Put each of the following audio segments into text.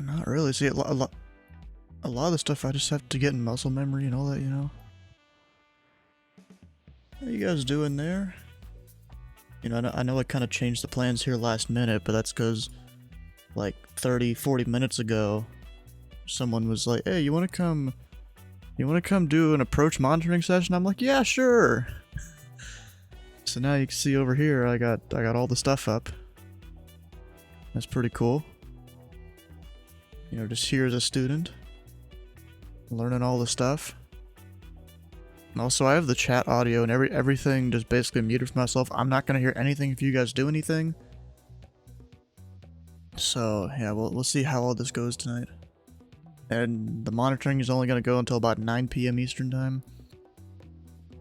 Not really. See, a lot of the stuff I just have to get in muscle memory and all that, you know. How you guys doing there? You know, I know I kind of changed the plans here last minute, but that's because, like, 30, 40 minutes ago, someone was like, hey, you want to come do an approach monitoring session? I'm like, yeah, sure. So now you can see over here, I got all the stuff up. That's pretty cool. You know, just here as a student, learning all the stuff. And also, I have the chat audio and everything just basically muted for myself. I'm not gonna hear anything if you guys do anything. So yeah, we'll see how all this goes tonight. And the monitoring is only gonna go until about 9 p.m. Eastern time.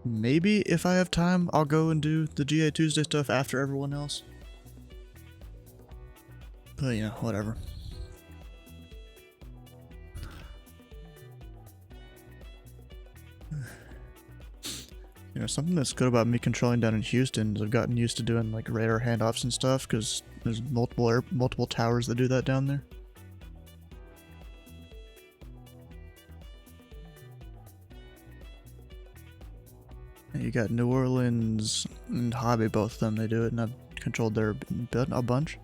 Maybe if I have time, I'll go and do the GA Tuesday stuff after everyone else. But you know, whatever. You know, something that's good about me controlling down in Houston is I've gotten used to doing like radar handoffs and stuff because there's multiple towers that do that down there. And you got New Orleans and Hobby, both of them, they do it, and I've controlled their a bunch.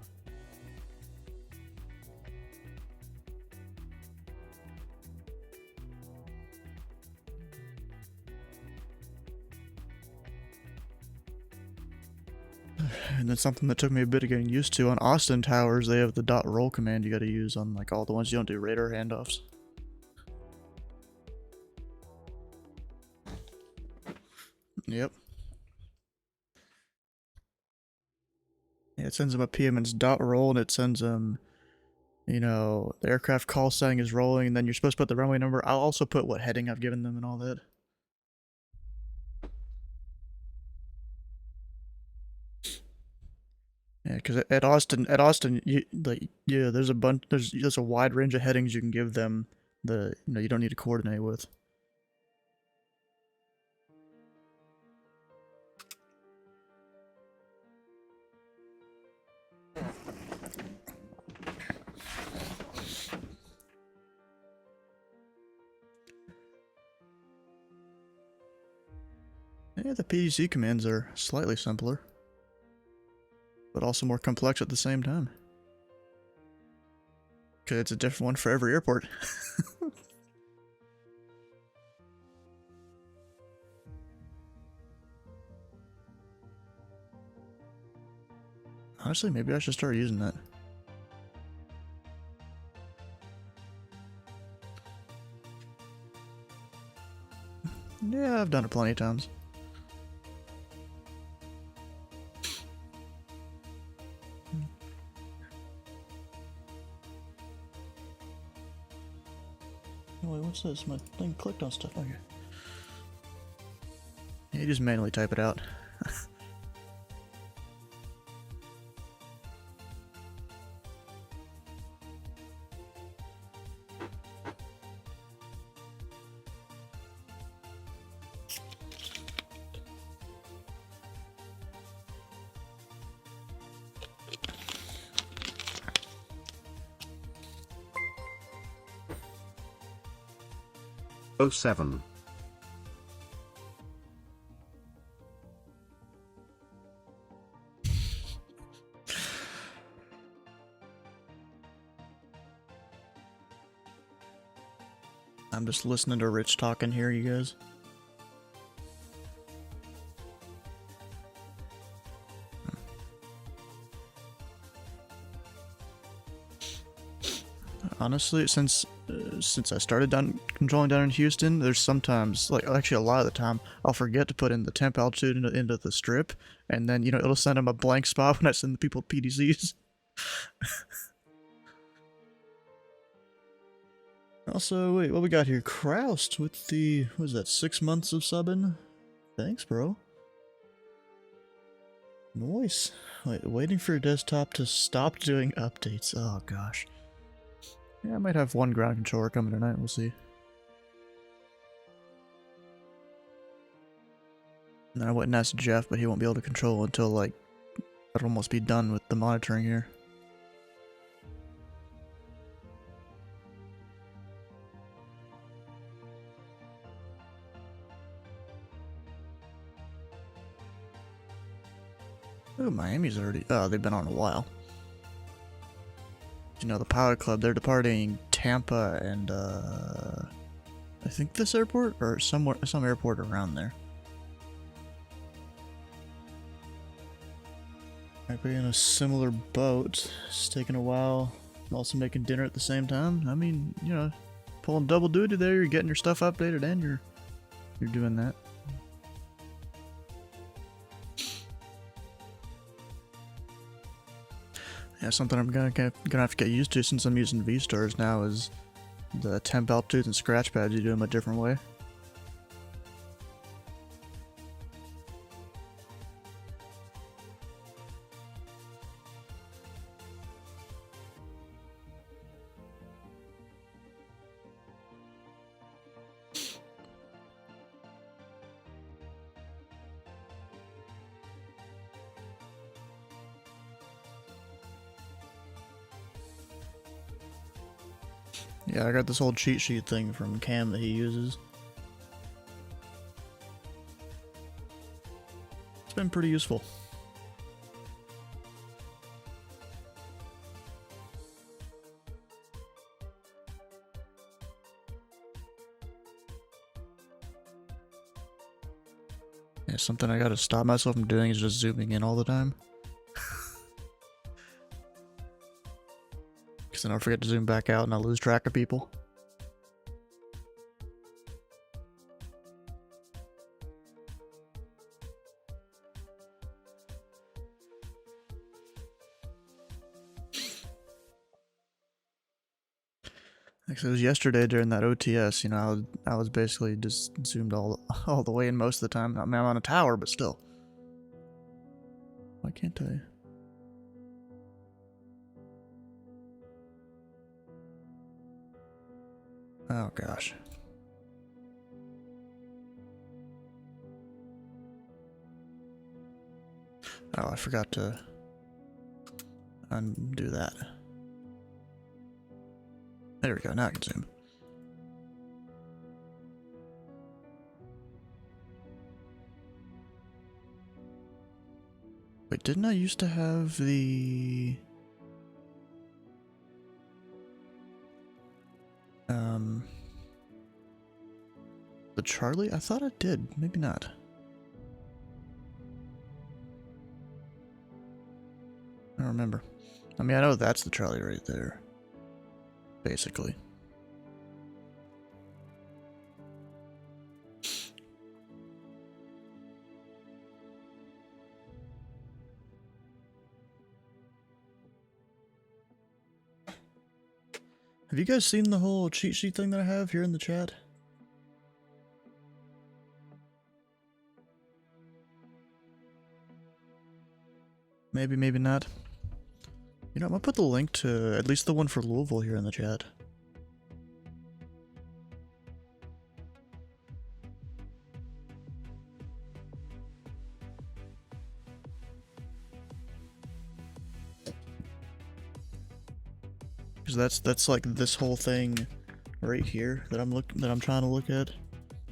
And then something that took me a bit of getting used to, on Austin Towers, they have the .roll command you gotta use on like all the ones you don't do radar handoffs. Yep. Yeah, it sends them a PM and it's .roll, and it sends them, you know, the aircraft call sign is rolling, and then you're supposed to put the runway number. I'll also put what heading I've given them and all that. Yeah, because at Austin, there's a wide range of headings you can give them. You don't need to coordinate with. Yeah, the PDC commands are slightly simpler, but also more complex at the same time. Because it's a different one for every airport. Honestly, maybe I should start using that. Yeah, I've done it plenty of times. Oh, wait, what's this? My thing clicked on stuff. Okay. Yeah, you just manually type it out. Oh 07. I'm just listening to Rich talking here, you guys. Honestly, since I started controlling down in Houston, there's sometimes, like, actually a lot of the time, I'll forget to put in the temp altitude into the strip, and then, you know, it'll send them a blank spot when I send the people PDCs. Also, wait, what we got here? Kraust with the, what is that, 6 months of subbing? Thanks, bro. Nice. Wait, waiting for your desktop to stop doing updates. Oh, gosh. Yeah, I might have one ground controller coming tonight, we'll see. And then I went and asked Jeff, but he won't be able to control until, like, I'd almost be done with the monitoring here. Oh, Miami's already. Oh, they've been on a while. You know, the Pilot Club, they're departing Tampa and, I think this airport? Or somewhere, some airport around there. Might be in a similar boat. It's taking a while. Also making dinner at the same time. I mean, you know, pulling double duty there. You're getting your stuff updated and you're doing that. Yeah, something I'm gonna have to get used to since I'm using V-Stars now is the temp altitudes and scratch pads. You do them a different way. Yeah, I got this old cheat sheet thing from Cam that he uses. It's been pretty useful. Yeah, something I gotta stop myself from doing is just zooming in all the time. Because then I'll forget to zoom back out and I'll lose track of people. Actually, it was yesterday during that OTS, you know, I was basically just zoomed all the way in most of the time. I mean, I'm on a tower, but still. Why can't I? Oh gosh. Oh, I forgot to undo that. There we go, now I can zoom. Wait, didn't I used to have the... the Charlie? I thought I did, maybe not. I don't remember. I mean, I know that's the Charlie right there. Basically. Have you guys seen the whole cheat sheet thing that I have here in the chat? Maybe, maybe not. You know, I'm gonna put the link to at least the one for Louisville here in the chat. Because that's like this whole thing right here that I'm trying to look at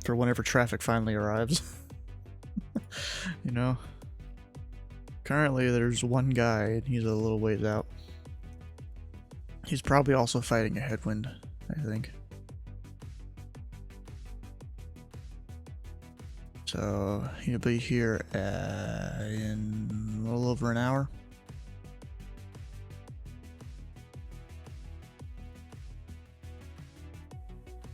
for whenever traffic finally arrives. You know? Currently there's one guy and he's a little ways out. He's probably also fighting a headwind, I think. So he'll be here in a little over an hour.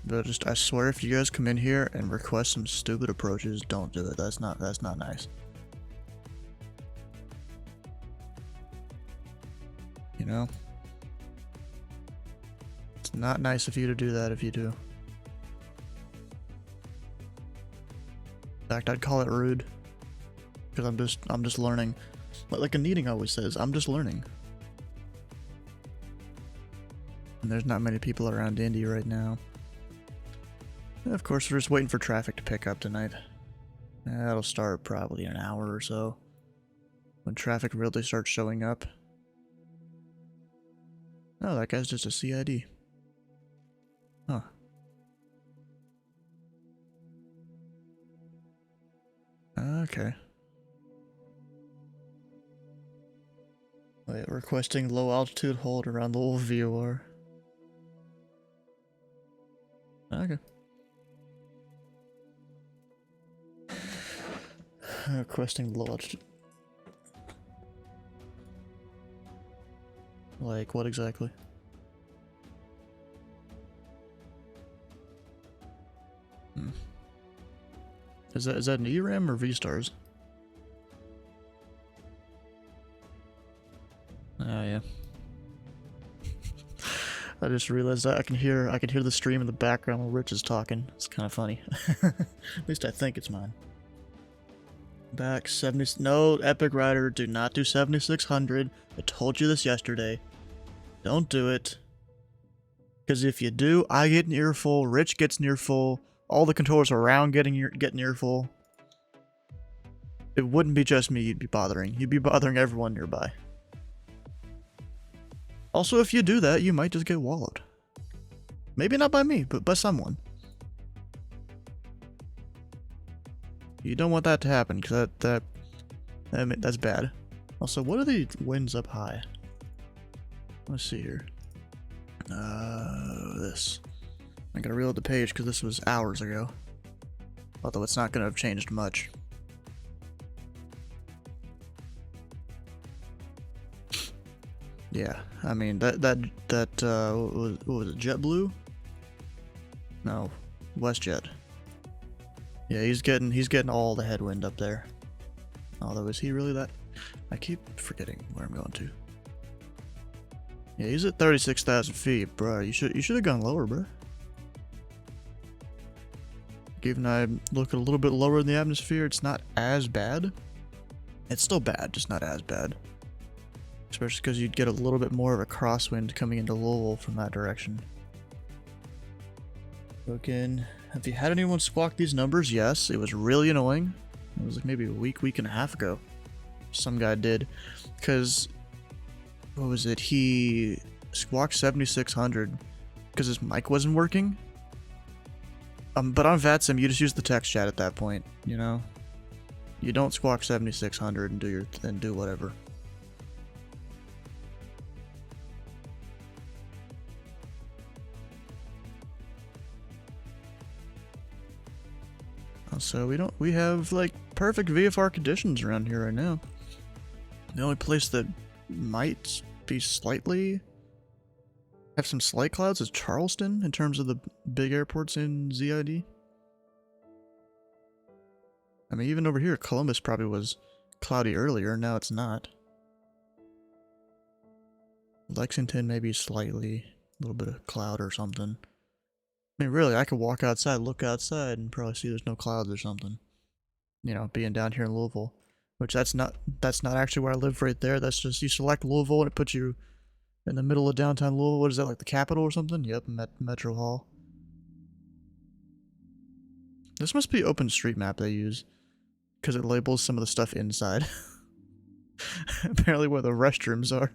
But just, I swear, if you guys come in here and request some stupid approaches, don't do it. That's not nice. You know? It's not nice of you to do that if you do. In fact, I'd call it rude. Because I'm just learning. Like Anita always says, I'm just learning. And there's not many people around Indy right now. And of course, we're just waiting for traffic to pick up tonight. That'll start probably in an hour or so. When traffic really starts showing up. Oh, that guy's just a CID. Huh. Okay. Wait, requesting low altitude hold around Louisville VOR. Okay. Requesting low altitude. Like, what exactly? Is that an ERAM or V-stars? Oh yeah. I just realized that I can hear the stream in the background while Rich is talking. It's kind of funny. At least I think it's mine. Back 70. No, Epic Rider, do not do 7600. I told you this yesterday. Don't do it. Because if you do, I get an earful, Rich gets an earful, all the controllers around get an earful. It wouldn't be just me you'd be bothering. You'd be bothering everyone nearby. Also, if you do that, you might just get wallowed. Maybe not by me, but by someone. You don't want that to happen, because that's bad. Also, what are the winds up high? Let's see here. This. I gotta reload the page because this was hours ago. Although it's not gonna have changed much. Yeah, I mean what was it, JetBlue? No, WestJet. Yeah, he's getting all the headwind up there. Although is he really that? I keep forgetting where I'm going to. Yeah, he's at 36,000 feet, bro. You should have gone lower, bro. Even I look a little bit lower in the atmosphere, it's not as bad. It's still bad, just not as bad. Especially because you'd get a little bit more of a crosswind coming into Louisville from that direction. Again, have you had anyone squawk these numbers? Yes, it was really annoying. It was like maybe a week and a half ago. Some guy did. Because, what was it? He squawked 7600 because his mic wasn't working. But on VATSIM, you just use the text chat at that point, you know? You don't squawk 7600 and do whatever. So we have like perfect VFR conditions around here right now. The only place that might be have some slight clouds is Charleston in terms of the big airports in ZID. I mean, even over here, Columbus probably was cloudy earlier, now it's not. Lexington maybe slightly, a little bit of cloud or something. I mean, really, I could walk outside, look outside, and probably see there's no clouds or something. You know, being down here in Louisville. Which that's not actually where I live right there. That's just, you select Louisville and it puts you in the middle of downtown Louisville. What is that, like the capital or something? Yep, Metro Hall. This must be OpenStreetMap they use. Because it labels some of the stuff inside. Apparently where the restrooms are.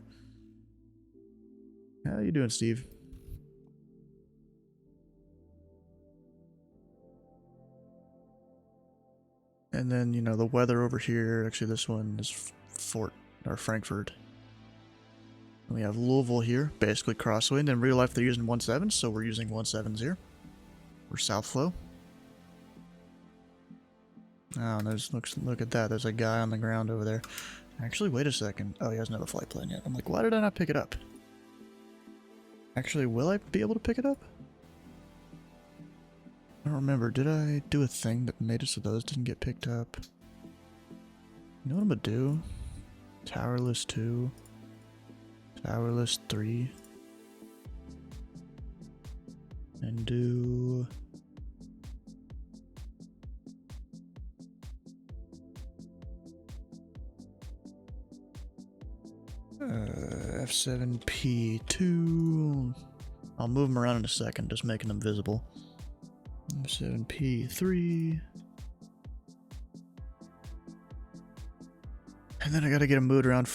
How you doing, Steve? And then, you know, the weather over here, actually this one is Frankfurt. And we have Louisville here, basically crosswind. In real life they're using 17, so we're using 17s here. We're south flow. Oh, look at that, there's a guy on the ground over there. Actually, wait a second. Oh, he doesn't have a flight plan yet. I'm like, why did I not pick it up? Actually, will I be able to pick it up? I don't remember. Did I do a thing that made it so those didn't get picked up? You know what I'm gonna do? Tower list 2. Tower list 3. And do... F7P2. I'll move them around in a second, just making them visible. F7P3. And then I gotta get them moved around.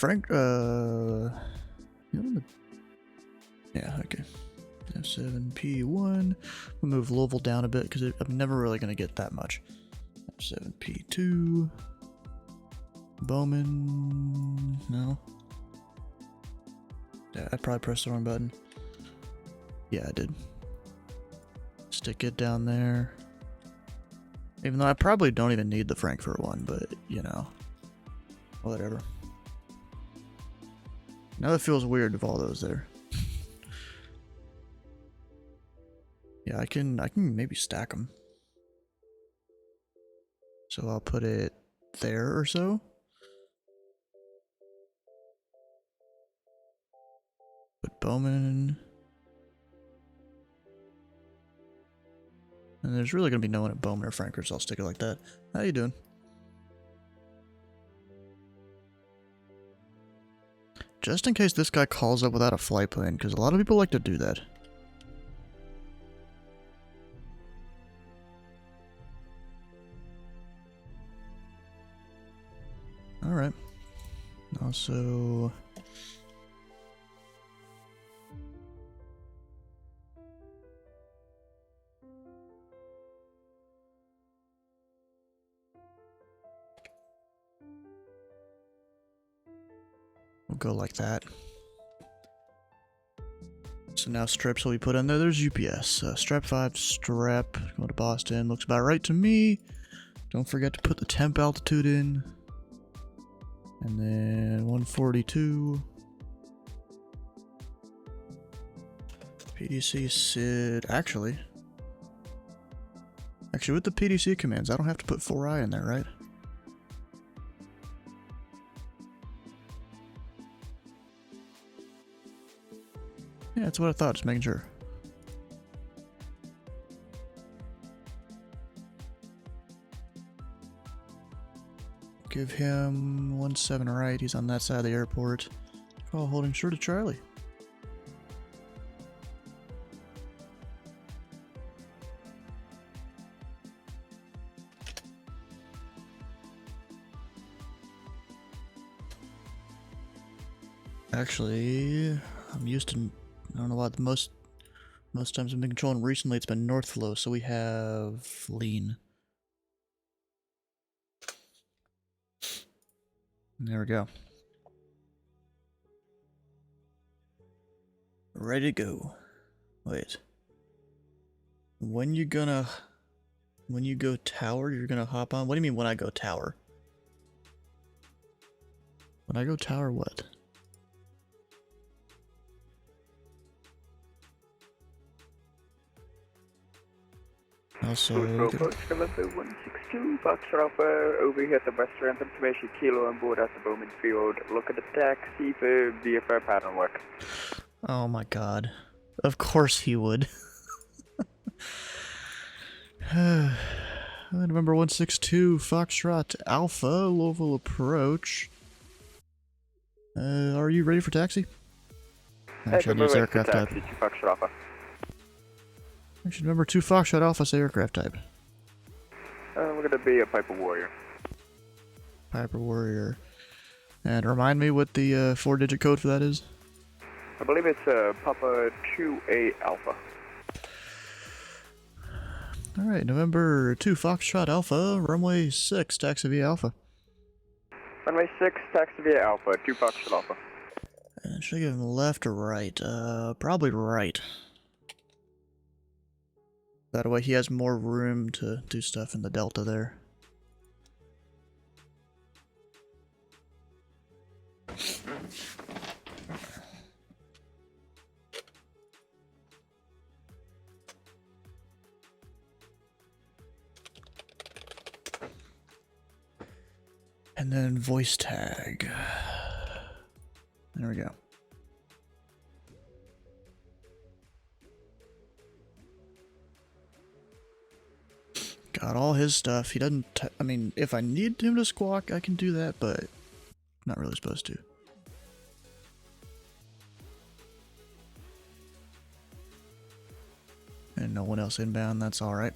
Yeah, okay. F7P1. We'll move Louisville down a bit because I'm never really gonna get that much. F7P2. Bowman. No. Yeah, I probably pressed the wrong button. Yeah, I did. Stick it down there. Even though I probably don't even need the Frankfurt one, but, you know. Whatever. Now it feels weird with all those there. Yeah, I can maybe stack them. So I'll put it there or so. Put Bowman. And there's really gonna be no one at Bowman or Frankfurt, so I'll stick it like that. How you doing? Just in case this guy calls up without a flight plan, because a lot of people like to do that. Alright. Also... we'll go like that. So now strips will be put in there. There's UPS. Strap 5, strap. Go to Boston. Looks about right to me. Don't forget to put the temp altitude in. And then 142. PDC SID. Actually, with the PDC commands, I don't have to put 4i in there, right? Yeah, that's what I thought, just making sure. Give him 17 right, he's on that side of the airport. Call holding short of Charlie. Actually, I'm used to, I don't know why, most times I've been controlling recently, it's been north flow, so we have lean. There we go. Ready to go. Wait. When you go tower, you're gonna hop on? What do you mean when I go tower? When I go tower, what? Also, Bravo, Skeleton 162, Foxtrot over here at the restaurant, information kilo on board at the Bowman Field. Look at the taxi for VFR pattern work. oh my god. Of course he would. November 162, Foxtrot Alpha, Louisville approach. Are you ready for taxi? Actually, I need aircraft type. Actually, number 2 Foxtrot Alpha, say aircraft type. We're gonna be a Piper Warrior. Piper Warrior. And remind me what the 4-digit code for that is? I believe it's Papa 2A Alpha. Alright, November 2 Foxtrot Alpha, runway 6, taxi via Alpha. Runway 6, taxi via Alpha, 2 Foxtrot Alpha. And should I give him left or right? Probably right. That way he has more room to do stuff in the delta there. And then voice tag. There we go. Got all his stuff. He doesn't. I mean, if I need him to squawk, I can do that, but not really supposed to. And no one else inbound. That's all right.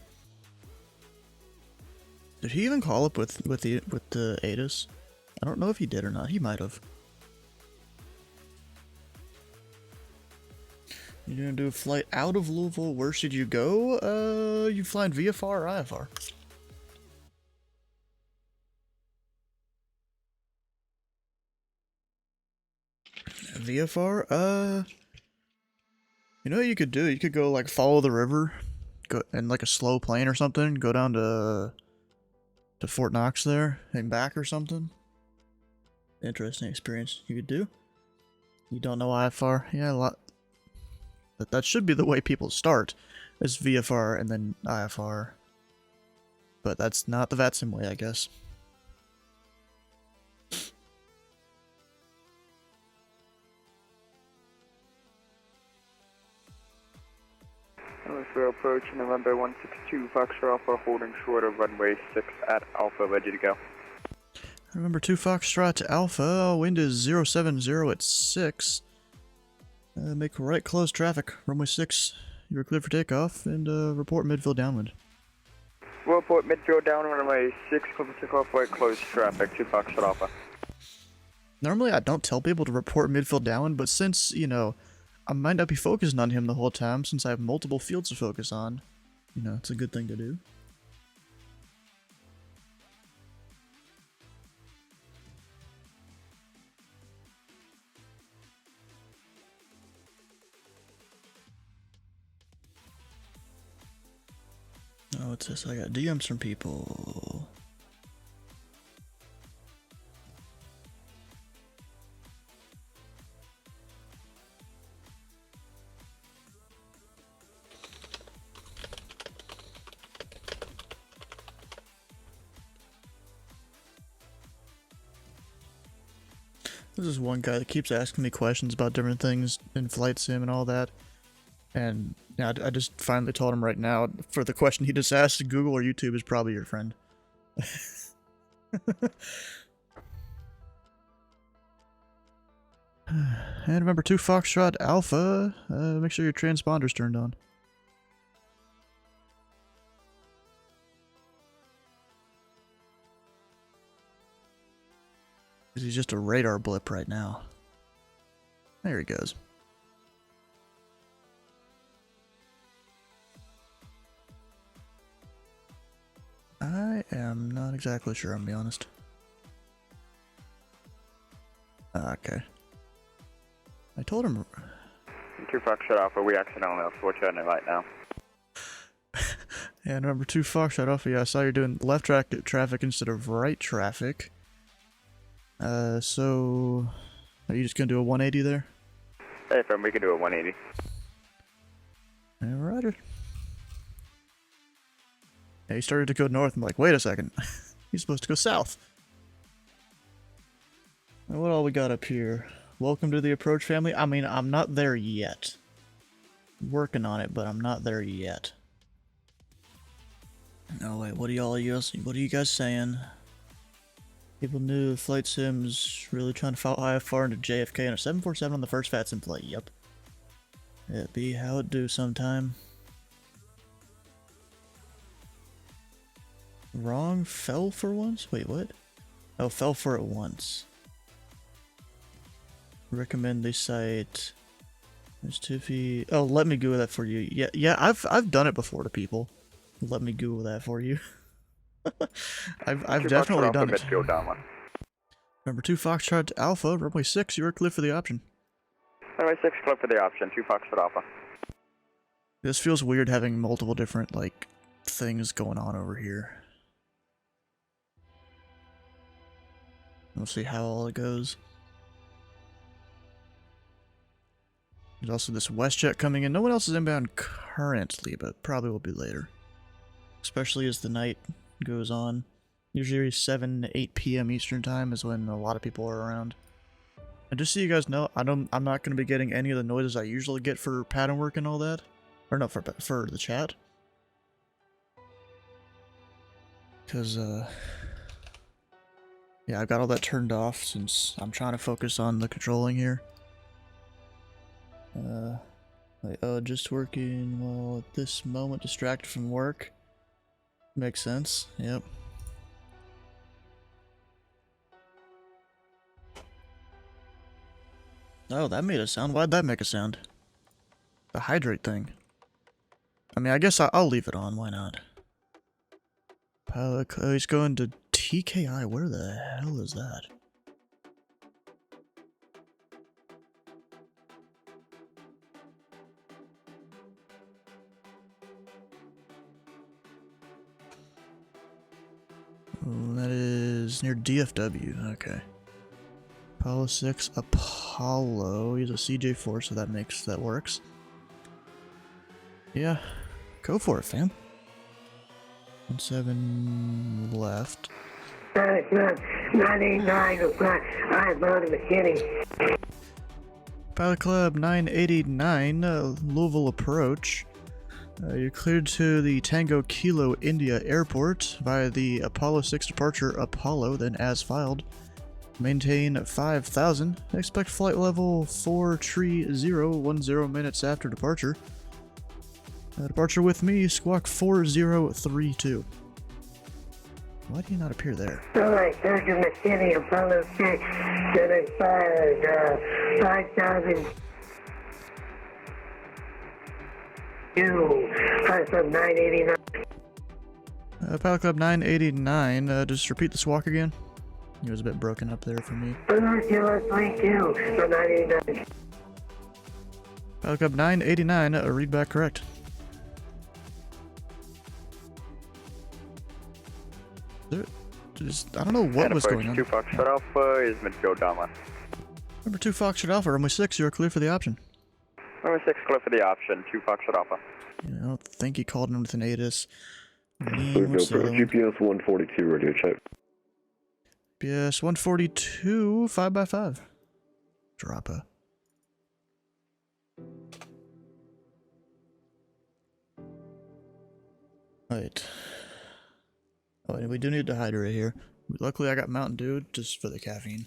Did he even call up with the ATIS? I don't know if he did or not. He might have. You're gonna do a flight out of Louisville. Where should you go? You flying VFR or IFR? VFR? You know what you could do? You could go, like, follow the river, go in, like, a slow plane or something, go down to Fort Knox there, and back or something. Interesting experience you could do. You don't know IFR? Yeah, a lot. That should be the way people start, is VFR and then IFR. But that's not the VATSIM way, I guess. We're approaching November 162, Foxtrot Alpha, holding short of runway 6 at Alpha, ready to go. Remember 2 Foxtrot to Alpha, wind is 070 at 6. Make right close traffic, runway 6. You're clear for takeoff, and report midfield downwind. We'll report midfield down runway 6, clear for takeoff, right close traffic, 2 Foxtrot Alpha. Normally I don't tell people to report midfield downwind, but since, you know, I might not be focusing on him the whole time, since I have multiple fields to focus on, you know, it's a good thing to do. Oh, what's this? I got DMs from people. This is one guy that keeps asking me questions about different things in flight sim and all that. And yeah, I just finally told him right now, for the question he just asked, Google or YouTube is probably your friend. And remember 2 Foxtrot Alpha, make sure your transponder's turned on. He's just a radar blip right now. There he goes. I am not exactly sure, I'm gonna be honest. Okay. I told him... 2 Foxtrot Alpha, we accidentally have 4 turning right now. And number 2 Foxtrot Alpha, yeah, I saw you're doing left traffic instead of right traffic. So... Are you just gonna do a 180 there? Hey, friend, we can do a 180. Alrighty. Yeah, he started to go north. I'm like, wait a second. He's supposed to go south. And what all we got up here? Welcome to the approach family. I mean, I'm not there yet. I'm working on it, but I'm not there yet. Oh wait, what are you guys saying? People knew flight sims really trying to follow IFR into JFK on a 747 on the first VATSIM flight. Yep. It be how it do sometime. Wrong? Fell for once? Wait, what? Oh, fell for it once. Recommend the site. There's Tiffy. Oh, let me Google that for you. Yeah, I've done it before to people. Let me Google that for you. I've definitely done it. Number 2 Foxtrot Alpha, runway 6, you are clear for the option. Runway 6, clear for the option, 2 Foxtrot Alpha. This feels weird having multiple different, like, things going on over here. We'll see how all it goes. There's also this WestJet coming in. No one else is inbound currently, but probably will be later. Especially as the night goes on. Usually 7 to 8 p.m. Eastern time is when a lot of people are around. And just so you guys know, I'm not going to be getting any of the noises I usually get for pattern work and all that. Or no, for the chat. Because, yeah, I've got all that turned off since I'm trying to focus on the controlling here. Just working while at this moment distracted from work. Makes sense, yep. Oh, that made a sound. Why'd that make a sound? The hydrate thing. I mean, I guess I'll leave it on, why not? Pilot, he's going to TKI, where the hell is that? that is near DFW. Okay. Apollo 6, Apollo. He's a CJ4, so that works. Yeah, go for it, fam. 17 left. 989 o'clock. I'm on the McKinney. Pilot Club 989, Louisville approach. You're cleared to the Tango Kilo India Airport via the Apollo 6 departure Apollo, then as filed. Maintain 5,000. Expect flight level 430 minutes after departure. Departure with me, squawk 4032. Why do you not appear there? Alright, Sergeant McKinney, Apollo 6, 5,000. Pilot Club 989. Pilot Club 989, just repeat the squawk again. It was a bit broken up there for me. Pilot Club 989. Pilot Club 989, read back correct. I don't know what was going on. 2 Foxtrot Alpha is meant to go down left. Number 2 Foxtrot Alpha, runway 6, you are clear for the option. Runway 6 clear for the option, 2 Foxtrot Alpha. Yeah, I don't think he called in with an ATIS. GPS 142 radio check. GPS 142, 5x5. Droppa. Right. Oh, and we do need to hydrate here. Luckily, I got Mountain Dew just for the caffeine.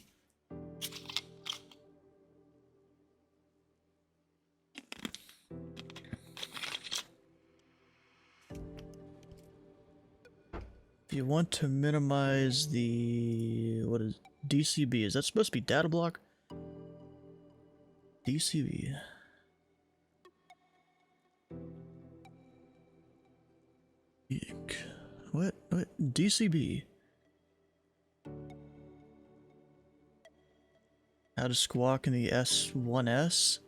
You want to minimize the... what is... DCB. Is that supposed to be data block? DCB. Eek. What? DCB. How to squawk in the S1S?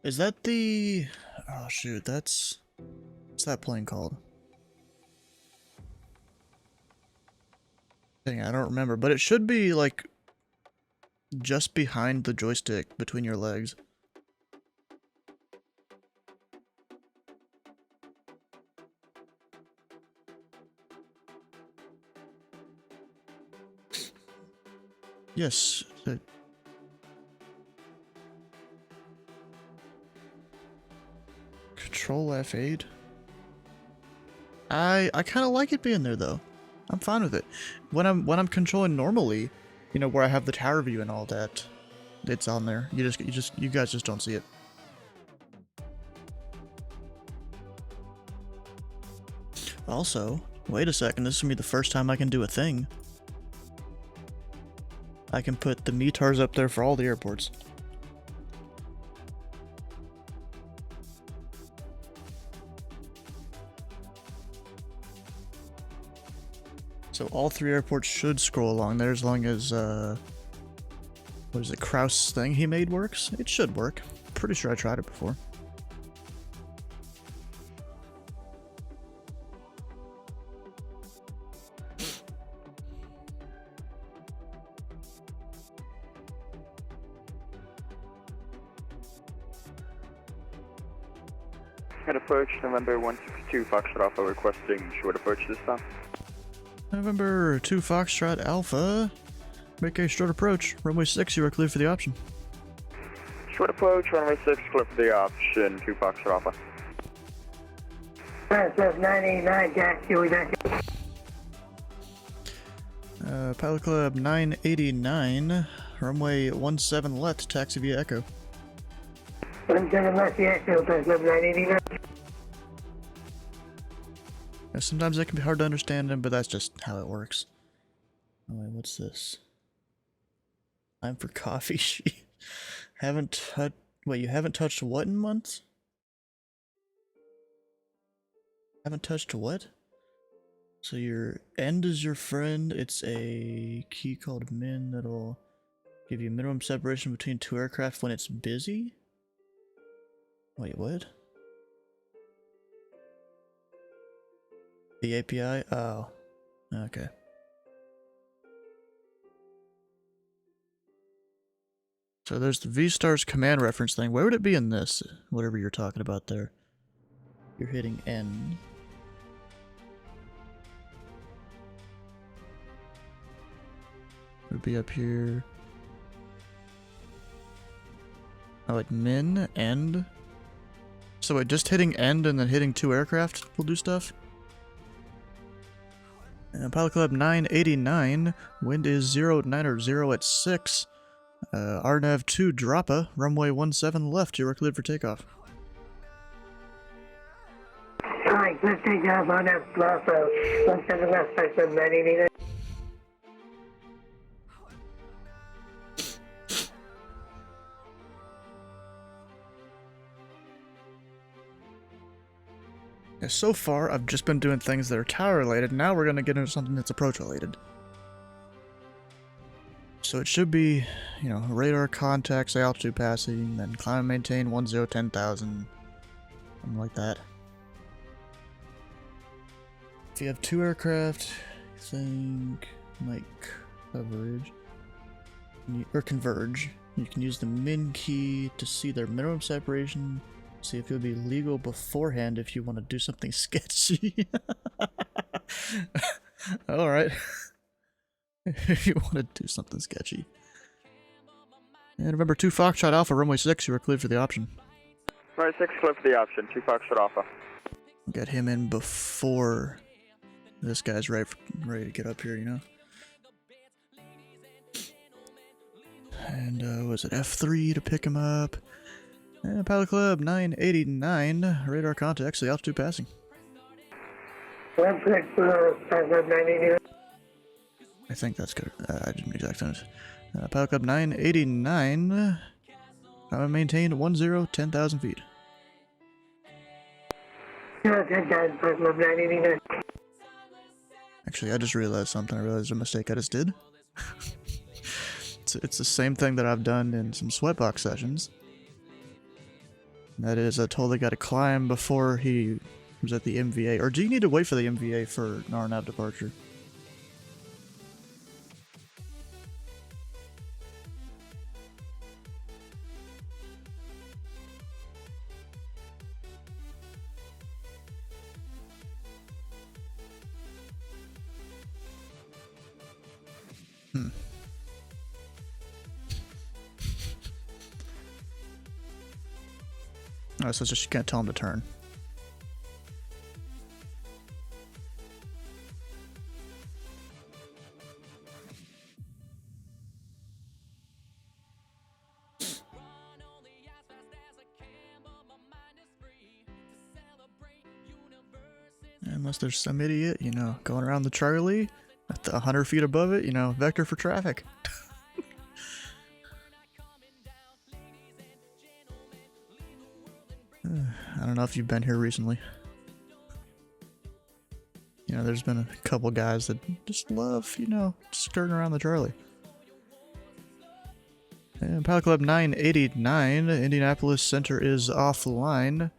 Is that the... oh shoot, what's that plane called? Dang, I don't remember, but it should be like just behind the joystick between your legs. Yes. Control F8. I kind of like it being there though. I'm fine with it. When I'm controlling normally, you know, where I have the tower view and all that, it's on there. You guys just don't see it. Also, wait a second, this is gonna be the first time I can do a thing. I can put the METARs up there for all the airports. So all 3 airports should scroll along there as long as, what is it, Kraus thing he made works? It should work. Pretty sure I tried it before. Head approach, November 162 Foxtrot Alpha requesting short approach this time. November 2 Foxtrot Alpha. Make a short approach. Runway 6, you are clear for the option. Short approach, runway 6 clear for the option, 2 Foxtrot Alpha. Pilot Club 989, Jack, you back. Pilot Club 989. Runway 17 left, taxi via Echo. 17 left, yeah, Pilot Club 989. Sometimes it can be hard to understand them, but that's just how it works. Oh wait, what's this? Time for coffee sheet. Wait, you haven't touched what in months? Haven't touched what? So your end is your friend. It's a key called min that'll give you minimum separation between 2 aircraft when it's busy? Wait, what? The API? Oh. Okay. So there's the V-Stars command reference thing. Where would it be in this? Whatever you're talking about there. You're hitting N. It would be up here. Oh, like min, end. So wait, just hitting end and then hitting 2 aircraft will do stuff? And Pilot Club 989, wind is 090 at 6. RNAV 2 Droppa, runway 17 left, you are cleared for takeoff. Alright, let's take off on that bluff road. 17 left, person 989. Yeah, so far, I've just been doing things that are tower related. Now we're gonna get into something that's approach related. So it should be, you know, radar contacts, altitude passing, then climb and maintain 1010,000, something like that. If you have 2 aircraft, I think might coverage or converge. You can use the min key to see their minimum separation. See if it would be legal beforehand if you want to do something sketchy. Alright. If you want to do something sketchy. And remember, 2 Foxtrot Alpha, runway 6, you are cleared for the option. Runway 6, clear for the option. 2 Foxtrot Alpha. Get him in before this guy's ready to get up here, you know? And, was it F3 to pick him up? And Pilot Club 989, radar contacts, the altitude passing. 16 person 989. I think that's good. I didn't exact sentence. Pilot Club 989, maintained 10,000 feet. 10,000 person 989. Actually, I just realized something. I realized a mistake I just did. It's the same thing that I've done in some sweatbox sessions. That is, I told the guy to climb before he was at the MVA. Or do you need to wait for the MVA for an RNAV departure? Oh, so it's just you can't tell him to turn. Unless there's some idiot, you know, going around the Charlie at the 100 feet above it, you know, vector for traffic. I don't know if you've been here recently. You know, there's been a couple guys that just love, you know, skirting around the Charlie. And Pilot Club 989, Indianapolis Center is offline.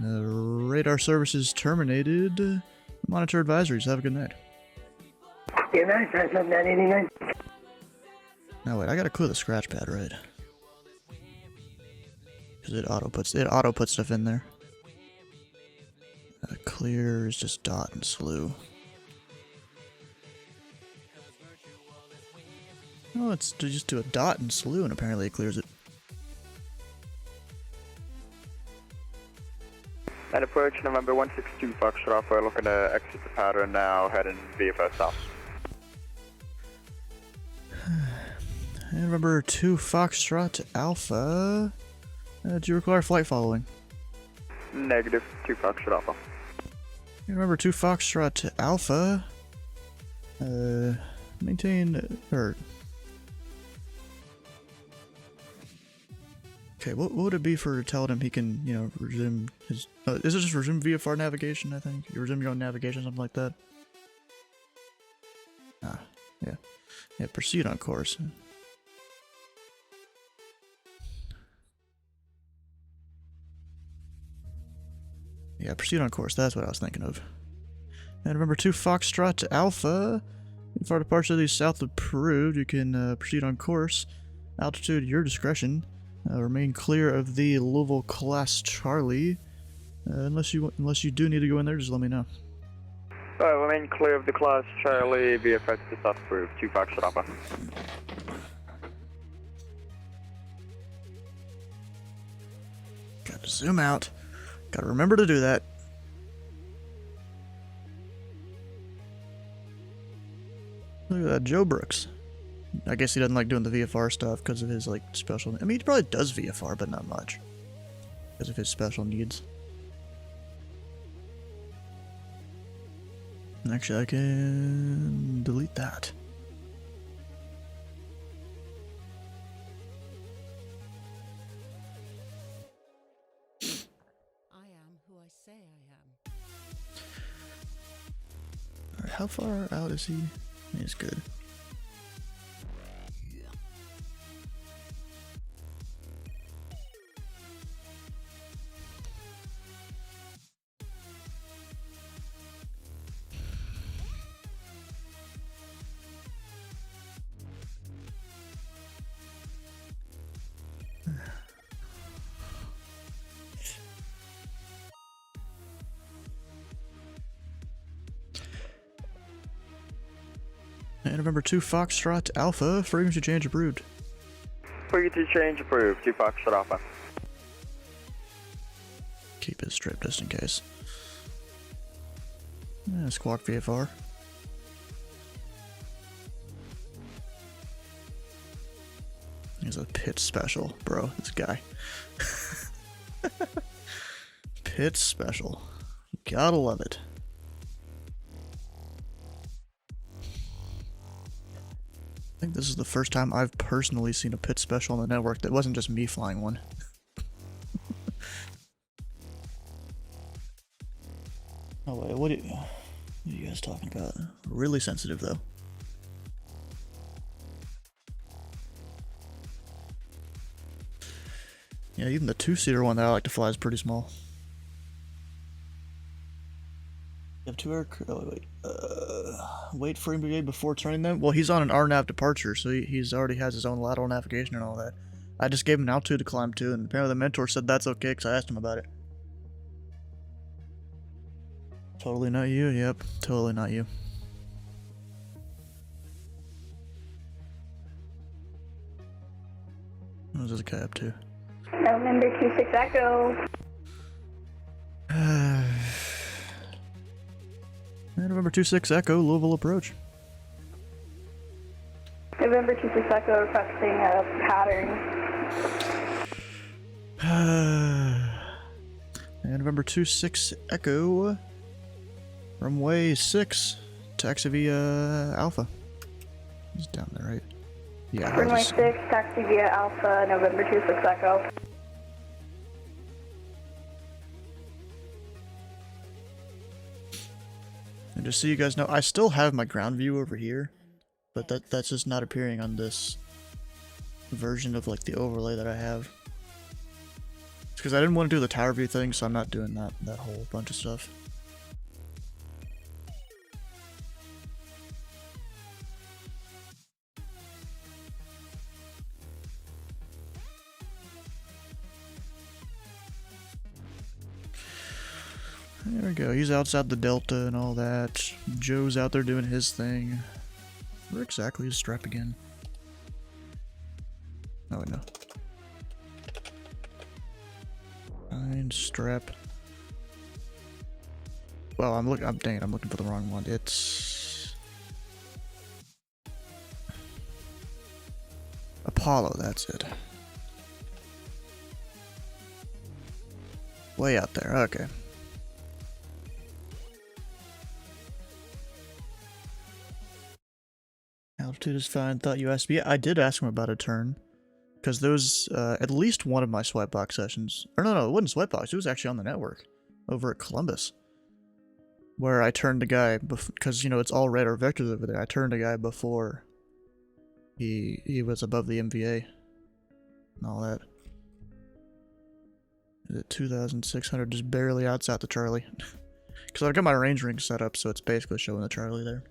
Radar services terminated. Monitor advisories. Have a good night. Good night, person 989. Now wait, I gotta clear the scratch pad, right? Because it auto puts stuff in there. Clear is just dot and slew. Oh, it's to just do a dot and slew, and apparently it clears it. And approach November 162 Foxtrot Alpha, looking to exit the pattern now, heading VFS south. And remember 2 Foxtrot Alpha. Do you require flight following? Negative, 2 Foxtrot Alpha. And remember 2 Foxtrot Alpha. Maintain or. Okay, what would it be for telling him he can, you know, resume his... is it just resume VFR navigation, I think? You resume your own navigation, something like that? Ah, yeah. Yeah, proceed on course. Yeah, proceed on course, that's what I was thinking of. And remember 2 Foxtrot Alpha. VFR departure to the south of approved, you can proceed on course. Altitude, your discretion. Remain clear of the Louisville Class Charlie. Unless you do need to go in there, just let me know. Remain clear of the Class Charlie, VFX to South Approved, 2 Foxtrot Alpha. Gotta zoom out. Gotta remember to do that. Look at that, Joe Brooks. I guess he doesn't like doing the VFR stuff because of his, like, special... I mean, he probably does VFR, but not much. Because of his special needs. Actually, I can delete that. I am who I say I am. Alright, how far out is he? He's good. And November 2 Foxtrot Alpha, frequency change approved. Frequency change approved, 2 Foxtrot Alpha. Keep it straight just in case. Squawk VFR. He's a pit special, bro, this guy. Pit special. Gotta love it. I think this is the first time I've personally seen a pit special on the network that wasn't just me flying one. Oh wait, what are you guys talking about? Really sensitive though. Yeah, even the 2-seater one that I like to fly is pretty small. You have 2 air... Oh, wait. Wait for him to be before turning them? Well, he's on an RNAV departure, so he's already has his own lateral navigation and all that. I just gave him an altitude to climb to, and apparently the mentor said that's okay because I asked him about it. Totally not you, yep. Totally not you. What was this guy up to? November 26 Echo. November 26 Echo, Louisville approach. November 26 Echo requesting a pattern. And November 26 Echo, runway 6, taxi via Alpha. He's down there, right? Yeah. Runway 6, taxi via Alpha, November 26 Echo. And just so you guys know, I still have my ground view over here, but that's just not appearing on this version of like the overlay that I have. It's because I didn't want to do the tower view thing, so I'm not doing that whole bunch of stuff. There we go, he's outside the Delta and all that. Joe's out there doing his thing. Where exactly is Strap again? Oh, no. Find Strap. Well, dang it, I'm looking for the wrong one. It's... Apollo, that's it. Way out there, okay. Altitude is fine. Thought you asked me. Yeah, I did ask him about a turn. Because there was at least one of my swipe box sessions. Or no, it wasn't swipe box. It was actually on the network. Over at Columbus. Where I turned a guy, because, you know, it's all red or vectors over there. I turned a guy before he was above the MVA. And all that. Is it 2,600? Just barely outside the Charlie. Because I've got my range ring set up, so it's basically showing the Charlie there.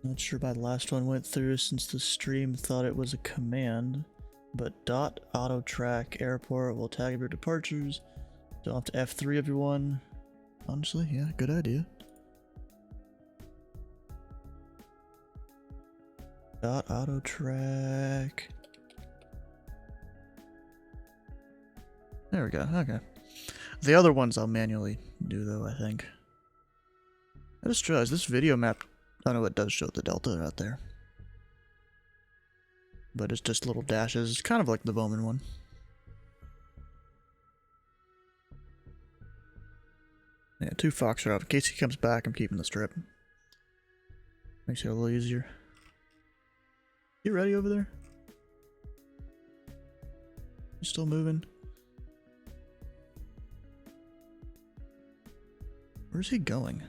Not sure why the last one went through since the stream thought it was a command. But dot auto track airport will tag your departures. Don't have to F3 everyone. Honestly, yeah, good idea. Dot auto track. There we go, okay. The other ones I'll manually do though, I think. I just realized this video map, I know it does show the delta out there. But it's just little dashes. It's kind of like the Bowman one. Yeah, 2 Fox are up. In case he comes back, I'm keeping the strip. Makes it a little easier. You ready over there? You still moving? Where's he going?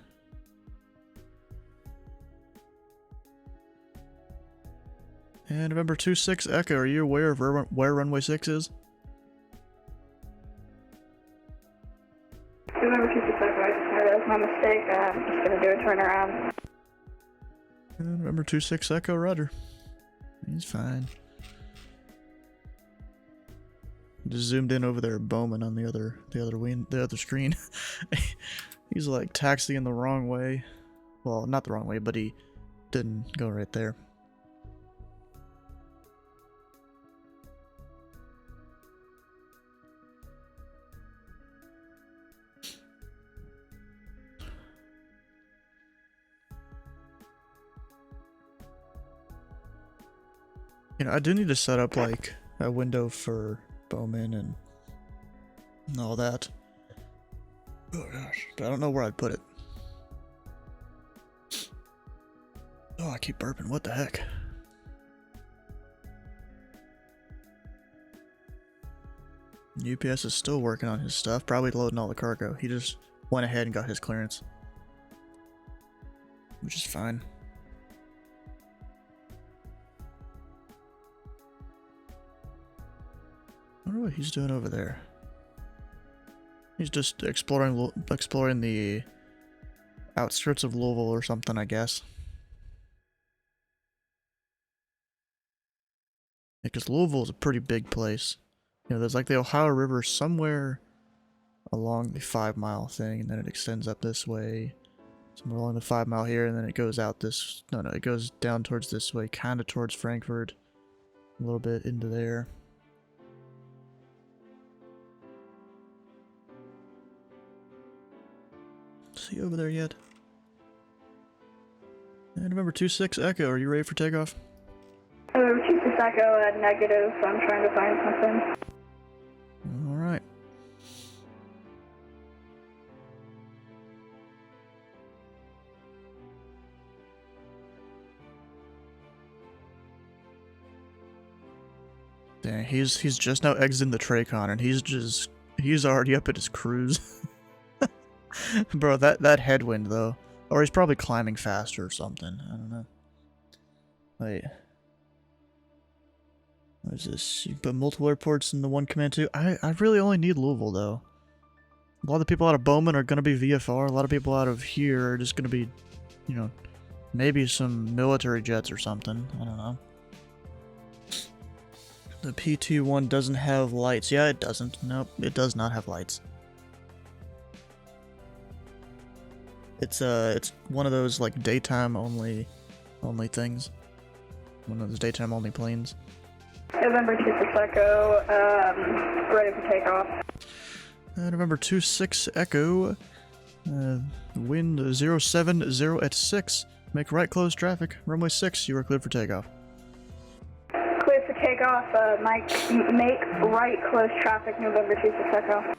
And November 26 Echo, are you aware of where runway 6 is? November 26 Echo, that was my mistake. I'm just gonna do a turnaround. And November 26 Echo, Roger. He's fine. Just zoomed in over there, Bowman on the other screen. He's like taxiing the wrong way. Well, not the wrong way, but he didn't go right there. You know, I do need to set up like a window for Bowman and all that. Oh gosh, but I don't know where I'd put it. Oh, I keep burping. What the heck? UPS is still working on his stuff, probably loading all the cargo. He just went ahead and got his clearance, which is fine. I wonder what he's doing over there. He's just exploring the outskirts of Louisville or something, I guess. Because Louisville is a pretty big place. You know, there's like the Ohio River somewhere along the 5 mile thing, and then it extends up this way. Somewhere along the 5 mile here, and then it goes out this... No, it goes down towards this way, kind of towards Frankfurt. A little bit into there. Is he over there yet? And November 26 Echo, are you ready for takeoff? November 26 Echo at negative, so I'm trying to find something. Alright. Dang, he's just now exiting the Tracon, and he's already up at his cruise. Bro, that headwind though. Or he's probably climbing faster or something. I don't know. Wait. What is this? You put multiple airports in the one command too? I really only need Louisville though. A lot of people out of Bowman are gonna be VFR. A lot of people out of here are just gonna be, you know, maybe some military jets or something. I don't know. The PT-1 doesn't have lights. Yeah, it doesn't. Nope, it does not have lights. It's one of those like daytime only things. One of those daytime only planes. November 26 Echo, ready for takeoff. November 26 Echo, wind 070 at 6. Make right close traffic. Runway 6, you are cleared for takeoff. Clear for takeoff, Mike, make right close traffic, November 26 Echo.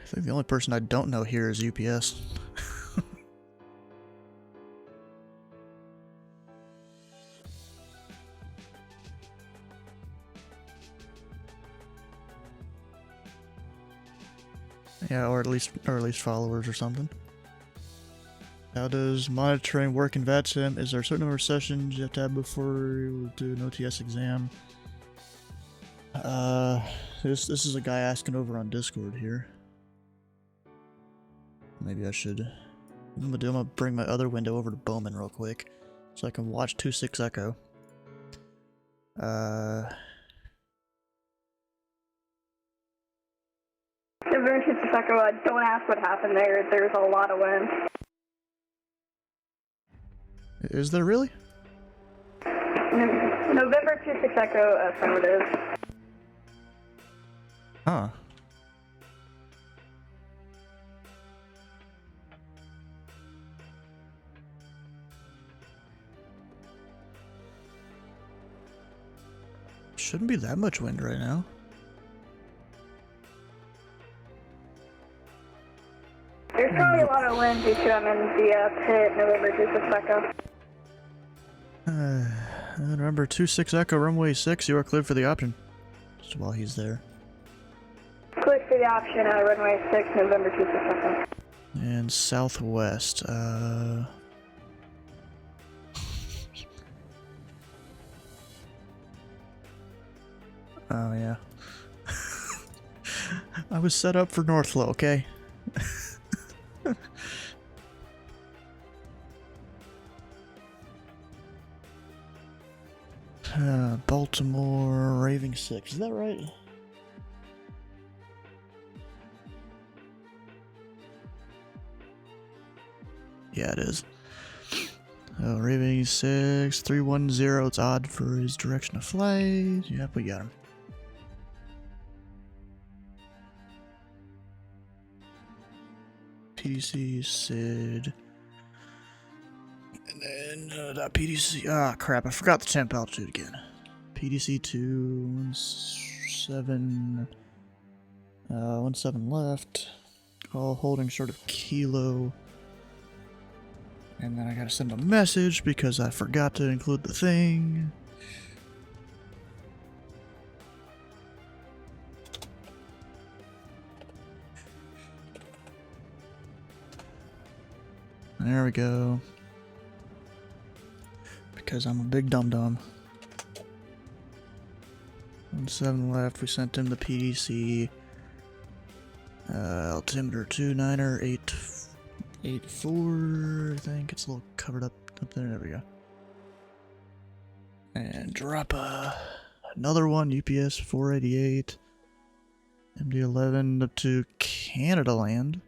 I think the only person I don't know here is UPS. Yeah, or at least followers or something. How does monitoring work in VATSIM? Is there a certain number of sessions you have to have before you do an OTS exam? This is a guy asking over on Discord here. Maybe I should. I'm gonna bring my other window over to Bowman real quick, so I can watch 26 Echo. November 26 Echo, don't ask what happened there. There's a lot of wind. Is there really? November 26 Echo, affirmative. Huh. Shouldn't be that much wind right now. There's probably a lot of wind due to I'm in the pit, November 26 Echo. Remember 26 Echo, runway 6, you are cleared for the option. Just while he's there. Cleared for the option, runway 6, November 26 Echo. And southwest, oh yeah. I was set up for Northflow, okay? Baltimore, Raving 6, is that right? Yeah, it is. Raving 6, 310, it's odd for his direction of flight. Yep, we got him. PDC, SID. And then, PDC, crap, I forgot the temp altitude again. PDC 217, 17 left. Call holding short of kilo. And then I gotta send a message because I forgot to include the thing. There we go. Because I'm a big dum-dum. 17 left, we sent him the PDC. Altimeter 29er 884, I think it's a little covered up there, there we go. And drop another one, UPS 488. MD-11 up to Canada land.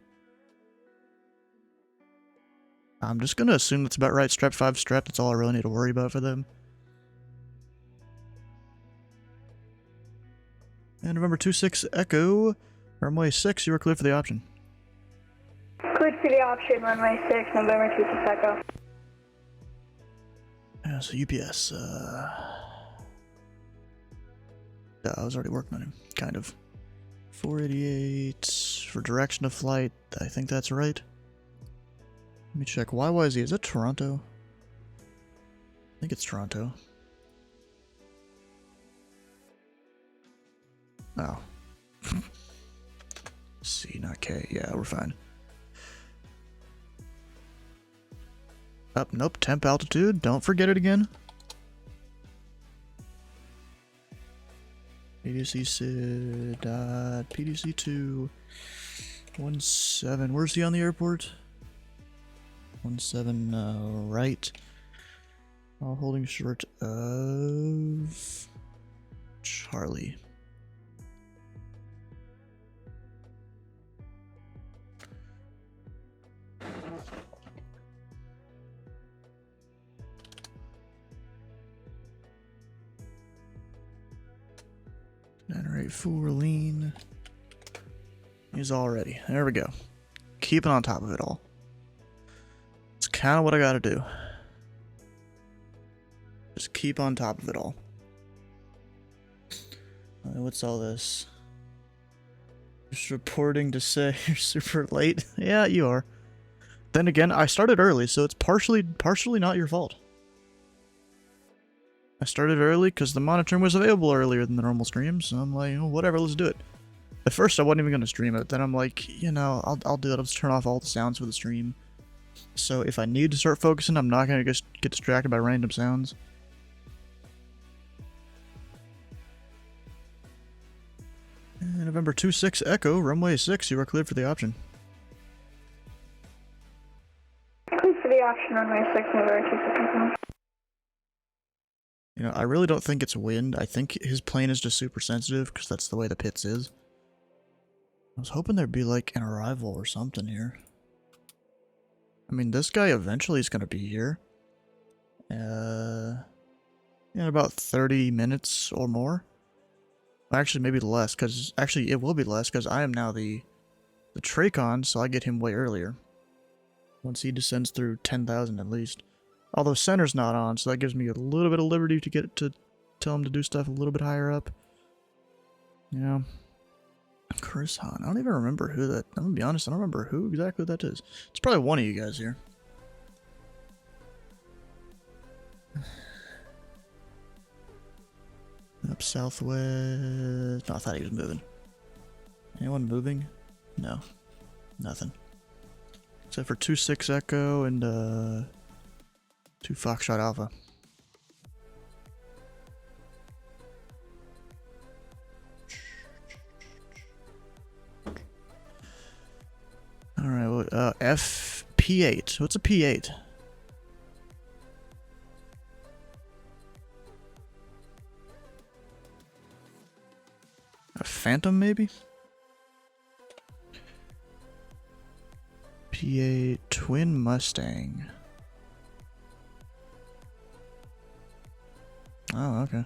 I'm just gonna assume that's about right. Strap 5 strap, that's all I really need to worry about for them. And November 26 Echo, runway 6, you are cleared for the option. Cleared for the option, runway 6, November 26 Echo. Yeah, so UPS, yeah, I was already working on him, kind of. 488 for direction of flight, I think that's right. Let me check. YYZ, is it Toronto? I think it's Toronto. Oh. C, not K. Yeah, we're fine. Up, nope. Temp altitude. Don't forget it again. PDC SID, PDC 2, 17. Where's he on the airport? 17, right. All holding short of Charlie. Generate 4 lean. He's all ready. There we go. Keeping on top of it all. It's kind of what I gotta do. Just keep on top of it all. What's all this? Just reporting to say you're super late. Yeah, you are. Then again, I started early, so it's partially not your fault. I started early because the monitoring was available earlier than the normal stream, so I'm like, oh, whatever, let's do it. At first, I wasn't even going to stream it. Then I'm like, you know, I'll do it. I'll just turn off all the sounds for the stream. So if I need to start focusing, I'm not going to just get distracted by random sounds. November 26 Echo, runway 6, you are cleared for the option. Clear for the option, runway 6, November 26 Echo. You know, I really don't think it's wind. I think his plane is just super sensitive because that's the way the pits is. I was hoping there'd be like an arrival or something here. I mean, this guy eventually is going to be here. In about 30 minutes or more. Actually, maybe less, because actually it will be less because I am now the Tracon, so I get him way earlier. Once he descends through 10,000 at least. Although center's not on, so that gives me a little bit of liberty to get to tell him to do stuff a little bit higher up. Yeah. Chris Hahn. I don't even remember who that... I'm gonna be honest, I don't remember who exactly that is. It's probably one of you guys here. Up southwest... No, I thought he was moving. Anyone moving? No. Nothing. Except for 2-6 Echo and 2 Foxtrot Alpha. Alright, well, P8. What's a P8? A Phantom, maybe? P8 Twin Mustang. Oh, okay.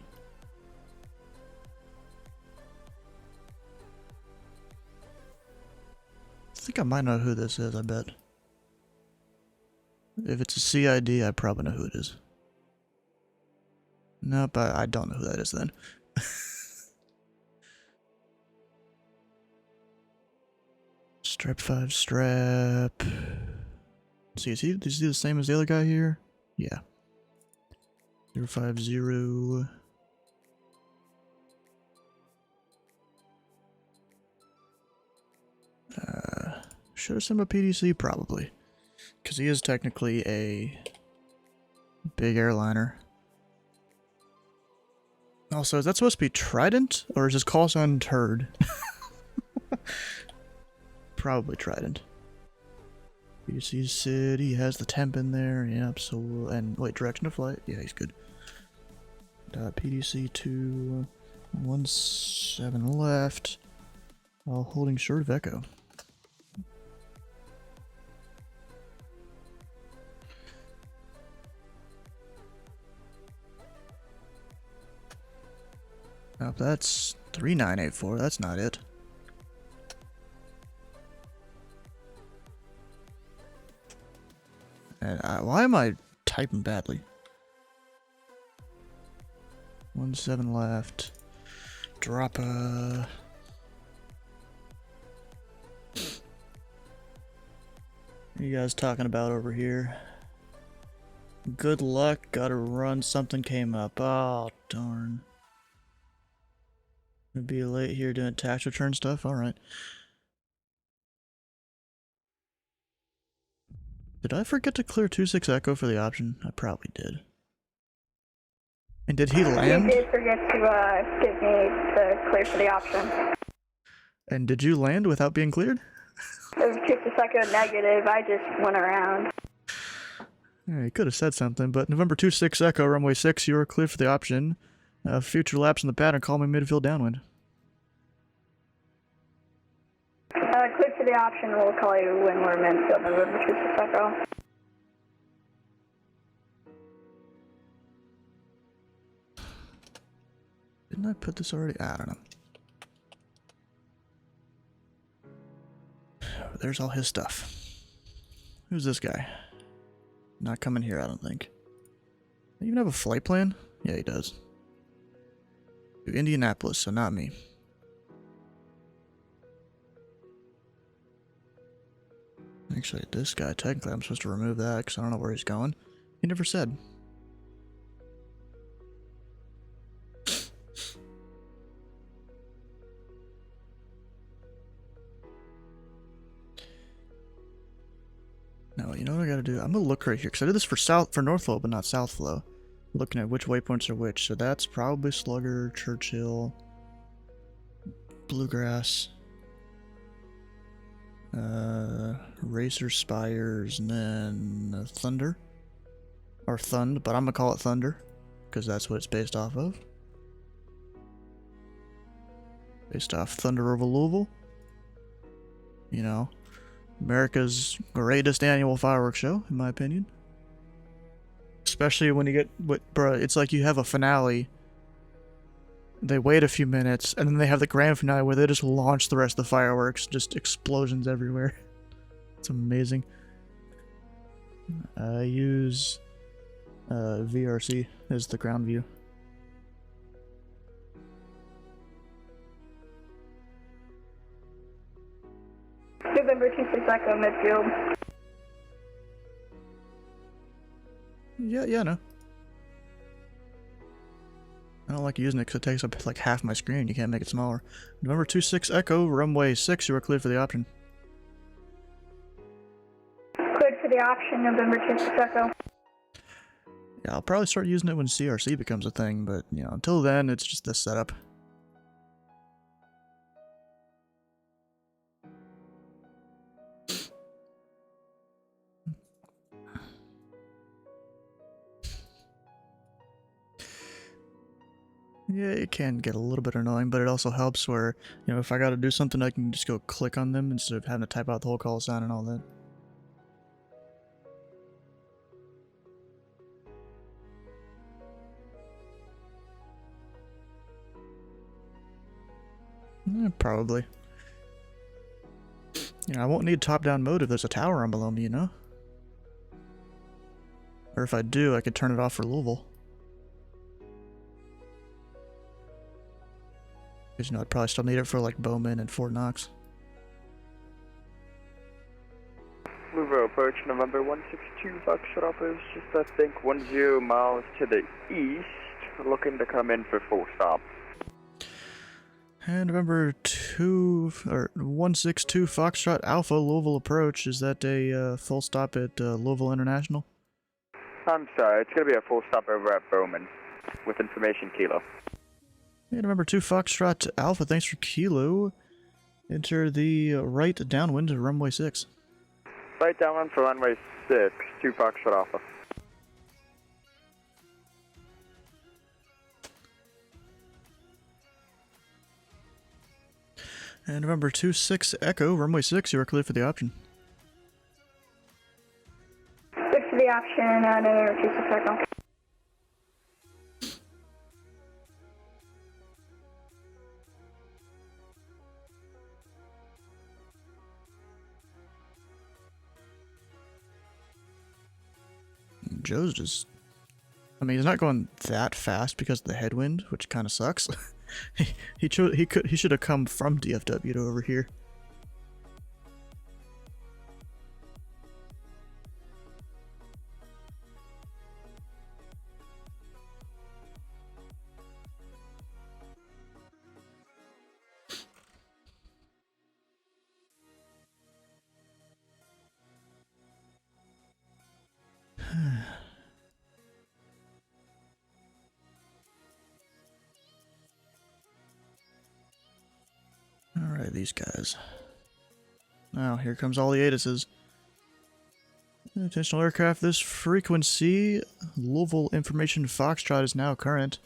I think I might know who this is, I bet. If it's a CID, I probably know who it is. Nope, I don't know who that is then. Strap 5 strap. See, is he the same as the other guy here? Yeah. 050. Should have sent him a PDC probably. Because he is technically a big airliner. Also, is that supposed to be Trident? Or is his call sign Turd? Probably Trident. PDC City has the temp in there. Yep, so and wait, direction of flight? Yeah, he's good. PDC 217 left. While holding short of Echo. Oh, that's 3984. That's not it. And why am I typing badly? 17 left. Drop a... What are you guys talking about over here? Good luck, gotta run, something came up. Oh, darn. Gonna be late here doing tax return stuff? Alright. Did I forget to clear 2-6 Echo for the option? I probably did. And did he land? You did forget to give me the clear for the option. And did you land without being cleared? It was 2-6 Echo negative, I just went around. Yeah, you could have said something, but November 26 Echo, runway 6, you are cleared for the option. Future lapse in the pattern, call me midfield downwind. Clear for the option, we'll call you when we're midfield, November 26 Echo. Didn't I put this already? I don't know. There's all his stuff. Who's this guy? Not coming here, I don't think. Does he even have a flight plan? Yeah, he does. To Indianapolis, so not me. Actually, this guy, technically I'm supposed to remove that because I don't know where he's going. He never said. No, you know what I gotta do? I'm gonna look right here because I did this for North Flow, but not South Flow. Looking at which waypoints are which, so that's probably Slugger, Churchill. Bluegrass. Racer Spires, and then Thunder. Or Thund, but I'm gonna call it Thunder, because that's what it's based off of. Based off Thunder over Louisville. You know, America's greatest annual fireworks show, in my opinion. Especially when you get, bruh, it's like you have a finale, they wait a few minutes, and then they have the grand finale where they just launch the rest of the fireworks, just explosions everywhere. It's amazing. I use VRC as the ground view. November 26 Echo midfield. Yeah, no. I don't like using it because it takes up like half my screen. You can't make it smaller. November 26 Echo, runway 6, you are cleared for the option. Cleared for the option, November 26 Echo. Yeah, I'll probably start using it when CRC becomes a thing, but, you know, until then, it's just this setup. Yeah, it can get a little bit annoying, but it also helps where, you know, if I gotta do something, I can just go click on them instead of having to type out the whole call sign and all that. Probably. You know, I won't need top-down mode if there's a tower on below me, you know? Or if I do, I could turn it off for Louisville. Because, you know, I'd probably still need it for, like, Bowman and Fort Knox. Louisville approach November 162 Foxtrot is just, I think, 10 miles to the east, looking to come in for full stop. And November 162 Foxtrot Alpha, Louisville approach. Is that a full stop at Louisville International? I'm sorry, it's going to be a full stop over at Bowman, with information Kilo. And November 2 Foxtrot Alpha, thanks for Kilo. Enter the right downwind to runway 6. Right downwind for runway 6, 2 Foxtrot Alpha. And November 26 Echo, runway 6, you are clear for the option. 6 for the option, November 26 Echo. Joe's just... I mean, he's not going that fast because of the headwind, which kind of sucks. he should have come from DFW to over here. Alright, these guys. Now, here comes all the ATISes. Intentional aircraft, this frequency. Louisville Information Foxtrot is now current.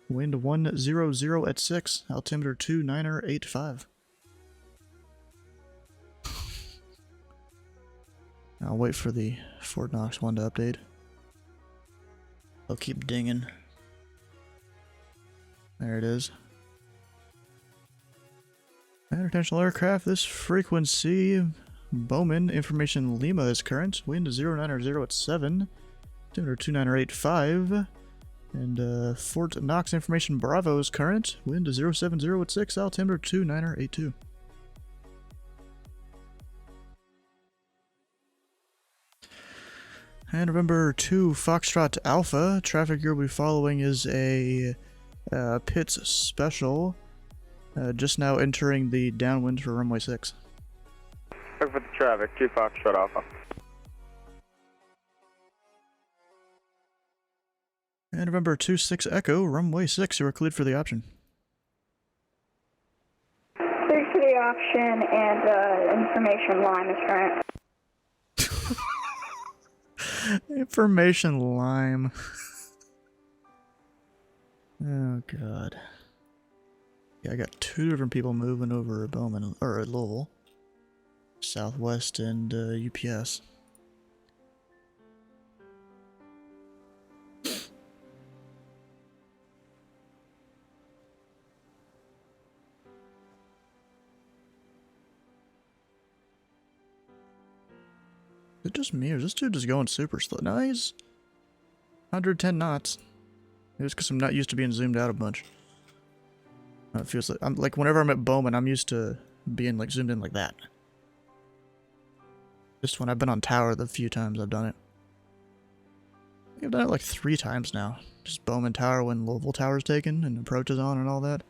Wind 100 at 6. Altimeter 2985. I'll wait for the Fort Knox one to update. I'll keep dinging. There it is. Intentional aircraft, this frequency. Bowman Information Lima is current. Wind 0900 at 7. Altimeter 2985. And Fort Knox Information Bravo is current. Wind 070 at 6. Altimeter 2982. And November 2 Foxtrot Alpha. Traffic you'll be following is a Pitts Special. Just now entering the downwind for runway 6. Look for the traffic, 2 Foxtrot Alpha. And November 26 Echo, runway 6, you are cleared for the option. option, and information line is current. Information lime. Oh god. Yeah, I got two different people moving over Bowman or Louisville, Southwest and UPS. Is it just me, or is this dude just going super slow? No, he's 110 knots. Maybe it's because I'm not used to being zoomed out a bunch. It feels like I'm like whenever I'm at Bowman, I'm used to being like zoomed in like that. Just when I've been on tower, the few times I've done it. I think I've done it like 3 times now. Just Bowman Tower when Louisville Tower's taken and approach is on and all that.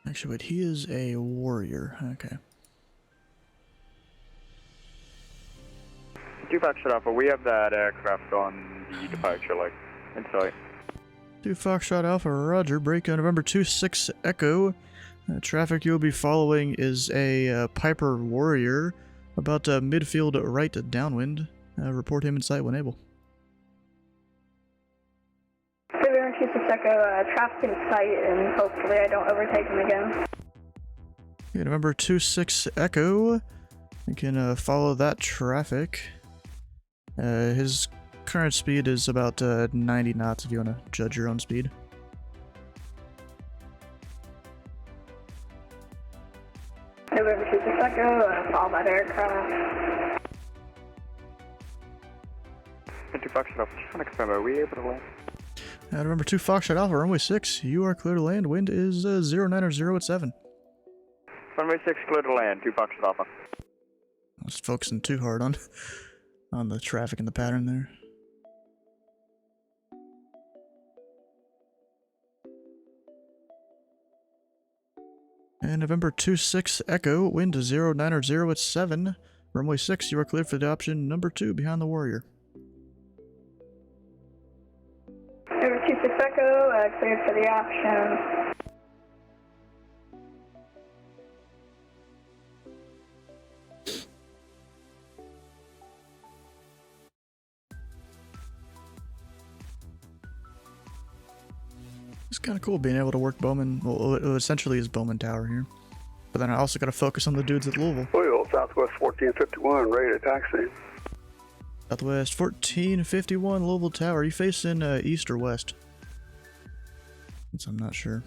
Actually, wait, he is a warrior. Okay. 2 Foxtrot Alpha, we have that aircraft on the departure, like, in sight. 2 Foxtrot Alpha, Roger. Break on November 26 Echo. Traffic you'll be following is a Piper Warrior, about midfield right downwind. Report him in sight when able. November 26 Echo, traffic in sight, and hopefully I don't overtake him again. Okay, November 26 Echo. You can follow that traffic. His current speed is about 90 knots if you want to judge your own speed. November 26 Echo, follow that aircraft. 2 Foxtrot Alpha, just want to confirm, are we able to land? November 2 Foxtrot Alpha, runway 6. You are clear to land. Wind is 090 at 7. Runway 6, clear to land, 2 Foxtrot Alpha. I was focusing too hard on the traffic and the pattern there. And November 26 Echo, wind 090 at 7. Runway 6, you are cleared for the option number 2 behind the Warrior. November 26 Echo, cleared for the option. It's kind of cool being able to work Bowman. Well, it essentially is Bowman Tower here. But then I also got to focus on the dudes at Louisville. Louisville, Southwest 1451, ready to taxi. Southwest 1451, Louisville Tower. Are you facing east or west? Since I'm not sure.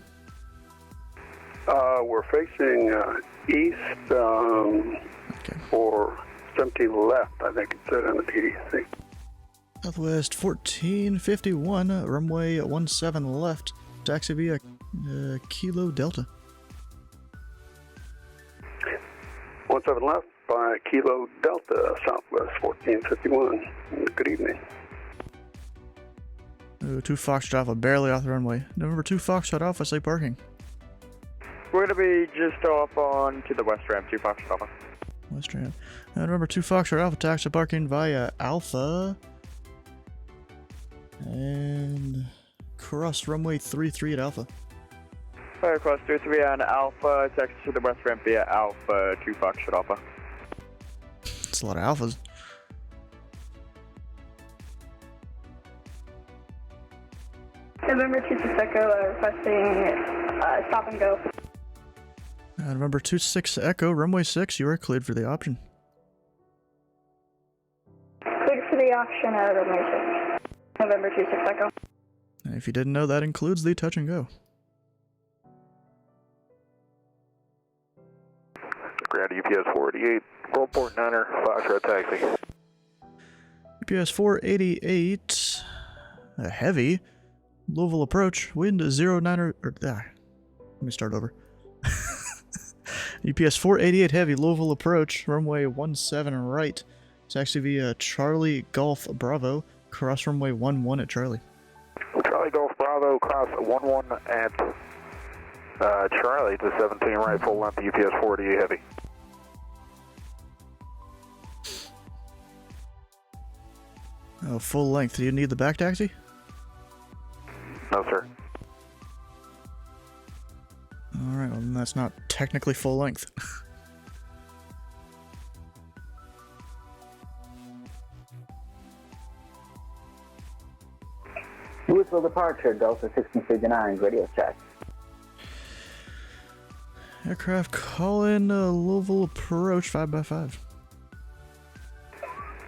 We're facing east Okay. for 17 left, I think it said on the TDC. Southwest 1451, runway 17 left. Taxi via Kilo Delta. 17 left by Kilo Delta, Southwest 1451. Good evening. 2 Foxtrot Alpha, barely off the runway. November 2 Foxtrot Alpha, say parking. We're going to be just off on to the west ramp, 2 Foxtrot Alpha. West ramp. November 2 Foxtrot Alpha, taxi parking via Alpha. And cross runway 33 at Alpha. Fire cross 33 on Alpha, taxi to the west ramp via Alpha, 2 Foxtrot Alpha. It's a lot of Alphas. November 26 Echo, requesting stop and go. November 26 Echo, runway 6, you are cleared for the option. Cleared for the option, runway 6. November 26 Echo. And if you didn't know, that includes the touch and go. Ground UPS 488, Rollport 9er, Foxtrot taxi. UPS 488, a heavy. Louisville approach, wind 09 let me start over. UPS 488 heavy, Louisville approach, runway 17 right. Taxi via Charlie Golf Bravo, cross runway 11 at Charlie. Charlie Golf Bravo, cross 11 at Charlie to 17 right, full length, UPS 48 heavy. Oh, full length. Do you need the back taxi? No, sir. Alright, well then that's not technically full length. Louisville departure, Delta 1659, radio check. Aircraft calling Louisville approach 5x5.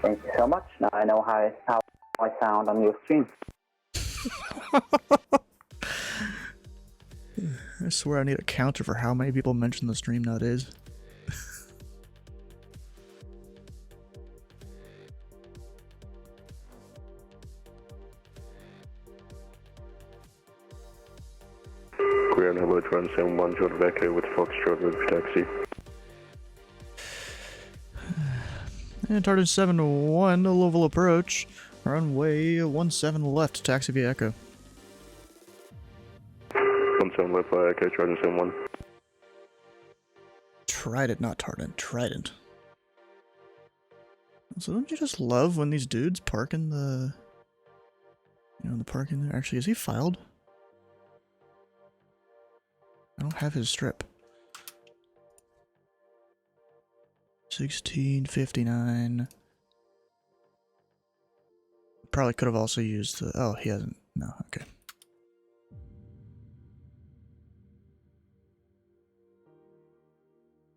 Thank you so much. Now I know how I sound on your stream. I swear I need a counter for how many people mention the stream nowadays. Clear on Village Run 71, Jordan evacuate with Foxtrot River taxi. And Tartan 7-1, Louisville approach. Runway 17 left, taxi via Echo. 17 left by Echo, Jordan 71. Trident, not Tardent, Trident. So don't you just love when these dudes park in the... You know, in the parking there? Actually, is he filed? I don't have his strip. 1659. Probably could have also used the... Oh, he hasn't. No, okay.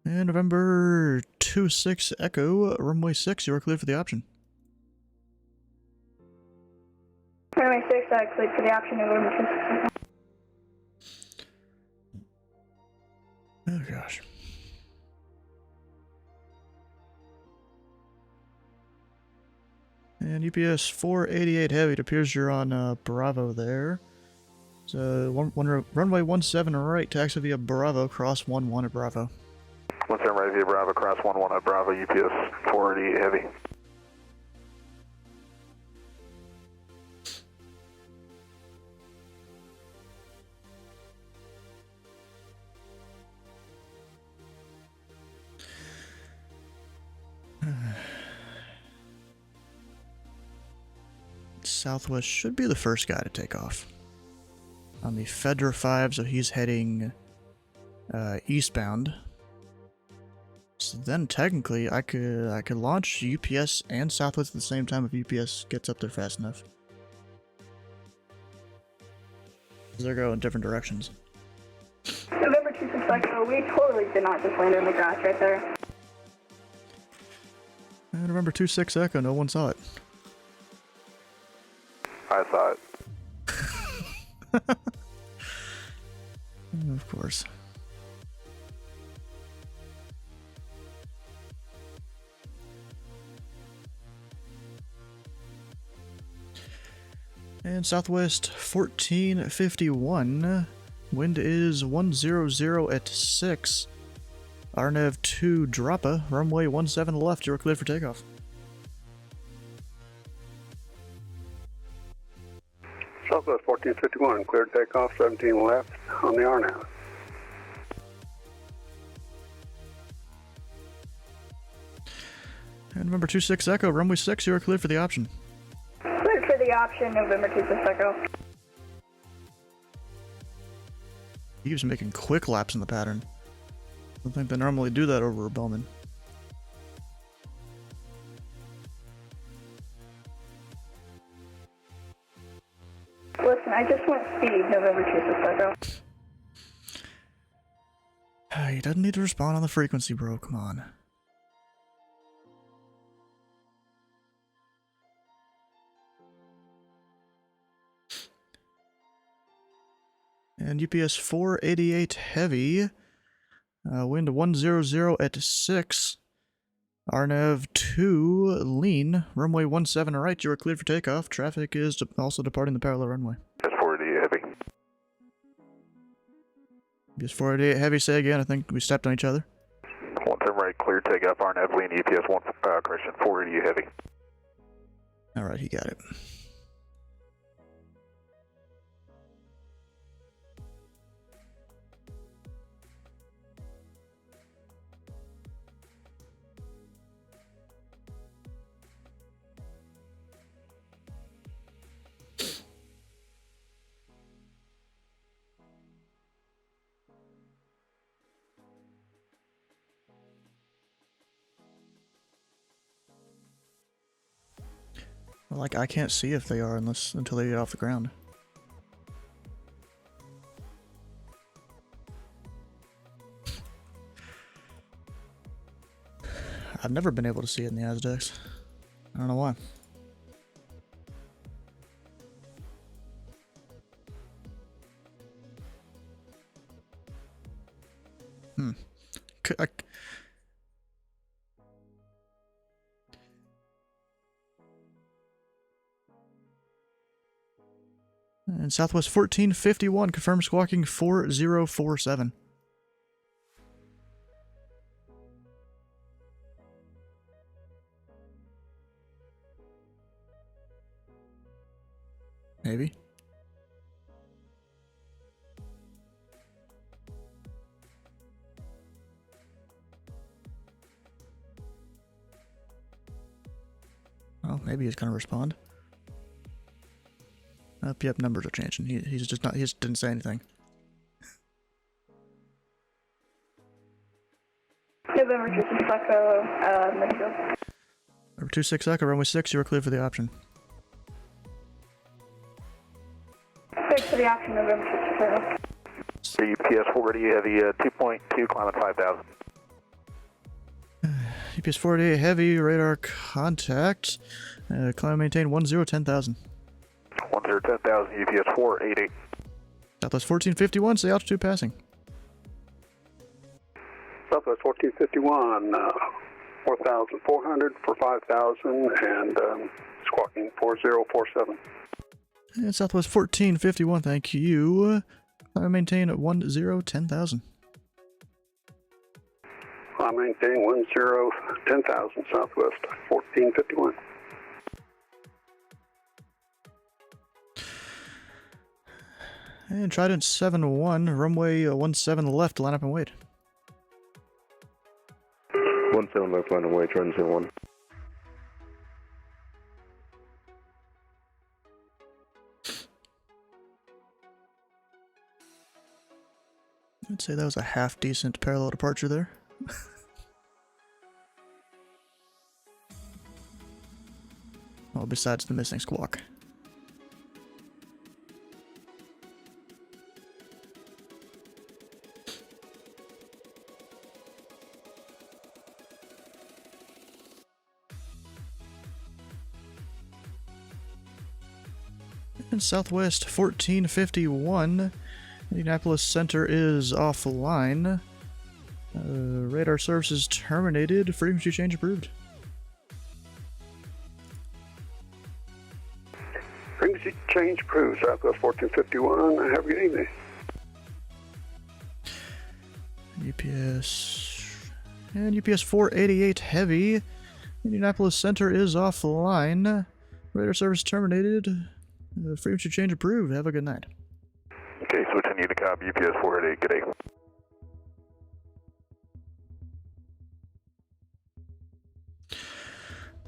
And November 26 Echo, runway 6, you are cleared for the option. Runway 6, cleared for the option, November 26. Oh gosh. And UPS 488 heavy, it appears you're on Bravo there. So runway 17 right, taxi via Bravo, cross 11 at Bravo. 17 right via Bravo, cross 11 at Bravo, UPS 488 heavy. Southwest should be the first guy to take off. On the Fedra 5, so he's heading eastbound. So then technically I could launch UPS and Southwest at the same time if UPS gets up there fast enough. They're going different directions. November 26 Echo, we totally did not just land in the grass right there. And November 26 Echo, no one saw it. I saw it. Of course. And Southwest 1451. Wind is 100 at 6. RNAV 2 Droppa. Runway 17 left. You're cleared for takeoff. Southwest 1451, cleared takeoff, 17 left on the RNAV. And November 26 Echo, runway 6, you are cleared for the option. Cleared for the option, November 26 Echo. He keeps making quick laps in the pattern. I don't think they normally do that over a Bowman. Listen, I just went speed, November 26 Echo. He doesn't need to respond on the frequency, bro. Come on. And UPS 488 heavy. Wind 100 at 6. RNAV 2 lean. Runway 17 right. You are cleared for takeoff. Traffic is also departing the parallel runway. UPS 488 heavy. UPS 488 heavy, say again. I think we stepped on each other. 17 right, clear takeoff, RNAV lean, UPS 488 heavy. Alright, he got it. Well, like, I can't see if they are until they get off the ground. I've never been able to see it in the Aztecs. I don't know why. And Southwest 1451, confirmed squawking 4047. Maybe. Oh, maybe he's gonna respond. Yep, numbers are changing. He's just not. He just didn't say anything. November 26 Echo, Midfield. Number 26 Echo, runway 6, you are cleared for the option. Thanks for the option, November 26 Echo. UPS 480 heavy, 2.2, climb at 5,000. UPS 48 heavy, radar contact. Climb maintain 1010,000. 1010,000, UPS 480. Southwest 1451, say altitude passing. Southwest 1451, 4,400 for 5,000 and squawking 4047. And Southwest 1451, thank you. Climb maintain 1010,000. I maintain 1010,000 Southwest 1451. And Trident 71, runway 17 left, line up and wait. 17 left, line and wait, Trident 71. I'd say that was a half decent parallel departure there. Well, besides the missing squawk. And Southwest 1451, Indianapolis Center is offline. Radar services terminated. Frequency change approved. Frequency change approved, Southwest 1451. Have a good evening. UPS. And UPS 488 heavy. Indianapolis Center is offline. Radar service terminated. Frequency change approved. Have a good night. Okay, switch on Unicom, UPS 488, good day.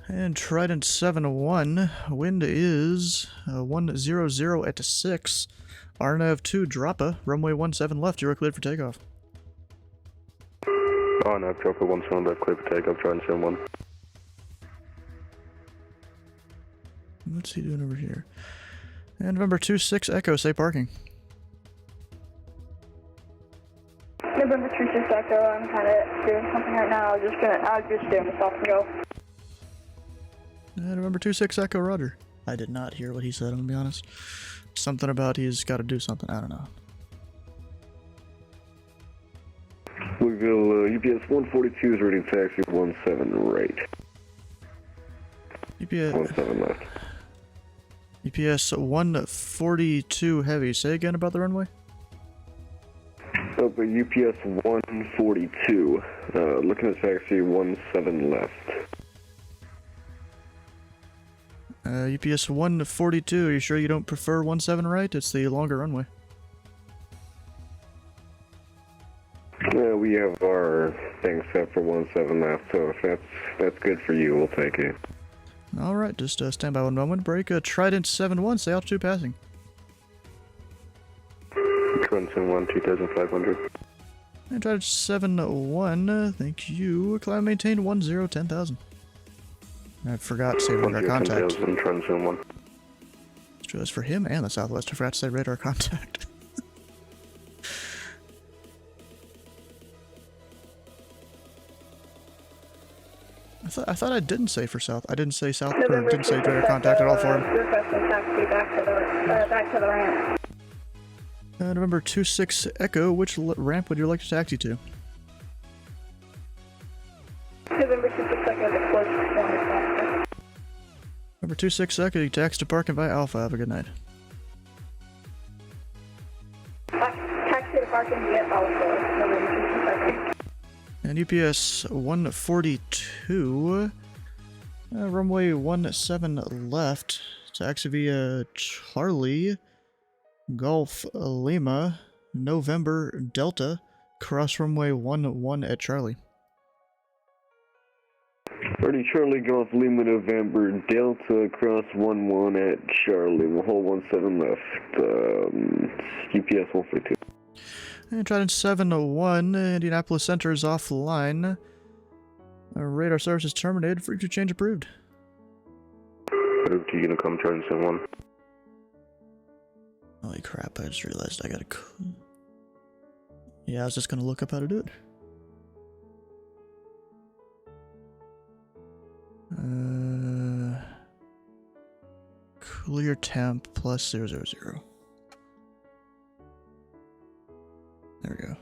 And Trident 71, wind is 100 at 6. RNAV 2 Droppa, runway 17 left, you are cleared for takeoff. RNAV Droppa 17 left, clear for takeoff, Trident 71. What's he doing over here? And November 26 Echo, say parking. November 26 Echo, I'm kind of doing something right now. I'll just stand this off and go. And November 26 Echo, Roger. I did not hear what he said, I'm gonna be honest. Something about he's got to do something, I don't know. Louisville, UPS 142 is ready to taxi 17 right. UPS 17 left. UPS 142 heavy. Say again about the runway. Up at UPS 142, looking at taxi 17 left. UPS 142, are you sure you don't prefer 17 right? It's the longer runway. Yeah, we have our thing set for 17 left, so if that's good for you, we'll take it. Alright, just stand by one moment. Break Trident 71, say altitude passing. Trident 71, 2,500. And Trident 71, thank you. Climb maintain 1010,000. I forgot to say radar contact. Trend zone 1. It's true, it's for him and the Southwest. I forgot to say radar contact. I thought I didn't say for South. I didn't say South, or didn't say radar contact at all for him. Requesting taxi back to the ramp. November 26 Echo, which ramp would you like to taxi to? November 26 Echo, the closest one is faster. Number 26 Echo, you taxi to Park and by Alpha. Have a good night. Taxi to Park and via Alpha, November 26 Echo. And UPS 142, runway 17 left, taxi via Charlie, Golf Lima, November Delta, cross runway 11 at Charlie. Ready, Charlie, Golf Lima, November Delta, cross 11 at Charlie, we'll hold 17 left, UPS 142. And Trident 701, Indianapolis Center is offline. Radar service is terminated. Frequency change approved. Approved, you gonna come Trident 71? Holy crap, I just realized I gotta... Yeah, I was just gonna look up how to do it. Clear temp plus 000. There we go.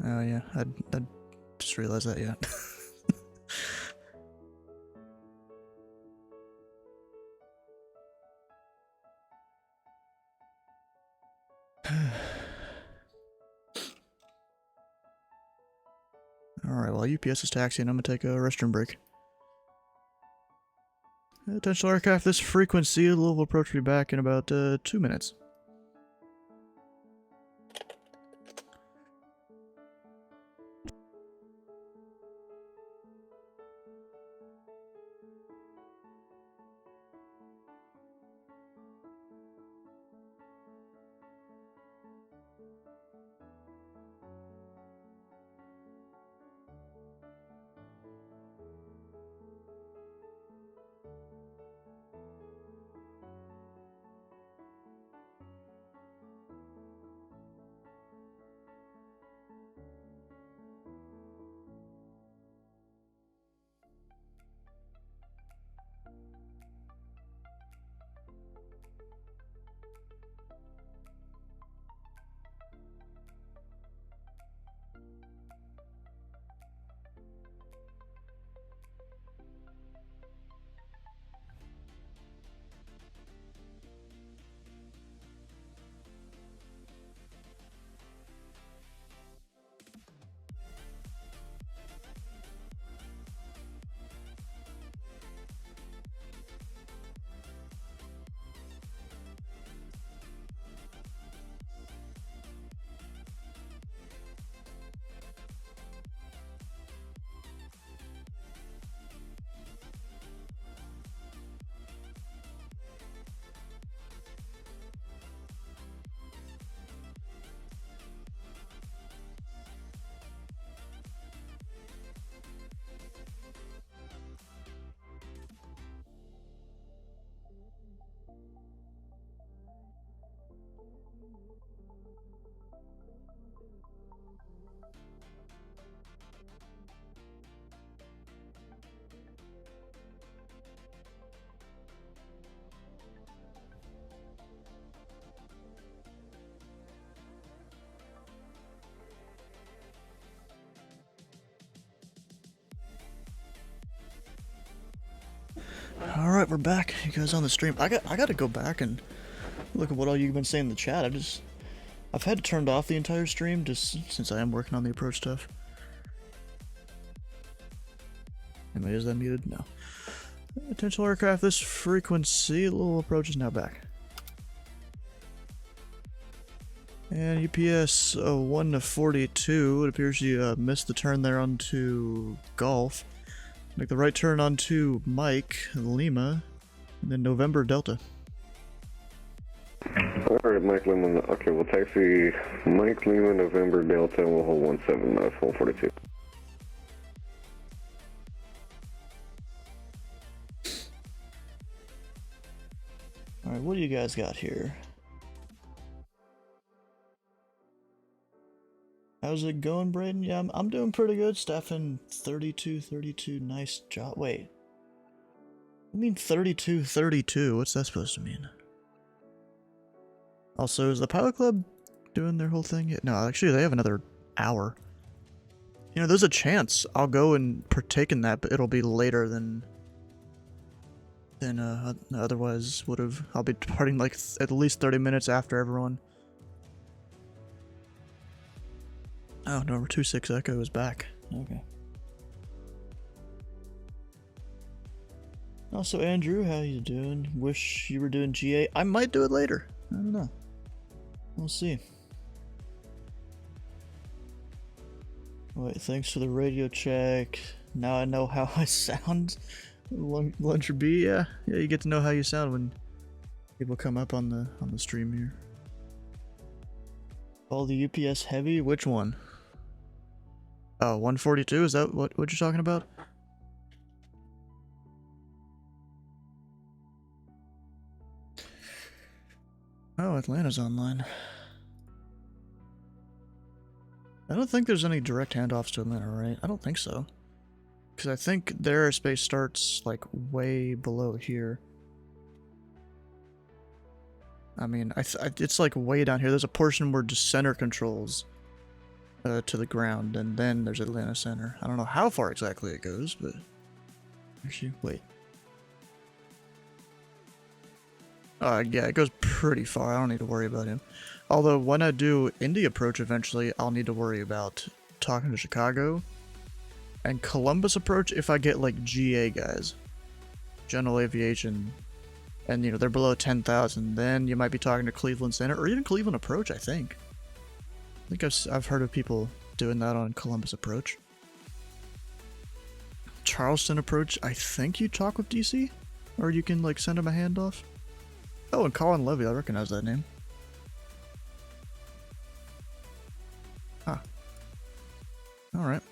Oh yeah, I just realized that, yeah. Alright, while UPS is taxiing, I'm gonna take a restroom break. Attention aircraft, this frequency, Louisville approach will be back in about 2 minutes. Alright, we're back. You guys on the stream. I gotta go back and look at what all you've been saying in the chat. I've had it turned off the entire stream just since I am working on the approach stuff. Is that muted? No. Attention aircraft, this frequency, little approach is now back. And UPS 142, it appears you missed the turn there onto Golf. Make the right turn onto Mike, Lima, and then November Delta. Alright, Mike Lima, okay, we'll taxi Mike Lima, November, Delta, and we'll hold 17 left, 142. Alright, what do you guys got here? How's it going, Braden? Yeah, I'm doing pretty good. Staffing 32, nice job. Wait. I mean 32. What's that supposed to mean? Also, is the Pilot Club doing their whole thing yet? No, actually, they have another hour. You know, there's a chance I'll go and partake in that, but it'll be later than otherwise would have. I'll be departing like at least 30 minutes after everyone. Oh, number 26 Echo is back. Okay. Also, Andrew, how you doing? Wish you were doing GA. I might do it later. I don't know. We'll see. Wait, thanks for the radio check. Now I know how I sound. Luncher B, yeah, you get to know how you sound when people come up on the stream here. All the UPS heavy, which one? Oh, 142. Is that what you're talking about? Oh, Atlanta's online. I don't think there's any direct handoffs to Atlanta, right? I don't think so. Because I think their airspace starts, like, way below here. I mean, it's, like, way down here. There's a portion where just center controls to the ground, and then there's Atlanta Center. I don't know how far exactly it goes, but... Actually, wait. Yeah, it goes pretty far. I don't need to worry about him. Although, when I do Indy approach eventually, I'll need to worry about talking to Chicago. And Columbus approach if I get, like, GA guys. General Aviation. And, you know, they're below 10,000. Then you might be talking to Cleveland Center, or even Cleveland approach, I think. I think I've heard of people doing that on Columbus approach. Charleston approach, I think you talk with DC? Or you can, like, send him a handoff? Oh, and Colin Levy, I recognize that name. Huh. Alright.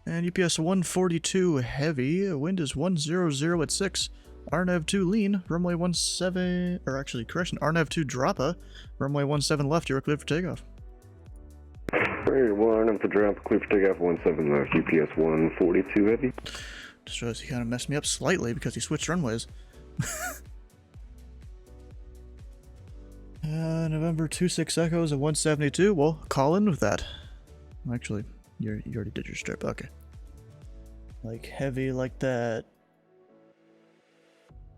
And UPS 142 heavy, wind is 100 at 6. RNAV 2 lean, runway 17, or actually, correction, RNAV 2 droppa, runway 17 left, you're cleared for takeoff. Alright, well, RNAV 2 drop, cleared for takeoff, 17 left, UPS 142 heavy. Just shows he kind of messed me up slightly because he switched runways. November 26 Echoes at 172. Well, call in with that. Actually, you already did your strip. Okay. Like heavy like that.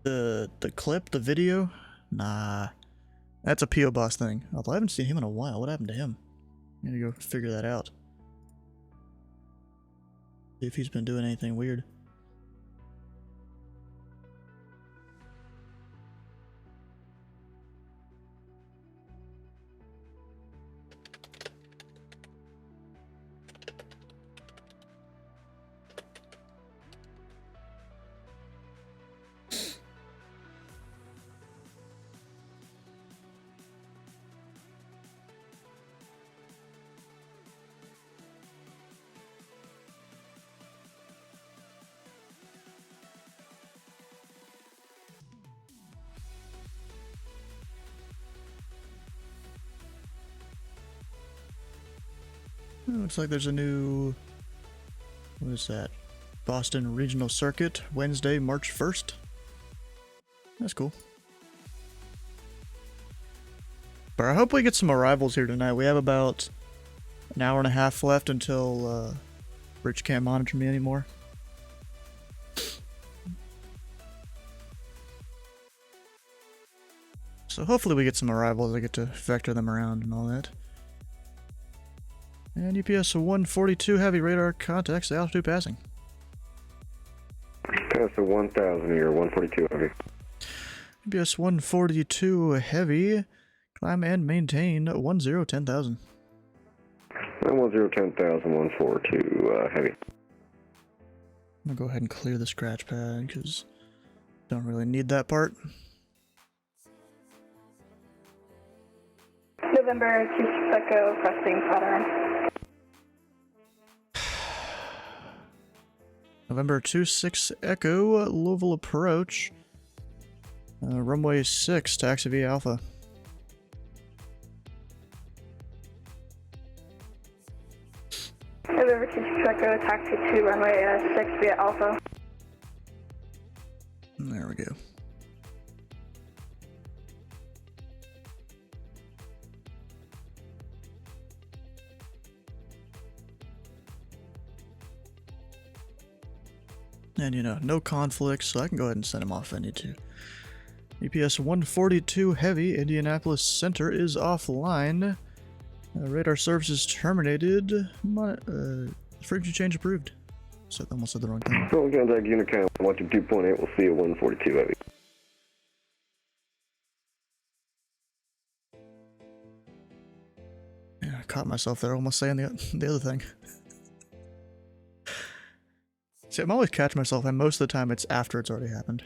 The clip, the video? Nah. That's a P.O. Boss thing. Although I haven't seen him in a while. What happened to him? I need to go figure that out. See if he's been doing anything weird. Looks like there's a new, what is that? Boston Regional Circuit, Wednesday, March 1st. That's cool. But I hope we get some arrivals here tonight. We have about an hour and a half left until Rich can't monitor me anymore. So hopefully we get some arrivals. I get to vector them around and all that. And UPS 142 heavy radar contacts the altitude passing. Pass the 1,000 here, 142 heavy. UPS 142 heavy, climb and maintain 10,000. 10,000, 142 heavy. I'm gonna go ahead and clear the scratch pad because don't really need that part. November 26 Echo, cresting pattern. November 26 Echo, Louisville approach. Runway 6, taxi via Alpha. November 26 Echo, taxi to runway 6 via Alpha. There we go. And you know, no conflicts, so I can go ahead and send him off if I need to. EPS 142 Heavy, Indianapolis Center is offline. Radar services terminated. Frequency change approved. So I almost said the wrong thing. Full contact Unicom, watching 2.8, we'll see you 142 Heavy. Yeah, I caught myself there almost saying the other thing. See, I'm always catching myself, and most of the time it's after it's already happened.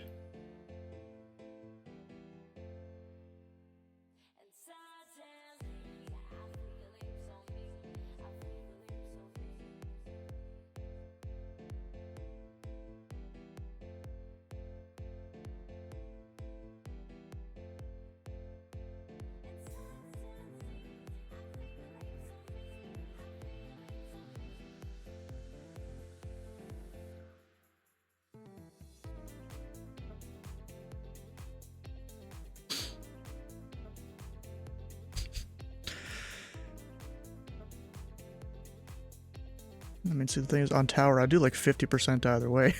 I mean, see, the thing is, on tower, I do like 50% either way.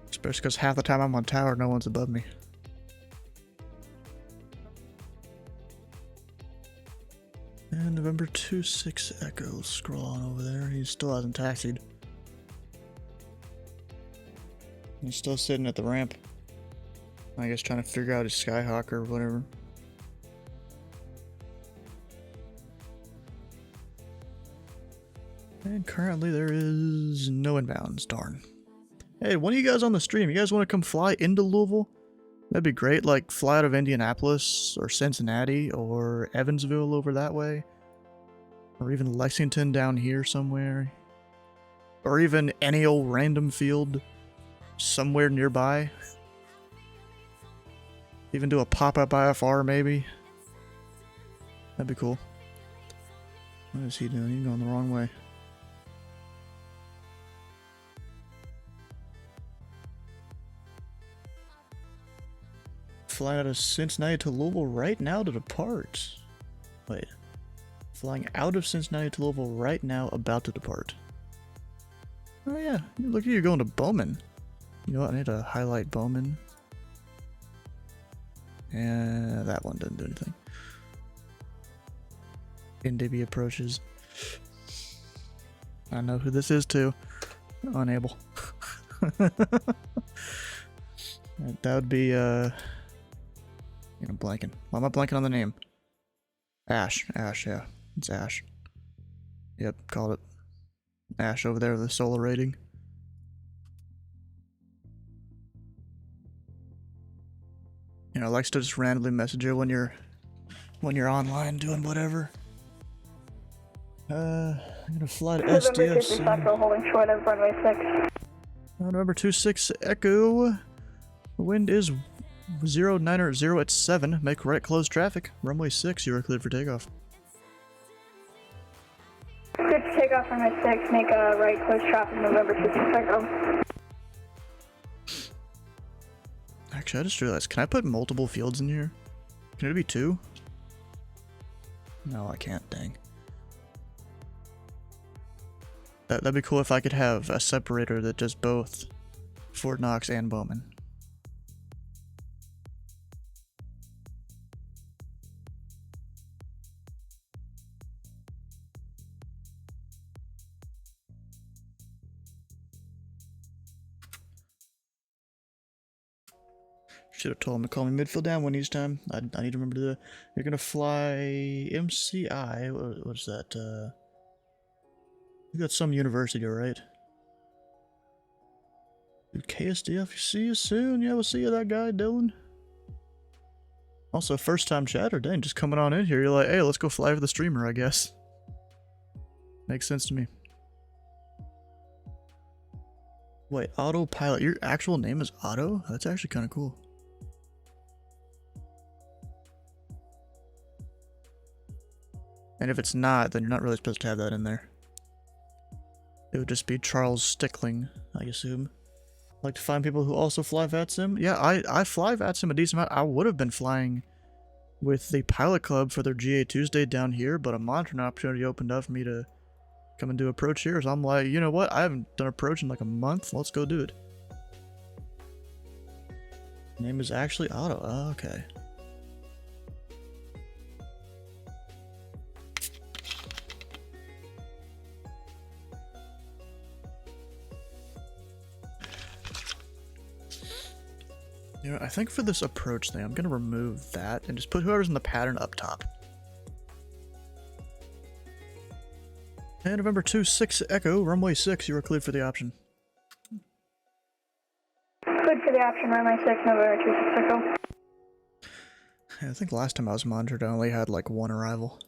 Especially because half the time I'm on tower, no one's above me. And November 26 Echo, scroll on over there. He still hasn't taxied. He's still sitting at the ramp. I guess trying to figure out his Skyhawk or whatever. And currently there is no inbounds, darn. Hey, one of you guys on the stream, you guys want to come fly into Louisville? That'd be great, like fly out of Indianapolis or Cincinnati or Evansville over that way. Or even Lexington down here somewhere. Or even any old random field somewhere nearby. Even do a pop-up IFR maybe. That'd be cool. What is he doing? He's going the wrong way. Flying out of Cincinnati to Louisville right now to depart. Wait. Flying out of Cincinnati to Louisville right now, about to depart. Oh yeah, look at you going to Bowman. You know what, I need to highlight Bowman. And that one didn't do anything. NDB approaches. I know who this is too. Unable. That would be I'm blanking. Why am I blanking on the name? Ash. Ash, yeah. It's Ash. Yep, called it. Ash over there with the solar rating. You know, likes to just randomly message you when you're online doing whatever. I'm gonna fly to November SDF 56 soon. Echo, holding short of runway 6. November 26 Echo. Wind is 090 at 7. Make right close traffic. Runway 6, you are cleared for takeoff. Good to take off runway 6, make a right close traffic, November 26 Echo. Actually, I just realized, can I put multiple fields in here? Can it be 2? No, I can't, dang. That'd be cool if I could have a separator that does both Fort Knox and Bowman. Should have told him to call me midfield down one each time. I need to remember to. You're gonna fly MCI. What's that? You got some university, right? Dude, KSDF. See you soon. Yeah, we'll see you, that guy, Dylan. Also, first time chatter, dang, just coming on in here. You're like, hey, let's go fly for the streamer, I guess. Makes sense to me. Wait, autopilot. Your actual name is Otto? That's actually kind of cool. And if it's not, then you're not really supposed to have that in there. It would just be Charles Stickling, I assume. Like to find people who also fly VATSIM? Yeah, I fly VATSIM a decent amount. I would have been flying with the Pilot Club for their GA Tuesday down here, but a monitoring opportunity opened up for me to come and do approach here. So I'm like, you know what? I haven't done approach in like a month. Let's go do it. Name is actually Otto. Oh, okay. You know, I think for this approach thing, I'm going to remove that and just put whoever's in the pattern up top. And November 2-6 Echo, runway 6, you are cleared for the option. Cleared for the option, runway 6, November 26 Echo. Yeah, I think last time I was monitored, I only had like one arrival.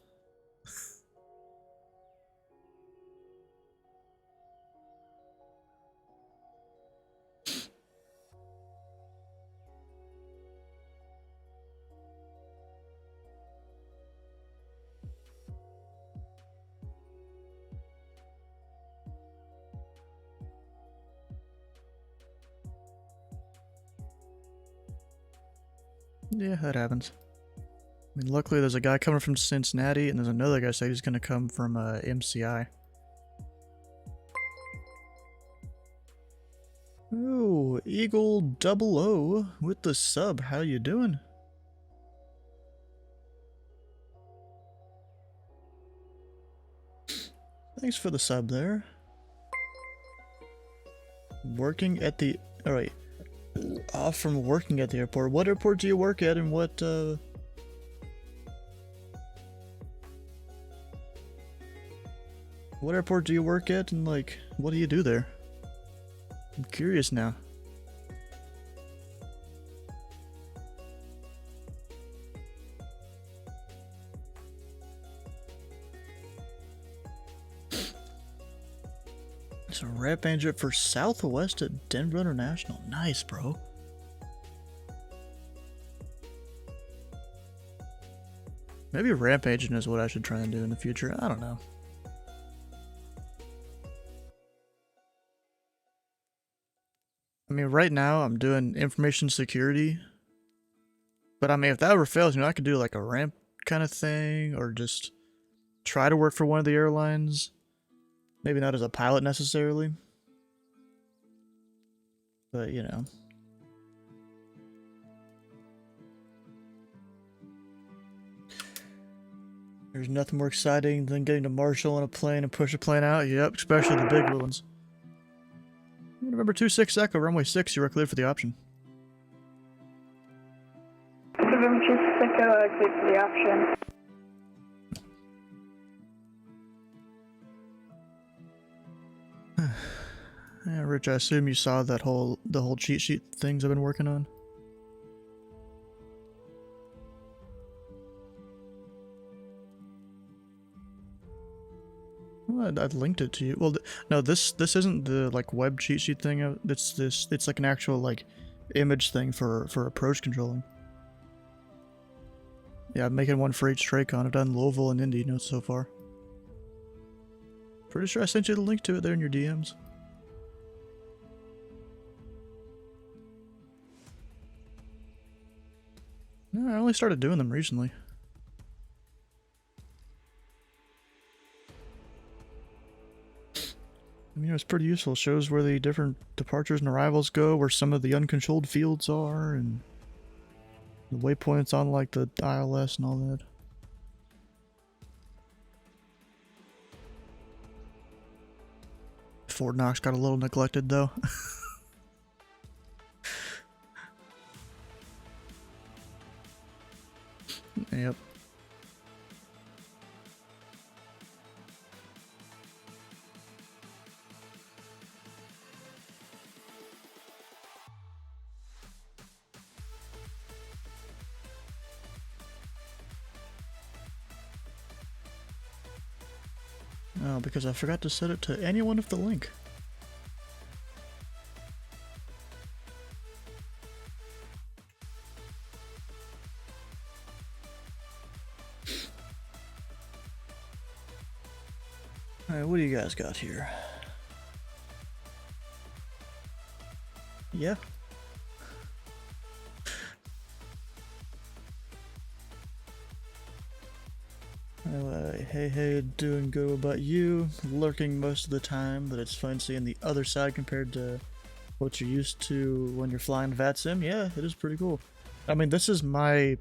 Yeah, that happens. I mean, luckily there's a guy coming from Cincinnati, and there's another guy saying he's going to come from MCI. Oh, Eagle 00 with the sub. How you doing? Thanks for the sub there. Working at the... Alright. Off from working at the airport. What airport do you work at, and what airport do you work at, and like, what do you do there? I'm curious now. It's a ramp manager for Southwest at Denver International. Nice, bro. Maybe ramp agent is what I should try and do in the future. I don't know. I mean, right now I'm doing information security. But I mean, if that ever fails, you know, I could do like a ramp kind of thing, or just try to work for one of the airlines. Maybe not as a pilot necessarily. But, you know. There's nothing more exciting than getting to marshal on a plane and push a plane out. Yep, especially the big ones. November 2-6 Echo, runway 6, you are cleared for the option. November 26 Echo, cleared for the option. Yeah, Rich, I assume you saw that the whole cheat sheet things I've been working on. Well, I linked it to you. Well, no, this isn't the like web cheat sheet thing. It's like an actual like image thing for approach controlling. Yeah, I'm making one for each TRACON. I've done Louisville and Indy notes so far. Pretty sure I sent you the link to it there in your DMs. No, I only started doing them recently. I mean, it was pretty useful. It shows where the different departures and arrivals go, where some of the uncontrolled fields are, and the waypoints on like the ILS and all that. Fort Knox got a little neglected though. Yep. Oh, because I forgot to set it to anyone with the link. Alright, what do you guys got here? Yeah. Hey, doing good. What about you? Lurking most of the time, but it's fun seeing the other side compared to what you're used to when you're flying VATSIM. Yeah, it is pretty cool. I mean, this is my,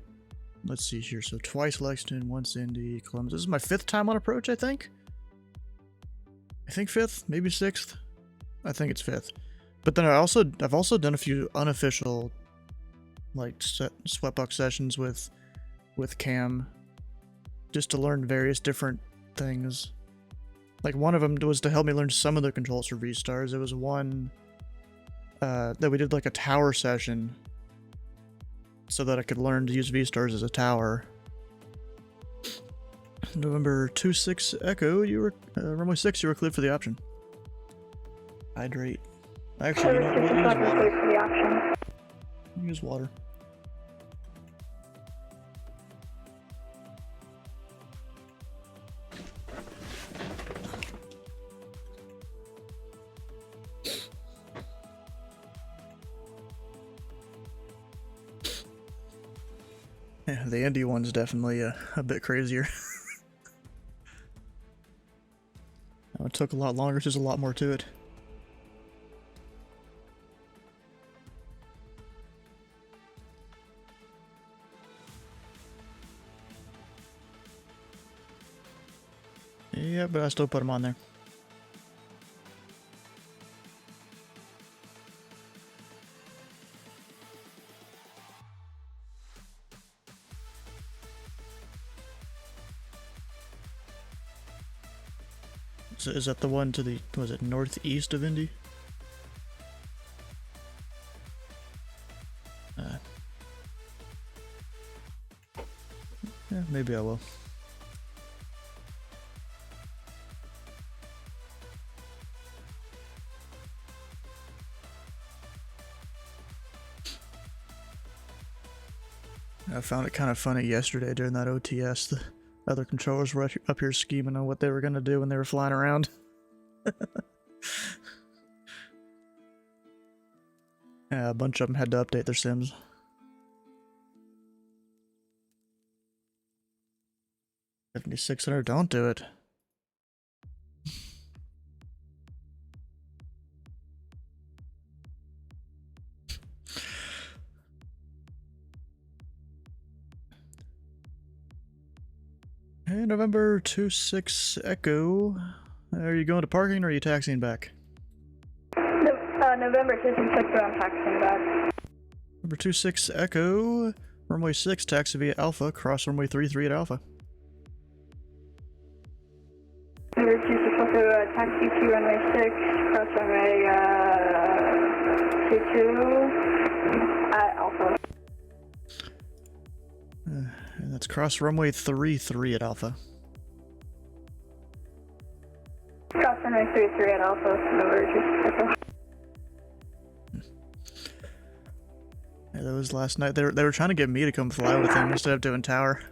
let's see here, so twice Lexington, once Indy, Columbus. This is my 5th time on approach, I think? I think 5th, maybe 6th. I think it's 5th. But then I've also done a few unofficial, like, sweatbox sessions with Cam, just to learn various different things. Like, one of them was to help me learn some of the controls for V-Stars. It was one that we did like a tower session so that I could learn to use V-Stars as a tower. November 26 Echo, you were runway 6, you were cleared for the option. Hydrate. Actually, you know what? Use water. Use water. Yeah, the Indy one's definitely a bit crazier. It took a lot longer, there's a lot more to it. Yeah, but I still put them on there. So is that the one to the, was it northeast of Indy? Yeah, maybe I will. I found it kind of funny yesterday during that OTS. The other controllers were up here scheming on what they were going to do when they were flying around. Yeah, a bunch of them had to update their sims. $7,600, don't do it. Hey, November 26 Echo. Are you going to parking or are you taxiing back? November 26, I'm taxiing back. Number 26 Echo. Runway 6, taxi via Alpha. Cross runway 33 at Alpha. Number 26 Echo, taxi to runway 6, cross runway 22 at Alpha. And that's cross runway 33 at Alpha. Cross runway 33 at Alpha, November 26 Echo. Yeah, that was last night. They were trying to get me to come fly with them instead of doing tower.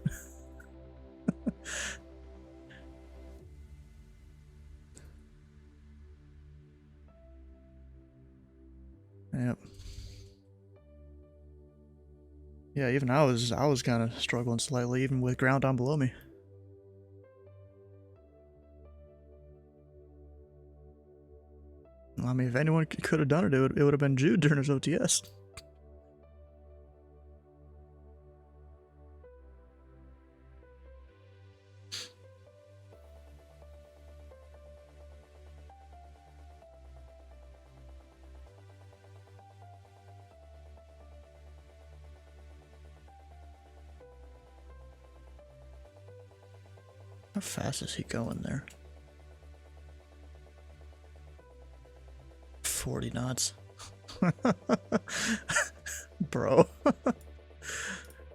Yep. Yeah, even I was kind of struggling slightly, even with ground down below me. I mean, if anyone could have done it, it would have been Jude during his OTS. How fast is he going there? 40 knots. Bro.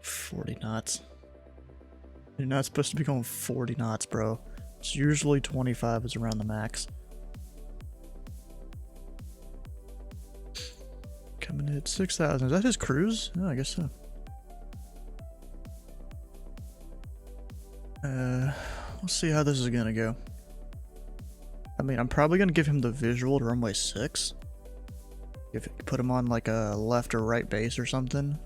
40 knots. You're not supposed to be going 40 knots, bro. It's usually 25 is around the max. Coming in at 6,000. Is that his cruise? Oh, I guess so. Let's see how this is gonna go. I mean, I'm probably gonna give him the visual to runway 6. If put him on like a left or right base or something.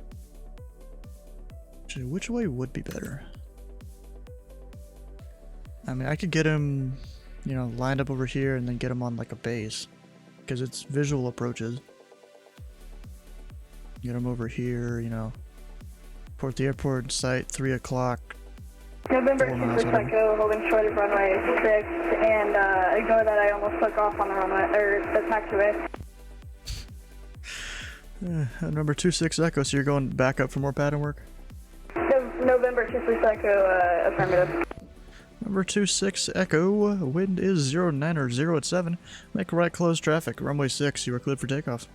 Actually, which way would be better? I mean, I could get him, you know, lined up over here and then get him on like a base, because it's visual approaches. Get him over here, you know. Port the airport site, 3 o'clock. November 2 for Psycho, holding short of runway 6, and ignore that I almost took off on the runway, or the taxiway. Number 26 Echo, so you're going back up for more pattern work? November 2 for Psycho, affirmative. Number 26 Echo, wind is 09 or 0 at 7. Make a right, close traffic. Runway 6, you are cleared for takeoff.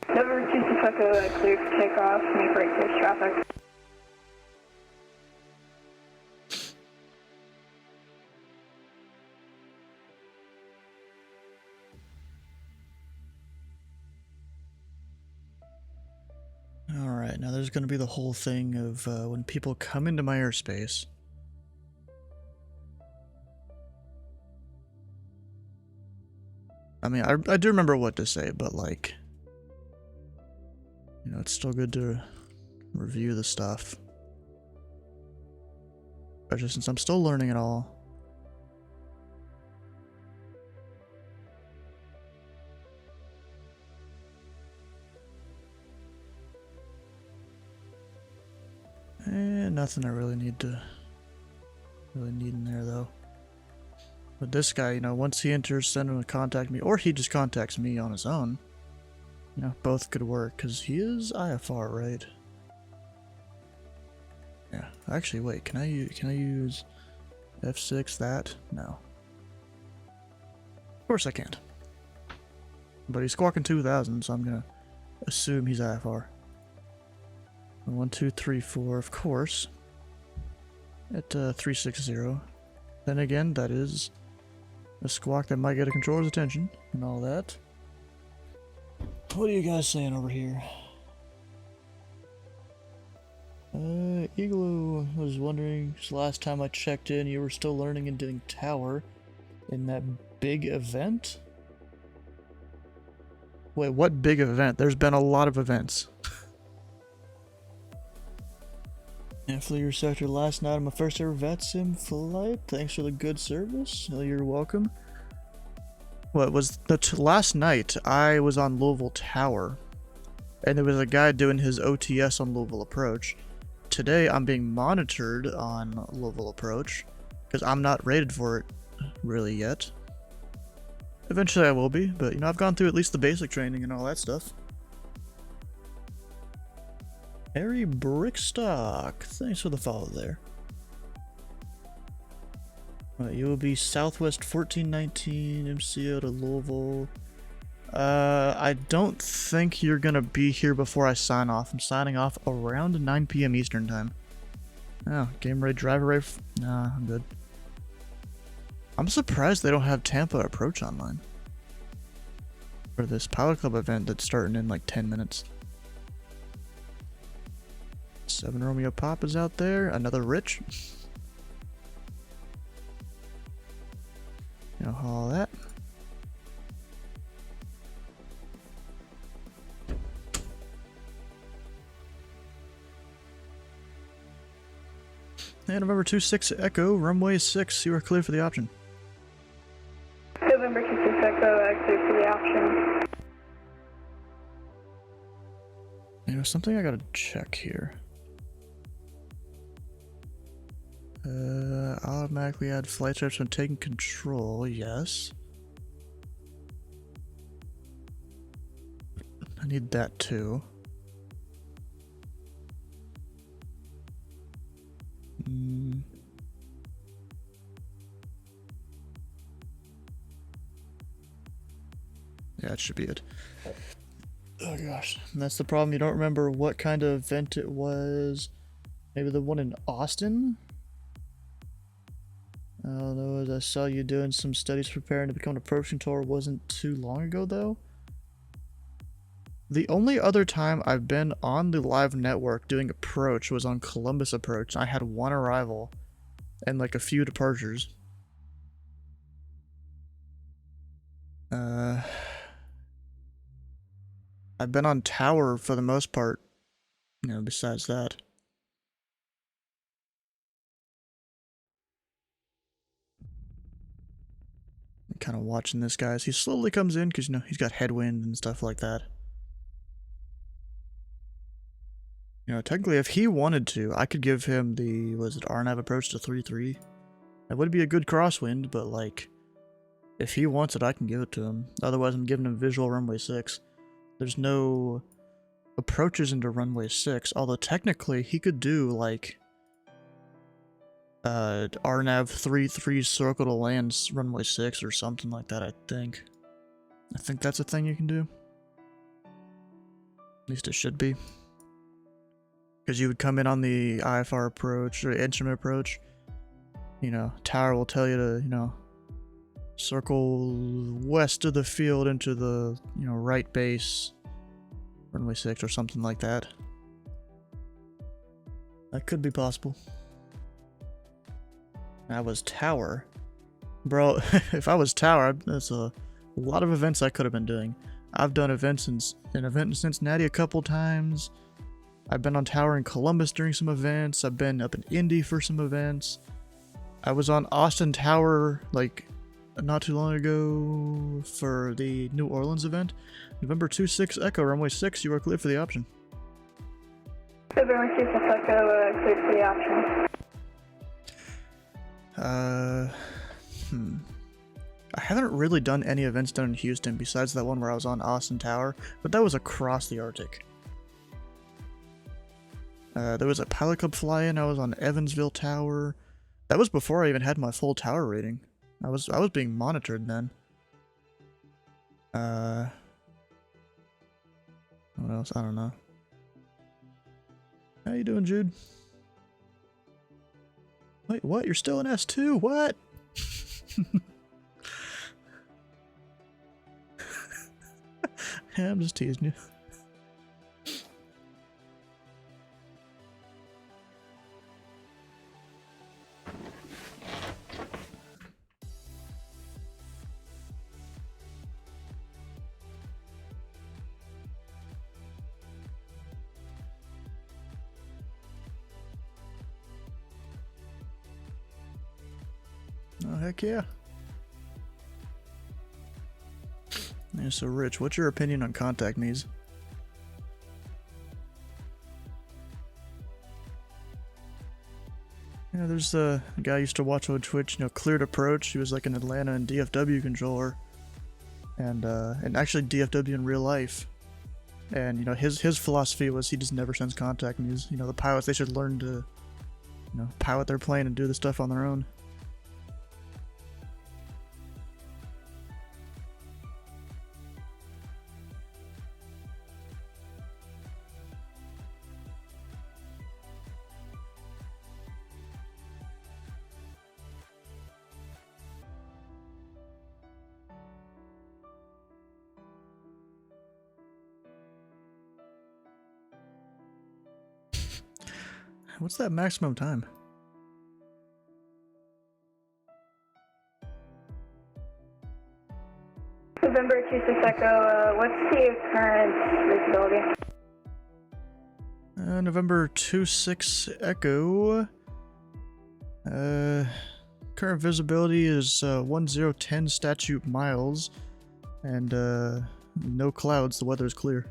November 2 for Psycho, cleared for takeoff, make right, close traffic. Alright, now there's going to be the whole thing of when people come into my airspace. I mean, I do remember what to say, but like, you know, it's still good to review the stuff. Especially since I'm still learning it all. And nothing I really need in there though. But this guy, you know, once he enters, send him to contact me, or he just contacts me on his own. You know, both could work, because he is IFR, right? Yeah, actually, wait, can I use F6 that? No. Of course I can't. But he's squawking 2,000, so I'm gonna assume he's IFR. 1, 2, 3, 4, of course. At 360. Then again, that is a squawk that might get a controller's attention and all that. What are you guys saying over here? Igloo was wondering, last time I checked in, you were still learning and doing tower in that big event? Wait, what big event? There's been a lot of events. I flew your sector last night on my first ever VetSim flight. Thanks for the good service. Oh, you're welcome. What was the last night? I was on Louisville Tower, and there was a guy doing his OTS on Louisville Approach. Today, I'm being monitored on Louisville Approach because I'm not rated for it really yet. Eventually, I will be, but you know, I've gone through at least the basic training and all that stuff. Harry Brickstock, thanks for the follow there. You will be Southwest 1419 MCO to Louisville. I don't think you're gonna be here before I sign off. I'm signing off around 9 p.m. Eastern time. Oh, game ready driver rate. Nah, I'm good. I'm surprised they don't have Tampa Approach online for this Pilot Club event that's starting in like 10 minutes. 7 Romeo Pop is out there. Another Rich. You know, all that. And November 26 Echo, runway 6, you are clear for the option. November 26 Echo, clear for the option. You know, something I gotta check here. Automatically add flight types when taking control, yes. I need that too. Yeah, it should be it. Oh gosh, and that's the problem. You don't remember what kind of event it was. Maybe the one in Austin? Although, as I saw you doing some studies preparing to become an approach controller wasn't too long ago, though. The only other time I've been on the live network doing approach was on Columbus Approach. I had one arrival and like a few departures. I've been on tower for the most part, you know, besides that. I'm kind of watching this guy as he slowly comes in because, you know, he's got headwind and stuff like that. You know, technically, if he wanted to, I could give him the, was it RNAV approach to 3-3? That would be a good crosswind, but like, if he wants it, I can give it to him. Otherwise, I'm giving him visual runway 6. There's no approaches into runway 6, although technically he could do like RNAV 3-3 circle to land runway 6 or something like that, I think. I think that's a thing you can do. At least it should be. Because you would come in on the IFR approach, or instrument approach. You know, tower will tell you to, you know, circle west of the field into the, you know, right base, runway 6 or something like that. That could be possible. I was tower. Bro, if I was tower, that's a lot of events I could have been doing. I've done events an event in Cincinnati a couple times. I've been on tower in Columbus during some events. I've been up in Indy for some events. I was on Austin Tower like not too long ago for the New Orleans event. November 26 Echo, runway 6, you are clear for the option. November 26 Echo, clear for the option. I haven't really done any events down in Houston besides that one where I was on Austin Tower, but that was across the Arctic. There was a Pilot Club fly-in. I was on Evansville Tower. That was before I even had my full tower rating. I was being monitored then. What else? I don't know. How you doing, Jude? Wait, what? You're still in S2? What? Yeah, I'm just teasing you. Oh, heck yeah. Yeah, so Rich, what's your opinion on contact me's? Yeah, there's a guy I used to watch on Twitch, you know, Cleared Approach. He was like an Atlanta and DFW controller. And actually DFW in real life. And, you know, his philosophy was he just never sends contact me's. You know, the pilots, they should learn to, you know, pilot their plane and do the stuff on their own. What's that maximum time? November 26 Echo, what's the current visibility? November 26 Echo. Current visibility is 1010 statute miles, and no clouds. The weather is clear.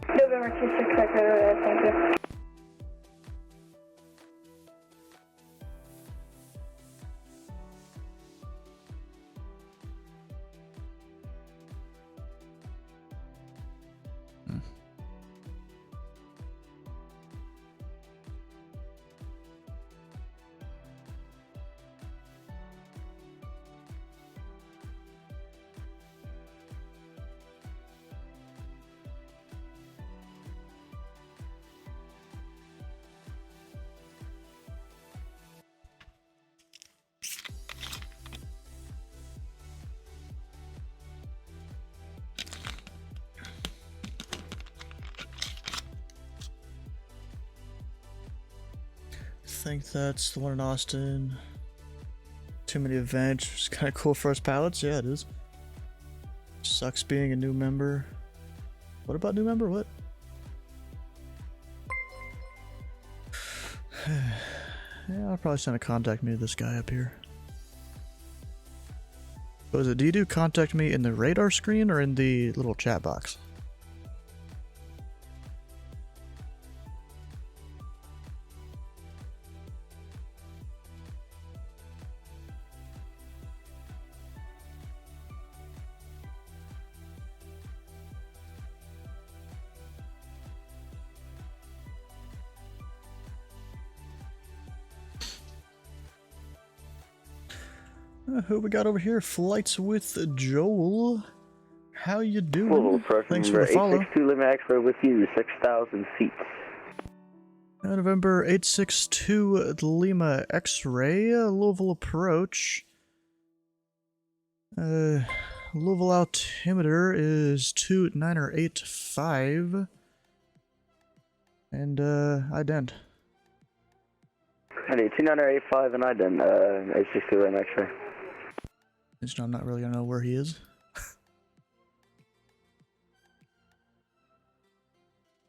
November 26 Echo, thank you. think that's the one in Austin. Too many events. It's kind of cool for us pilots. Yeah, it is. Sucks being a new member. What about new member? What? Yeah, I'll probably send a contact me to this guy up here. What is it? Do you do contact me in the radar screen or in the little chat box? Who we got over here? Flights with Joel. How you doing? Thanks for the follow. 862 Lima X-ray with you, 6,000 feet. November 862 Lima X-ray, Louisville approach. Louisville altimeter is 29085. And ident. Hey, 29085 and ident, 862 Lima X-ray. I'm not really gonna know where he is.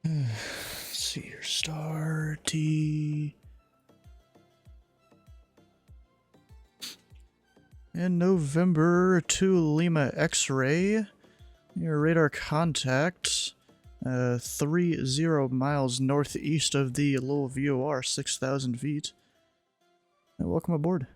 Let's see here. Star T. And November 2 Lima X-ray. Your radar contact. 30 miles northeast of the Lowell VOR, 6,000 feet. And welcome aboard.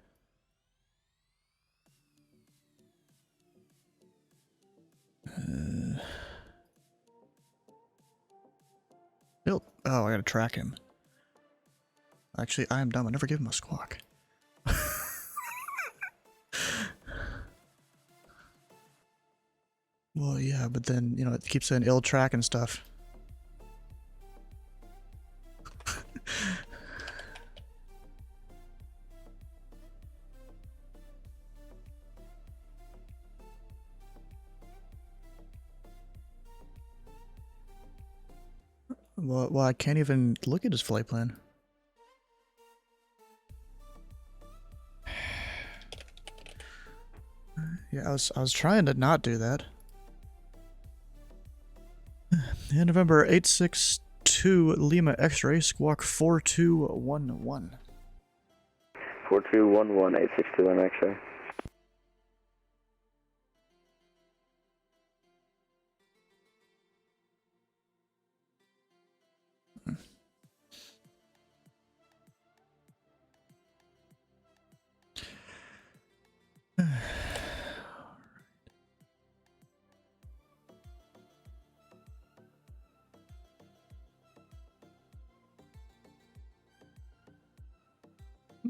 Bill. Oh, I gotta track him. Actually, I am dumb. I never give him a squawk. Well, yeah, but then, you know, it keeps saying ill track and stuff. Well, I can't even look at his flight plan. Yeah, I was trying to not do that. Yeah, November 862 Lima X-ray, squawk 4211. 4211, 862 Lima X-ray.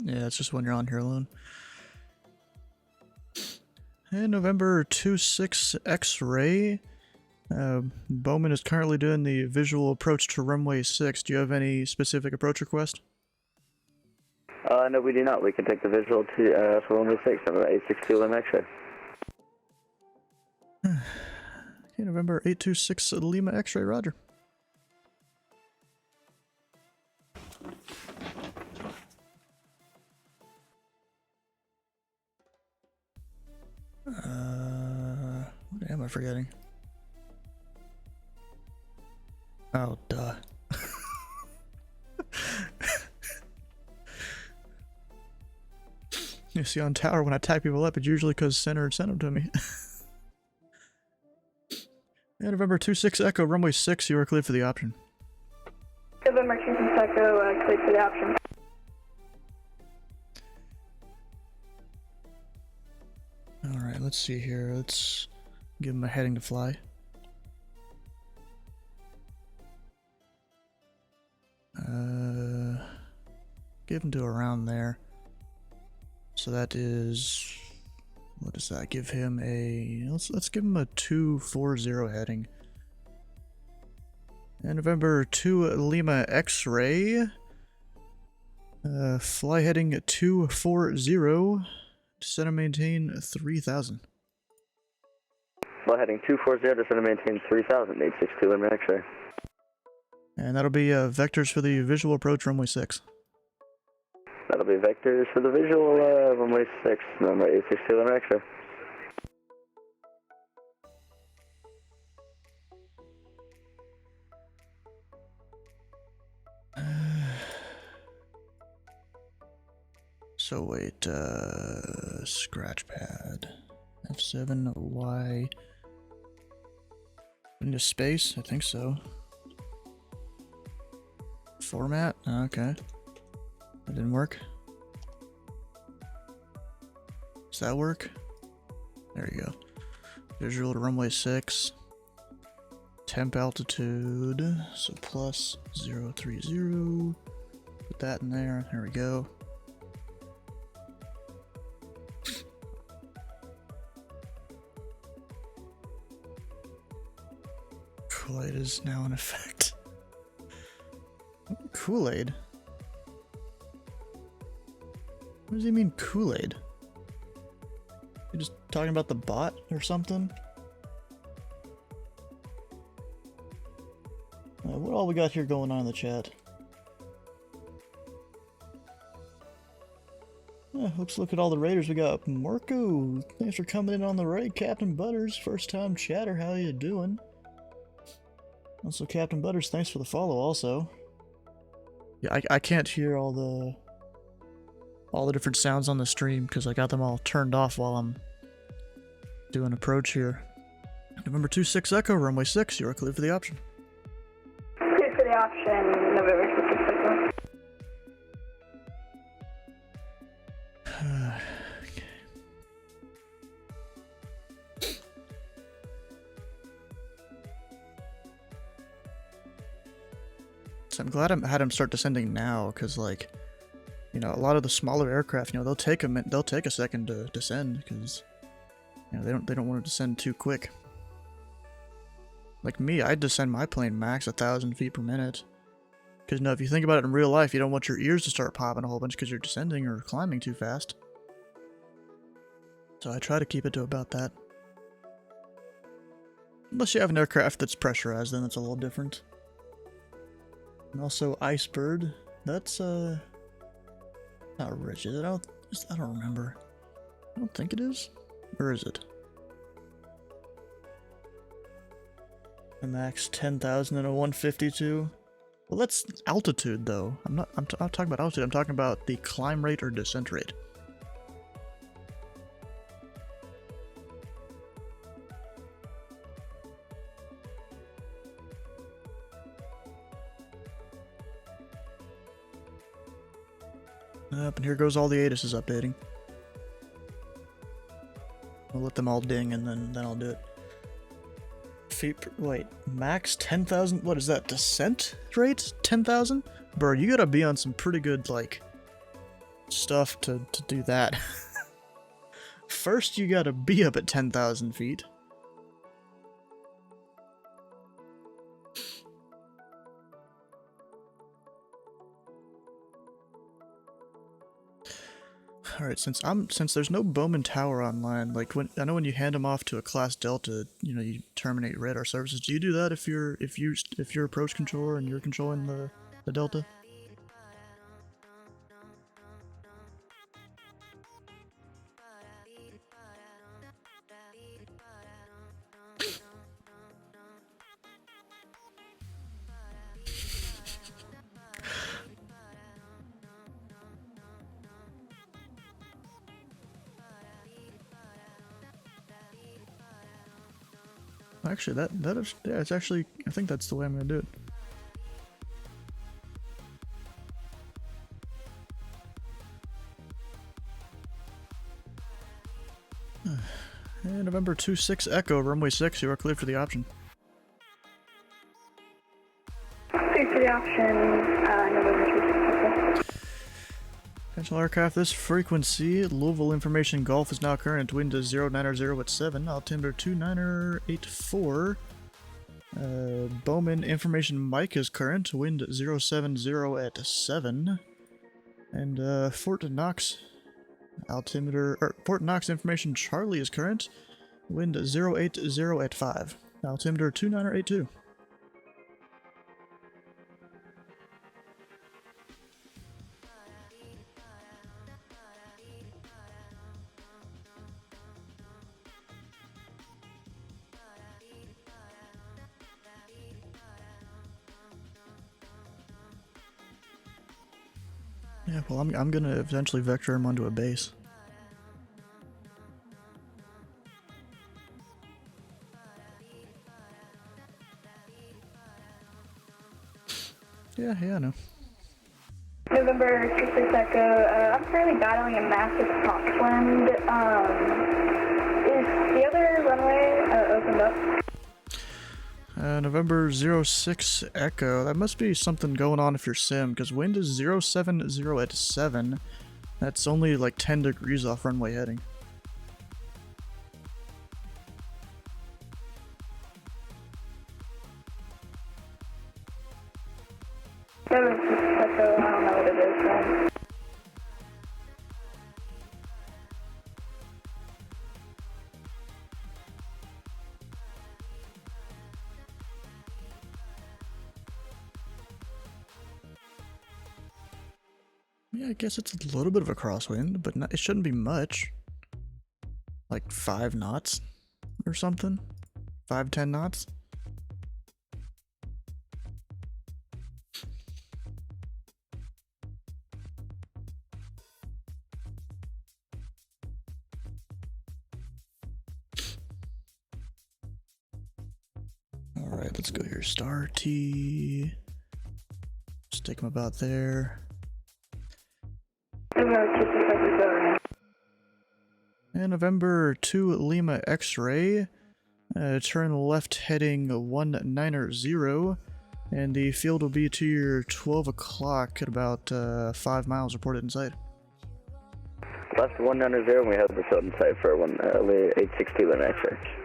Yeah, it's just when you're on here alone. And November 26 X-ray. Bowman is currently doing the visual approach to runway 6. Do you have any specific approach request? No, we do not. We can take the visual to runway 6, number 862 Lima X-ray. Okay, November 826 Lima X-ray, roger. What am I forgetting? Oh, duh. You see on tower, when I tag people up, it's usually because Center sent them to me. Yeah, November 26 Echo, runway 6, you are cleared for the option. November 26 Echo, cleared for the option. Alright, let's see here. Let's give him a heading to fly. Give him to around there. So that is... what does that give him? Let's give him a 240 heading. And November 2 Lima X-ray. Fly heading 240. Descend and maintain 3000. Fly heading 240, descend and maintain 3000, 862 Lima X-ray. And that'll be vectors for the visual approach runway 6. that'll be vectors for the visual, runway 6, number 862 on extra. So wait, scratch pad. F7Y. Into space? I think so. Format? Okay. That didn't work. Does that work? There you go. Visual to runway 6. Temp altitude. So plus 030. Put that in there. There we go. Kool-Aid is now in effect. Kool-Aid? What does he mean, Kool-Aid? You just talking about the bot or something? What all we got here going on in the chat? Let's look at all the raiders we got. Marco, thanks for coming in on the raid. Captain Butters, first time chatter, how you doing? Also, Captain Butters, thanks for the follow also. Yeah, I can't hear all the different sounds on the stream because I got them all turned off while I'm doing approach here. November 26 Echo, runway 6, you are clear for the option. Clear for the option, November 26 Echo. So I'm glad I had him start descending now, because like, you know, a lot of the smaller aircraft, you know, they'll take a second to descend, because you know they don't want to descend too quick. Like me, I'd descend my plane max 1,000 feet per minute, because you know, if you think about it in real life, you don't want your ears to start popping a whole bunch because you're descending or climbing too fast. So I try to keep it to about that. Unless you have an aircraft that's pressurized, then it's a little different. And also Icebird, that's not rich, is it? I don't remember. I don't think it is. Or is it? A max 10,000 and a 152. Well, that's altitude though. I'm not talking about altitude. I'm talking about the climb rate or descent rate. Up, and here goes all the ATIS is updating. I'll let them all ding and then I'll do it. Wait, max 10,000? What is that, descent rate? 10,000? Bro, you gotta be on some pretty good, like, stuff to do that. First, you gotta be up at 10,000 feet. Alright, since there's no Bowman Tower online, like I know when you hand them off to a Class Delta, you know, you terminate radar services. Do you do that if you're approach controller and you're controlling the Delta? Actually, yeah, it's actually, I think that's the way I'm gonna do it. And November 26 Echo, runway 6, you are clear for the option. Clear for the option, November 26 Echo. Potential aircraft, this frequency, Louisville Information Golf is now current, wind is 090 at 7, altimeter 2984. Bowman Information Mike is current, wind 070 at 7. And Fort Knox Information Charlie is current, wind 080 at 5, altimeter 2982. Yeah, well, I'm gonna eventually vector him onto a base. Yeah, I know. November 26 Echo, I'm currently battling a massive crosswind. Is the other runway opened up? November 06 Echo. That must be something going on if you're sim, because wind is 070 at 7. That's only like 10 degrees off runway heading. November 26 Echo, I don't know what it is then. Yeah, I guess it's a little bit of a crosswind, but not, it shouldn't be much. Like 5 knots or something? 5-10 knots? Alright, let's go here. Star T. Just take him about there. November 26 Echo, go around. And November 2 Lima X-Ray. Turn left heading 190. And the field will be to your 12 o'clock at about 5 miles reported in sight. Left 190, and we have the field in sight for 862 Lima X-ray.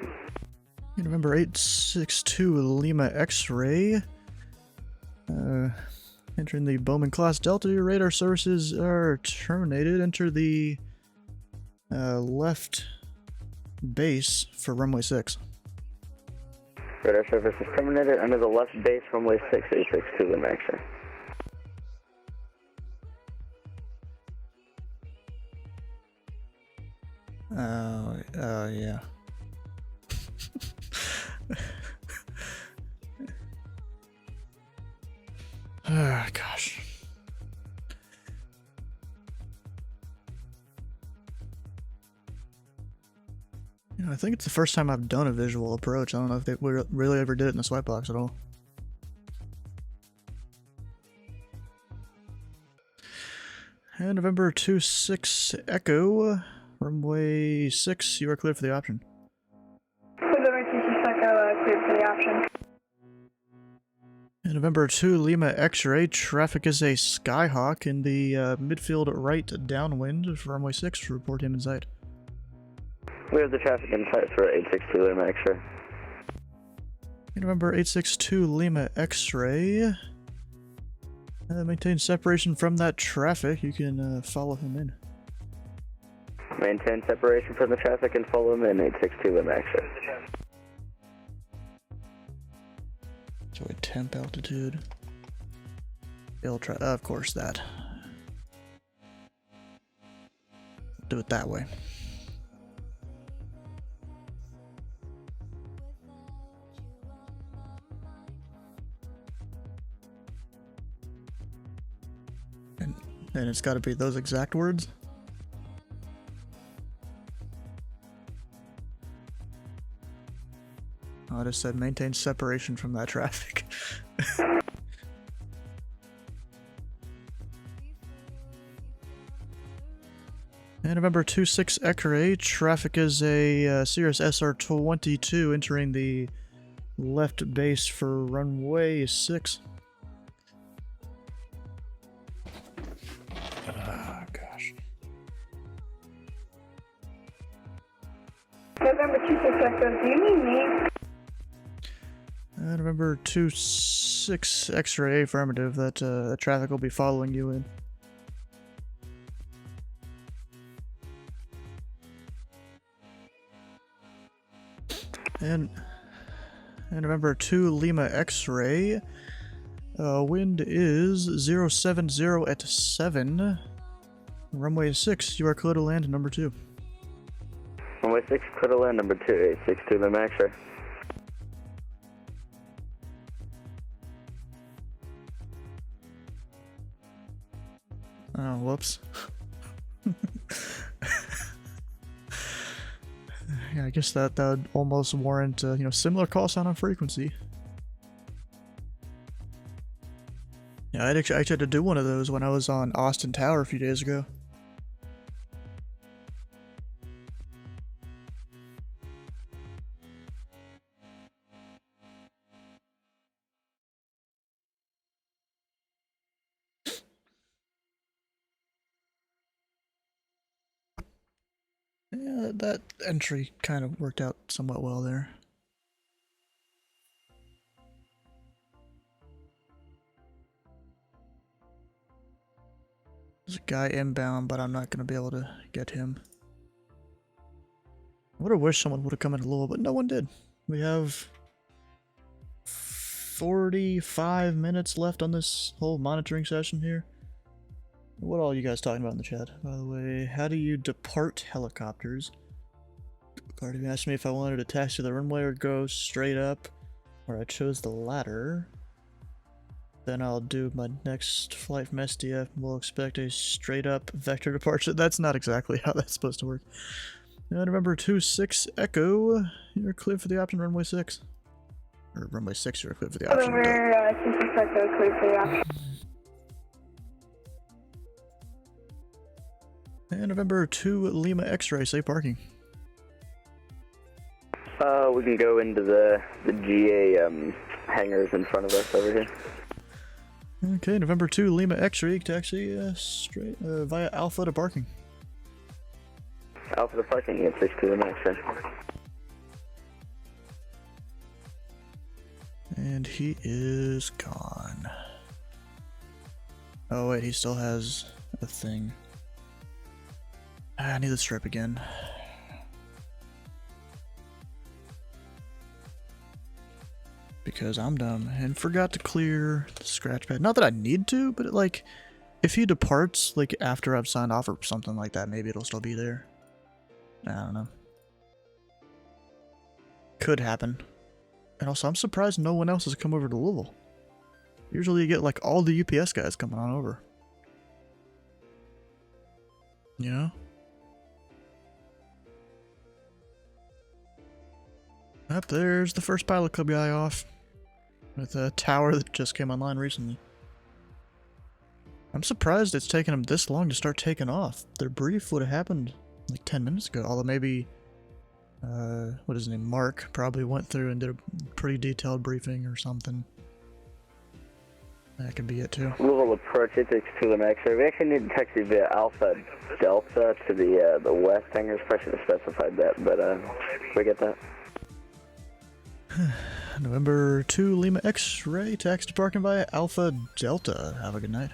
And November 862 Lima X-Ray. Entering the Bowman class Delta, your radar services are terminated. Enter the left base for runway 6. Radar service is terminated under the left base runway 6, 862 Lima X-ray. Yeah. Ah, gosh. You know, I think it's the first time I've done a visual approach. I don't know if they really ever did it in the swipe box at all. And November 26 Echo, runway 6, you are cleared for the option. November 26 Echo, cleared for the option. And November 2 Lima X-Ray, traffic is a Skyhawk in the midfield right downwind for runway 6, report him in sight. We have the traffic in sight for 862 Lima X-ray. November 862 Lima X-Ray. Maintain separation from that traffic. You can follow him in. Maintain separation from the traffic and follow him in 862 Lima X-ray. So a temp altitude. Of course that. Do it that way. And it's got to be those exact words. Oh, I just said maintain separation from that traffic. And November 26 X-ray, traffic is a Cirrus SR-22 entering the left base for runway 6. Ah, gosh. November 26 Echo, do you need me? November 26 X-ray, affirmative. That traffic will be following you in. And November 2 Lima X-ray. Wind is 070 at 7. Runway 6, you are clear to land number 2. Runway 6, clear to land number 2, 862 Lima X-ray. Oh, whoops. Yeah, I guess that would almost warrant, you know, similar call sign on frequency. Yeah, I actually had to do one of those when I was on Austin Tower a few days ago. Yeah, that entry kind of worked out somewhat well there. There's a guy inbound, but I'm not going to be able to get him. I would have wished someone would have come in a little, but no one did. We have 45 minutes left on this whole monitoring session here. What all are you guys talking about in the chat? By the way, how do you depart helicopters? Guardian asked me if I wanted to taxi the runway or go straight up, or I chose the latter. Then I'll do my next flight from SDF and we'll expect a straight up vector departure. That's not exactly how that's supposed to work. And remember 26 Echo, you're clear for the option runway 6. Or runway 6, you're clear for the option. November 26 Echo, clear for the option. And November 2 Lima X-ray, safe parking. We can go into the GA hangars in front of us over here. Okay, November 2 Lima X-ray, taxi straight via Alpha to parking. Alpha to parking, you get 6 to the next one. And he is gone. Oh wait, he still has a thing. I need the strip again. Because I'm dumb and forgot to clear the scratch pad. Not that I need to, but like, if he departs like after I've signed off or something like that, maybe it'll still be there. I don't know. Could happen. And also, I'm surprised no one else has come over to Louisville. Usually you get like all the UPS guys coming on over. You know? Up there's the first pilot club guy off. With a tower that just came online recently. I'm surprised it's taken them this long to start taking off. Their brief would have happened like 10 minutes ago. Although maybe, what is his name? Mark probably went through and did a pretty detailed briefing or something. That could be it too. Louisville approach, it takes 2 Lima X-ray. We actually need to taxi via Alpha Delta to the west hangars. Probably should have specified that, but we get that. November 2 Lima X-ray, taxi to parking via Alpha Delta. Have a good night.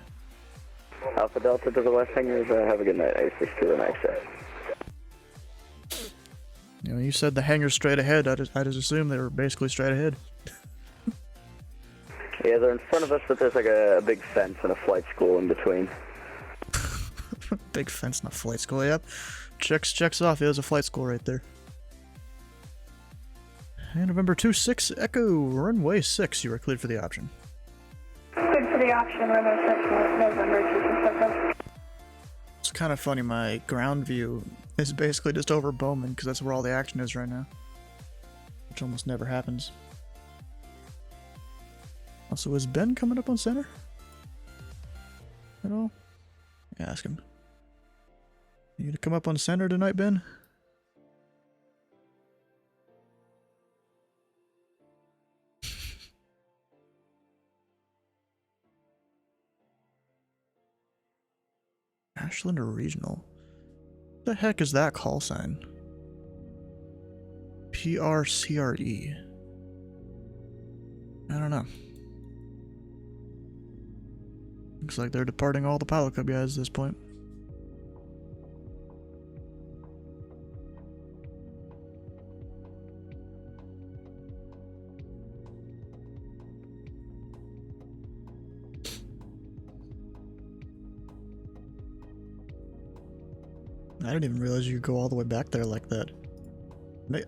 Alpha Delta to the west hangars. Have a good night. A62 Lima X-ray. You know, you said the hangar's straight ahead. I just assumed they were basically straight ahead. Yeah, they're in front of us, but there's like a big fence and a flight school in between. Big fence and a flight school, yep. Checks off. There's a flight school right there. And November 2-6 Echo, runway 6, you are cleared for the option. Good for the option, runway 6, November 26 Echo. It's kind of funny, my ground view is basically just over Bowman, because that's where all the action is right now. Which almost never happens. Also, is Ben coming up on center? At all? Yeah, ask him. You gonna come up on center tonight, Ben? Ashland or Regional? What the heck is that call sign? PRCRE. I don't know. Looks like they're departing all the pilot club guys at this point. I didn't even realize you could go all the way back there like that.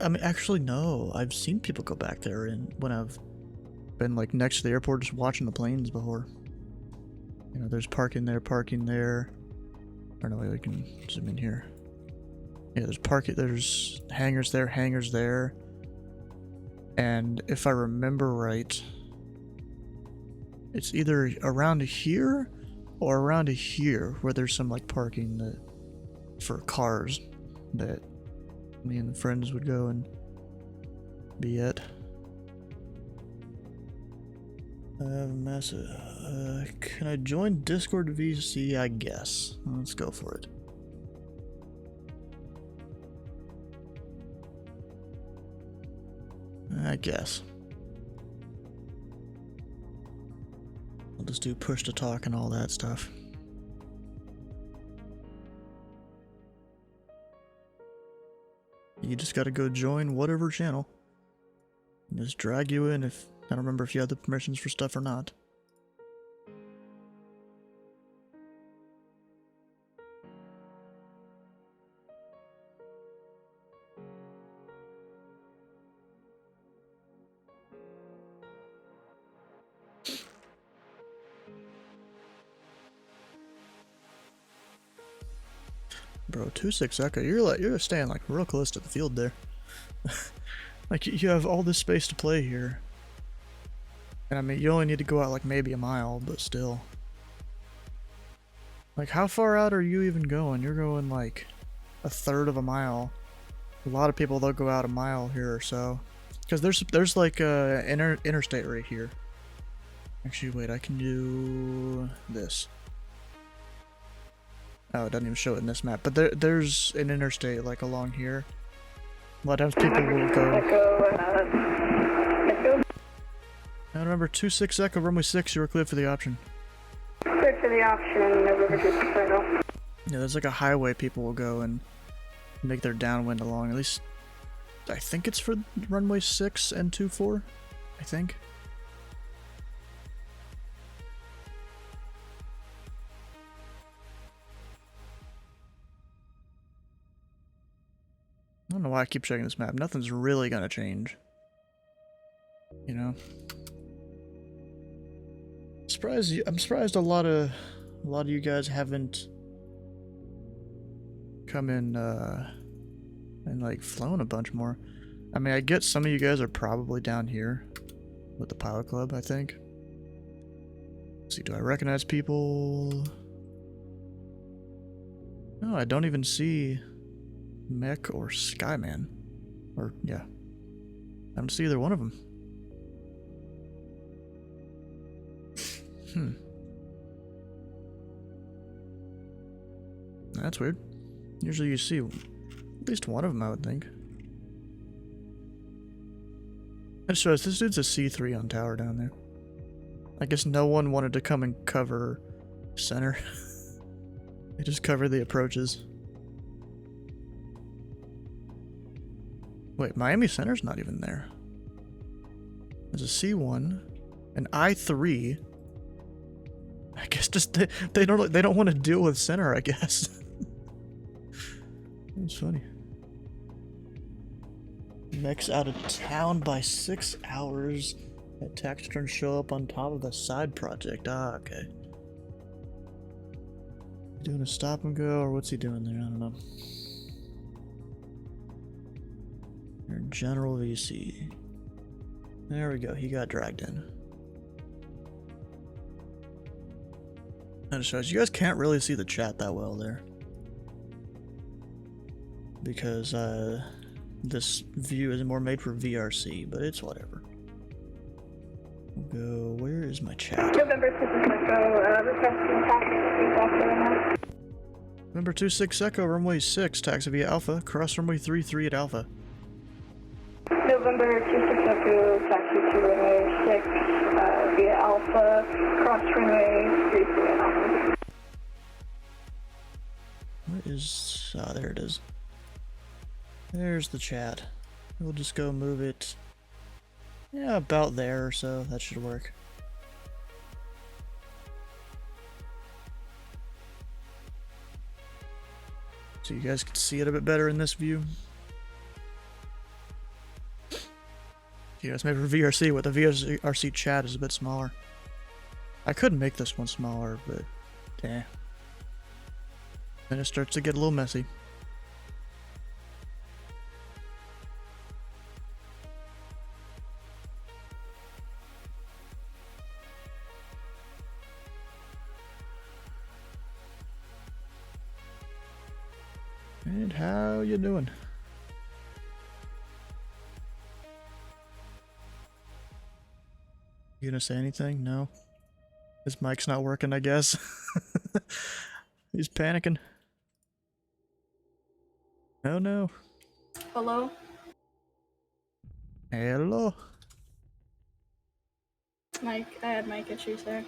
I mean, actually, no. I've seen people go back there when I've been like next to the airport just watching the planes before. You know, there's parking there, Or no, we can zoom in here. Yeah, there's hangars there. And if I remember right, it's either around here or around here where there's some like parking that for cars that me and the friends would go and be at. Massive. Can I join Discord VC? I guess. Let's go for it. I guess. I'll just do push to talk and all that stuff. You just gotta go join whatever channel. Just drag you in if I don't remember if you have the permissions for stuff or not. Bro, 26 Echo, you're staying like real close to the field there. Like you have all this space to play here. And I mean, you only need to go out like maybe a mile, but still. Like how far out are you even going? You're going like a third of a mile. A lot of people they'll go out a mile here or so. Because there's like a interstate right here. Actually, wait, I can do this. Oh, it doesn't even show it in this map. But there's an interstate like along here. A lot of times people will go. Now remember, 26 Echo, runway 6, you were cleared for the option. Cleared for the option, November 26 Echo. Yeah, there's like a highway people will go and make their downwind along. At least, I think it's for runway 6 and 24. I think. I don't know why I keep checking this map. Nothing's really gonna change. You know? I'm surprised a lot of you guys haven't come in and like flown a bunch more. I mean, I get some of you guys are probably down here with the pilot club, I think. Let's see, do I recognize people? No, I don't even see Mech or Skyman. Or, yeah. I don't see either one of them. That's weird. Usually you see at least one of them, I would think. I just realized this dude's a C3 on tower down there. I guess no one wanted to come and cover center. They just cover the approaches. Wait, Miami Center's not even there. There's a C1, an I3. I guess just they don't want to deal with center, I guess. That's funny. Mech's out of town by 6 hours. That tax return show up on top of the side project. Ah, okay. Doing a stop and go, or what's he doing there? I don't know. General VC. There we go. He got dragged in. That just shows you guys can't really see the chat that well there, because this view is more made for VRC, but it's whatever. We'll go. Where is my chat? November 26 Echo, requesting taxi via Alpha. November 26 Echo, runway 6, taxi via Alpha, cross runway 33 at Alpha. November 26 Echo, taxi to runway 6 via Alpha, cross runway 33 at Alpha. Where is... ah, there it is. There's the chat. We'll just go move it, yeah, about there or so. That should work. So you guys can see it a bit better in this view. You guys, maybe for VRC, with the VRC chat is a bit smaller. I could make this one smaller, but yeah. Then it starts to get a little messy. And how you doing? You gonna say anything? No? His mic's not working, I guess. He's panicking. Oh no. Hello? Hello. Mike, I had mic issues there.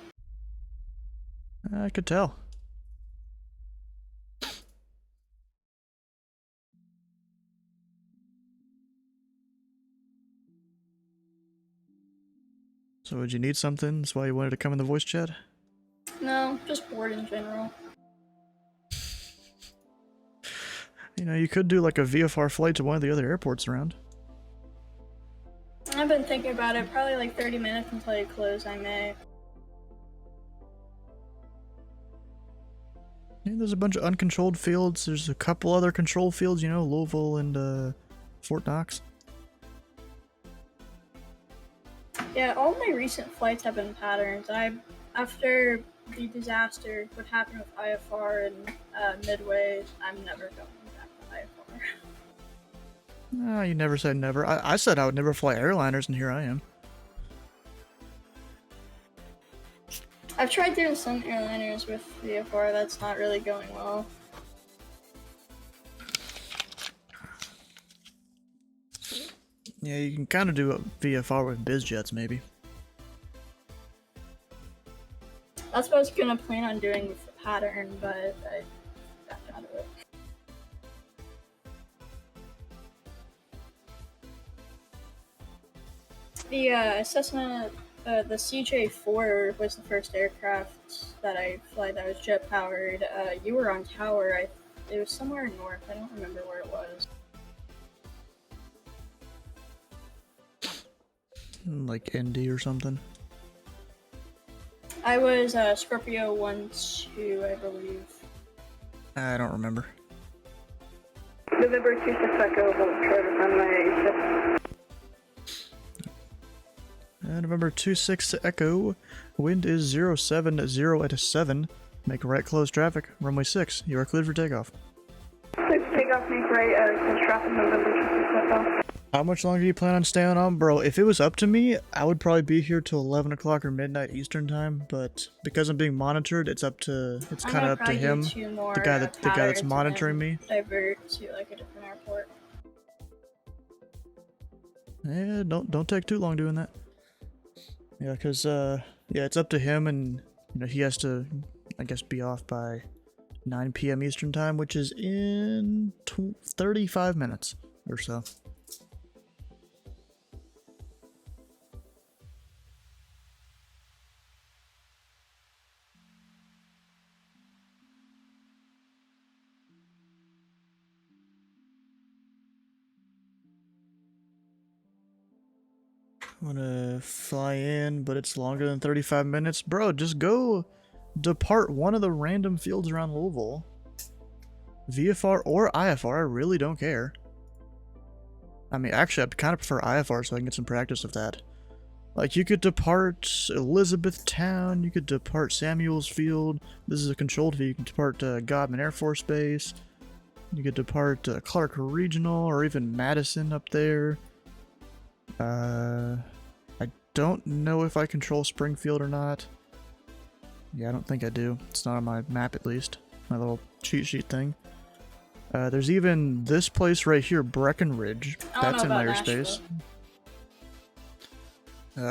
I could tell. So would you need something? That's why you wanted to come in the voice chat? No, just bored in general. You know, you could do like a VFR flight to one of the other airports around. I've been thinking about it. Probably like 30 minutes until you close, I may. Yeah, there's a bunch of uncontrolled fields. There's a couple other controlled fields, you know, Louisville and Fort Knox. Yeah, all my recent flights have been patterns. After the disaster, what happened with IFR and Midway, I'm never going back to IFR. Ah, you never said never. I said I would never fly airliners, and here I am. I've tried doing some airliners with VFR, that's not really going well. Yeah, you can kind of do a VFR with BizJets, maybe. That's what I was gonna plan on doing with the pattern, but I got out of it. The Cessna, the CJ4 was the first aircraft that I fly that was jet powered. You were on tower. It was somewhere north. I don't remember where it was. Like Indy or something. I was Scorpio 1-2, I believe. I don't remember. November 26 Echo, runway 6. November 26 Echo, wind is 070 at 7. Make right close traffic, runway 6. You are cleared for takeoff. Takeoff, make right, traffic, November 26 Echo. How much longer do you plan on staying on? Bro, if it was up to me, I would probably be here till 11 o'clock or midnight Eastern time, but because I'm being monitored, it's kind of up to him, the guy that's monitoring me. Divert to like a different airport. Yeah, don't take too long doing that. Yeah, cause yeah, it's up to him, and you know he has to, I guess, be off by 9 p.m. Eastern time, which is in 35 minutes or so. I'm gonna fly in, but it's longer than 35 minutes. Bro, just go depart one of the random fields around Louisville. VFR or IFR, I really don't care. I mean, actually, I kind of prefer IFR so I can get some practice with that. Like, you could depart Elizabethtown, you could depart Samuels Field. This is a controlled field. You can depart Godman Air Force Base. You could depart Clark Regional or even Madison up there. I don't know if I control Springfield or not. Yeah, I don't think I do. It's not on my map, at least. My little cheat sheet thing. There's even this place right here, Breckenridge. That's in my airspace.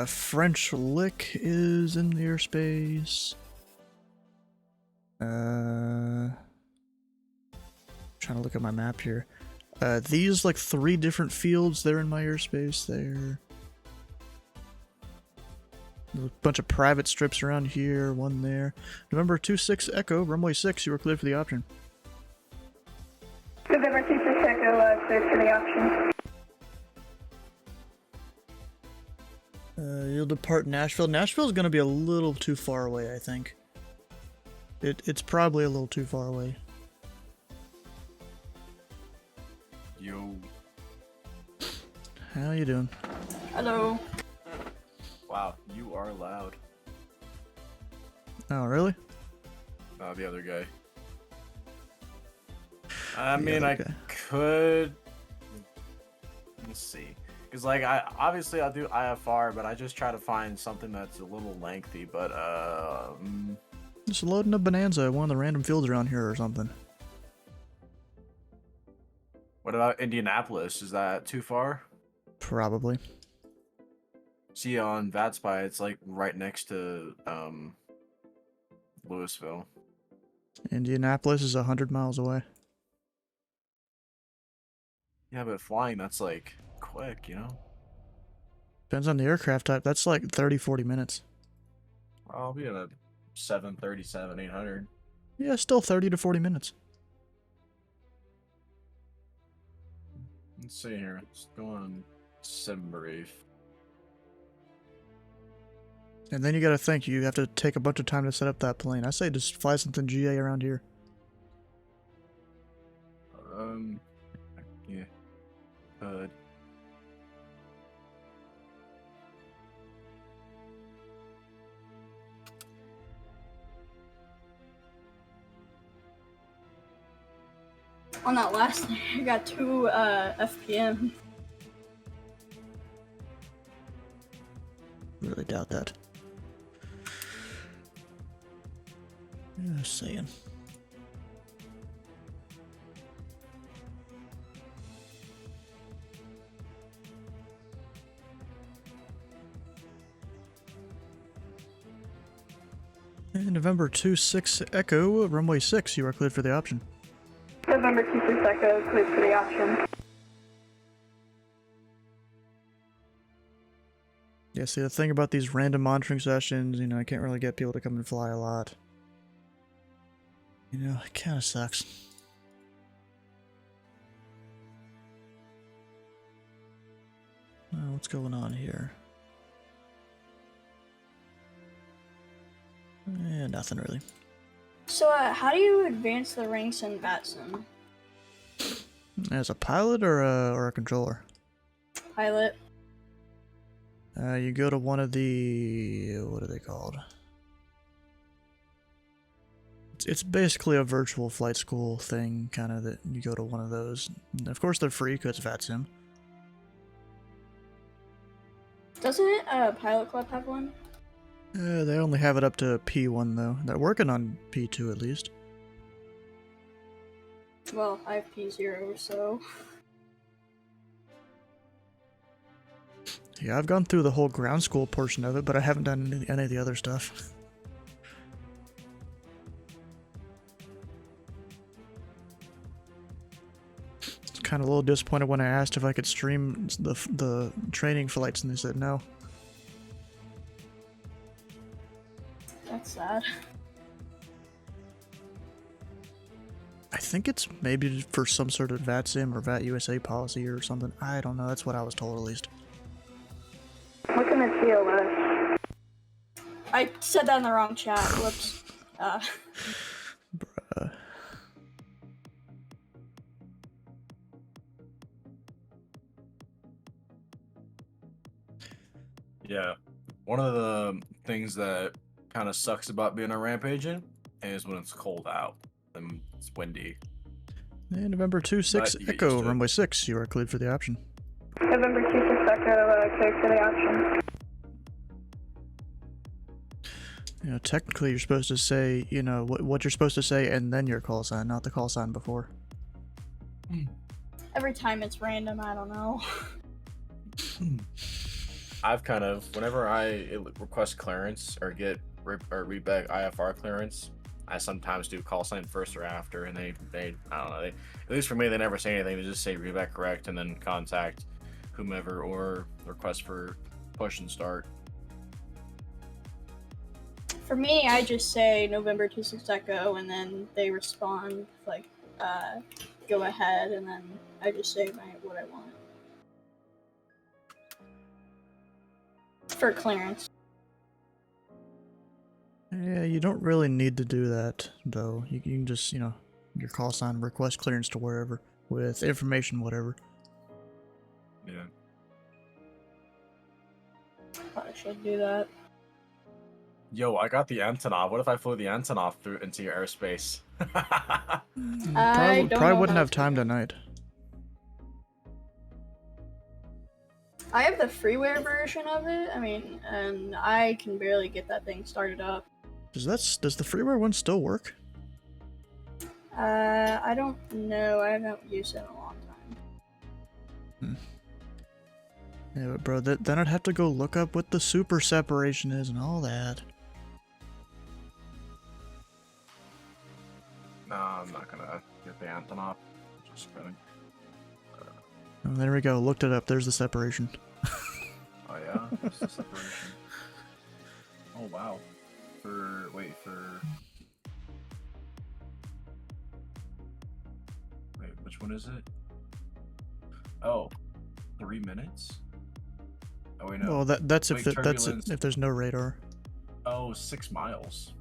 French Lick is in the airspace. Trying to look at my map here. These, like, 3 different fields, they're in my airspace there. There's a bunch of private strips around here, one there. November 26 Echo, runway 6, you are cleared for the option. November 26 Echo, cleared for the option. You'll depart Nashville. Nashville's gonna be a little too far away, I think. It's probably a little too far away. Yo. How you doing? Hello. Wow, you are loud. Oh, really? The other guy. I The mean, other I guy. could. Let's see. Because, like, obviously I'll do IFR, but I just try to find something that's a little lengthy, but, Just loading a Bonanza at one of the random fields around here or something. what about Indianapolis? Is that too far? Probably. See, on VatSpy, it's, like, right next to, Louisville. Indianapolis is 100 miles away. Yeah, but flying, that's, like, quick, you know? Depends on the aircraft type. That's like 30-40 minutes. I'll be in a 737, 800. Yeah, still 30 to 40 minutes. Let's see here. Let's go on SimBrief. And then you gotta think, you have to take a bunch of time to set up that plane. I say just fly something GA around here. Yeah. Good. On that last night, I got 2 FPM. Really doubt that. Just saying. And November 26 Echo, runway 6, you are cleared for the option. November 26 Echo, cleared for the option. Yeah, see, the thing about these random monitoring sessions, you know, I can't really get people to come and fly a lot. You know, it kind of sucks. What's going on here? Nothing really. So, how do you advance the ranks in VATSIM? As a pilot or a controller? Pilot. You go to one of the... what are they called? It's basically a virtual flight school thing, kind of, that you go to one of those. And of course they're free because it's VATSIM. Doesn't Pilot Club have one? They only have it up to P1 though. They're working on P2 at least. Well, I have P0, so... Yeah, I've gone through the whole ground school portion of it, but I haven't done any of the other stuff. It's kind of a little disappointed when I asked if I could stream the training flights, and they said no. That's sad. I think it's maybe for some sort of VATSIM or VAT USA policy or something. I don't know. That's what I was told at least. Look in the TOS. I said that in the wrong chat. Whoops. Bruh. Yeah. One of the things that kind of sucks about being a ramp agent is when it's cold out and it's windy. And November 26 But you get Echo, used to it. runway 6, you are cleared for the option. November 26 Echo, cleared for the option. You know, technically you're supposed to say, you know, what you're supposed to say and then your call sign, not the call sign before. Every time it's random, I don't know. I've kind of, whenever I request clearance or get or read-back IFR clearance, I sometimes do call sign first or after, and they I don't know, at least for me, they never say anything. They just say read-back correct and then contact whomever or request for push and start. For me, I just say November 26 Echo, and then they respond, like, go ahead, and then I just say what I want. For clearance. Yeah, you don't really need to do that, though. You can just, you know, your call sign, request clearance to wherever with information, whatever. Yeah. Probably should do that. Yo, I got the Antonov. What if I flew the Antonov through into your airspace? I don't Probably know wouldn't how have it's time gonna- tonight. I have the freeware version of it. I mean, and I can barely get that thing started up. Does the freeware one still work? I don't know. I haven't used it in a long time. Yeah, but bro, then I'd have to go look up what the super separation is and all that. No, I'm not gonna get the Antonov. Just kidding. Oh, there we go. Looked it up. There's the separation. Oh yeah, what's the separation? Oh wow. Wait, which one is it? Oh, 3 minutes? Oh wait, no. Well, that's if Wait, that's turbulence. if there's no radar. Oh, 6 miles.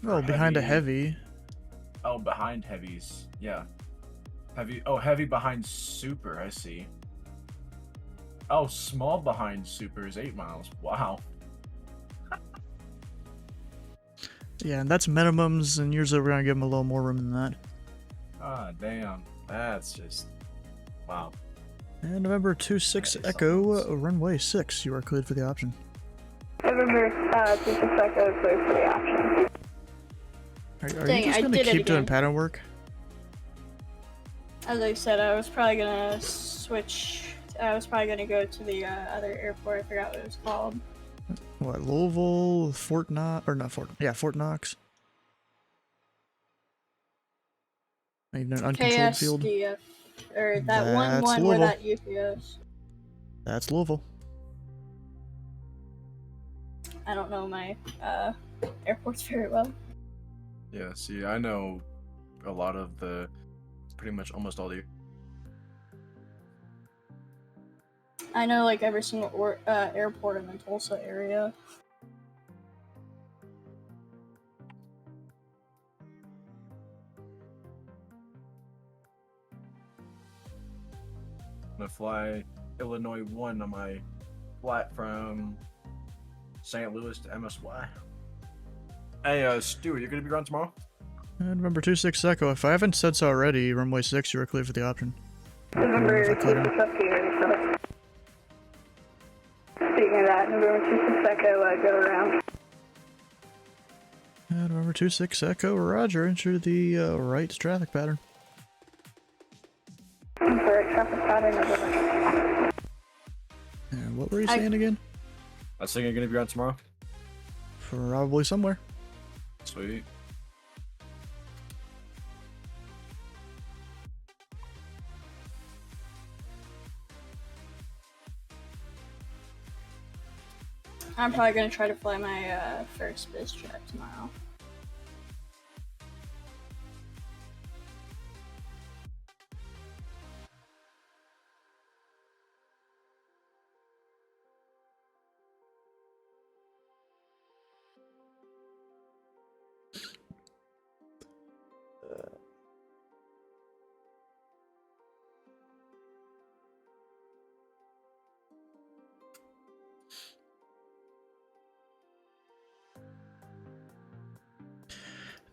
Well, behind a heavy. Oh, behind heavies. Yeah. Heavy behind super, I see. Oh, small behind super is 8 miles. Wow. Yeah, and that's minimums, and usually we're gonna give them a little more room than that. Ah, damn. That's just... Wow. And November 26 Echo, runway 6, you are cleared for the option. November 26 Echo, clear for the option. Are Dang, you just I gonna did it keep doing again. pattern work? As I said, I was probably gonna switch. I was probably gonna go to the other airport. I forgot what it was called. What, Louisville, Fort Knox, or not Fort? Yeah, Fort Knox. Even an uncontrolled field. KSDF, or that That's one where Louisville. that UPS. That's Louisville. I don't know my airports very well. Yeah, see, I know a lot of the... Pretty much almost all the... I know like every single airport in the Tulsa area. I'm gonna fly Illinois 1 on my flight from St. Louis to MSY. Hey, Stu, you gonna be around tomorrow? And November 26 Echo, if I haven't said so already, runway 6, you are cleared for the option. November 26 Echo, speaking of that, November 26 Echo, go around. And November 26 Echo, roger, enter the right traffic pattern. Correct traffic pattern, November. And what were you saying again? I was thinking you're gonna be around tomorrow. Probably somewhere. Sweet. I'm probably gonna try to fly my first biz jet tomorrow.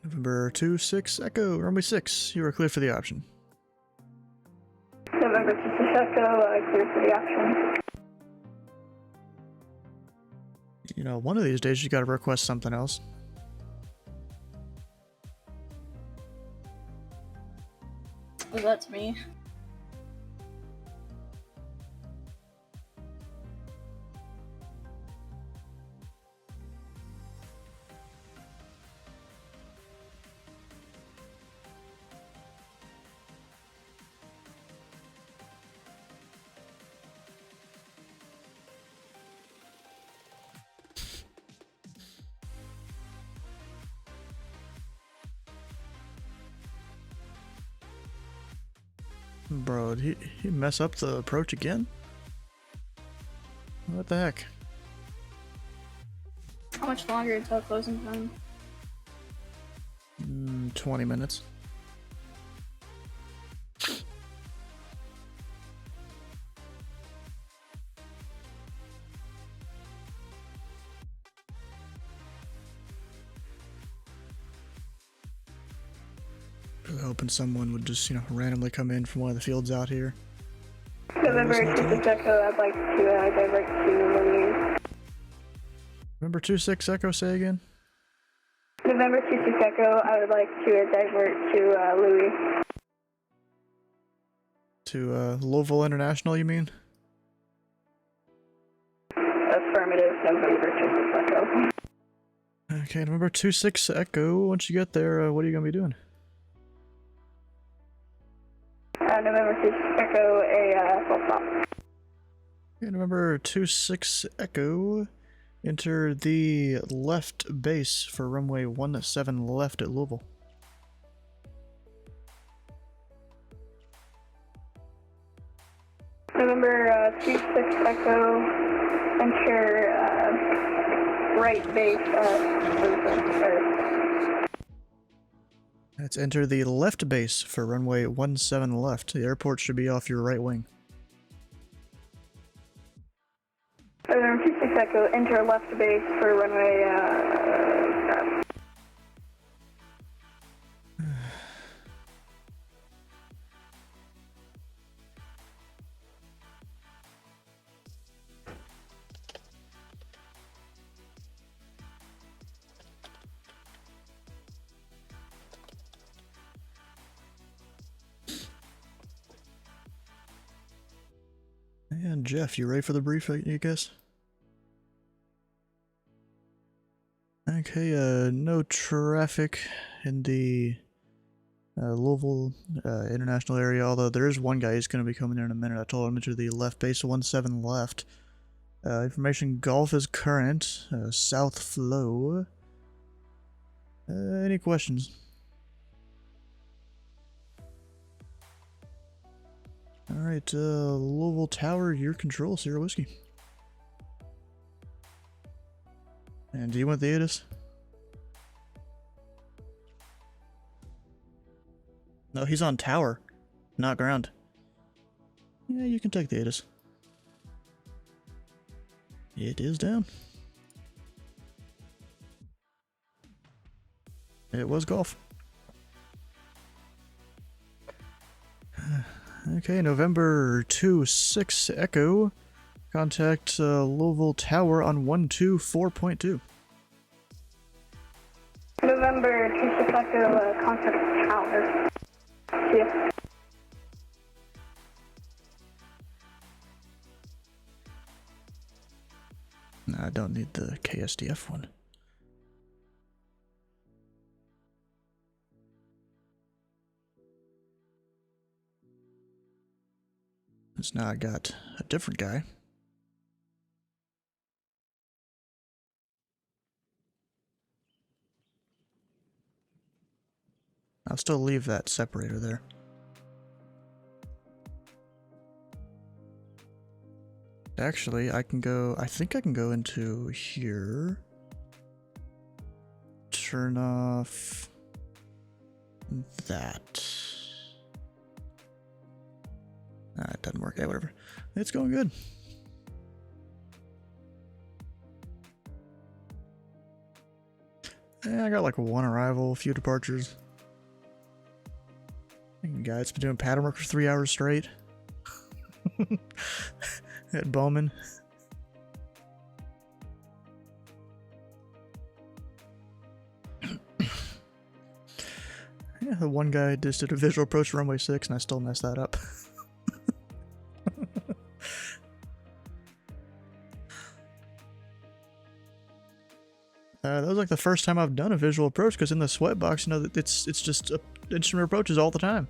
November 26 Echo, runway 6, you are cleared for the option. November 26 Echo, clear for the option. You know, one of these days you gotta request something else. Was that to me? Bro, did he mess up the approach again? What the heck? How much longer until closing time? 20 minutes. hoping someone would just, randomly come in from one of the fields out here. November 26 Echo, I'd like to divert to Louis. November 26 Echo, say again? November 26 Echo, I would like to divert to Louis. To Louisville International, you mean? Affirmative, November 26 Echo. Okay, November 26 Echo. Once you get there, what are you going to be doing? November 26 Echo, a full stop. Okay, November 26 Echo. Enter the left base for runway 17 left at Louisville. November 26 Echo, enter right base Let's enter the left base for runway 17 left. The airport should be off your right wing. November 26 Echo, enter left base for runway And Jeff, you ready for the brief, I guess? Okay, no traffic in the Louisville International area, although there is one guy who's going to be coming there in a minute. I told him to the left base, 17 left. Information, Gulf is current, south flow. Any questions? Alright, Louisville Tower, your control, Sierra Whiskey. And do you want the ATIS? No, he's on tower, not ground. Yeah, you can take the ATIS. It is down. It was Golf. Okay, November 26 Echo. Contact Louisville Tower on 124.2. November 26 Echo, contact Tower. See ya. No, I don't need the KSDF one. So now I got a different guy. I'll still leave that separator there. Actually, I think I can go into here. Turn off that. It doesn't work. Yeah, whatever. It's going good. Yeah, I got like one arrival, a few departures. Guy's been doing pattern work for 3 hours straight. At Bowman. Yeah, the one guy just did a visual approach to runway 6 and I still messed that up. That was like the first time I've done a visual approach, because in the sweat box, it's just instrument approaches all the time.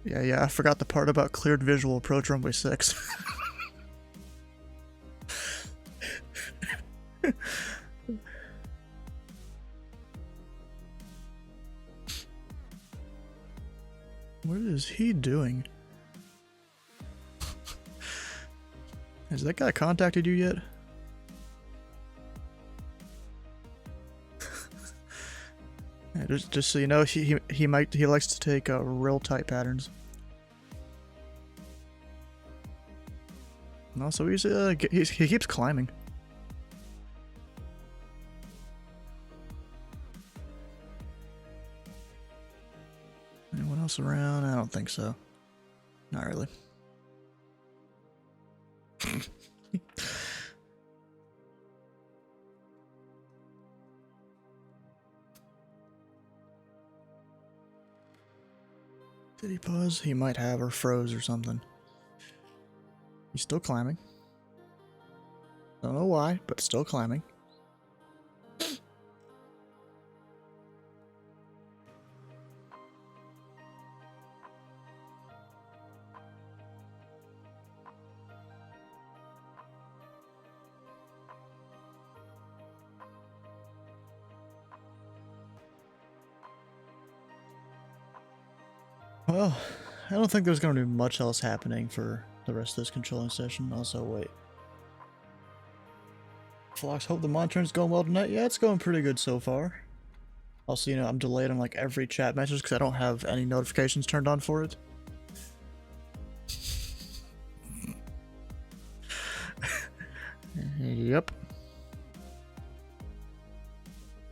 Yeah, I forgot the part about cleared visual approach runway 6. What is he doing? Has that guy contacted you yet? Yeah, just so you know, he likes to take real tight patterns. And also he keeps climbing. else around? I don't think so. Not really. Did he pause? He might have, or froze or something. He's still climbing. Don't know why, but still climbing. Well, I don't think there's going to be much else happening for the rest of this controlling session. Also, wait. Flox, hope the monitoring's going well tonight. Yeah, it's going pretty good so far. Also, you know, I'm delayed on like every chat message because I don't have any notifications turned on for it. Yep.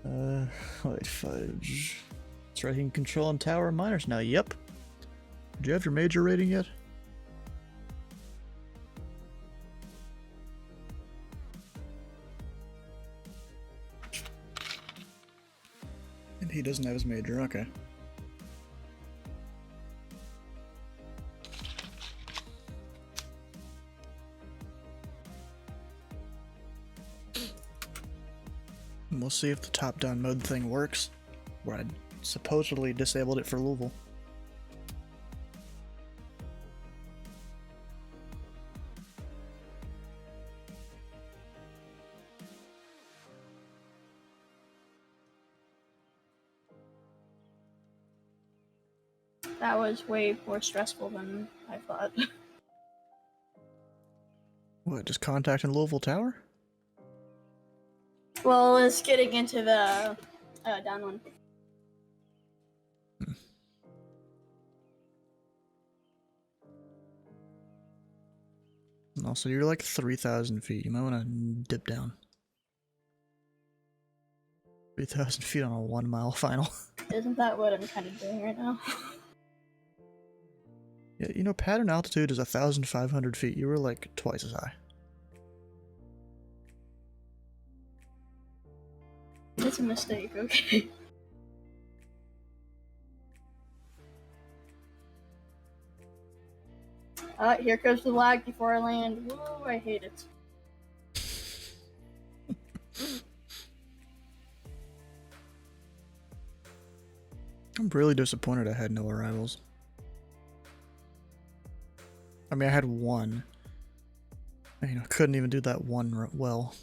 Wait, fudge. That's right, he can control on tower miners now. Yep. Do you have your major rating yet? And he doesn't have his major, okay. And we'll see if the top-down mode thing works, where I supposedly disabled it for Louisville. That was way more stressful than I thought. What, just contacting Louisville Tower? Well, it's getting into the down one. And also, you're like 3,000 feet. You might want to dip down. 3,000 feet on a 1 mile final. Isn't that what I'm kind of doing right now? Yeah, you know, pattern altitude is 1,500 feet. You were like twice as high. It's a mistake, okay. Here goes the lag before I land. Whoa, I hate it. I'm really disappointed I had no arrivals. I mean, I had one. You know, couldn't even do that one well.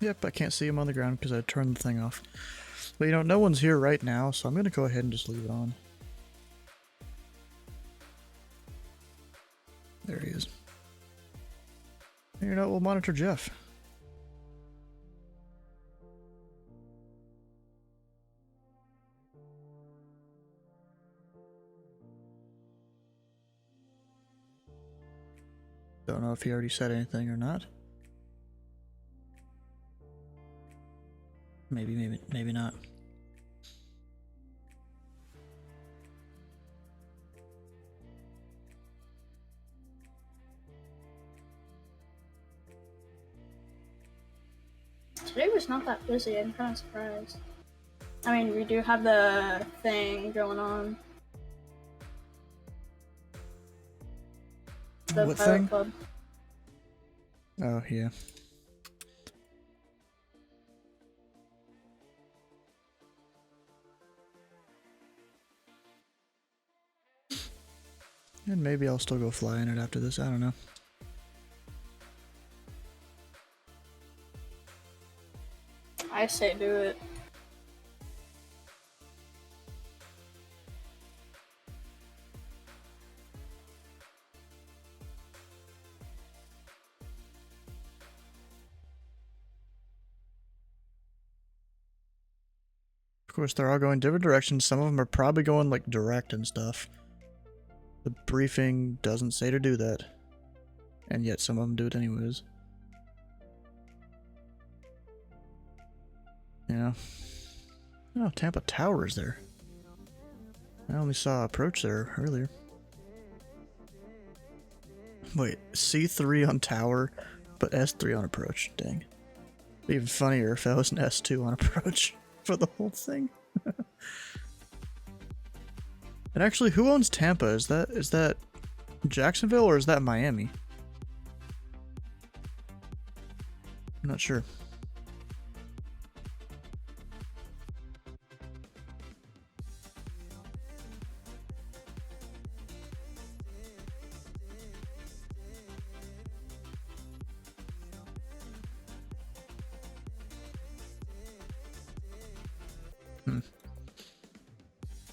Yep, I can't see him on the ground because I turned the thing off. But you know, no one's here right now, so I'm going to go ahead and just leave it on. There he is. And you know, we'll monitor Jeff. Don't know if he already said anything or not. Maybe not. Today was not that busy. I'm kind of surprised. I mean, we do have the thing going on. The What pilot thing? club. Oh, yeah. And maybe I'll still go fly in it after this, I don't know. I say do it. course, they're all going different directions. Some of them are probably going like direct and stuff. The briefing doesn't say to do that. And yet some of them do it anyways. Yeah. Oh, Tampa Tower is there. I only saw approach there earlier. Wait, C3 on tower, but S3 on approach. Dang. It'd be even funnier if I was an S2 on approach for the whole thing. And actually, who owns Tampa? Is that Jacksonville or is that Miami? I'm not sure.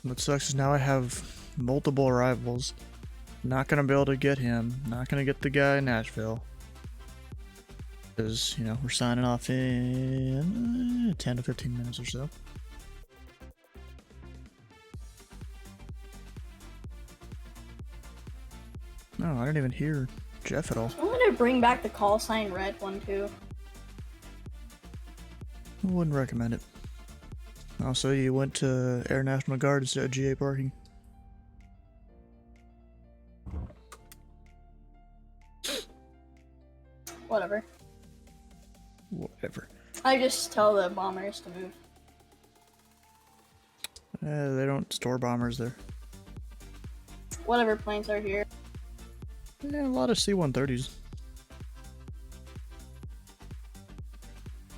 What sucks is now I have multiple rivals. Not gonna be able to get him. Not gonna get the guy in Nashville. Because, you know, we're signing off in 10 to 15 minutes or so. No, I didn't even hear Jeff at all. I'm gonna bring back the call sign red one too. I wouldn't recommend it. Also, you went to Air National Guard instead of GA parking. Whatever. Whatever. I just tell the bombers to move. They don't store bombers there. Whatever planes are here. Yeah, a lot of C-130s.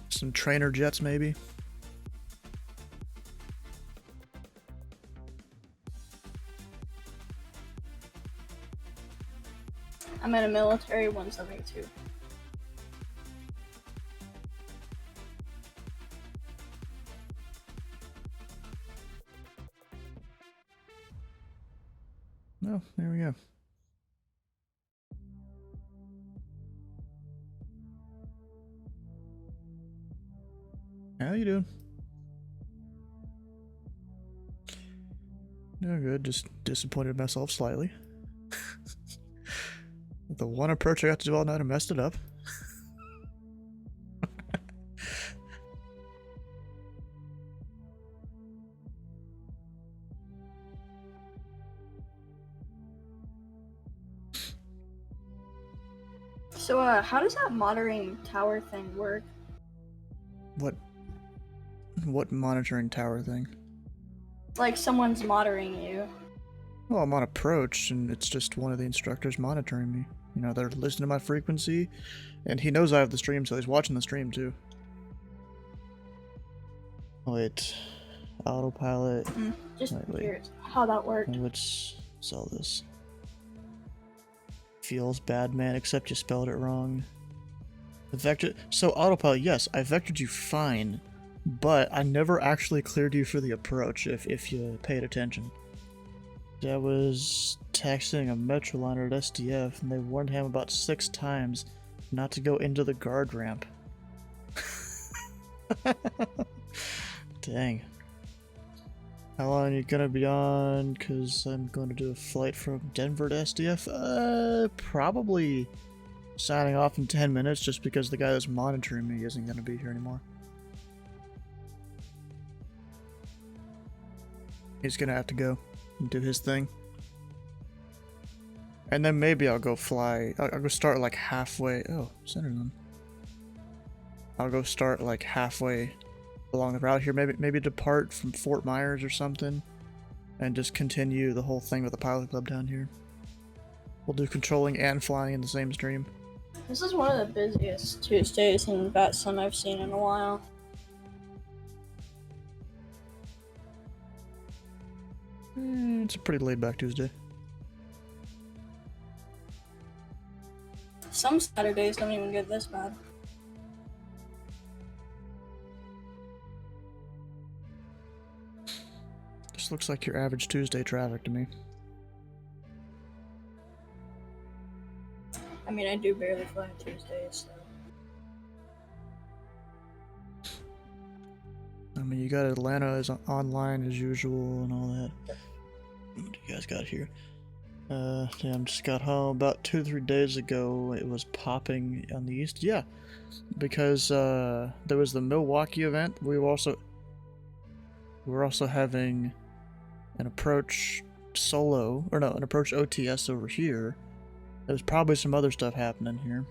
Some trainer jets, maybe. I'm at a military 172. Oh, there we go. How you doing? No good, just disappointed myself slightly. The one approach I got to do all night, I messed it up. So, how does that monitoring tower thing work? What monitoring tower thing? Like someone's monitoring you. Well, I'm on approach, and it's just one of the instructors monitoring me. You know, they're listening to my frequency, and he knows I have the stream, so he's watching the stream too. Wait, autopilot. Just wait. curious how that worked. What's all this? Feels bad, man, except you spelled it wrong. The vector. So, autopilot, yes, I vectored you fine, but I never actually cleared you for the approach if you paid attention. I was taxiing a Metroliner at SDF, and they warned him about 6 times not to go into the guard ramp. Dang. How long are you gonna be on? Because I'm going to do a flight from Denver to SDF. Probably signing off in 10 minutes, just because the guy that's monitoring me isn't gonna be here anymore. He's gonna have to go and do his thing. And then maybe I'll go fly. I'll go start like halfway. Oh, center them. I'll go start like halfway along the route here. Maybe depart from Fort Myers or something, and just continue the whole thing with the pilot club down here. We'll do controlling and flying in the same stream. This is one of the busiest Tuesdays in VATSIM I've seen in a while. It's a pretty laid-back Tuesday. Some Saturdays don't even get this bad. This looks like your average Tuesday traffic to me. I mean, I do barely fly on Tuesdays, so. mean, you got Atlanta as online as usual and all that. What do you guys got here? Yeah, I just got home about 2 or 3 days ago. It was popping on the east. Yeah, because there was the Milwaukee event. We were also having an approach solo, or no, an approach OTS over here. There's probably some other stuff happening here.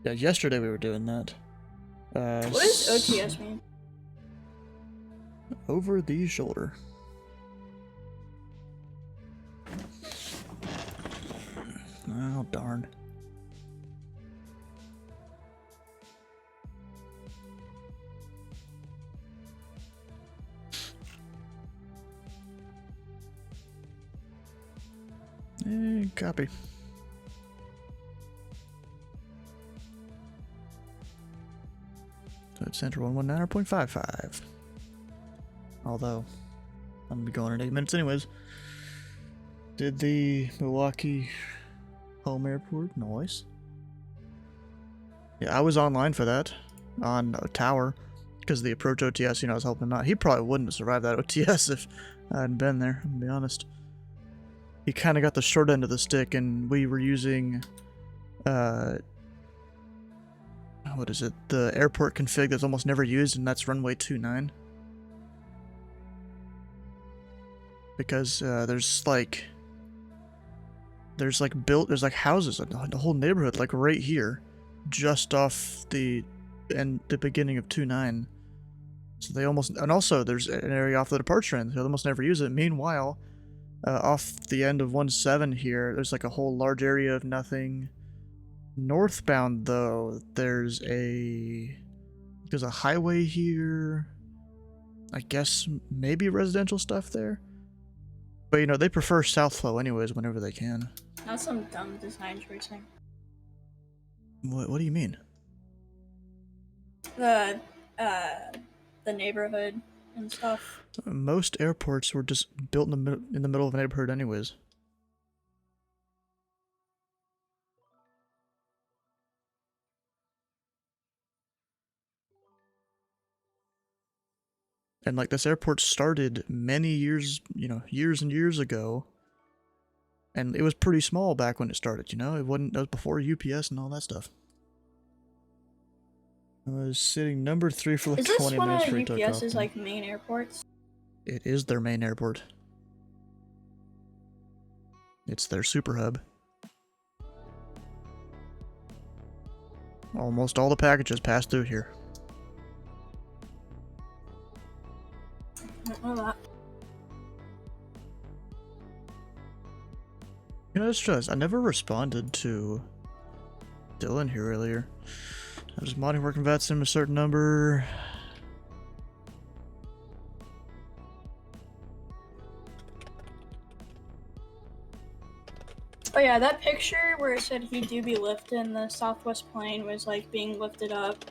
Yeah, yesterday we were doing that. What does OTS mean? Over the shoulder. Oh, darn. Copy. So it's Center 119.55. Although, I'm gonna be going in 8 minutes anyways. Did the Milwaukee home airport noise? Yeah, I was online for that on a tower because the approach OTS, I was helping him out. He probably wouldn't have survived that OTS if I hadn't been there, I'm gonna be honest. He kind of got the short end of the stick, and we were using, what is it? The airport config that's almost never used, and that's runway 29. Because there's like houses in the whole neighborhood, like right here, just off the beginning of 29. So they almost, and also there's an area off the departure end, so they almost never use it. Meanwhile, off the end of 17 here, there's like a whole large area of nothing. Northbound though, there's a highway here. I guess maybe residential stuff there. But they prefer south flow anyways whenever they can. That's some dumb design choicing. What do you mean? The neighborhood and stuff. Most airports were just built in the middle of a neighborhood anyways. And like this airport started many years, years and years ago. And it was pretty small back when it started, it was before UPS and all that stuff. I was sitting number 3 for like 20 minutes for Is this one of UPS's like main airports? It is their main airport. It's their super hub. Almost all the packages pass through here. I don't know that. It's just, I never responded to Dylan here earlier. I was modding working VATS in a certain number. Oh yeah, that picture where it said he do be lifted in the southwest plane was like being lifted up.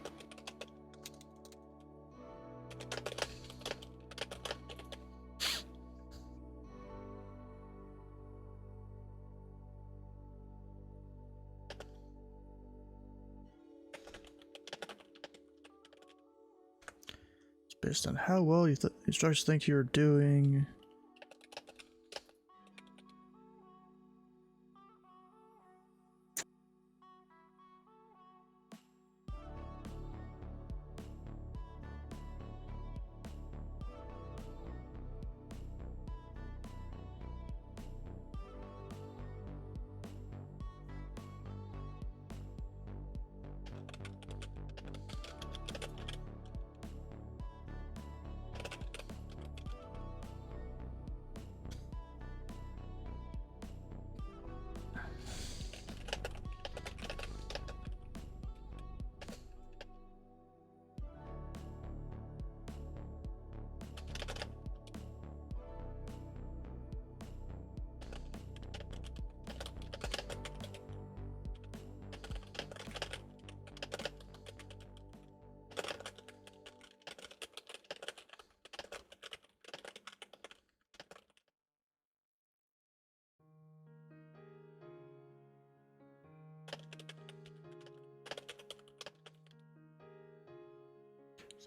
Based on how well instructors think you're doing.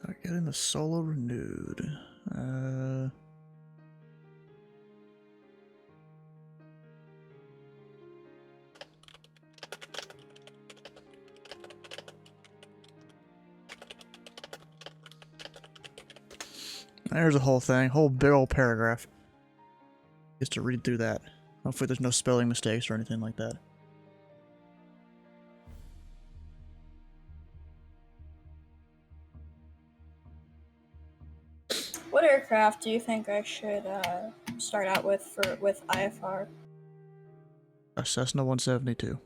Start getting the solo renewed. There's a whole thing, whole big old paragraph. Just to read through that. Hopefully there's no spelling mistakes or anything like that. What aircraft do you think I should start out with IFR? A Cessna 172.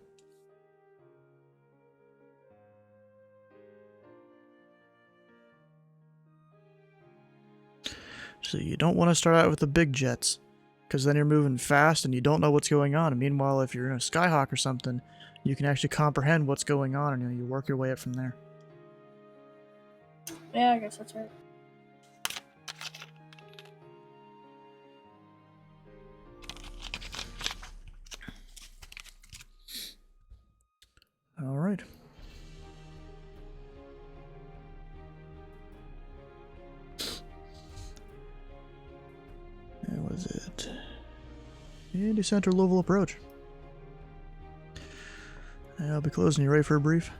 So you don't want to start out with the big jets, because then you're moving fast and you don't know what's going on. And meanwhile, if you're in a Skyhawk or something, you can actually comprehend what's going on, and you work your way up from there. Yeah, I guess that's right. All right. That was it. And center Louisville approach. I'll be closing. You ready for a brief?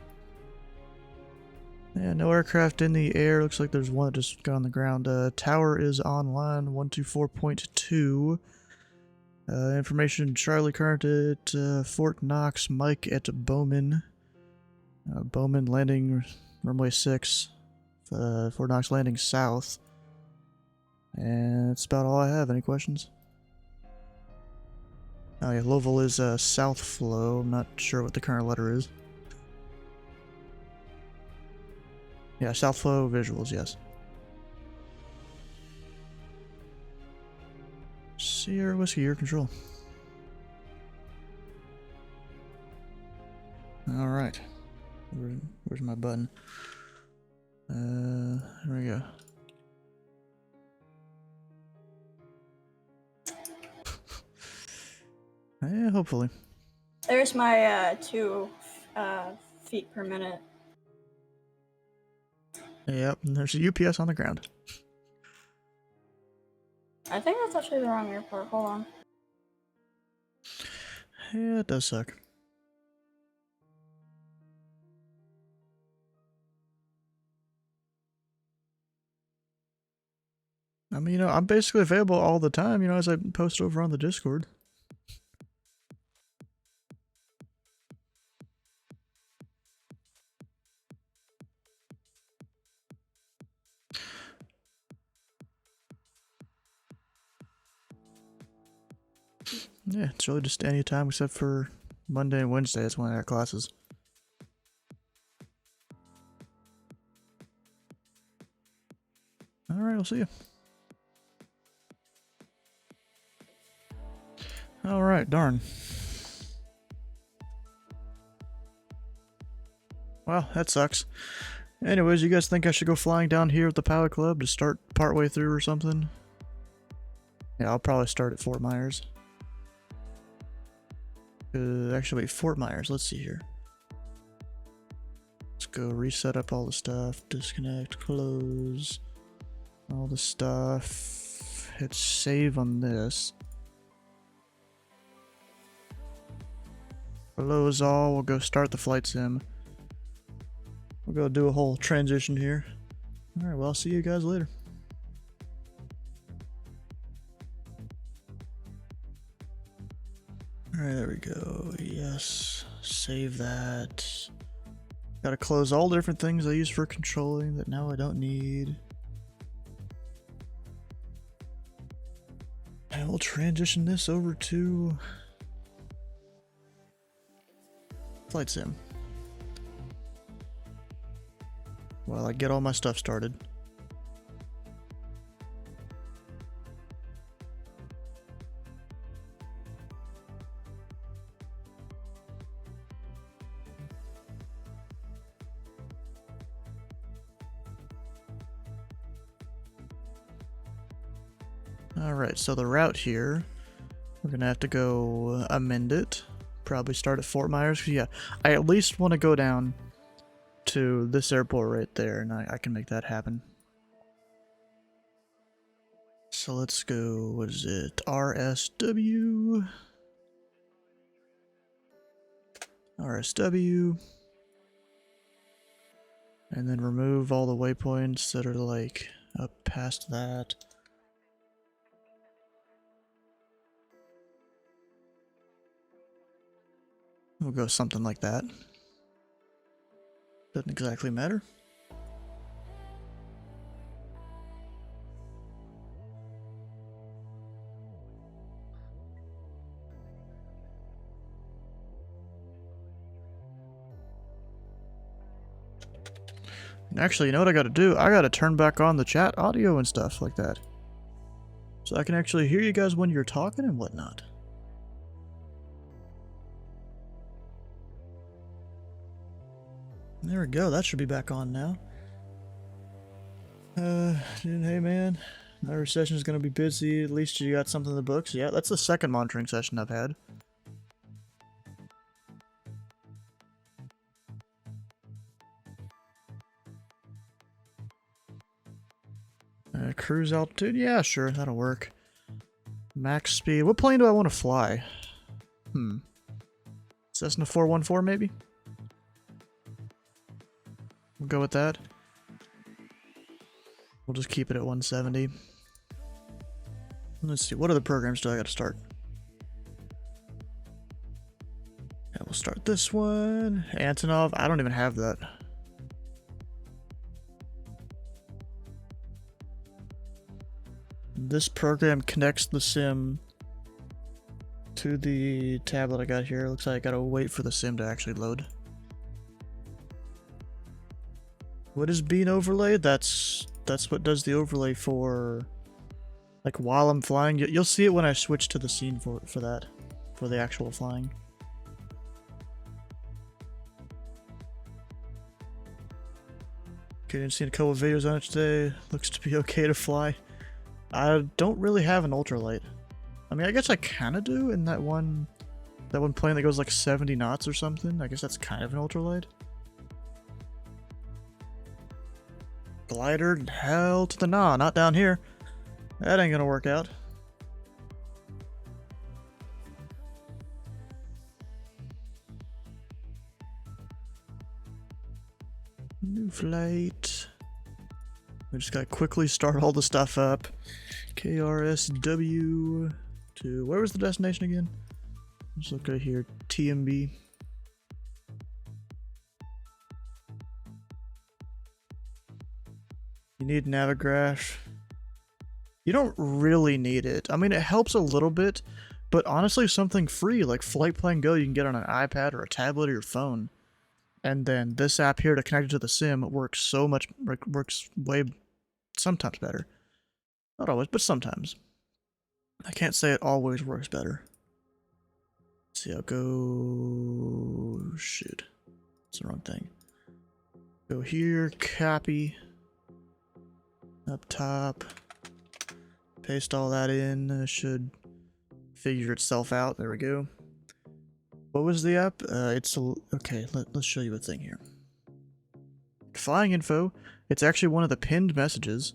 Yeah, no aircraft in the air. Looks like there's one that just got on the ground. Tower is online, 124.2. Information, Charlie current at Fort Knox, Mike at Bowman. Bowman landing runway 6. Fort Knox landing south. And that's about all I have. Any questions? Oh yeah, Louisville is south flow. I'm not sure what the current letter is. Yeah, south flow visuals, yes. Sierra Whiskey, your control. Alright. Where's my button? There we go. Yeah, hopefully. There's my 2 feet per minute. Yep, and there's a UPS on the ground. I think that's actually the wrong airport. Hold on. Yeah, it does suck. I mean, I'm basically available all the time, as I post over on the Discord. Yeah, it's really just any time except for Monday and Wednesday. That's when I got classes. Alright, I'll see you. Alright, darn. Well, that sucks. Anyways, you guys think I should go flying down here with the pilot club to start partway through or something? Yeah, I'll probably start at Fort Myers. Actually, wait, Fort Myers. Let's see here. Let's go reset up all the stuff. Disconnect, close. All the stuff. Hit save on this. Close all. We'll go start the flight sim. We'll go do a whole transition here. Alright, well, I'll see you guys later. Alright, there we go. Yes. Save that. Gotta close all the different things I use for controlling that now I don't need. And we'll transition this over to Flight Sim. While I get all my stuff started. Alright, so the route here, we're gonna have to go amend it. Probably start at Fort Myers. Yeah, I at least want to go down to this airport right there, and I can make that happen. So let's go, what is it? RSW. RSW. And then remove all the waypoints that are like up past that. We'll go something like that. Doesn't exactly matter. Actually, you know what I gotta do? I gotta turn back on the chat audio and stuff like that. So I can actually hear you guys when you're talking and whatnot. There we go, that should be back on now. Hey man, another session's gonna be busy. At least you got something in the books. Yeah, that's the second monitoring session I've had. Cruise altitude? Yeah, sure, that'll work. Max speed. What plane do I want to fly? Cessna 414 maybe? We'll go with that. We'll just keep it at 170. Let's see, what other programs do I gotta start? Yeah, we'll start this one. Antonov, I don't even have that. This program connects the sim to the tablet I got here. Looks like I gotta wait for the sim to actually load. What is being overlaid? That's what does the overlay for, like, while I'm flying. You'll see it when I switch to the scene for that, for the actual flying. Okay, didn't see a couple of videos on it today. Looks to be okay to fly. I don't really have an ultralight. I mean, I guess I kind of do in that one plane that goes like 70 knots or something. I guess that's kind of an ultralight. Glider, hell to the nah, not down here. That ain't gonna work out. New flight. We just gotta quickly start all the stuff up. KRSW to, where was the destination again? Let's look right here, TMB. You need Navigraph. You don't really need it. I mean, it helps a little bit, but honestly, something free like Flight Plan Go you can get on an iPad or a tablet or your phone. And then this app here to connect it to the sim works so much, works way, sometimes better. Not always, but sometimes. I can't say it always works better. Let's see, I'll go... shoot. It's the wrong thing. Go here, copy. Up top. Paste all that in. It should figure itself out. There we go. What was the app? Okay, let's show you a thing here. Flying info. It's actually one of the pinned messages.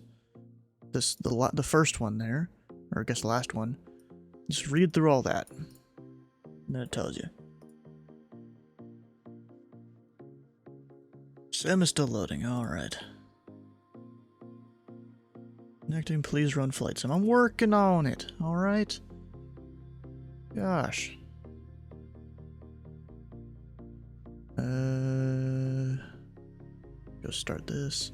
The first one there, or I guess the last one. Just read through all that, and then it tells you. Sim is still loading. All right. Connecting. Please run flight sim. I'm working on it. All right. Gosh. Go start this.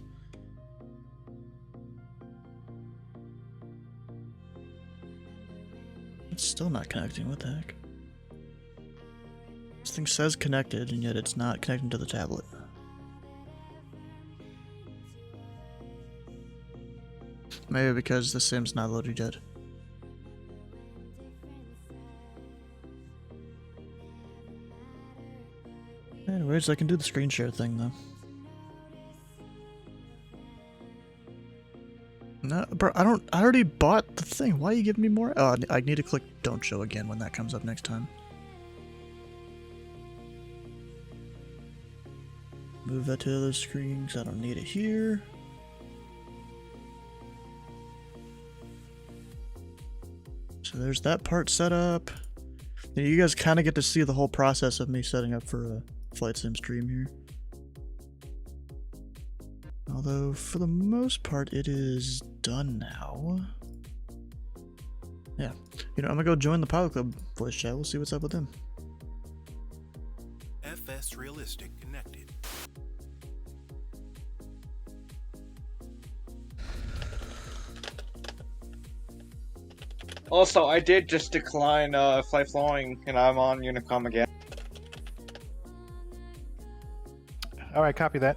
It's still not connecting. What the heck? This thing says connected, and yet it's not connecting to the tablet. Maybe because the sim's not loaded yet. Anyways, I can do the screen share thing though. No, bro, I already bought the thing. Why are you giving me more? Oh, I need to click don't show again when that comes up next time. Move that to the other screen because I don't need it here. So there's that part set up. And you guys kind of get to see the whole process of me setting up for a flight sim stream here. Although, for the most part, it is done now. Yeah. You know, I'm gonna go join the Pilot Club voice chat. We'll see what's up with them. FS Realistic connected. Also, I did just decline flight flowing, and I'm on Unicom again. All right, copy that.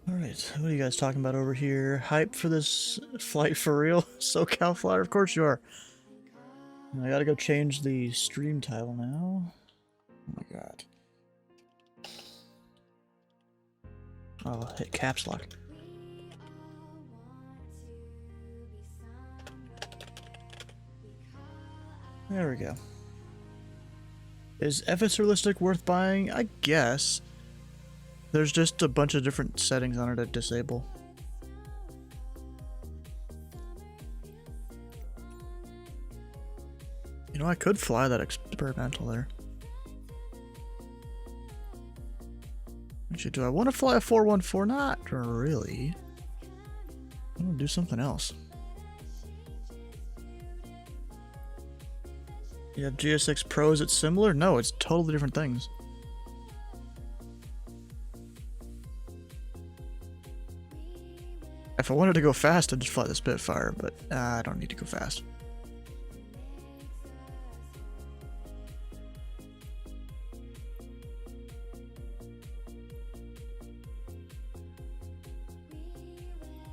Alright, what are you guys talking about over here? Hype for this flight for real? SoCal Flyer? Of course you are. I gotta go change the stream title now. Oh my god. Oh, hit caps lock. There we go. Is FS Realistic worth buying? I guess. There's just a bunch of different settings on it to disable. You know, I could fly that experimental there. Actually, do I want to fly a 414? Not really. I'm gonna do something else. You have GSX Pro, is it similar? No, it's totally different things. If I wanted to go fast, I'd just fly the Spitfire, but I don't need to go fast.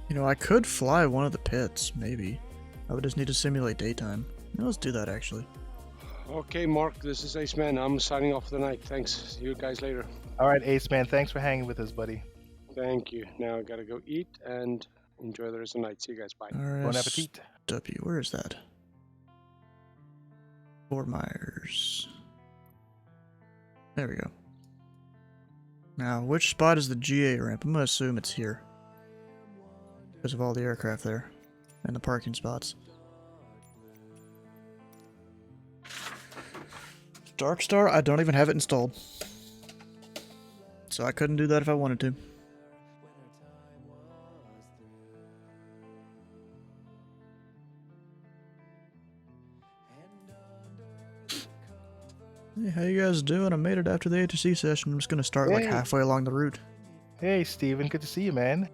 You know, I could fly one of the pits, maybe. I would just need to simulate daytime. Yeah, let's do that, actually. Okay, Mark, this is Ace Man. I'm signing off for the night. Thanks. See you guys later. All right, Ace Man, thanks for hanging with us, buddy. Thank you. Now I gotta go eat and enjoy the rest of the night. See you guys. Bye. Bon appetit. W, where is that? Fort Myers. There we go. Now, which spot is the GA ramp? I'm gonna assume it's here. Because of all the aircraft there. And the parking spots. Darkstar, I don't even have it installed. So I couldn't do that if I wanted to. Hey, how you guys doing? I made it after the ATC session. I'm just gonna start like halfway along the route. Hey, Steven, good to see you, man.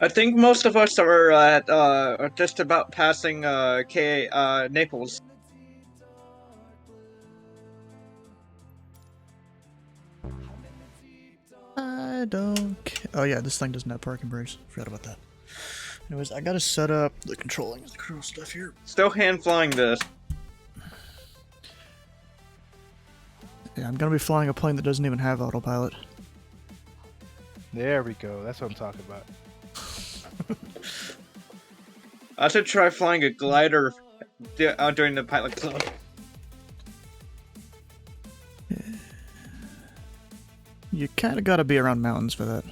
I think most of us are at just about passing Naples. I don't care. Oh yeah, this thing doesn't have parking brakes. Forgot about that. Anyways, I gotta set up the control stuff here. Still hand flying this. Yeah, I'm gonna be flying a plane that doesn't even have autopilot. There we go. That's what I'm talking about. I should try flying a glider during the pilot club. You kind of gotta be around mountains for that.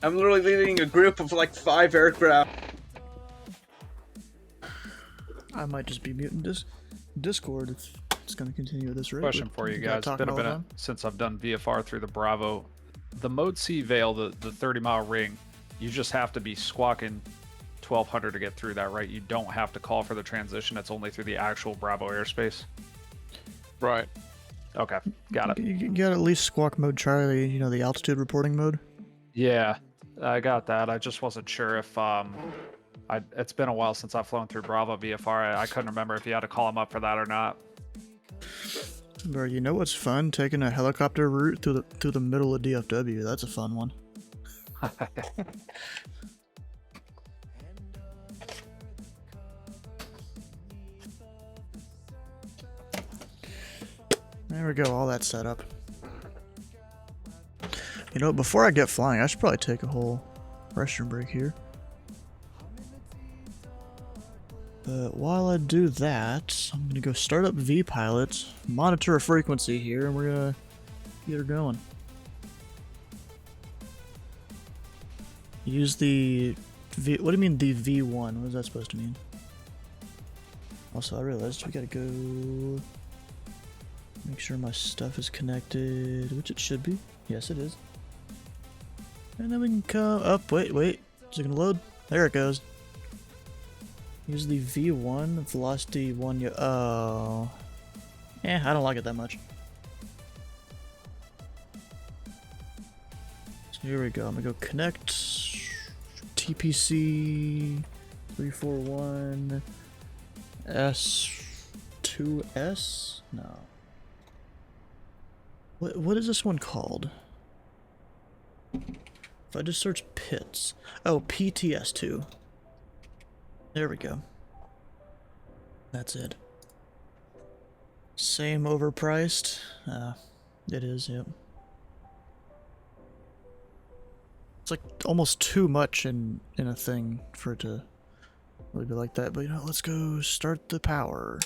I'm literally leading a group of like 5 aircraft. I might just be muting Discord if it's going to continue at this rate. Question for you guys. Been a minute since I've done VFR through the Bravo. The Mode C Veil, the 30-mile ring, you just have to be squawking 1200 to get through that, right? You don't have to call for the transition. It's only through the actual Bravo airspace. Right. Okay, got it. You got at least squawk mode Charlie, you know, the altitude reporting mode? Yeah, I got that. I just wasn't sure if it's been a while since I've flown through Bravo VFR. I couldn't remember if you had to call them up for that or not. Bro, you know what's fun? Taking a helicopter route through the middle of DFW. That's a fun one. There we go, all that set up. You know, before I get flying, I should probably take a whole restroom break here. But while I do that, I'm gonna go start up V-Pilot, monitor a frequency here, and we're gonna get her going. Use the V. What do you mean the V1? What is that supposed to mean? Also, I realized we gotta go make sure my stuff is connected, which it should be. Yes, it is. And then we can come up. Wait. Is it gonna load? There it goes. Use the V1 velocity 1. Oh. I don't like it that much. So here we go. I'm gonna go connect TPC 341 S2S? No. What is this one called? If I just search pits. Oh, PTS2. There we go. That's it. Same overpriced. It is, yep. It's like almost too much in a thing for it to really be like that. But you know, let's go start the power.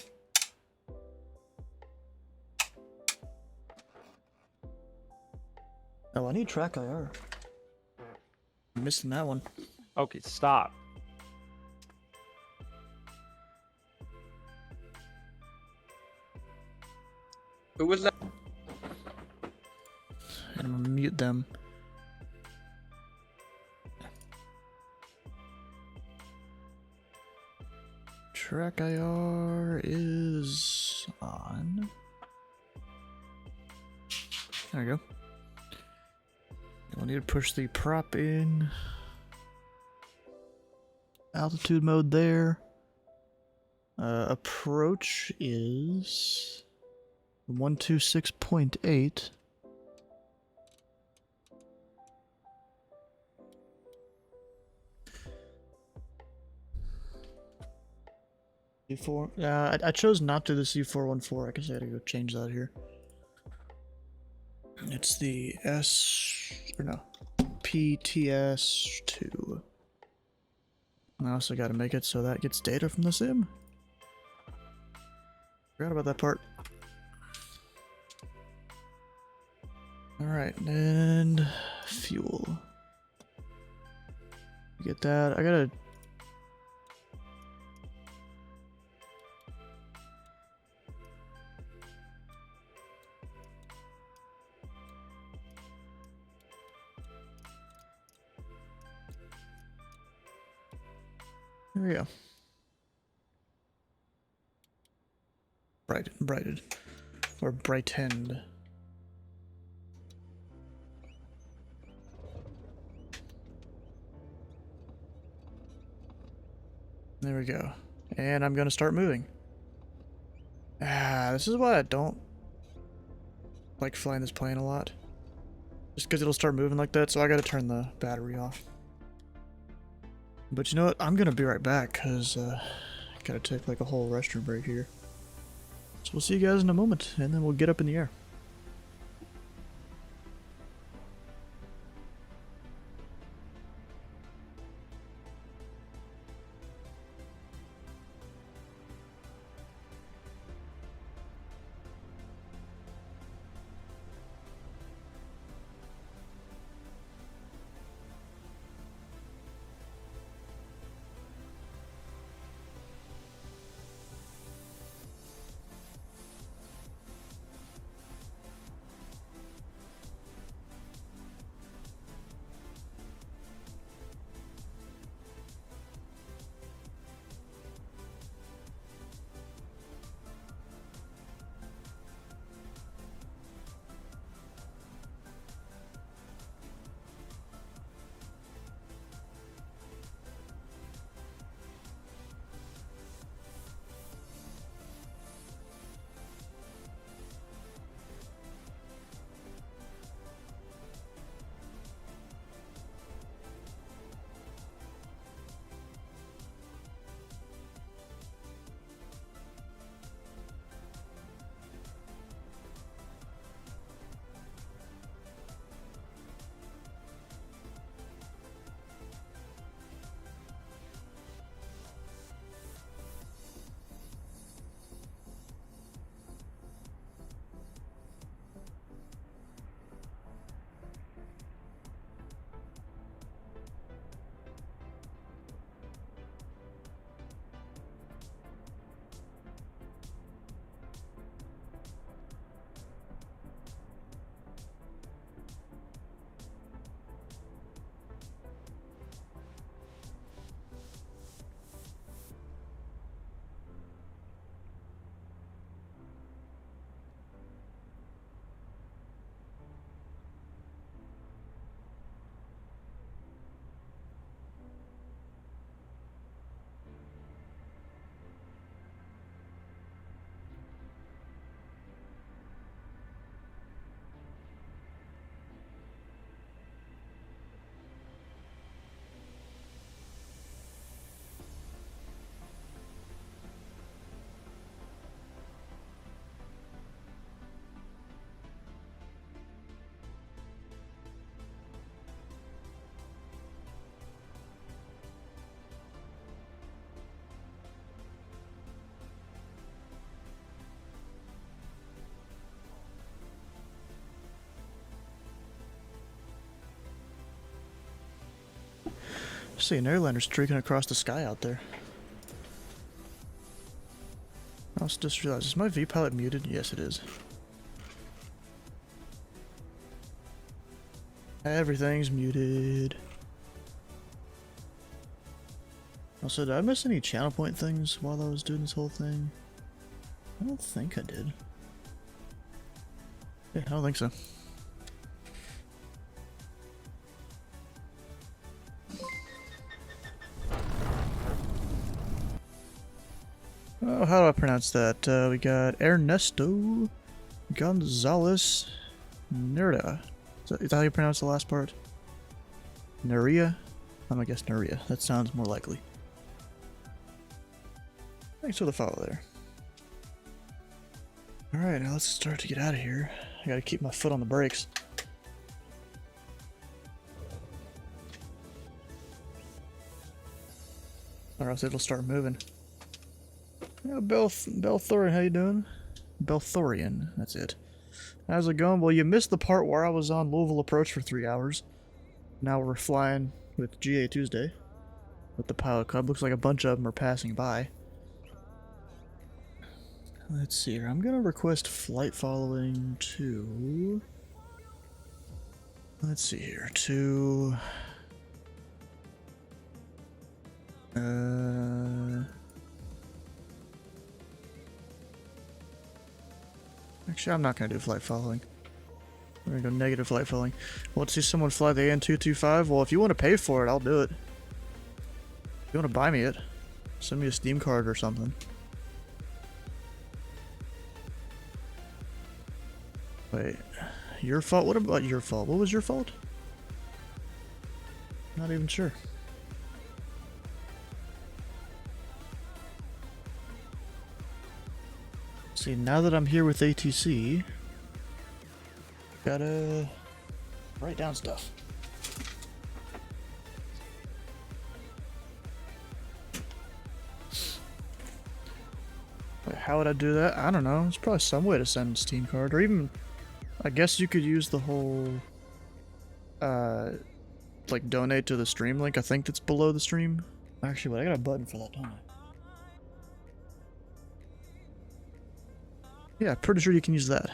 Oh, I need track IR. I'm missing that one. Okay, stop. Who was that? And I'm gonna mute them. Track IR is on. There we go. We'll need to push the prop in. Altitude mode there. Approach is 126.8. C4. I chose not to the C414. I guess I gotta go change that here. It's the PTS2. I also gotta make it so that gets data from the sim. Forgot about that part. Alright, and fuel. Get that. I gotta. There we go. Brighted. Or brightened. There we go. And I'm gonna start moving. This is why I don't like flying this plane a lot. Just because it'll start moving like that, so I gotta turn the battery off. But you know what? I'm gonna be right back, because I gotta take like a whole restroom break here. So we'll see you guys in a moment, and then we'll get up in the air. see an airliner streaking across the sky out there. I also just realized, is my V-pilot muted? Yes, it is. Everything's muted. Also, did I miss any channel point things while I was doing this whole thing? I don't think I did. Yeah, I don't think so. Oh, how do I pronounce that? We got Ernesto Gonzalez Nerda. Is that how you pronounce the last part? Neria? I'm gonna guess Neria. That sounds more likely. Thanks for the follow there. Alright, now let's start to get out of here. I gotta keep my foot on the brakes. Or else it'll start moving. Yeah, Belthorian, how you doing? Belthorian, that's it. How's it going? Well, you missed the part where I was on Louisville Approach for 3 hours. Now we're flying with GA Tuesday. With the pilot club. Looks like a bunch of them are passing by. Let's see here. I'm gonna request flight following to... Let's see here. To... Actually, I'm not going to do flight following. We're going to go negative flight following. Want to see someone fly the AN225? Well, if you want to pay for it, I'll do it. If you want to buy me it, send me a Steam card or something. Wait, your fault? What about your fault? What was your fault? Not even sure. See, now that I'm here with ATC, gotta write down stuff. Wait, how would I do that? I don't know. There's probably some way to send a Steam card, or even, I guess you could use the whole, like donate to the stream link. I think that's below the stream. Actually, wait, I got a button for that, don't I? Yeah, pretty sure you can use that.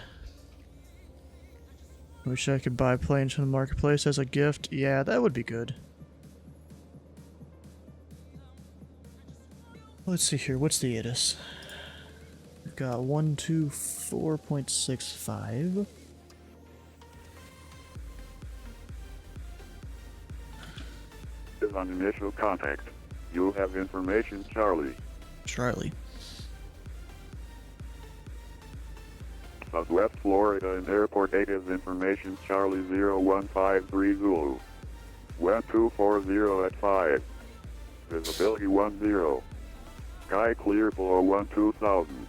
Wish I could buy planes from the marketplace as a gift. Yeah, that would be good. Let's see here. What's the ATIS? We've got 124.65. Is on initial contact. You have information, Charlie. Charlie. Southwest Florida and Airport 8 is information Charlie 0153 Zulu. Wind 240 at 5. Visibility 10. Sky clear below 12,000.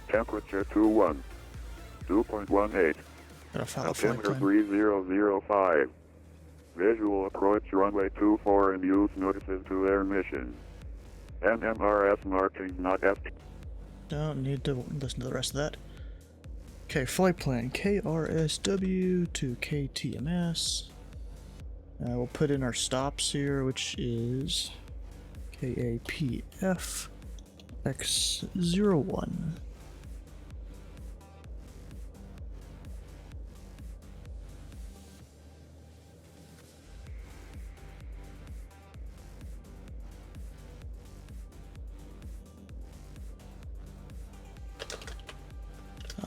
Temperature 21. 2.18. Altimeter 3005. Visual approach runway 24 and use notices to air mission. NMRS marking not FT. Don't need to listen to the rest of that. Okay, flight plan KRSW to KTMS. We'll put in our stops here, which is KAPF X01.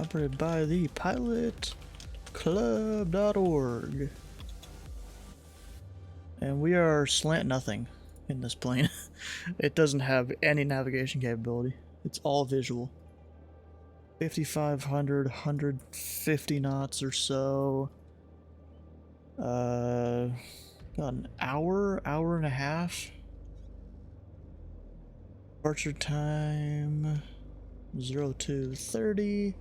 Operated by the pilotclub.org. And we are slant nothing in this plane. It doesn't have any navigation capability. It's all visual. 5,500, 150 knots or so. About an hour and a half. Departure time 0230.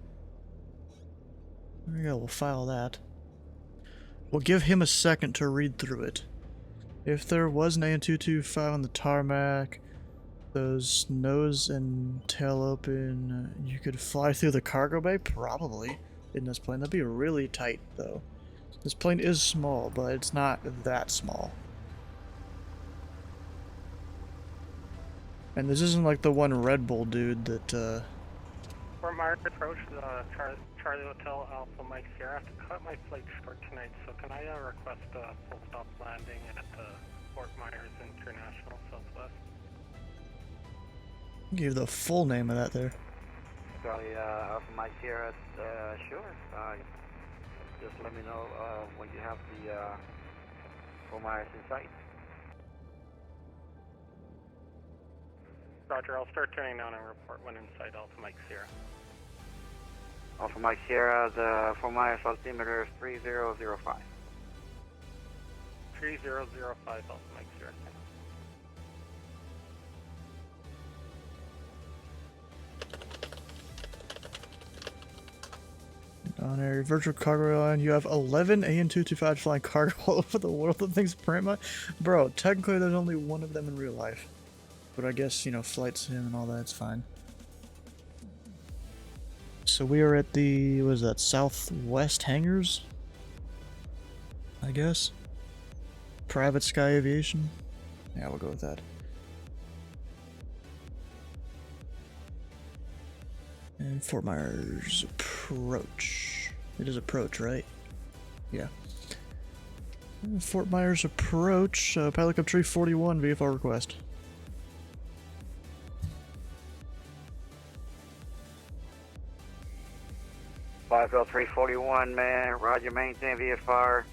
There we go, we'll file that. We'll give him a second to read through it. If there was an AN225 on the tarmac, those nose and tail open, you could fly through the cargo bay? Probably, in this plane. That'd be really tight, though. This plane is small, but it's not that small. And this isn't like the one Red Bull dude that, Fort Myers approach, Charlie Hotel Alpha Mike Sierra. I have to cut my flight short tonight, so can I request a full stop landing at Fort Myers International Southwest? give the full name of that there. Charlie Alpha Mike Sierra, sure. Just let me know when you have the Fort Myers in sight. Roger, I'll start turning down and report when in sight. Alpha Mike Sierra. Alpha Mike Sierra, the Fort Myers altimeter is 3005. 3005 Alpha Mike Sierra. On a virtual cargo line, you have 11 AN-225 flying cargo all over the world. The thing's print. Bro, technically there's only one of them in real life. But I guess, you know, flight sim and all that's fine. So we are at the, what is that, Southwest Hangars? I guess? Private Sky Aviation? Yeah, we'll go with that. And Fort Myers approach. It is approach, right? Yeah. And Fort Myers approach, pilot Cup Tree 41, VFR request. Bicycle 341, man. Roger, maintain VFR.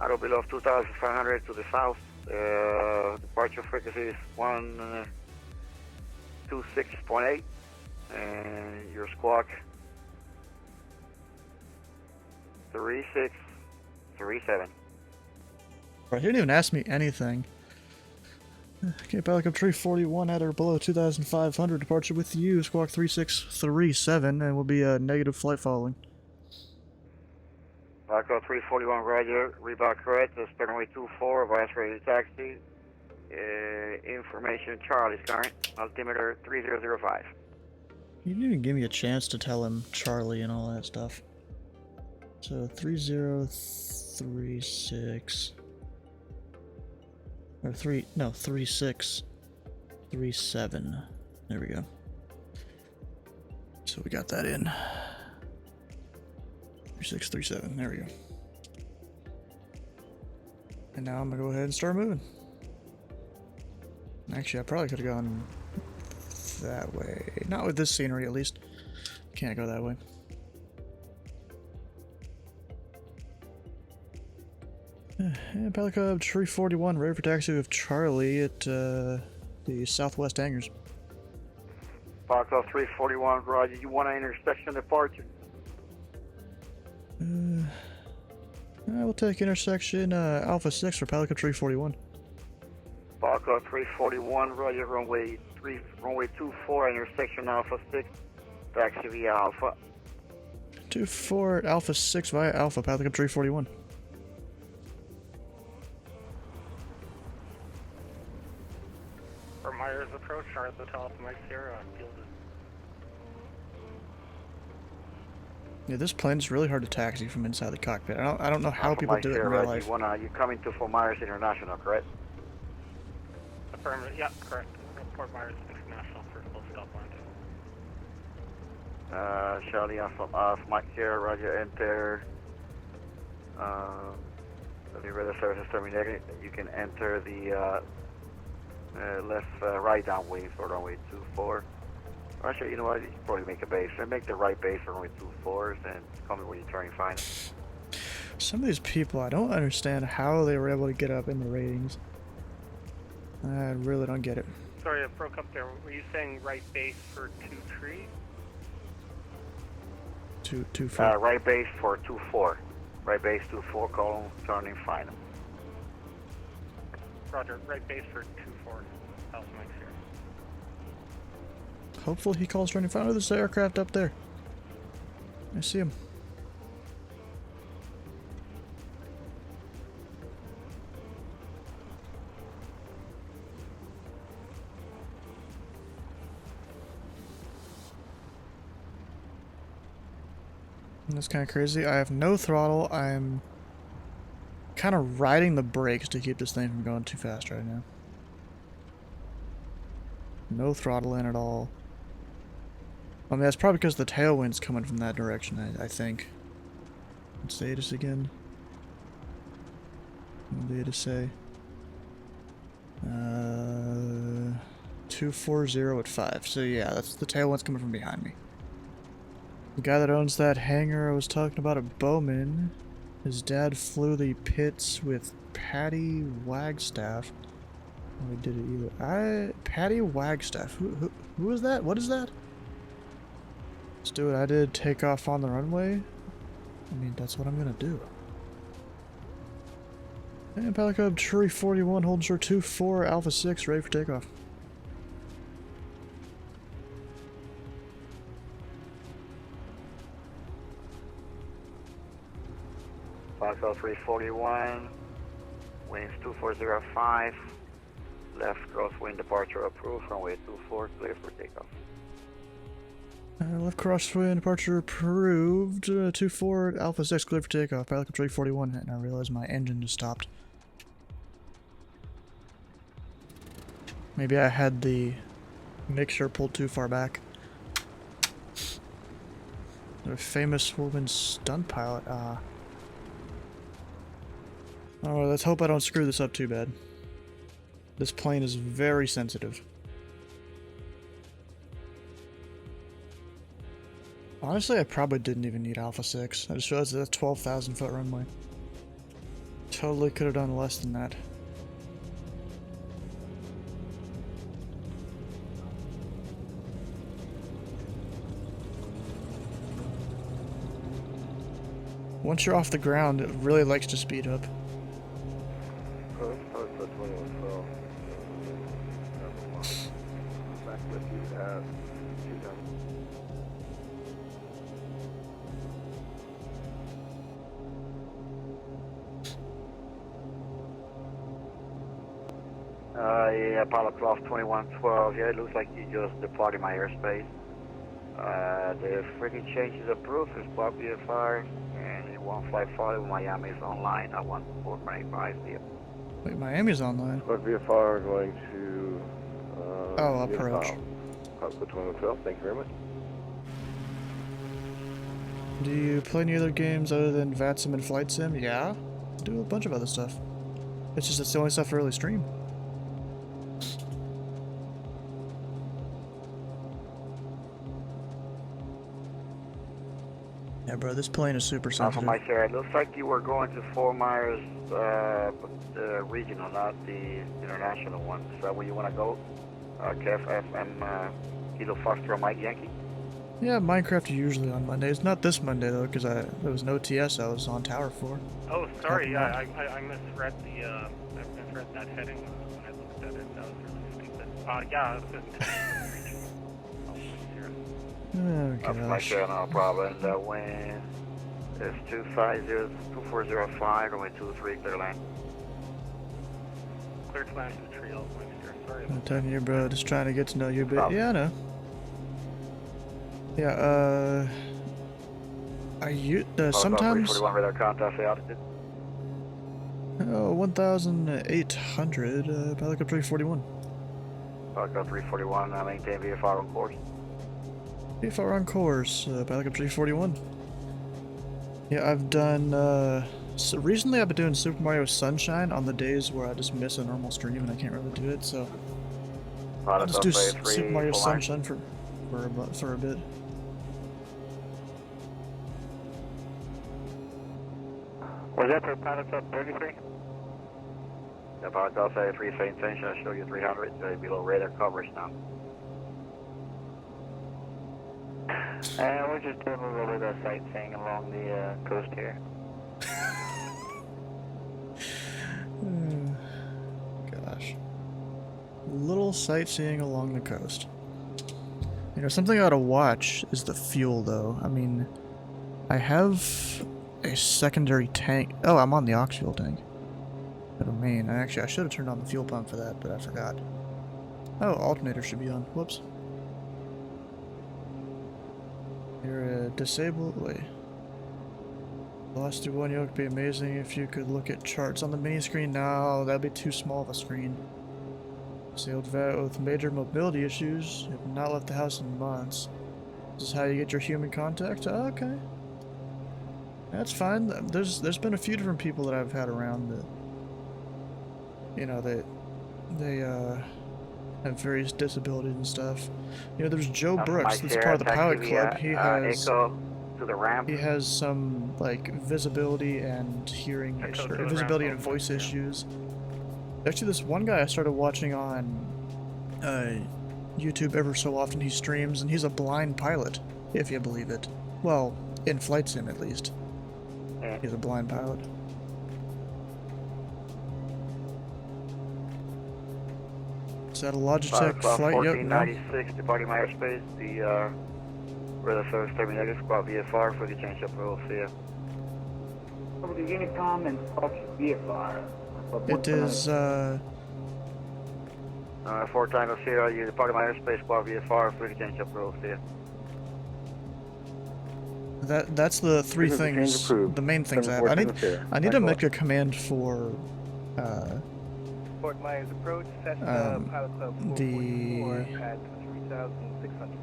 Auto below 2,500 to the south. Departure frequency is 126.8. And your squawk 3637. Right, he didn't even ask me anything. Okay, pilot Cup Tree 41 at or below 2,500. Departure with you, squawk 3637, and will be a negative flight following. Bicycle 341, Roger. Reebok correct. Speed runway 24, vice ready taxi. Information Charlie's current. Altimeter 3005. You didn't even give me a chance to tell him Charlie and all that stuff. So 3036 or 3637. There we go. So we got that in. 3637. There we go. And now I'm gonna go ahead and start moving. Actually, I probably could have gone that way. Not with this scenery, at least. Can't go that way. Pilot Cub Tree 41, ready for taxi with Charlie at the Southwest Hangars. Pilot Cub 341, Roger. You want an intersection departure? I will take intersection Alpha 6 for Pilot Cub Tree 41. Pilot Cub 341, Roger. Runway 24, intersection Alpha 6. Taxi via Alpha. 24 Alpha 6 via Alpha, Pilot Cub Tree 41. Fort Myers approach, Charlie Hotel Alpha Mike Sierra, fielded. Yeah, this plane's really hard to taxi from inside the cockpit. I don't know how Alpha people Mike do it in Sierra, real life. You coming to Fort Myers International, correct? Affirmative, yeah, correct. Fort Myers International for full stop landing. Charlie Alpha Mike Sierra, Roger, enter. Let me read the services terminated. You can enter the right downwind for runway 24. Actually, you know what? You can probably make a base. Make the right base for runway 24s and call me when you're turning final. Some of these people, I don't understand how they were able to get up in the ratings. I really don't get it. Sorry, I broke up there. Were you saying right base for 23? Two four. Right base for 24. Right base 24, column, turning final. Roger, right base for 24. Alpha Mike Sierra. Hopefully he calls turning final. There's the aircraft up there. I see him. That's kind of crazy. I have no throttle. I'm kind of riding the brakes to keep this thing from going too fast right now. No throttling at all. I mean, that's probably because the tailwind's coming from that direction, I think. What's the ATIS again? What did the ATIS say? 240 at 5. So yeah, that's the tailwind's coming from behind me. The guy that owns that hangar I was talking about at Bowman, his dad flew the pits with Patty Wagstaff. We did it either. Patty Wagstaff. Who is that? What is that? Let's do it. I did take off on the runway. I mean, that's what I'm gonna do. And Pilot Club Tree 41, holding short 24, Alpha 6, ready for takeoff. Foxtrot 341, winds 2405, left crosswind departure approved, runway 24, clear for takeoff. Left crosswind departure approved, 24, Alpha 6, clear for takeoff, Pilot Club Tree 41, and I realized my engine just stopped. Maybe I had the mixture pulled too far back. The famous woman stunt pilot, Oh, let's hope I don't screw this up too bad. This plane is very sensitive. Honestly, I probably didn't even need Alpha 6. I just realized that's a 12,000 foot runway. Totally could have done less than that. Once you're off the ground, it really likes to speed up. Yeah, Pilot Cloth 2112, yeah, it looks like you just departed my airspace. The freaking change is approved, it's Bob VFR, and you won't fly farther. Miami is online, I want 4.85 here. Wait, Miami's online? Squad VFR going to... oh, approach. Pilot 2112, thank you very much. Do you play any other games other than VATSIM and Flight Sim? Yeah, I do a bunch of other stuff. It's just it's the only stuff I really stream. Yeah, bro, this plane is super sensitive. Mike, sir, it looks like you were going to Fort Myers, the regional, not the international one. Is that where you want to go? KFM, Kilo Foxtrot Mike Yankee? Yeah, Minecraft usually on Mondays. Not this Monday, though, because there was no TS I was on Tower for. Oh, sorry, yeah, I misread the, I misread that heading when I looked at it. That was really stupid. Yeah, it was just Oh, Mike, sir, no problem. The wind is 2405, runway 23, clear land. Clear to land to the tree, sorry. I'm telling you, bro, just trying to get to know you a bit. Yeah, I know. Yeah, sometimes... 341 radar contact, say altitude. Oh, 1,800, Pilot Club 341. Pilot Club 341, maintain VFR on course. VFR on course, Pilot Club 341. Yeah, I've done, so recently I've been doing Super Mario Sunshine on the days where I just miss a normal stream and I can't really do it, so... I'll just do Super Mario Sunshine for a bit. Was that for Pilot Club 33? Yeah, Pilot Club 33, same tension, I'll show you 300, below radar coverage now. We're just doing a little bit of sightseeing along the coast here. Gosh. Little sightseeing along the coast. You know, something I ought to watch is the fuel, though. I mean, I have a secondary tank. Oh, I'm on the aux fuel tank. Never mind. Actually, I should have turned on the fuel pump for that, but I forgot. Oh, alternator should be on. Whoops. You're disabled. Wait. Velocity 1 yoke would be amazing if you could look at charts on the mini screen. No, that'd be too small of a screen. Sailed vet with major mobility issues. Have not left the house in months. This is how you get your human contact? Oh, okay. That's fine. There's been a few different people that I've had around that, you know, they have various disabilities and stuff. You know, there's Joe Brooks, that's part of the pilot club. He has Echo to the ramp. he has some like visibility and hearing issues, or visibility and voice issues. Actually, this one guy I started watching on YouTube ever so often. He streams, and he's a blind pilot, if you believe it. Well, in flight sim at least. He's a blind pilot. Is that a Logitech flight? Yep, no. 1496, departing my airspace. The weather service terminated. Squad VFR for the change of roll. See ya. Over to Unicom and Fox VFR. It is, 4 Tango Sierra, you departed my airspace. Squad VFR for the change of roll. See ya. That's the three things, the main things I have. I need to make a command for Fort Myers approach, Cessna Pilot Club 444 at 3,600.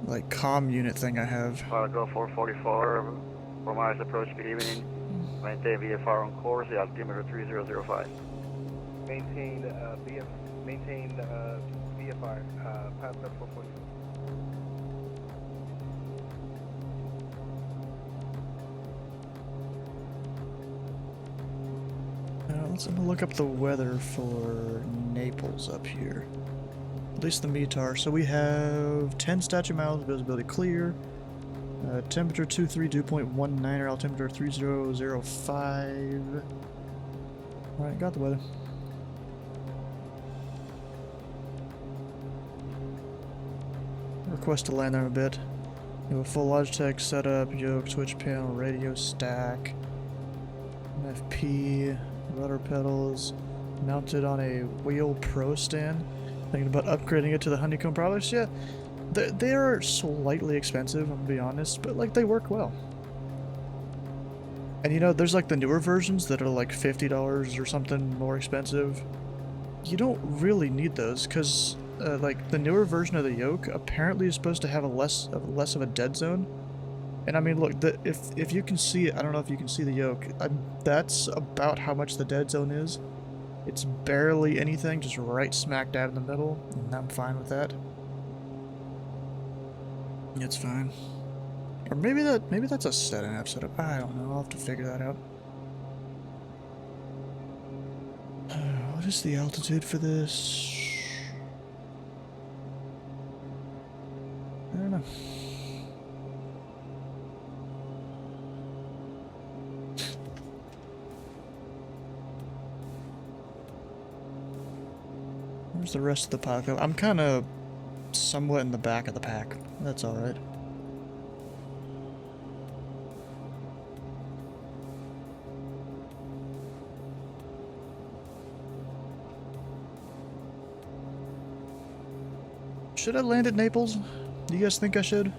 like comm unit thing I have. Pilot Go 444, Fort Myers approach, good evening. Maintain VFR on course, the altimeter 3005. Maintain VFR, Pilot Club 444. Let's look up the weather for Naples up here. At least the METAR. So we have 10 statute miles, visibility clear. Temperature 23, dew point 19, altimeter 3005. Alright, got the weather. Request to land there in a bit. You have a full Logitech setup, yoke, switch panel, radio stack, FP. Rudder pedals, mounted on a Wheel Pro stand. Thinking about upgrading it to the honeycomb products. Yeah, they are slightly expensive, I'm gonna be honest, but like they work well. And you know, there's like the newer versions that are like $50 or something more expensive. You don't really need those because like the newer version of the yoke apparently is supposed to have a less of a dead zone. And I mean, look, if you can see it, I don't know if you can see the yoke. That's about how much the dead zone is. It's barely anything, just right smack dab in the middle, and I'm fine with that. It's fine. Or maybe that's a setting I've set up. I don't know. I'll have to figure that out. What is the altitude for this? I don't know. Where's the rest of the pack? I'm kind of somewhat in the back of the pack. That's alright. Should I land at Naples? Do you guys think I should?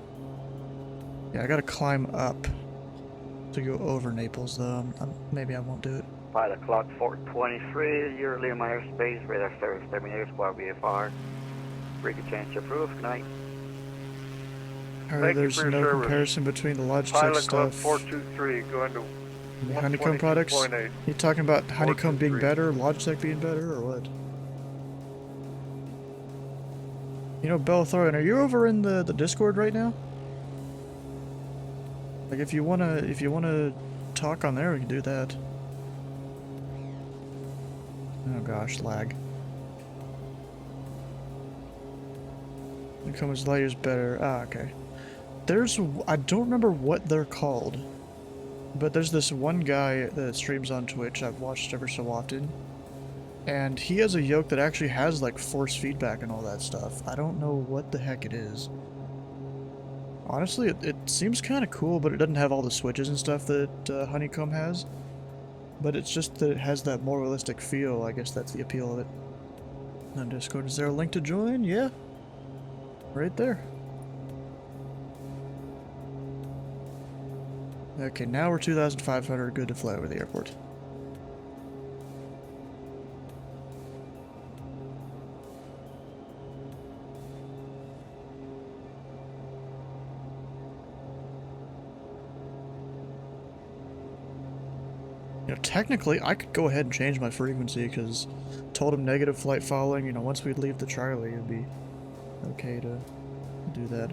Yeah, I gotta climb up to go over Naples, though. Maybe I won't do it. Pilot clock 423, you're leaving my airspace, radar service terminated, squad VFR. Frequency change approved, good night. Alright, there's no comparison between the Logitech Pilot stuff Club 423, going to and the honeycomb products. 122.8. You talking about honeycomb being better, Logitech being better, or what? You know, Bellathorian, are you over in the Discord right now? Like, if you wanna talk on there, we can do that. Oh gosh, lag. Honeycomb's layers better. Ah, okay. I don't remember what they're called, but there's this one guy that streams on Twitch I've watched ever so often, and he has a yoke that actually has like force feedback and all that stuff. I don't know what the heck it is. Honestly, it seems kind of cool, but it doesn't have all the switches and stuff that Honeycomb has. But it's just that it has that more realistic feel. I guess that's the appeal of it. On Discord, is there a link to join? Yeah. Right there. Okay, now we're 2,500, good to fly over the airport. You know, technically, I could go ahead and change my frequency, because told him negative flight following, you know, once we leave the Charlie, it'd be okay to do that.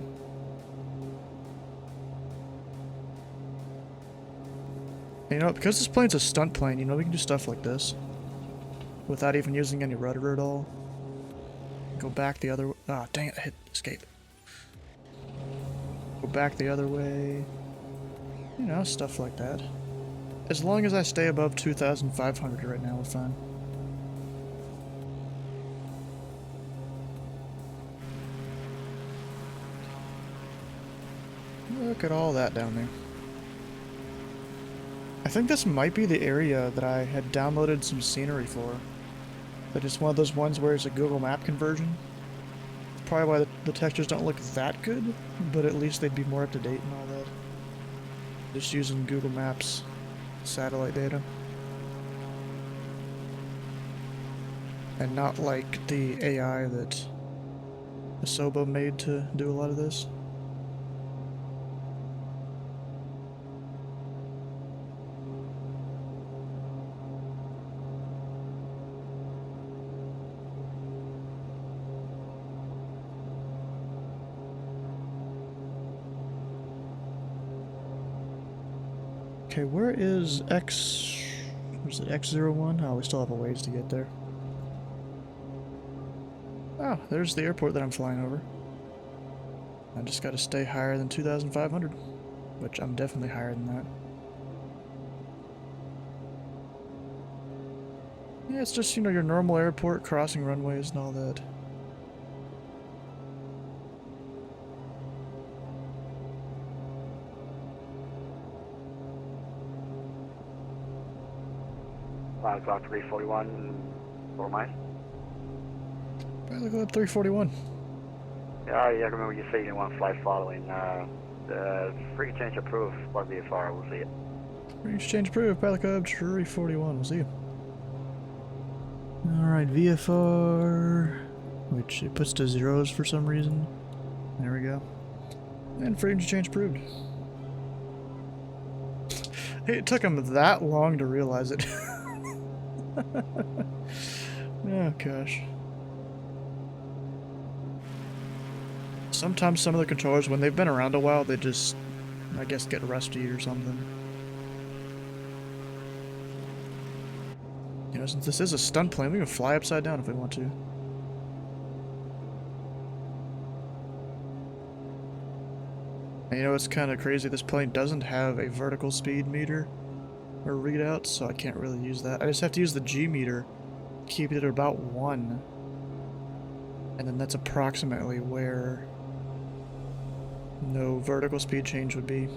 And, you know, because this plane's a stunt plane, you know, we can do stuff like this. Without even using any rudder at all. Go back the other way. Ah, dang it, I hit escape. Go back the other way. You know, stuff like that. As long as I stay above 2,500 right now, we're fine. Look at all that down there. I think this might be the area that I had downloaded some scenery for. But it's one of those ones where it's a Google Map conversion. Probably why the textures don't look that good, but at least they'd be more up to date and all that. Just using Google Maps satellite data. And not like the AI that Asobo made to do a lot of this. Okay, where is X... Where's it? X01? Oh, we still have a ways to get there. Oh, there's the airport that I'm flying over. I just gotta stay higher than 2,500. Which I'm definitely higher than that. Yeah, it's just, you know, your normal airport, crossing runways and all that. Clock 341, 4 miles. Pilot Club 341. Yeah, I remember you said you didn't want flight following. The free change approved, Spark VFR, we'll see it. Free exchange approved, Pilot Club 341, we'll see you. Alright, VFR, which it puts to zeros for some reason. There we go. And free exchange approved. Hey, it took him that long to realize it. Oh gosh. Sometimes some of the controllers, when they've been around a while, they just, I guess, get rusty or something. You know, since this is a stunt plane, we can fly upside down if we want to. And you know, it's kind of crazy, this plane doesn't have a vertical speed meter or readout, so I can't really use that. I just have to use the G meter, keep it at about 1. And then that's approximately where no vertical speed change would be.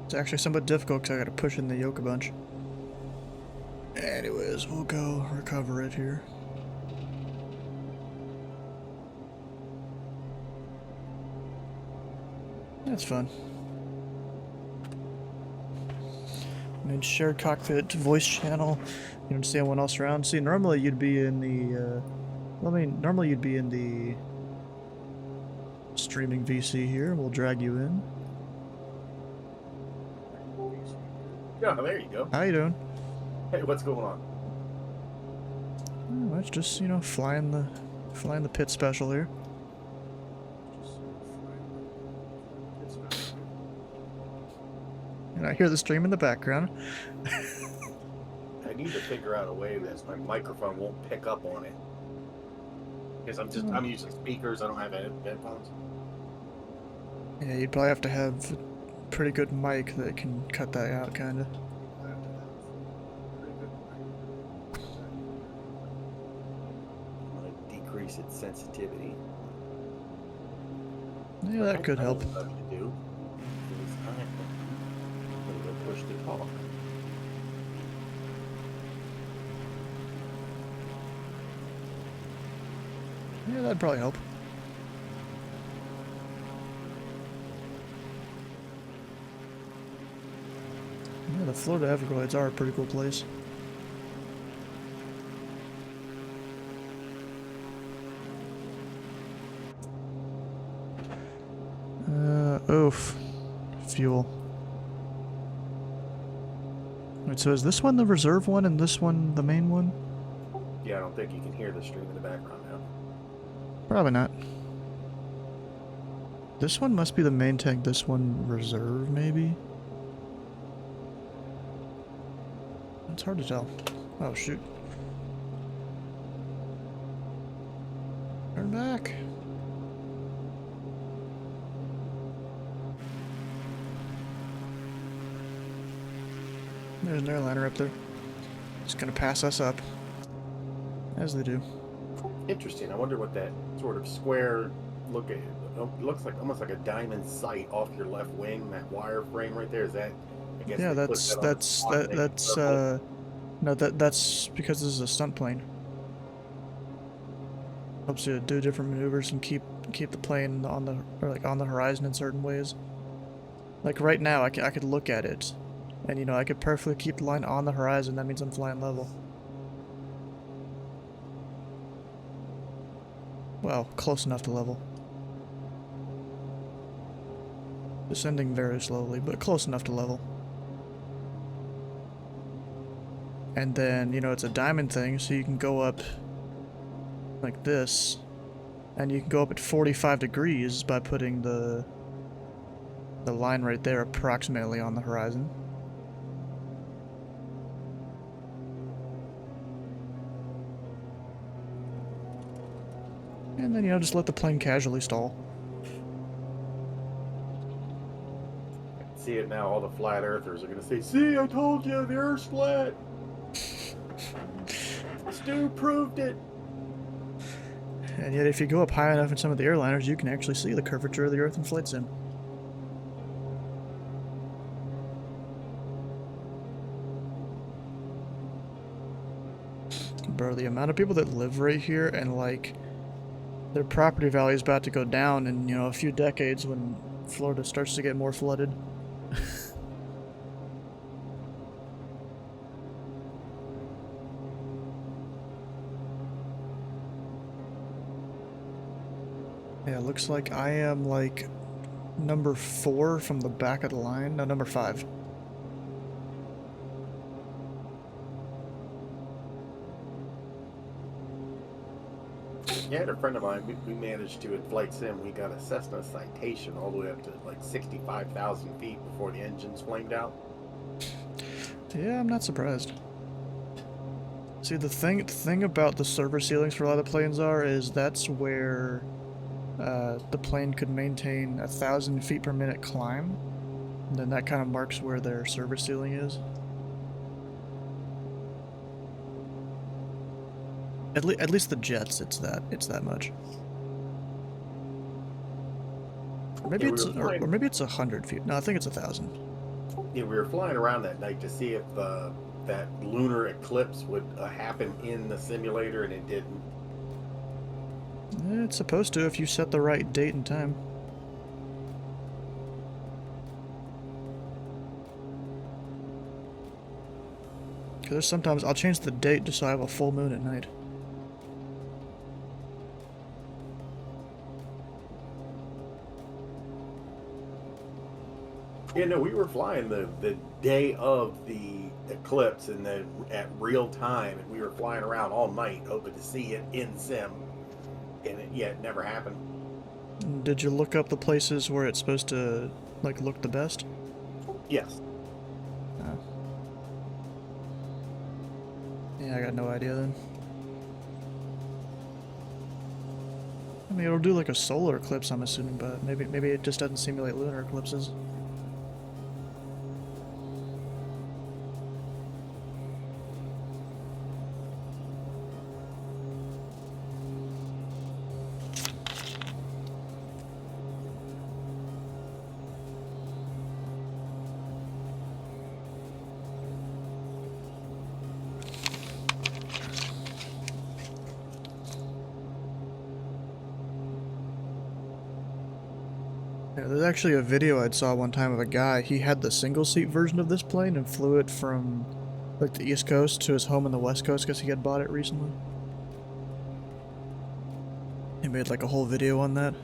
It's actually somewhat difficult because I gotta push in the yoke a bunch. Anyways, we'll go recover it here. That's fun. I mean, shared cockpit voice channel. You don't see anyone else around. See, normally you'd be in the, normally you'd be in the streaming VC here. We'll drag you in. Yeah, there you go. How you doing? Hey, what's going on? Oh, it's just, you know, flying the pit special here. And I hear the stream in the background. I need to figure out a way that my microphone won't pick up on it. Because I'm using speakers, I don't have any headphones. Yeah, you'd probably have to have a pretty good mic that can cut that out, kinda. Decrease its sensitivity. Yeah, that could help. Push to talk. Yeah, that'd probably help. Yeah, the Florida Everglades are a pretty cool place. Oof. Fuel. Wait, so is this one the reserve one and this one the main one? Yeah, I don't think you can hear the stream in the background now. Probably not. This one must be the main tank, this one reserve, maybe? It's hard to tell. Oh, shoot. Turn back. There's an airliner up there. It's gonna pass us up. As they do. Interesting. I wonder what that sort of square look at. It looks like almost like a diamond sight off your left wing. That wire frame right there. Is that? I guess Yeah, they put that on the spot and they circle. no, that's because this is a stunt plane. Helps you do different maneuvers and keep the plane on the horizon in certain ways. Like right now, I could look at it, and I could perfectly keep the line on the horizon. That means I'm flying level. Well, close enough to level. Descending very slowly, but close enough to level. And then, it's a diamond thing, so you can go up like this, and you can go up at 45 degrees by putting the line right there approximately on the horizon. And then, just let the plane casually stall. See it now. All the flat earthers are gonna say, "See, I told you, the Earth's flat. Stu proved it." And yet, if you go up high enough in some of the airliners, you can actually see the curvature of the Earth in flight sim. Bro, the amount of people that live right here and, like, their property value is about to go down in, a few decades when Florida starts to get more flooded. Yeah, looks like I am, like, number 4 from the back of the line. No, number 5. Yeah, a friend of mine, we managed to, in Flight Sim, we got a Cessna citation all the way up to like 65,000 feet before the engines flamed out. Yeah, I'm not surprised. See, the thing about the server ceilings for a lot of planes is that's where the plane could maintain 1,000 feet per minute climb. And then that kind of marks where their server ceiling is. At least the jets, it's that much. Or maybe or maybe it's 100 feet. No, I think it's 1,000. Yeah, we were flying around that night to see if that lunar eclipse would happen in the simulator, and it didn't. It's supposed to if you set the right date and time. Because sometimes I'll change the date just so I have a full moon at night. Yeah, no, we were flying the day of the eclipse and at real time, and we were flying around all night hoping to see it in sim, and it never happened. Did you look up the places where it's supposed to, like, look the best? Yes. Yeah, I got no idea then. I mean, it'll do like a solar eclipse, I'm assuming, but maybe it just doesn't simulate lunar eclipses. Yeah, there's actually a video I saw one time of a guy. He had the single-seat version of this plane and flew it from, like, the East Coast to his home on the West Coast because he had bought it recently. He made, like, a whole video on that.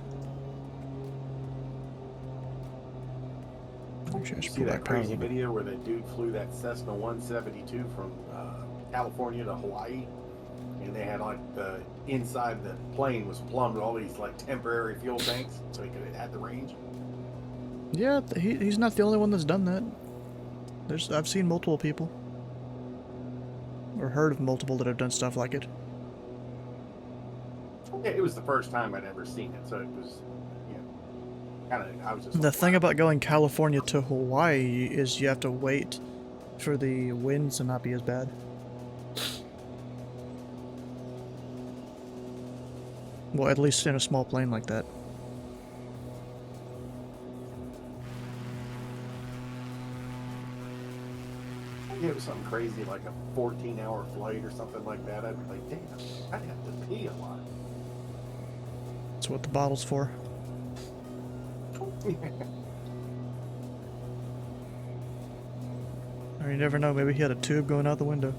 Actually, I should See pull that back power a crazy little bit. video where that dude flew that Cessna 172 from California to Hawaii, and they had like the inside of the plane was plumbed with all these like temporary fuel tanks so he could have had the range. Yeah, he's not the only one that's done that. I've seen multiple people, or heard of multiple that have done stuff like it. Yeah, it was the first time I'd ever seen it, so it was, you know, kind of. I was just. The like, thing wow. about going California to Hawaii is you have to wait for the winds to not be as bad. Well, at least in a small plane like that. Yeah, it was something crazy, like a 14-hour flight or something like that. I'd be like, damn, I'd have to pee a lot. That's what the bottle's for. Or you never know, maybe he had a tube going out the window.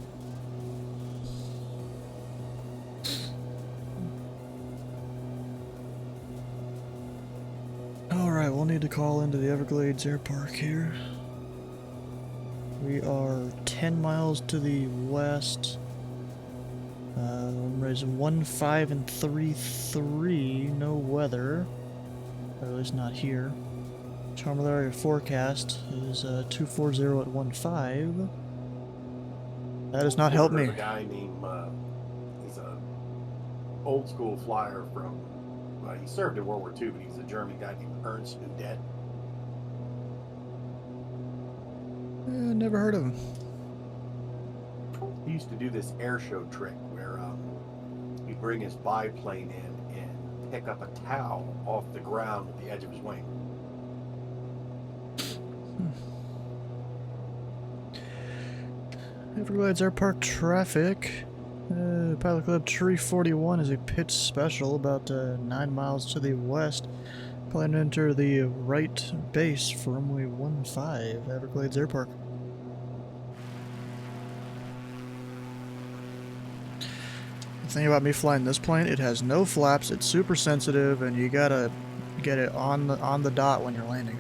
Alright, we'll need to call into the Everglades Air Park here. We are 10 miles to the west. Raising 1-5 and 3-3. No weather. Or at least not here. Terminal area forecast is 240 at 15. That does not help me. There's a guy named, he's a old school flyer from, he served in World War II, but he's a German guy named Ernst Udet. Never heard of him. He used to do this air show trick where he'd bring his biplane in and pick up a towel off the ground with the edge of his wing. Everglades Air Park traffic. Pilot Club Tree 41 is a pitch special about 9 miles to the west. Plan to enter the right base for runway 15, Everglades Air Park. The thing about me flying this plane, it has no flaps, it's super sensitive, and you gotta get it on the dot when you're landing.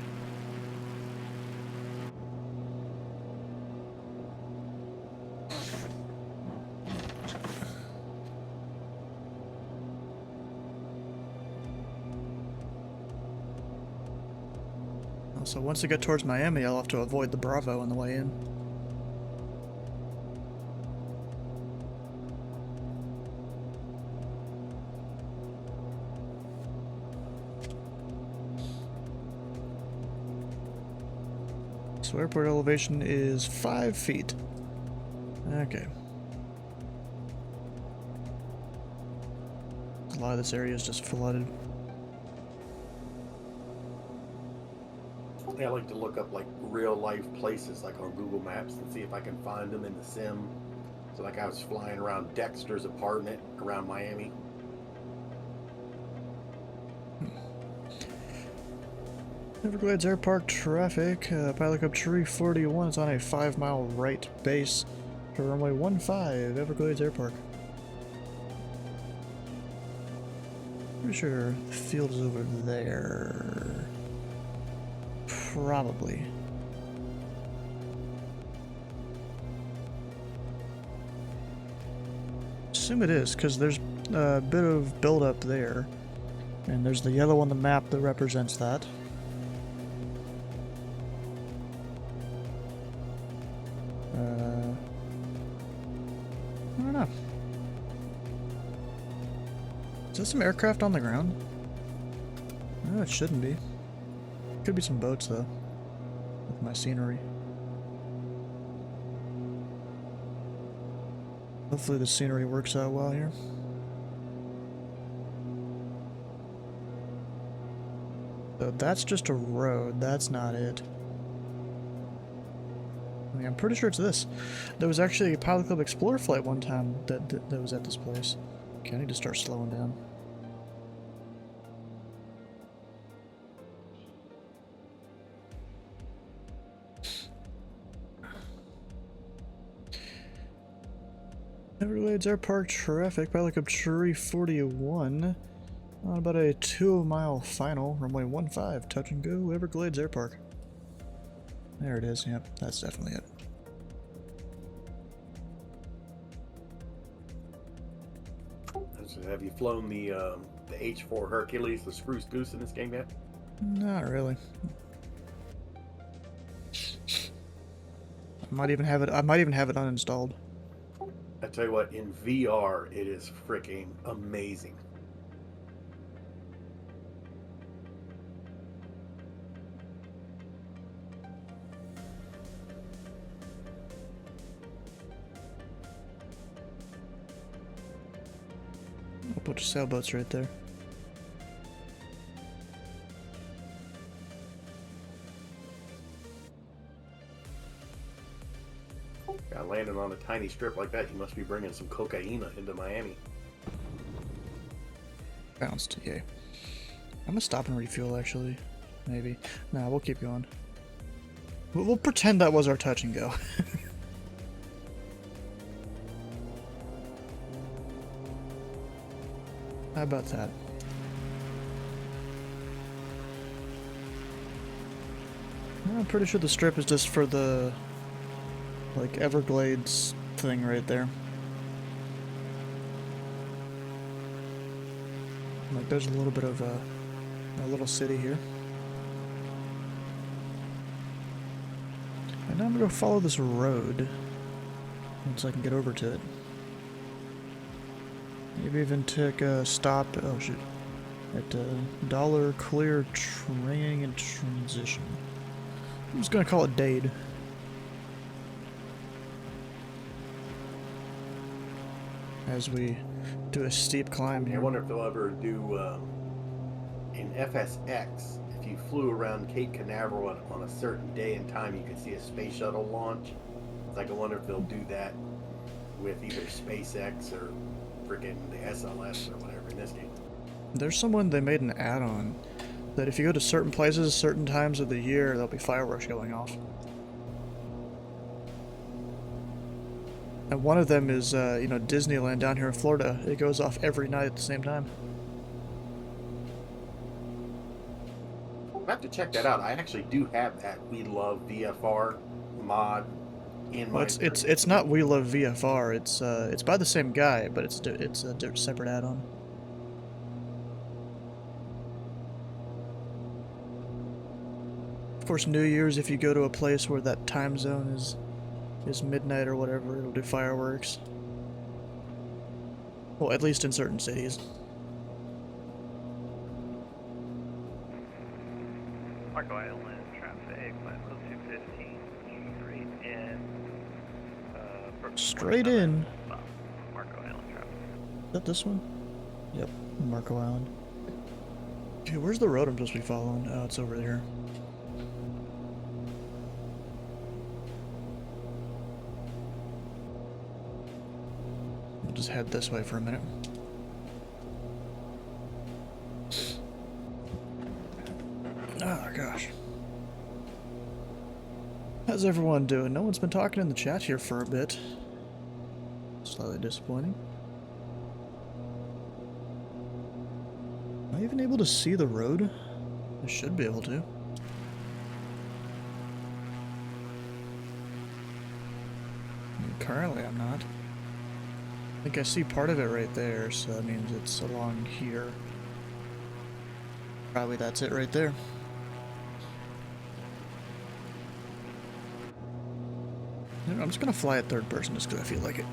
So once I get towards Miami, I'll have to avoid the Bravo on the way in. So airport elevation is 5 feet. Okay. A lot of this area is just flooded. I like to look up like real life places like on Google Maps and see if I can find them in the sim. So like I was flying around Dexter's apartment around Miami. Everglades Air Park traffic. Pilot Club Tree 41 is on a 5-mile right base for runway 15, Everglades Air Park. Pretty sure the field is over there. Probably. Assume it is, because there's a bit of build-up there. And there's the yellow on the map that represents that. I don't know. Is there some aircraft on the ground? No, it shouldn't be. Could be some boats though, with my scenery. Hopefully the scenery works out well here. So that's just a road, that's not it. I mean, I'm pretty sure it's this. There was actually a Pilot Club Explorer flight one time that was at this place. Okay, I need to start slowing down. Everglades Air Park traffic, Pilot Club Tree 41. On about a 2-mile final, runway 15, touch and go, Everglades Air Park. There it is. Yep, that's definitely it. Have you flown the H4 Hercules, the Spruce Goose in this game yet? Not really. I might even have it uninstalled. I tell you what, in VR, it is freaking amazing. A bunch of sailboats right there. Got landing on a tiny strip like that, you must be bringing some cocaine into Miami. Bounced, yay. I'm gonna stop and refuel, actually. Maybe. Nah, we'll keep going. We'll pretend that was our touch and go. How about that? I'm pretty sure the strip is just for the, like, Everglades thing right there. Like, there's a little bit of a little city here. And now I'm gonna go follow this road once I can get over to it. Maybe even take a stop. Oh shit! At Dollar Clear Training and Transition. I'm just gonna call it Dade. As we do a steep climb here. I wonder if they'll ever do in FSX. If you flew around Cape Canaveral on a certain day and time, you could see a space shuttle launch. It's like I wonder if they'll do that with either SpaceX or freaking the SLS or whatever in this game. There's someone they made an add-on that if you go to certain places, certain times of the year, there'll be fireworks going off. And one of them is, you know, Disneyland down here in Florida. It goes off every night at the same time. I'll have to check that out. I actually do have that We Love VFR mod in my. Well, it's not We Love VFR. It's by the same guy, but it's a separate add-on. Of course, New Year's, if you go to a place where that time zone is midnight or whatever, it'll do fireworks. Well, at least in certain cities. Marco Island traffic, flight 215, straight in. Straight in. Marco Island traffic. Is that this one? Yep, Marco Island. Okay, where's the road I'm supposed to be following? Oh, it's over there. We'll just head this way for a minute. Oh gosh. How's everyone doing? No one's been talking in the chat here for a bit. Slightly disappointing. Am I even able to see the road? I should be able to. Currently I'm not. I think I see part of it right there, so that means it's along here. Probably that's it right there. I'm just gonna fly at third person just because I feel like it.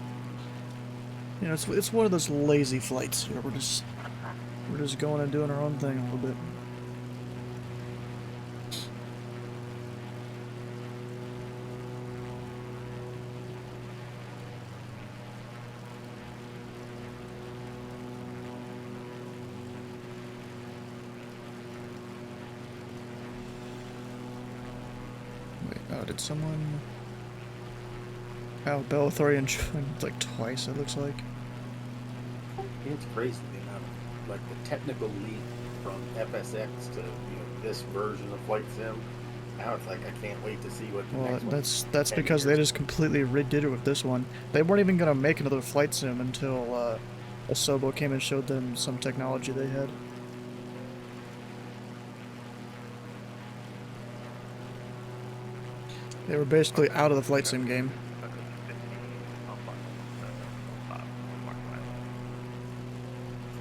You know, it's one of those lazy flights. You know, we're just going and doing our own thing a little bit. Wait, oh, did someone? Oh, Bellathorian joined like twice, it looks like. It's crazy the amount of, like, the technical leap from FSX to, you know, this version of Flight Sim. Now it's like I can't wait to see what the next one. That's because they just completely redid it with this one. They weren't even gonna make another Flight Sim until Asobo came and showed them some technology they had. They were basically out of the flight sim game.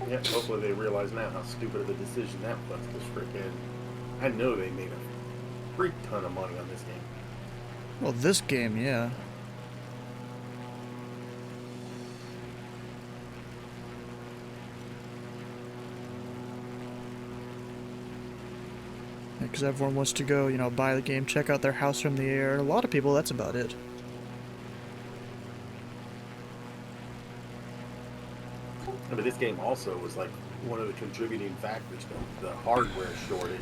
Yeah, hopefully they realize now how stupid of a decision that was. Because freaking, I know they made a freak ton of money on this game. Well, this game, yeah. Because everyone wants to go, you know, buy the game, check out their house from the air. A lot of people, that's about it. But this game also was like one of the contributing factors to the hardware shortage.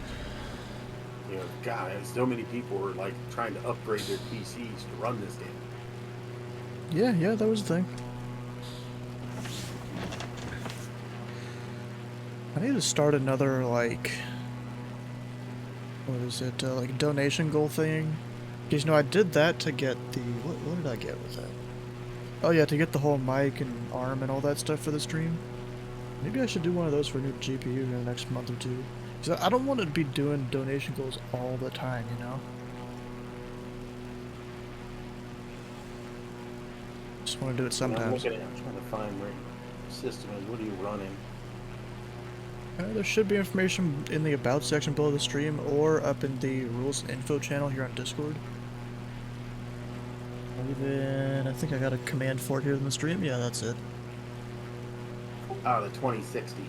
You know, God, so many people were like trying to upgrade their PCs to run this game. Yeah, that was the thing. I need to start another, like, what is it, like donation goal thing? Because, you know, I did that to get the, what did I get with that? Oh yeah, to get the whole mic and arm and all that stuff for the stream. Maybe I should do one of those for a new GPU in the next month or two. Because I don't want to be doing donation goals all the time, you know? Just want to do it sometimes. I'm looking at it, I'm trying to find where the system is. What are you running? There should be information in the About section below the stream or up in the Rules Info channel here on Discord. Even, I think I got a command for it here in the stream. Yeah, that's it. Ah, the 2060.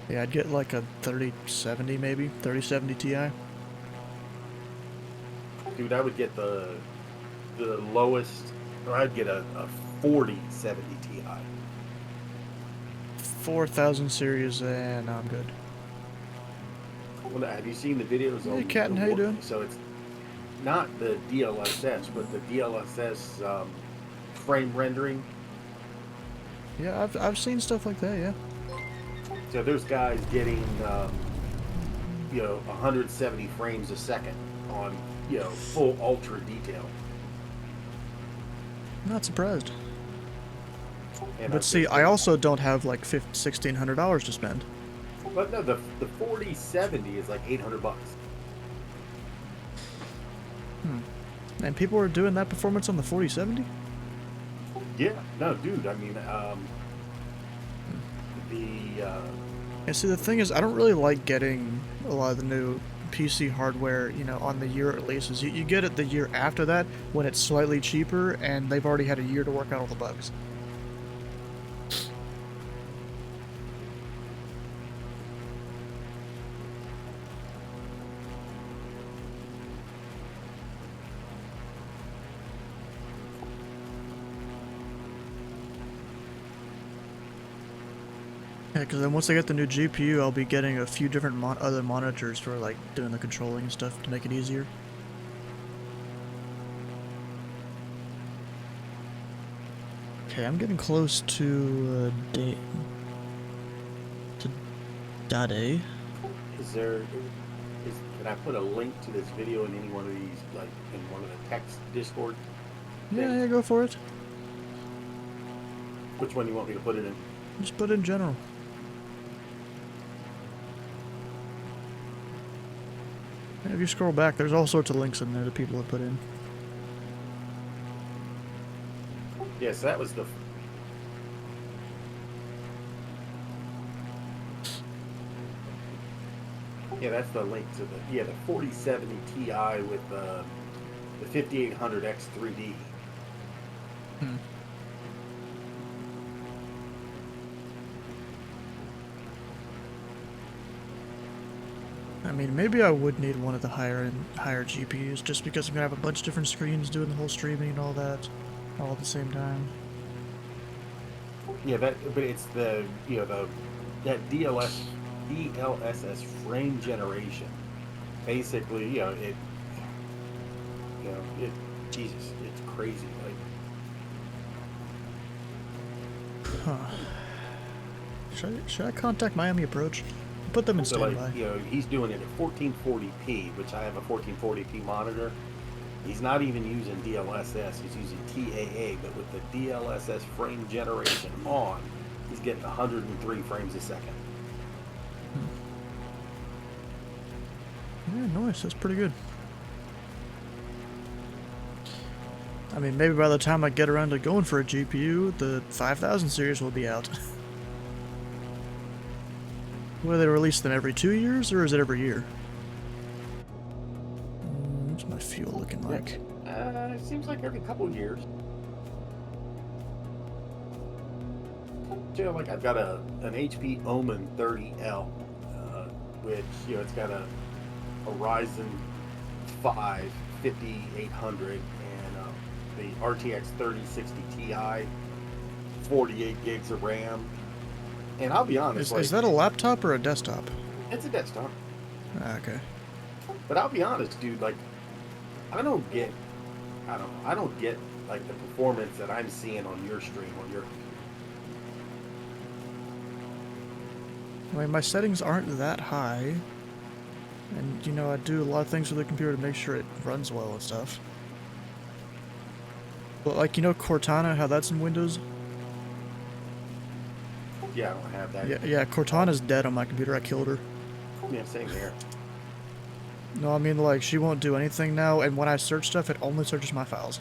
Yeah, I'd get like a 3070 maybe, 3070 Ti. Dude, I would get the lowest, or I'd get a 4070 Ti. 4000 series, and I'm good. Well, have you seen the videos? Hey, Captain, how you doing? So it's not the DLSS, but the DLSS frame rendering. Yeah, I've seen stuff like that. Yeah. So there's guys getting, you know, 170 frames a second on, you know, full ultra detail. Not surprised. And But see, I also don't have like $1,600 to spend. But no, the 4070 is like $800. And people are doing that performance on the 4070? Yeah, no, dude. I mean, And see, the thing is, I don't really like getting a lot of the new PC hardware, you know, on the year releases. You get it the year after that when it's slightly cheaper and they've already had a year to work out all the bugs. Yeah, because then once I get the new GPU, I'll be getting a few different other monitors for like doing the controlling and stuff to make it easier. Okay, I'm getting close to Dade. Is there? Can I put a link to this video in any one of these, like in one of the text Discord? Yeah, go for it. Which one do you want me to put it in? Just put it in general. And if you scroll back, there's all sorts of links in there that people have put in. Yes, that was the. Yeah, that's the link to the the 4070 Ti with the 5800X 3D. I mean, maybe I would need one of the higher GPUs just because I'm gonna have a bunch of different screens doing the whole streaming and all that, all at the same time. Yeah, but it's the that DLSS frame generation. Basically, Jesus, it's crazy. Like, huh? Should I contact Miami Approach? Put them in standby. Like, he's doing it at 1440p, which I have a 1440p monitor. He's not even using DLSS, he's using TAA, but with the DLSS frame generation on, he's getting 103 frames a second. Yeah, nice. That's pretty good. I mean, maybe by the time I get around to going for a GPU, the 5000 series will be out. Will they release them every 2 years, or is it every year? What's my fuel looking like? It seems like every couple years. You know, like I've got an HP Omen 30L, which, you know, it's got a Ryzen 5 5800 and the RTX 3060 Ti, 48 gigs of RAM. And I'll be honest, Is that a laptop or a desktop? It's a desktop. Ah, okay. But I'll be honest, dude, like, I don't get like the performance that I'm seeing on your stream on your computer. I mean, my settings aren't that high, and, you know, I do a lot of things with the computer to make sure it runs well and stuff. But, like, you know Cortana, how that's in Windows? Yeah, I don't have that. Yeah, Cortana's dead on my computer. I killed her. Yeah, same here. No, I mean, like, she won't do anything now, and when I search stuff, it only searches my files.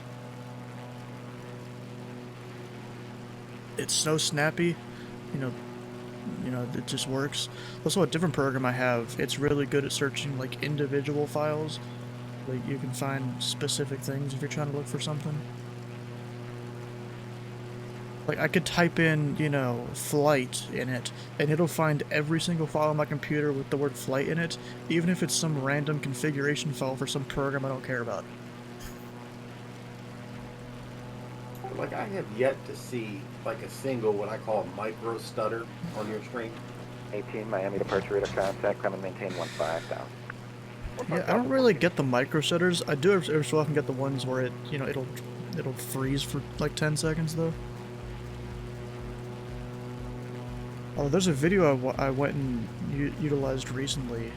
It's so snappy, you know, it just works. Also, a different program I have, it's really good at searching, like, individual files. Like, you can find specific things if you're trying to look for something. Like, I could type in, you know, flight in it, and it'll find every single file on my computer with the word flight in it, even if it's some random configuration file for some program I don't care about. Like, I have yet to see, like, a single, what I call a micro stutter on your stream. 18 Miami departure radar contact, climb and maintain 15 down. Yeah, I don't really get the micro stutters. I do every so often get the ones where it, you know, it'll freeze for like 10 seconds though. Oh, there's a video I went and utilized recently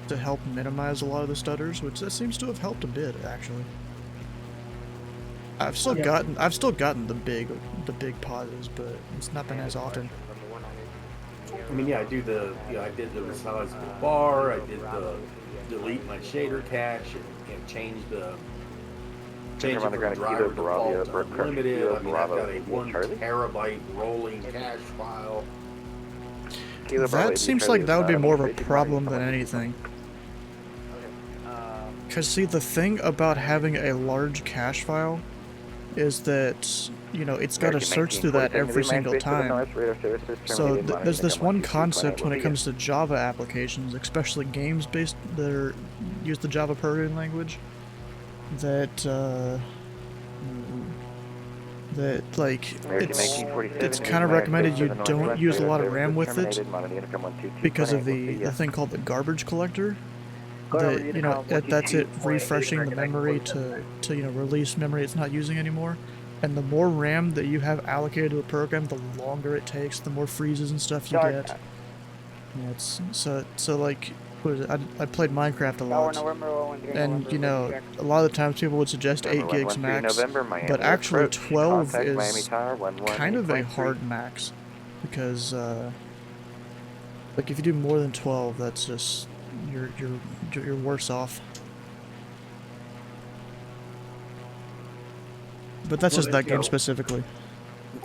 to help minimize a lot of the stutters, which that seems to have helped a bit actually. I've still gotten the big pauses, but it's not been as often. I mean, yeah, I did the resizable bar, I did the delete my shader cache and change it from driver default to unlimited. I mean, I've got a 1 terabyte rolling cache file. That seems like that would be more of a problem than anything. Because see, the thing about having a large cache file is that, you know, it's got to search through that every single time. So there's this one concept when it comes to Java applications, especially games based that use the Java programming language, that like it's kind of recommended you don't use a lot of RAM with it because of the thing called the garbage collector. That, you know, that's it refreshing the memory to you know, release memory it's not using anymore. And the more RAM that you have allocated to a program, the longer it takes, the more freezes and stuff you get. Yeah, it's so like, what is it? I played Minecraft a lot, and you know, a lot of the times people would suggest 8 gigs max, but actually 12 is kind of a hard max, because like if you do more than 12, that's just you're worse off. But that's just that game specifically.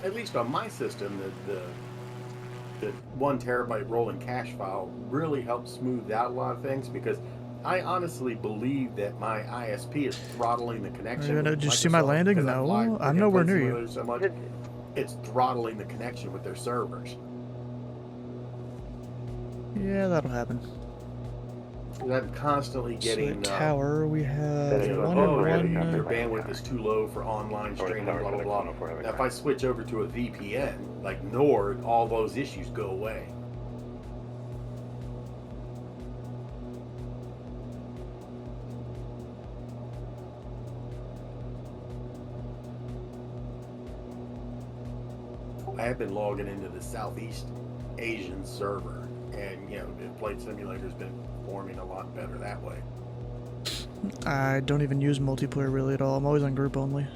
At least on my system, the 1 terabyte rolling cache file really helps smooth out a lot of things, because I honestly believe that my ISP is throttling the connection. Did you see my landing? No, I'm nowhere near you. So much, it's throttling the connection with their servers. Yeah, that'll happen. I'm constantly getting tower. We have your bandwidth is too low for online streaming, blah blah blah. Now, if I switch over to a VPN like Nord, all those issues go away. I have been logging into the Southeast Asian server, and you know, the Flight Simulator's been performing a lot better that way. I don't even use multiplayer really at all. I'm always on group only.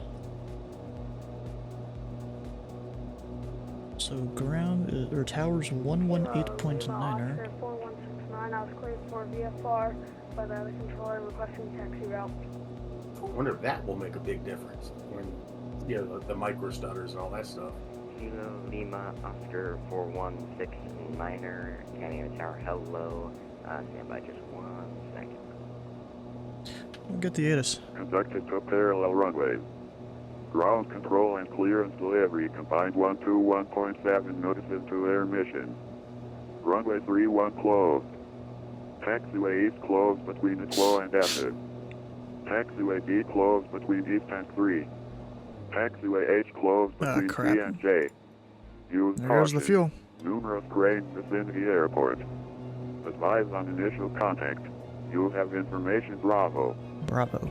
So ground or towers 118.9er. 4169, I was cleared for VFR by the other controller requesting taxi route. I wonder if that will make a big difference when, you know, the micro stutters and all that stuff. Kilo Lima Oscar 4169er, Canyon Tower, hello. Stand by just 1 second. We'll get the ATIS. Conducted to parallel runway. Ground control and clearance delivery combined 121.7 notices to air mission. Runway 31 closed. Taxiway east closed between Itlo and F. Taxiway B closed between east and 3. Taxiway H closed between C and J. Use There goes the fuel. Numerous cranes vicinity airport. Advise on initial contact. You have information Bravo. Bravo.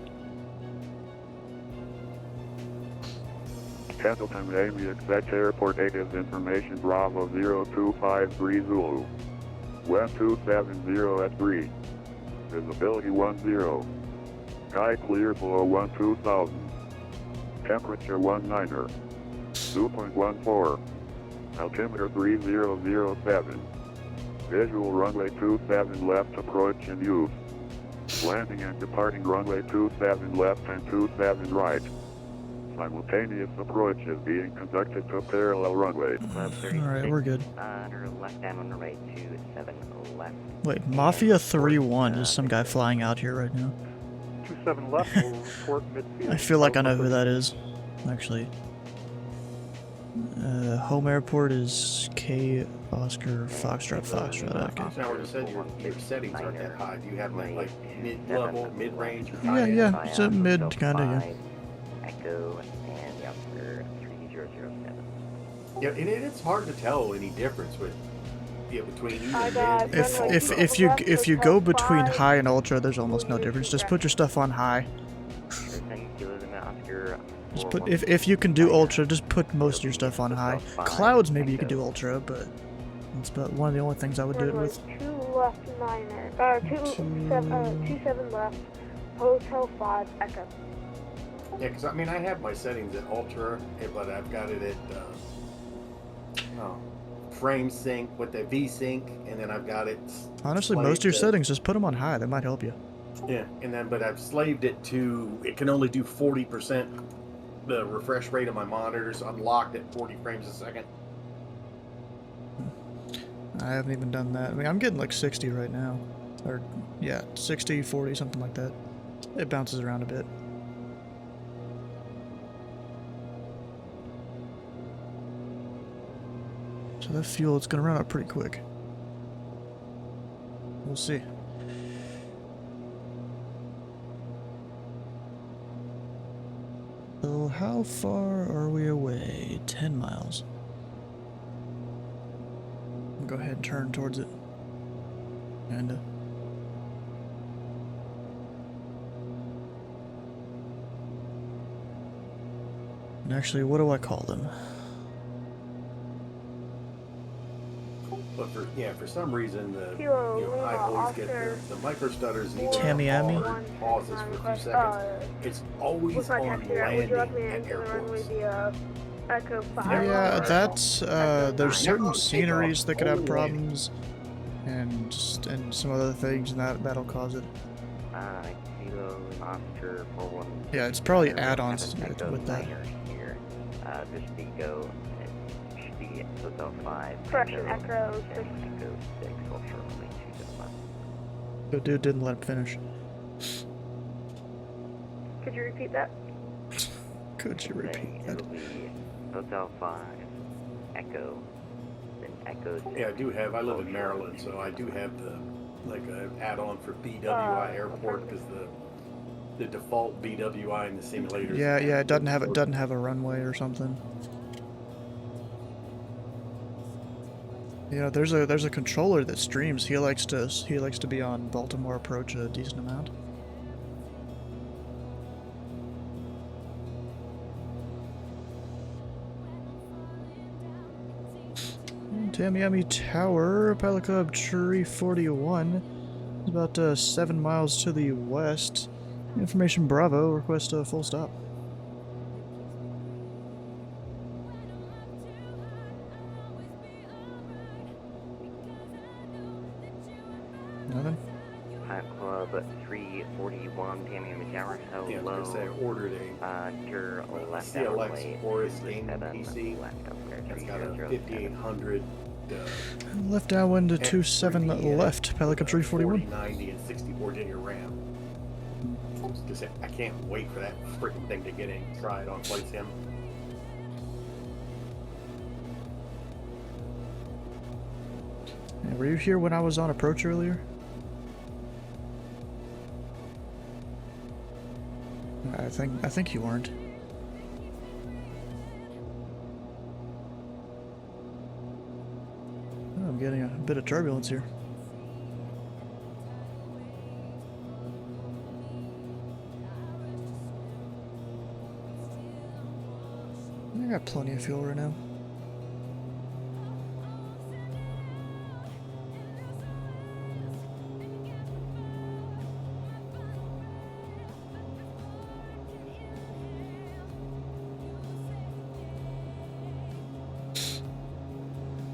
Pendleton Amy expect airport ATIS information Bravo 0253 Zulu. Wind 270 at 3. Visibility 10. Sky clear below 12,000. Temperature 19er. Dew point 14. Altimeter 3007. Visual runway 27 left approach in use. Landing and departing runway 27 left and 27 right. Simultaneous approach is being conducted to parallel runway. Alright, we're good. Left and on the right, 27 left. Wait, Mafia 3-1 is some guy flying out here right now. 27 left will report midfield. I feel like I know who that is, actually. Home airport is K Oscar Foxtrot Foxtrot. Okay. So I already said your settings aren't that high. Do you have like mid-level, mid-range? Yeah, it's a mid kind of, yeah. Echo and the Oscar 3007. Yeah, and it's hard to tell any difference with between even If you go between high and ultra, there's almost no difference. Just put your stuff on high. Just put if you can do ultra, just put most of your stuff on high. Clouds maybe you could do ultra, but that's about one of the only things I would do it with. 2 left 27 left, Hotel 5 Echo. Yeah, because I mean I have my settings at ultra, but I've got it at frame sync with the V sync, and then I've got it. Honestly, most of your settings, just put them on high. That might help you. Yeah, and then but I've slaved it to it can only do 40% the refresh rate of my monitors unlocked at 40 frames a second. I haven't even done that. I mean, I'm getting like 60 right now, or yeah, 60, 40, something like that. It bounces around a bit. So that fuel, it's gonna run out pretty quick. We'll see. So how far are we away? 10 miles. I'll go ahead and turn towards it. And actually, what do I call them? But for some reason I always get the micro stutters and Tammy-ammy? pauses for a few seconds. It's always on landing at airports. Yeah, that's there's certain sceneries that could have problems, and some other things, and that'll cause it. Yeah, it's probably add-ons with that. This Vigo should be Hotel 5. Correction, Echo 6. Echo 6, ultra only 2 to the left. The dude didn't let him finish. Could you repeat that? Could you repeat that? Hotel 5, Echo, then Echo 6. Yeah, I live in Maryland, so I do have an add-on for BWI Airport because the default BWI in the simulators. Yeah, it doesn't have a runway or something. You know, there's a controller that streams. He likes to be on Baltimore approach a decent amount. Tamiami Tower, Pilot Club Tree 41. It's about 7 miles to the west. Information Bravo, request a full stop. Hi, Club 341, Tamiami Tower. Hello. Yeah, I was gonna say I ordered Your left CLX runway Forest 27 PC. left upgrade. It's got a 5800. Left downwind to 27 left, Pilot Cup 341. 4090 and 64 gig of RAM. Because I can't wait for that freaking thing to get in. Try it on Flight Sim. Were you here when I was on approach earlier? I think you weren't. Oh, I'm getting a bit of turbulence here. I got plenty of fuel right now.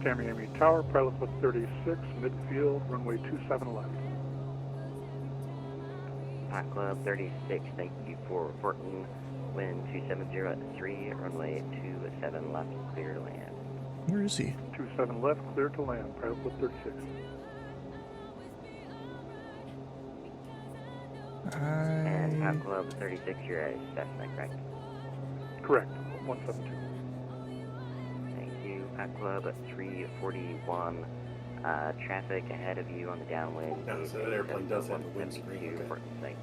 Tamiami Tower, Pilot Club 36, midfield, runway 27 left. Pilot Club 36, thank you for reporting. Wind 2703, runway 27 left, clear to land. Where is he? 27 left, clear to land, Pilot Club 36. And Pilot Club 36, you're at Cessna, correct? Correct, 172. Thank you. Pilot Club 341, traffic ahead of you on the downwind. No, so that airplane does have a windscreen. Okay.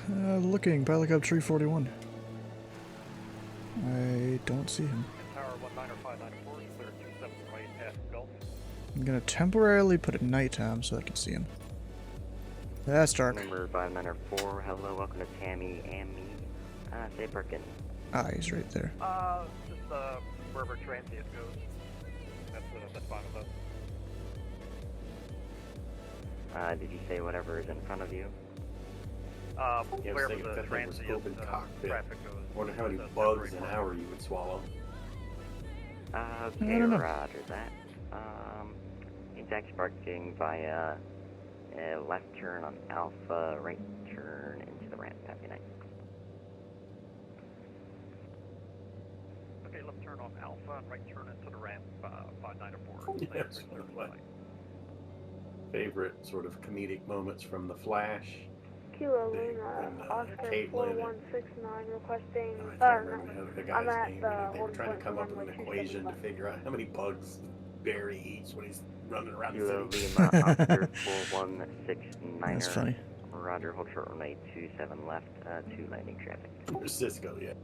Looking, Pilot Cup 341. I don't see him. Tower 19594, clear 27 right at Gulf. I'm gonna temporarily put it nighttime so I can see him. That's dark. Number 594, hello, welcome to Tammy and me. Say Birkin. Ah, he's right there. Just wherever transient goes. That's fine with us. Did you say whatever is in front of you? Wherever the transient traffic goes. I wonder how many bugs an hour you would swallow. Okay, roger that. Exact parking via left turn on Alpha, right turn into the ramp. Happy night. Okay, left turn on Alpha and right turn into the ramp, 594. Yes, one of my favorite sort of comedic moments from The Flash. Kilo Luna, Oscar Caitlin 4169 requesting. I can't remember the I'm guy's at name. the They were trying to come up with runway an equation to figure out how many bugs Barry eats when he's running around Kilo the city. Lima, Oscar 4169. That's funny. Roger, hold short runway 27 left, to landing traffic. Or Cisco, yeah.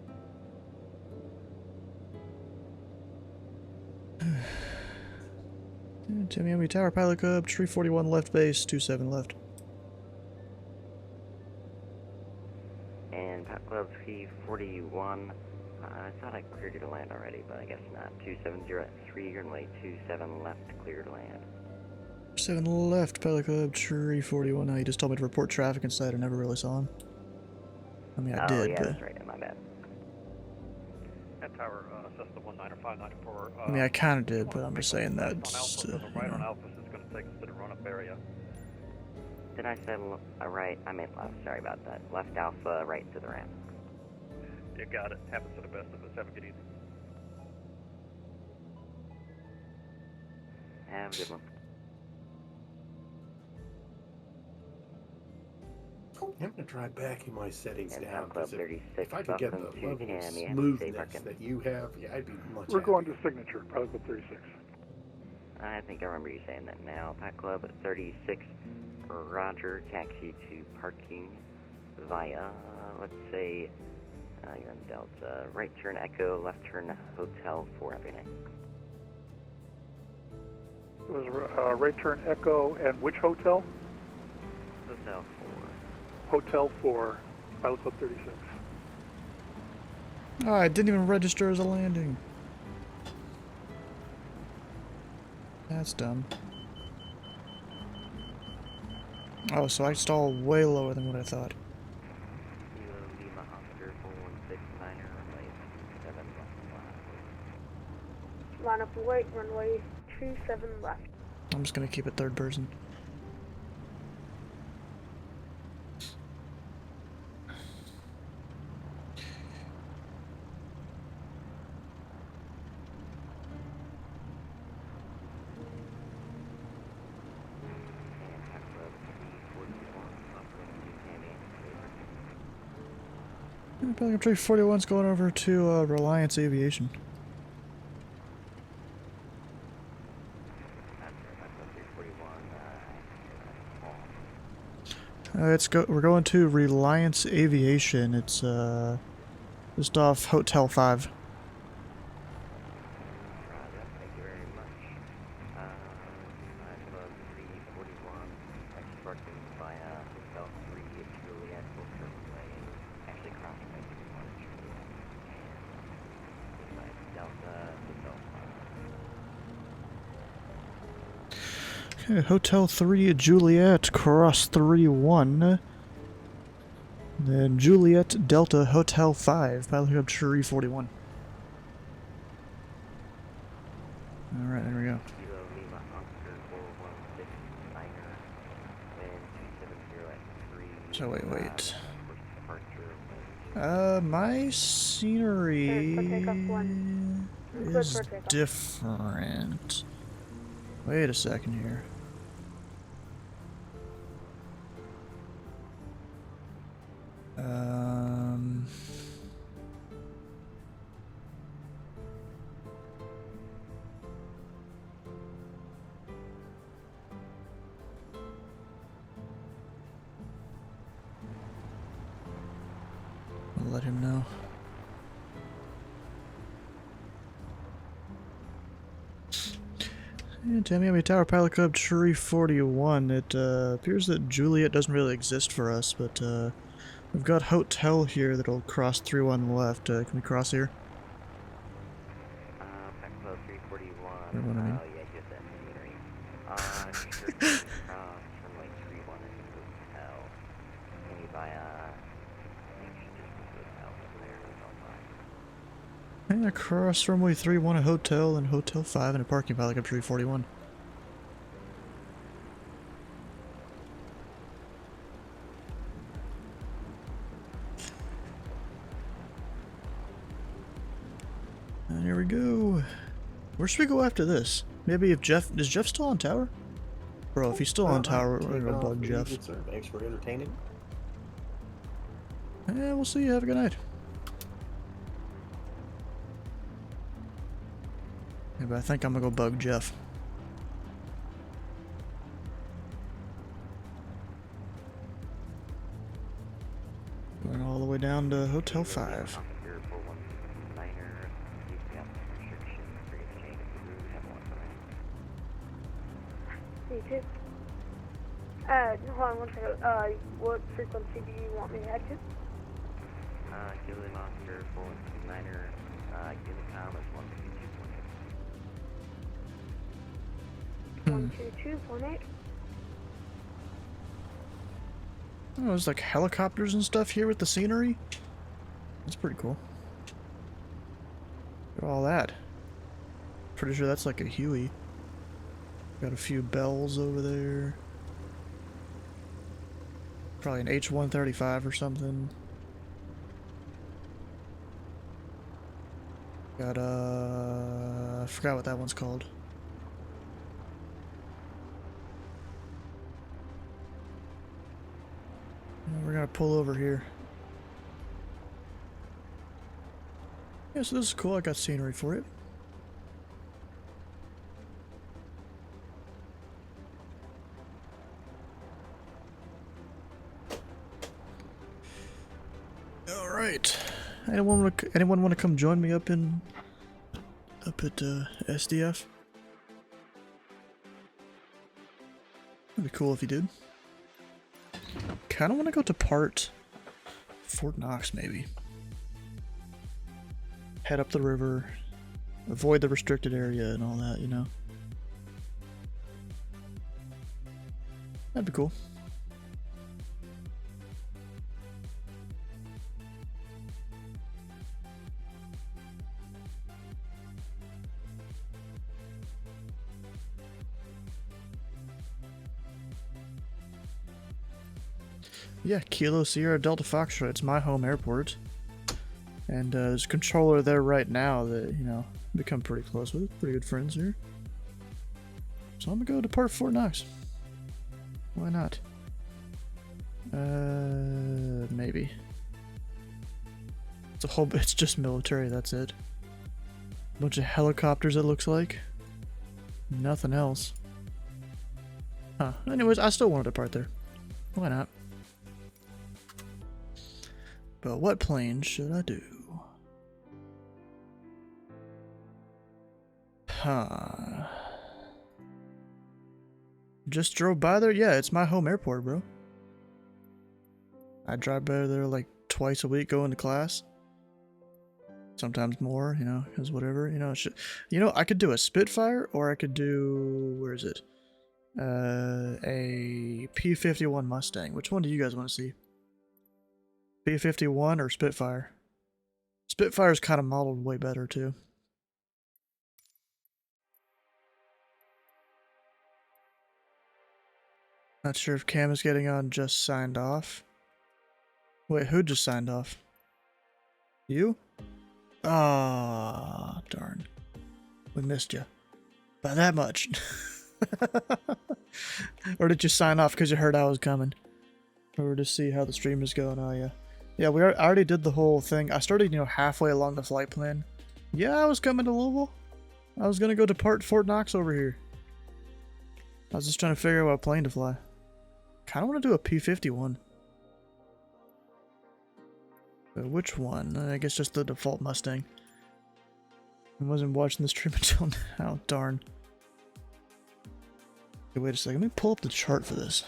Tamiami Tower, Pilot Cup 341 left base, 27 left. And Pilot Club 341, I thought I cleared you to land already, but I guess not. 2703, runway 27 left, clear to land. 7 left, Pilot Club 341. Now he just told me to report traffic inside. I never really saw him. I mean, I did, yeah, but... that's right, my bad. At Tower, Cessna 19594. I mean, I kind of did, but I'm just saying that. Right on Alpha is going to take us to the run-up area. Did I say right? I meant left. Sorry about that. Left Alpha, right to the ramp. You got it. Happens to the best of us. Have a good evening. Have a good one. I'm gonna try backing my settings And down. Club 36, If I could get the welcome level to of Tammy and smoothness that you have, yeah, I'd be much We're happier. going to signature, Pilot Club 36. I think I remember you saying that now. Pilot Club 36, Roger, taxi to parking via, let's say, you're in Delta. Right turn Echo, left turn Hotel 4. Happy night. It was right turn Echo and which hotel? Hotel 4. Hotel 4, Pilot Club 36. Oh, I didn't even register as a landing. That's dumb. Oh, so I stall way lower than what I thought. Kilo Lima Oscar 4169, runway 27 left. Line up wait, runway 27 left. I'm just gonna keep it third person. Pelican 341's going over to Reliance Aviation. We're going to Reliance Aviation. It's just off Hotel 5. Okay, Hotel 3 Juliet, cross 3-1. Then Juliet Delta Hotel 5, piloting up Tree 41. Alright, there we go. So wait. My scenery is different. Wait a second here. I'll let him know. And Tamiami Tower Pilot Club Tree 41. It appears that Juliet doesn't really exist for us, but we've got Hotel here that'll cross 3-1 left. Can we cross here? Club 341. Or what I mean? Yeah, get that scenery. Sure, runway 31 is hotel. Can you buy And across runway 31 a hotel and Hotel 5 and a parking pilot up Tree 41. And here we go. Where should we go after this? Maybe if Jeff... Is Jeff still on tower? Bro, if he's still on tower, we're gonna go bug Jeff. Good, sir. Thanks for entertaining. Yeah, we'll see you. Have a good night. Yeah, but I think I'm gonna go bug Jeff. Going all the way down to Hotel 5. C2. Hold on one second. What frequency do you want me to head to? Gillian Oscar 419er, Unicom is 122.8. Oh, there's like helicopters and stuff here with the scenery. That's pretty cool. Look at all that. Pretty sure that's like a Huey. Got a few bells over there. Probably an H-135 or something. Got I forgot what that one's called. We're gonna pull over here. Yeah, so this is cool. I got scenery for it. All right. Anyone want to come join me up at SDF? That'd be cool if you did. Kind of want to go to Fort Knox, maybe. Head up the river, avoid the restricted area and all that, you know. That'd be cool. Yeah, Kilo Sierra Delta Foxtrot. It's my home airport. And there's a controller there right now that, you know, become pretty close with. Pretty good friends here. So I'm gonna go depart Fort Knox. Why not? Maybe. It's just military, that's it. Bunch of helicopters, it looks like. Nothing else. Huh. Anyways, I still wanted to park there. Why not? But what plane should I do? Huh. Just drove by there? Yeah, it's my home airport, bro. I drive by there like twice a week going to class. Sometimes more, you know, because whatever, you know, I could do a Spitfire or I could do, where is it? A P-51 Mustang. Which one do you guys want to see? P-51 or Spitfire? Spitfire's kind of modeled way better too. Not sure if Cam is getting on. Just signed off. Wait, who just signed off? You? Ah, darn. We missed you. By that much. Or did you sign off because you heard I was coming? Or to see how the stream is going? Oh, yeah. Yeah, I already did the whole thing. I started, you know, halfway along the flight plan. Yeah, I was coming to Louisville. I was going to go to Fort Knox over here. I was just trying to figure out what plane to fly. Kind of want to do a P-51. But which one? I guess just the default Mustang. I wasn't watching the stream until now. Darn. Okay, wait a second. Let me pull up the chart for this.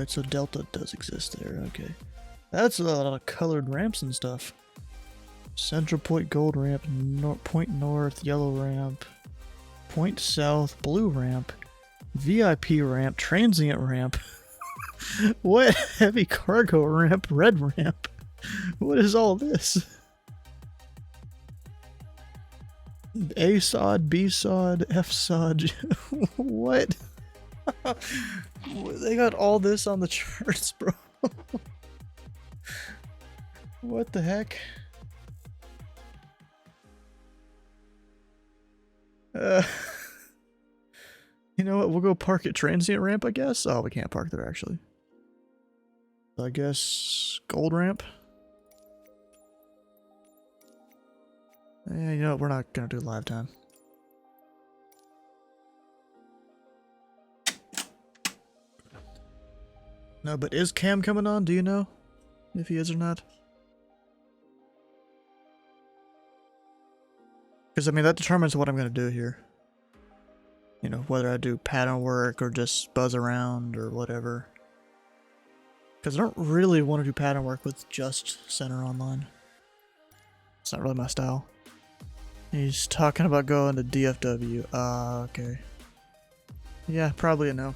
So Delta does exist there. Okay. That's a lot of colored ramps and stuff. Central Point Gold Ramp, Point North Yellow Ramp, Point South Blue Ramp, VIP Ramp, Transient Ramp. What? Heavy Cargo Ramp, Red Ramp. What is all this? A sod, B sod, F sod. What? They got all this on the charts, bro. What the heck? You know what? We'll go park at Transient Ramp, I guess. Oh, we can't park there, actually. I guess Gold Ramp. Yeah, you know what? We're not gonna do live time. No, but is Cam coming on? Do you know if he is or not? Because, I mean, that determines what I'm going to do here. You know, whether I do pattern work or just buzz around or whatever. Because I don't really want to do pattern work with just Center Online. It's not really my style. He's talking about going to DFW. Okay. Yeah, probably a no.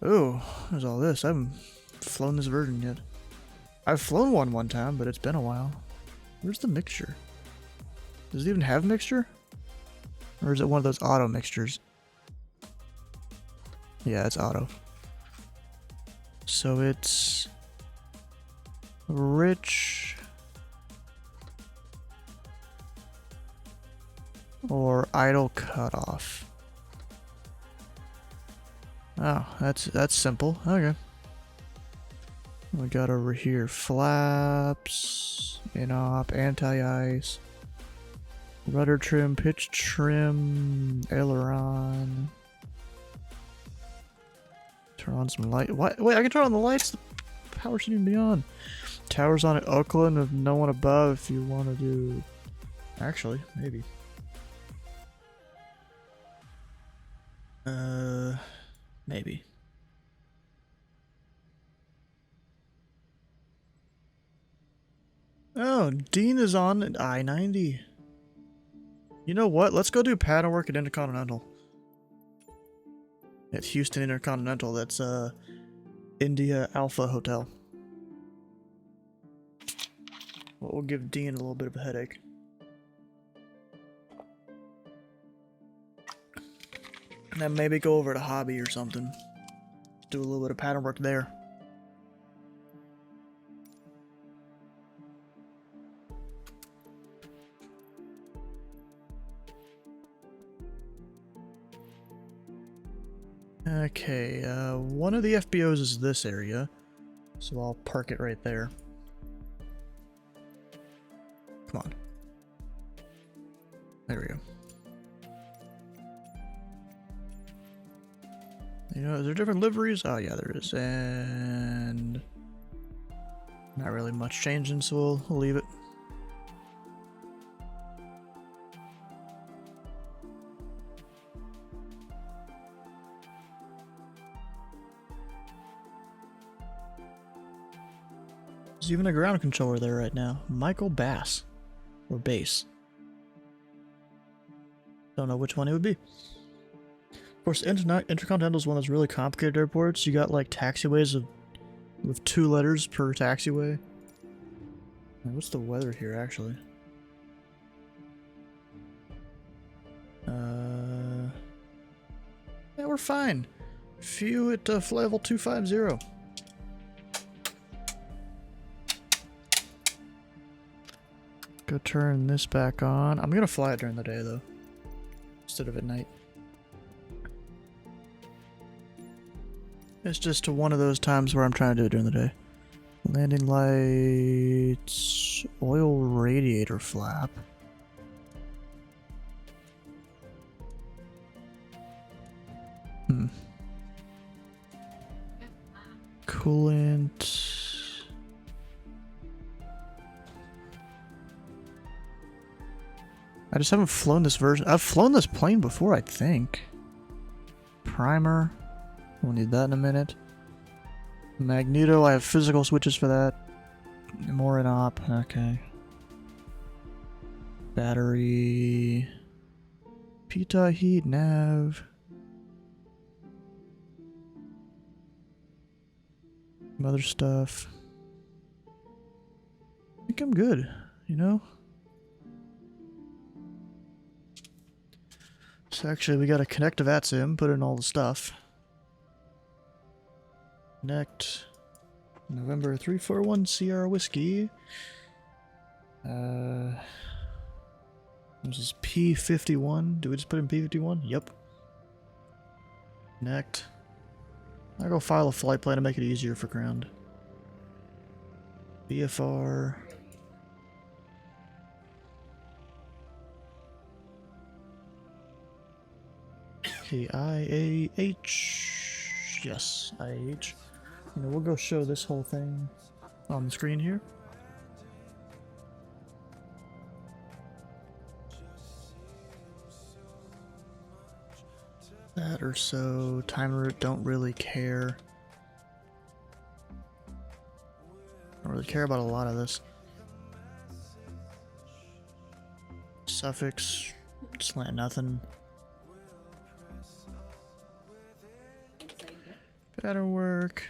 Ooh, there's all this. I haven't flown this version yet. I've flown one time, but it's been a while. Where's the mixture? Does it even have mixture? Or is it one of those auto mixtures? Yeah, it's auto. So it's rich or idle cutoff. Oh, that's simple. Okay. We got over here flaps, in-op, anti-ice, rudder trim, pitch trim, aileron. Turn on some light. What? Wait, I can turn on the lights. The power shouldn't even be on. Towers on at Oakland with no one above. If you want to do, actually, maybe. Maybe. Oh, Dean is on at I-90. You know what? Let's go do pattern work at Intercontinental. At Houston Intercontinental. That's India Alpha Hotel. Well, we'll give Dean a little bit of a headache. And then maybe go over to Hobby or something. Do a little bit of pattern work there. Okay, one of the FBOs is this area, so I'll park it right there. Come on. There we go. You know, is there different liveries? Oh yeah, there is. And not really much changing, so we'll leave it. There's even a ground controller there right now. Michael Bass. Or Bass. Don't know which one it would be. Of course, Intercontinental is one of those really complicated airports. You got like taxiways with 2 letters per taxiway. What's the weather here, actually? Yeah, we're fine. Few at level 250. Go turn this back on. I'm gonna fly it during the day though, instead of at night. It's just one of those times where I'm trying to do it during the day. Landing lights, oil radiator flap. Coolant. I just haven't flown this version. I've flown this plane before, I think. Primer. We'll need that in a minute. Magneto, I have physical switches for that. More in op, okay. Battery. Pitot heat, nav. Some other stuff. I think I'm good, you know? So actually we gotta connect to VATSIM, put in all the stuff. Connect. November 341 Sierra Whiskey. This is P51. Do we just put in P51? Yep. Connect. I'll go file a flight plan to make it easier for ground. VFR. Okay, IAH. Yes, IAH. You know, we'll go show this whole thing on the screen here. That or so. Timer, don't really care. Don't really care about a lot of this. Suffix, slant nothing. Better work.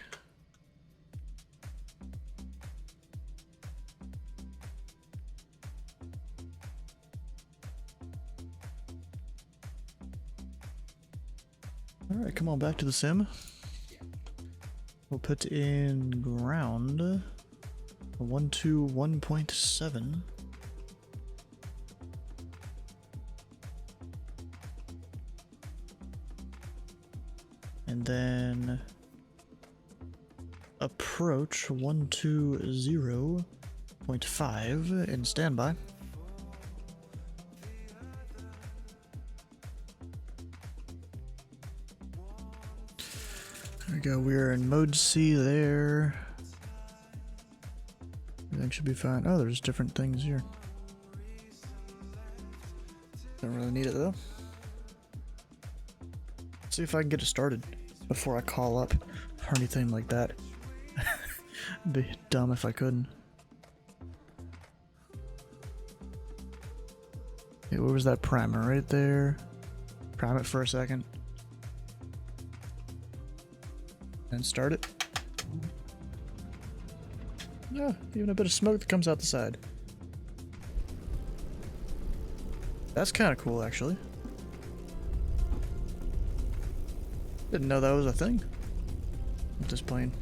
Alright, come on back to the sim. We'll put in ground 121.7. And then approach 120.5 in standby. There we go, we're in mode C there. Everything should be fine. Oh, there's different things here. Don't really need it though. Let's see if I can get it started before I call up or anything like that. It'd be dumb if I couldn't. Okay, where was that primer? Right there. Prime it for a second. And start it. Yeah, even a bit of smoke that comes out the side. That's kind of cool, actually. Didn't know that was a thing with this plane.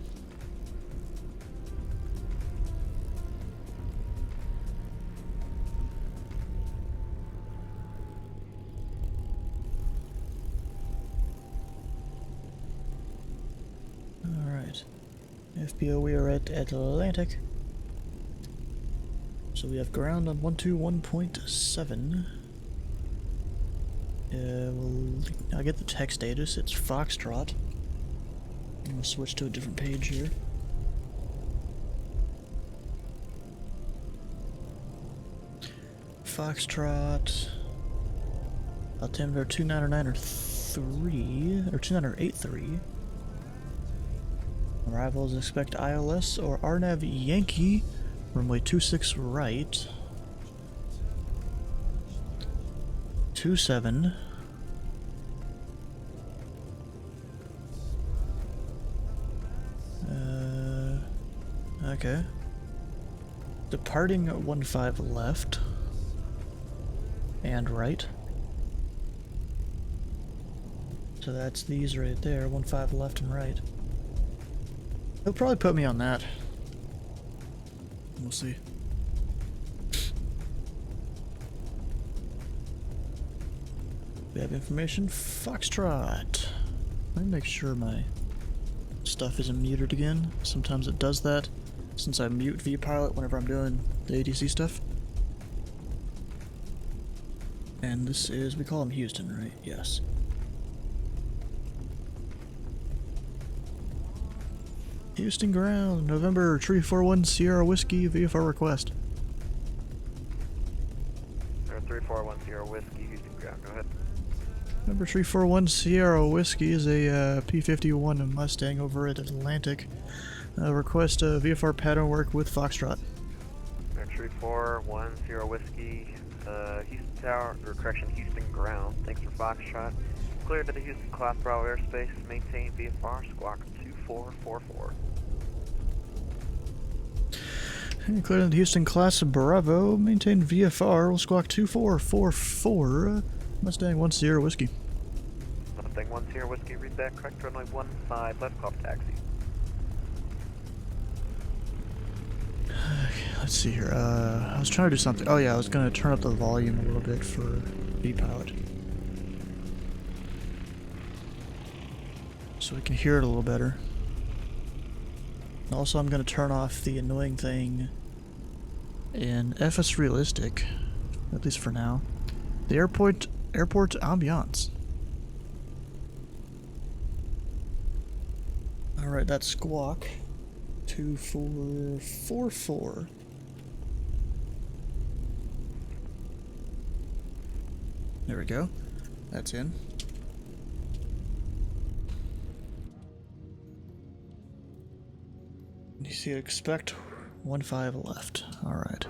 FBO, we are at Atlantic. So we have ground on 121.7. I'll get the tech status. It's Foxtrot. I'm gonna switch to a different page here. Foxtrot. Altimeter 299 or 3 or 2983. Arrivals expect ILS or RNAV Yankee. Runway 26 right. 27. Okay. Departing at 15 left. And right. So that's these right there, 15 left and right. He'll probably put me on that. We'll see. We have information. Foxtrot. Let me make sure my stuff isn't muted again. Sometimes it does that, since I mute vPilot whenever I'm doing the ADC stuff. And this is, we call him Houston, right? Yes. Houston ground, November 341 Sierra Whiskey, VFR request. 341 Sierra Whiskey, Houston ground, go ahead. Number 341 Sierra Whiskey is a P-51 Mustang over at Atlantic. Request VFR pattern work with Foxtrot. 341 Sierra Whiskey, Houston Tower, or correction, Houston ground. Thanks for Foxtrot. Clear to the Houston Class Bravo airspace. Maintain VFR, squawk 2444. Clear to the Houston Class Bravo. Maintain VFR. We'll squawk 2444. Mustang 1 Sierra Whiskey. Mustang 1 Sierra Whiskey, read back, correct runway 15 left, off taxi. Okay, let's see here. I was trying to do something. Oh yeah, I was going to turn up the volume a little bit for vPilot, so we can hear it a little better. Also, I'm going to turn off the annoying thing in FS Realistic, at least for now. The airport ambiance. Alright, that's squawk 2444. There we go. That's in. You see, expect 15 left. Alright.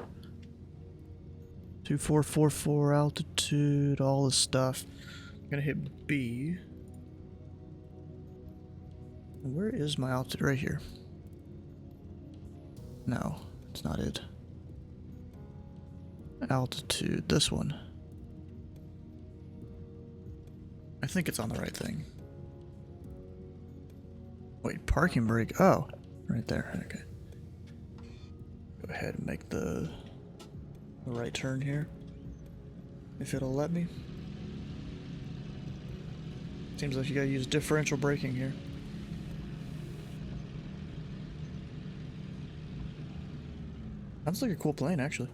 2444 altitude, all this stuff. I'm gonna hit B. Where is my altitude? Right here. No, it's not it. Altitude, this one. I think it's on the right thing. Wait, parking brake. Oh, right there. Okay. Go ahead and make the right turn here, if it'll let me. Seems like you gotta use differential braking here. Sounds like a cool plane, actually.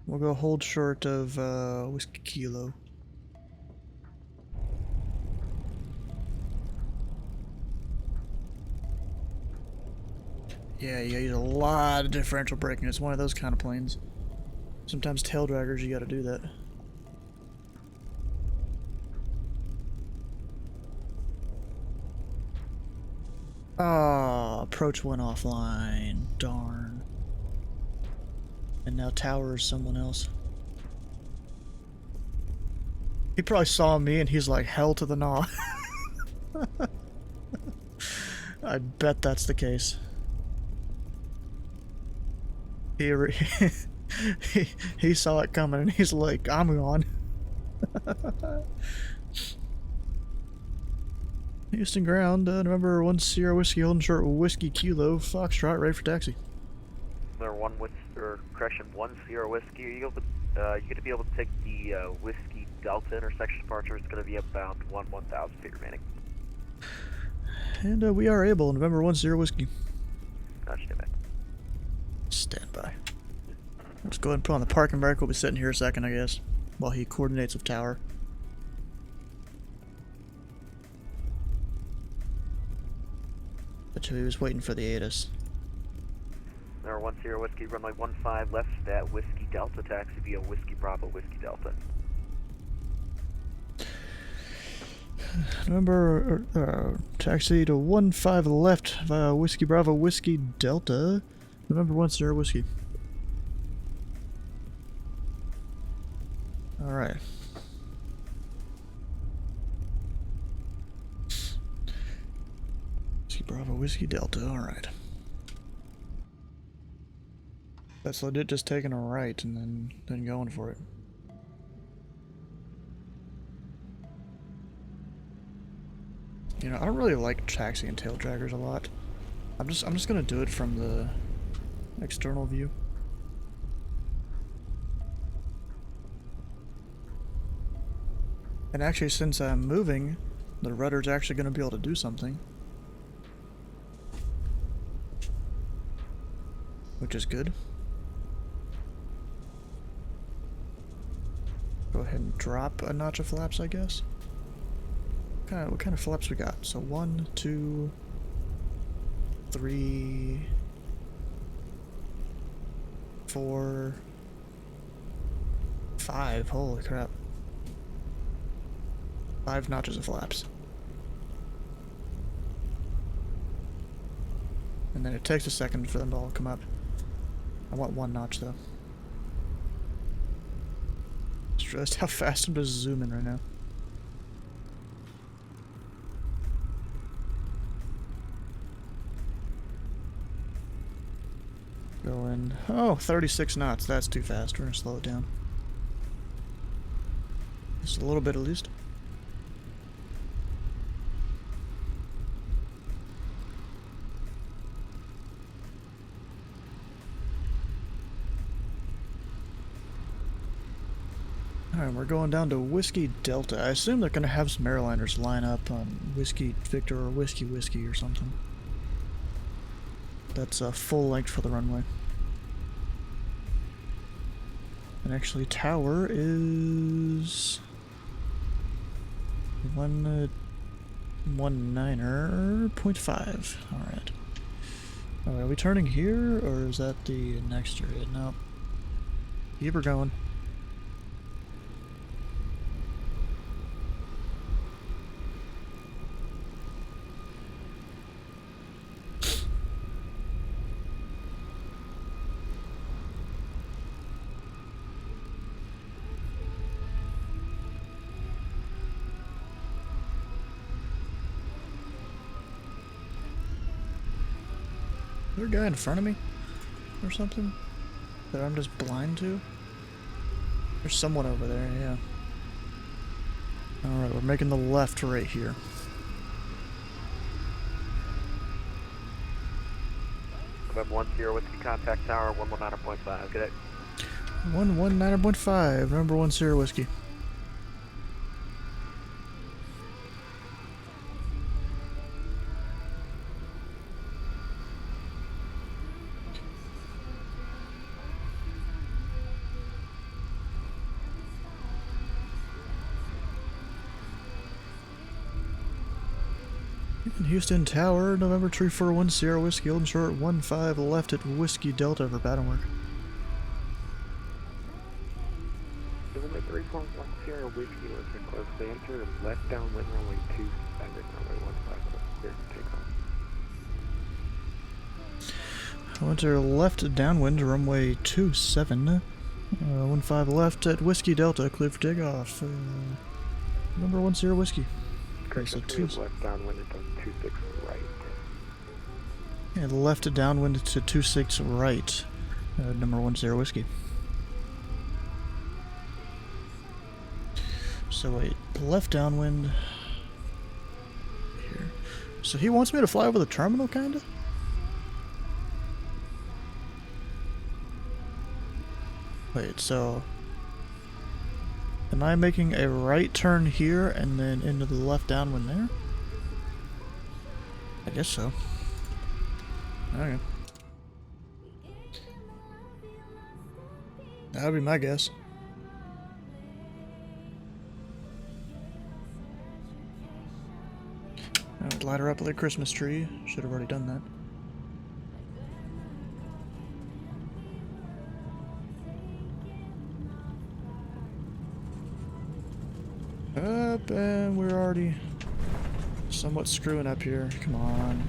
We'll go hold short of Whiskey Kilo. Yeah, you use a lot of differential braking. It's one of those kind of planes. Sometimes tail draggers, you gotta do that. Ah, approach went offline. Darn. And now tower is someone else. He probably saw me and he's like, hell to the gnaw. I bet that's the case. He saw it coming and he's like, I'm gone. Houston ground, November 1 Sierra Whiskey, holding short Whiskey Kilo, Foxtrot, ready for taxi. There 1 Sierra Whiskey, are you able to You're going to be able to take the Whiskey Delta intersection departure. It's going to be about 1,000 feet remaining. And we are able. November 10 Whiskey. Stand by. Stand by. Let's go ahead and put on the parking brake. We'll be sitting here a second, I guess, while he coordinates with tower. Bet you he was waiting for the ATIS. Number 10 Whiskey, runway 15 left at Whiskey Delta, taxi via Whiskey Bravo, Whiskey Delta. November, taxi to 15 left via Whiskey Bravo, Whiskey Delta. November 10 Whiskey. Alright. Whiskey Bravo, Whiskey Delta, alright. That's legit just taking a right and then going for it. You know, I don't really like taxi and tail draggers a lot. I'm just gonna do it from the external view. And actually, since I'm moving, the rudder's actually gonna be able to do something. Which is good. Go ahead and drop a notch of flaps, I guess. What kind of flaps we got? So 1, 2, 3, 4, 5. Holy crap. 5 notches of flaps. And then it takes a second for them to all come up. I want 1 notch though. Just realized how fast I'm just zooming right now. Going, oh, 36 knots. That's too fast. We're gonna slow it down. Just a little bit at least. Alright, we're going down to Whiskey Delta. I assume they're gonna have some airliners line up on Whiskey Victor or Whiskey Whiskey or something. That's full length for the runway. And actually, tower is 1.9.5. Alright. Are we turning here, or is that the next area? No. Keep her going. Is there a guy in front of me? Or something? That I'm just blind to? There's someone over there, yeah. Alright, we're making the left right here. November 10 Whiskey contact tower 119.5. Good day. 119.5, November 10 Whiskey. Houston Tower, November 3410 Whiskey, Golden Short 15 left at Whiskey Delta for pattern work. November 3410 Whiskey, listen close to enter, left downwind runway 27, runway 15 clear to take off. I went to left downwind, runway 27, 15 left at Whiskey Delta, clear for takeoff. November 10 Whiskey. Okay, so left downwind to 26 right. Yeah, left downwind to 26 right. Number 10 Whiskey. So wait, left downwind here. So he wants me to fly over the terminal, kinda? Wait, so Am I making a right turn here and then into the left downwind there? I guess so. Okay. That would be my guess. I would light her up with a Christmas tree. Should have already done that. Up, and we're already somewhat screwing up here. Come on.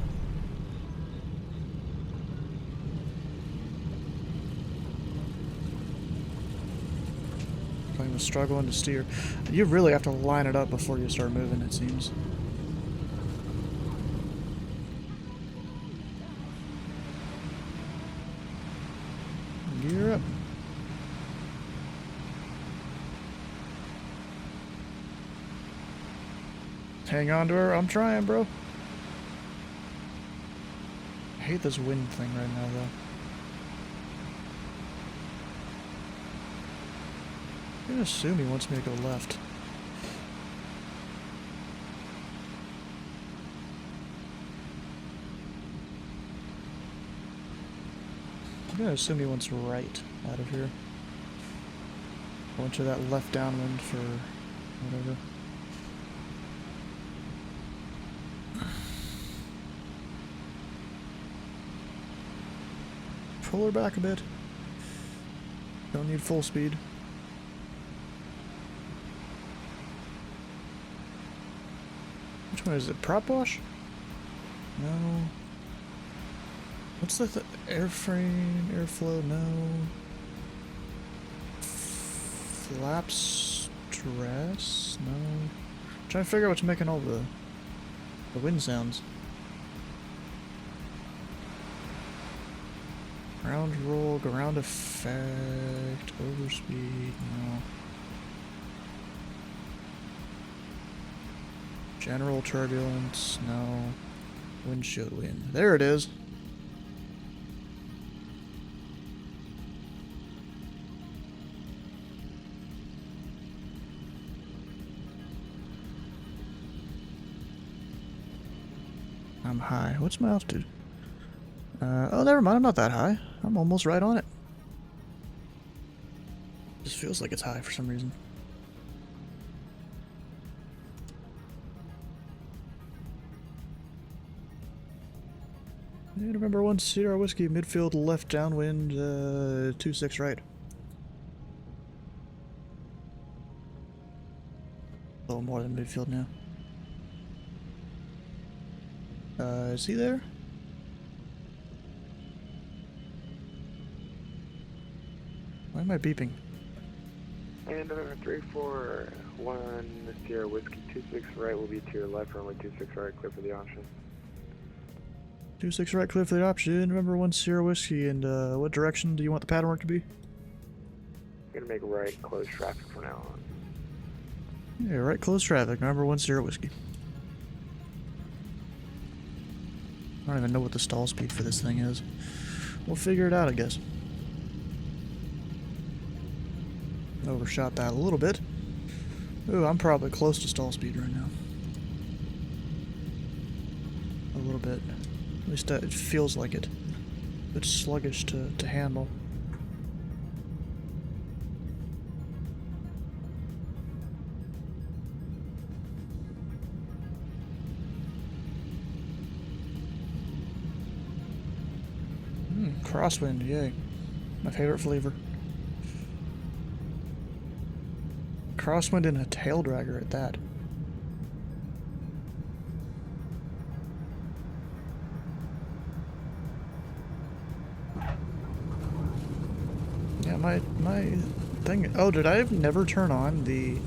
Plane was struggling to steer. You really have to line it up before you start moving, it seems. Gear up. Hang on to her. I'm trying, bro. I hate this wind thing right now, though. I'm gonna assume he wants me to go left. I'm gonna assume he wants right out of here. Go into that left downwind for whatever. Pull her back a bit. Don't need full speed. Which one is it? Prop wash? No. What's the airframe? Airflow? No. Flap stress? No. I'm trying to figure out what's making all the wind sounds. Ground roll, ground effect, overspeed, no. General turbulence, no. Windshield wind. There it is. I'm high. What's my altitude? Oh, never mind. I'm not that high. I'm almost right on it. Just feels like it's high for some reason. Yeah, November 1 Sierra Whiskey, midfield left downwind, 26 right. A little more than midfield now. Is he there? Why am I beeping? And November 341 Sierra Whiskey 26 right will be to your left, runway 26 right, clear for the option. 26 right, clear for the option. November 1 Sierra Whiskey, and what direction do you want the pattern work to be? I'm gonna make right, close traffic from now on. Yeah, right, close traffic. November 1 Sierra Whiskey. I don't even know what the stall speed for this thing is. We'll figure it out, I guess. Overshot that a little bit. Ooh, I'm probably close to stall speed right now. A little bit. At least it feels like it. A bit sluggish to handle. Crosswind, yay. My favorite flavor. Crosswind and a tail dragger at that. Yeah, my thing. Oh, did I never turn on the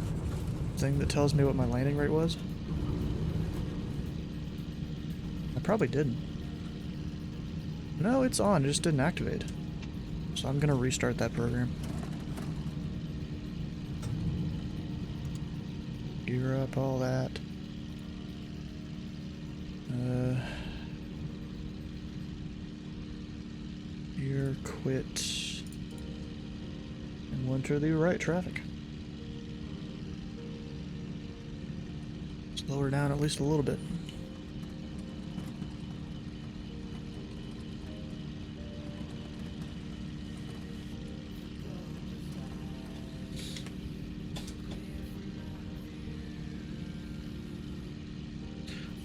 thing that tells me what my landing rate was? I probably didn't. No, it's on. It just didn't activate. So I'm gonna restart that program. Gear up, all that. Gear, quit. And one to the right traffic. Slow her down at least a little bit.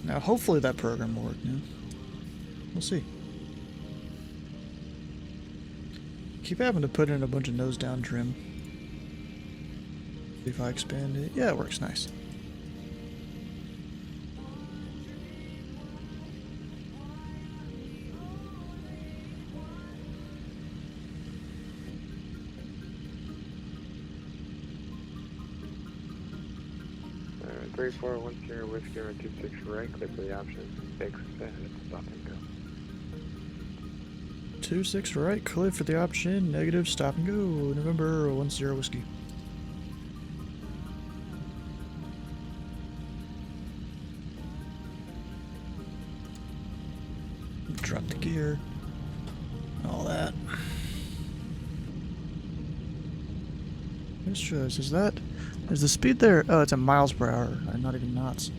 Now, hopefully that program will work. Yeah. We'll see. Keep having to put in a bunch of nose down trim. See if I expand it. Yeah, it works nice. Uh, 3410 Whiskey on 26 right, clear for the option. Extend, stop and go. 26 right, clear for the option, negative, stop and go. November 10 Whiskey. Drop the gear. All that. Is the speed there? Oh, it's in miles per hour, not even knots.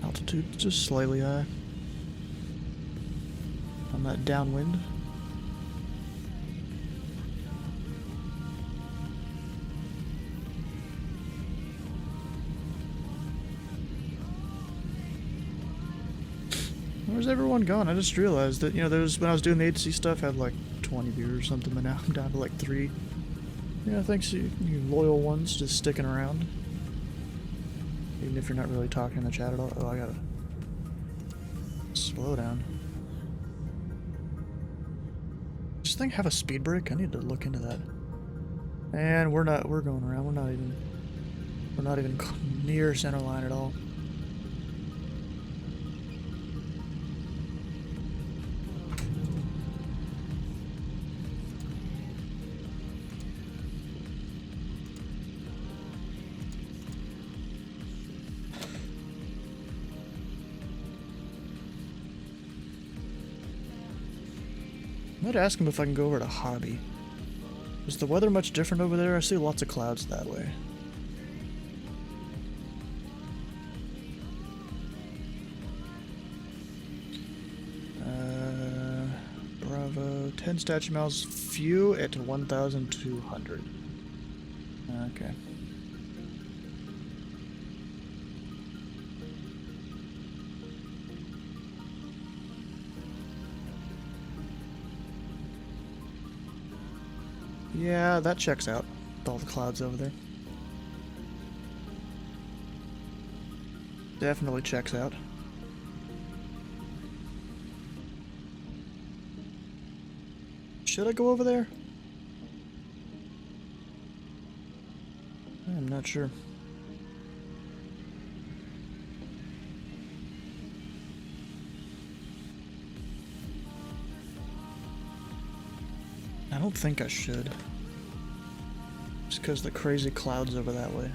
Altitude just slightly high. On that downwind. Where's everyone gone? I just realized that, you know, when I was doing the HC stuff, I had like 20 viewers or something, but now I'm down to like 3. Yeah, thanks you loyal ones just sticking around. Even if you're not really talking in the chat at all. Oh, I gotta slow down. Does this thing have a speed brake? I need to look into that. And we're going around. We're not even near center line at all. I might ask him if I can go over to Hobby. Is the weather much different over there? I see lots of clouds that way. Bravo. 10 statute miles, few at 1,200. Okay. Yeah, that checks out with all the clouds over there. Definitely checks out. Should I go over there? I'm not sure. I don't think I should. Just because the crazy clouds over that way.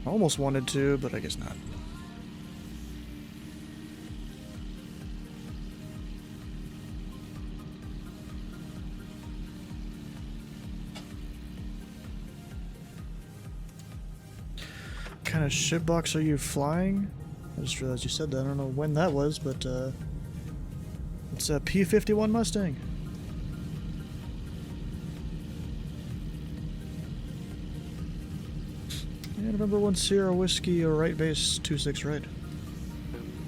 I almost wanted to, but I guess not. What kind of shitbox are you flying? I just realized you said that. I don't know when that was, but it's a P-51 Mustang. Yeah, November 10 Whiskey, right base, 26 right.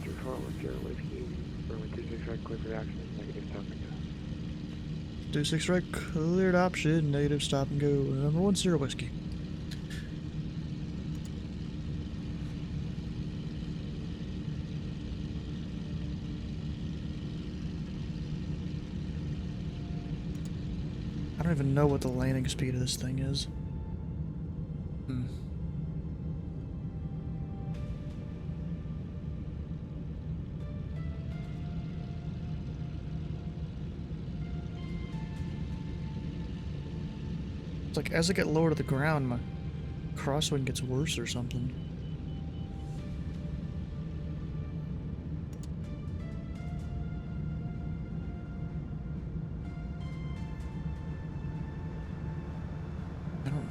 3410 Whiskey, runway 26 right, clear for the option, negative, stop and go. 26 right, cleared option, negative, stop and go. November 10 Whiskey. I don't even know what the landing speed of this thing is. It's like as I get lower to the ground, my crosswind gets worse or something.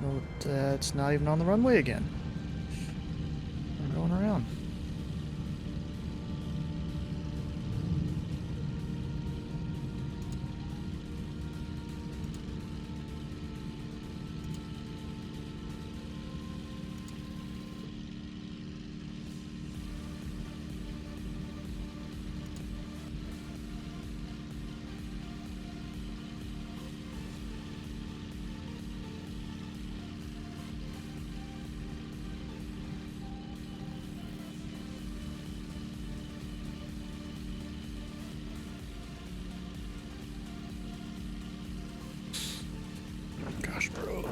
Oh, it's not even on the runway again. I'm going around. Gosh, bro.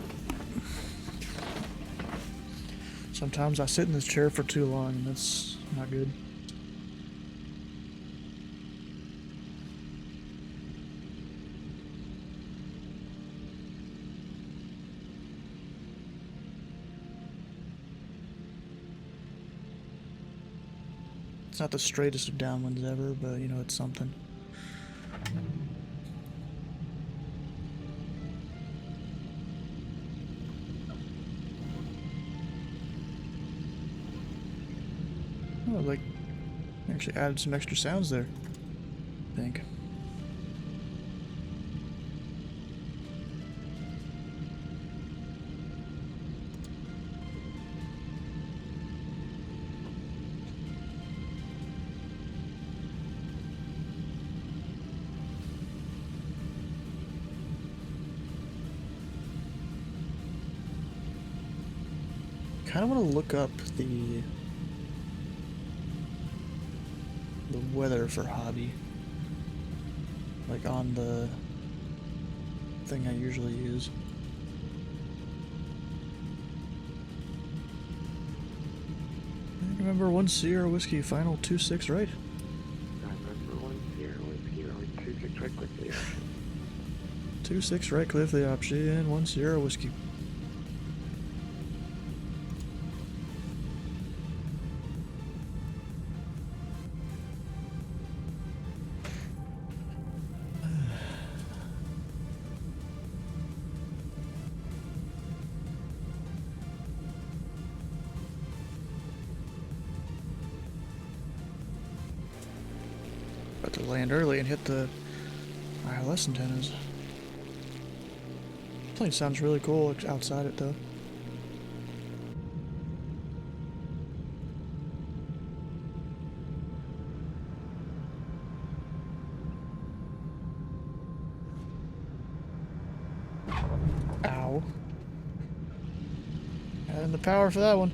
Sometimes I sit in this chair for too long, and that's not good. It's not the straightest of downwinds ever, but you know, it's something. Oh, like, actually added some extra sounds there, I think. Kind of want to look up the weather for hobby, like on the thing I usually use. I remember 1 Sierra Whiskey final 2-6, right? I remember 1 Sierra Whiskey, only 2-6 right click the option. 2-6 right click the option, 1 Sierra Whiskey. About to land early and hit the ILS antennas. Plane sounds really cool outside it though. Ow. And the power for that one.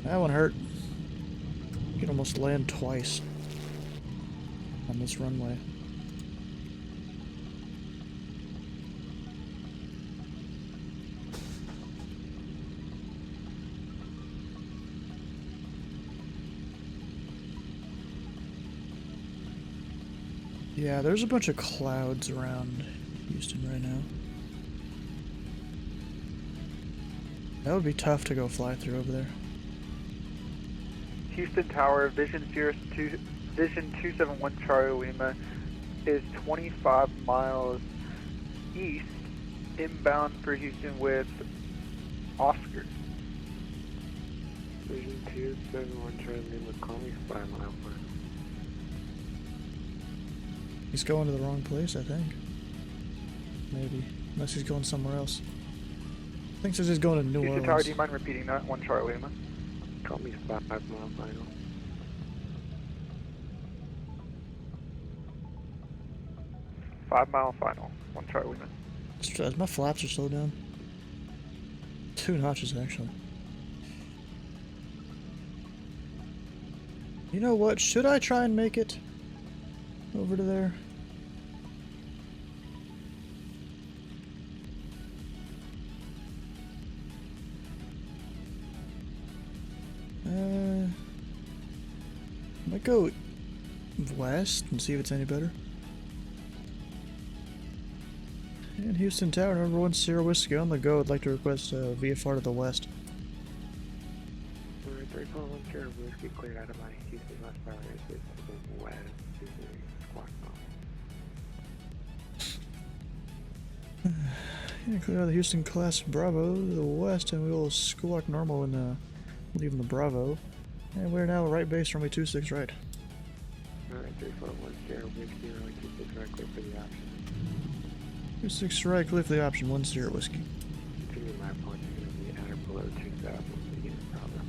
That one hurt. You can almost land twice on this runway. Yeah, there's a bunch of clouds around Houston right now. That would be tough to go fly through over there. Houston Tower, Vision 271 Charlie Lima is 25 miles east, inbound for Houston with Oscar. Vision 271 Charlie Lima, call me 5 mile per. He's going to the wrong place, I think. Maybe. Unless he's going somewhere else. I think says he's going to New Houston Orleans. Tower, do you mind repeating that? 1 Charlie Lima. Call me 5 mile final. Five-mile final. 1 Charlie Lima. My flaps are slowed down. 2 notches, actually. You know what? Should I try and make it over to there? Might go west and see if it's any better. And Houston Tower, number 1 Sierra Whiskey on the go. I'd like to request VFR to the west. 341 Sierra Whiskey cleared out of my Houston West Power airspace to the west to the squawk Okay, clear out the Houston class Bravo to the west, and we will squawk normal and leaving the Bravo. And we're now right base, runway 26 right. Alright, 3410, whiskey, runway 26 right, clear for the option. 26 right, clear for the option, 10 whiskey. Continue my point, you're going to be at or below 2000 unit Bravo.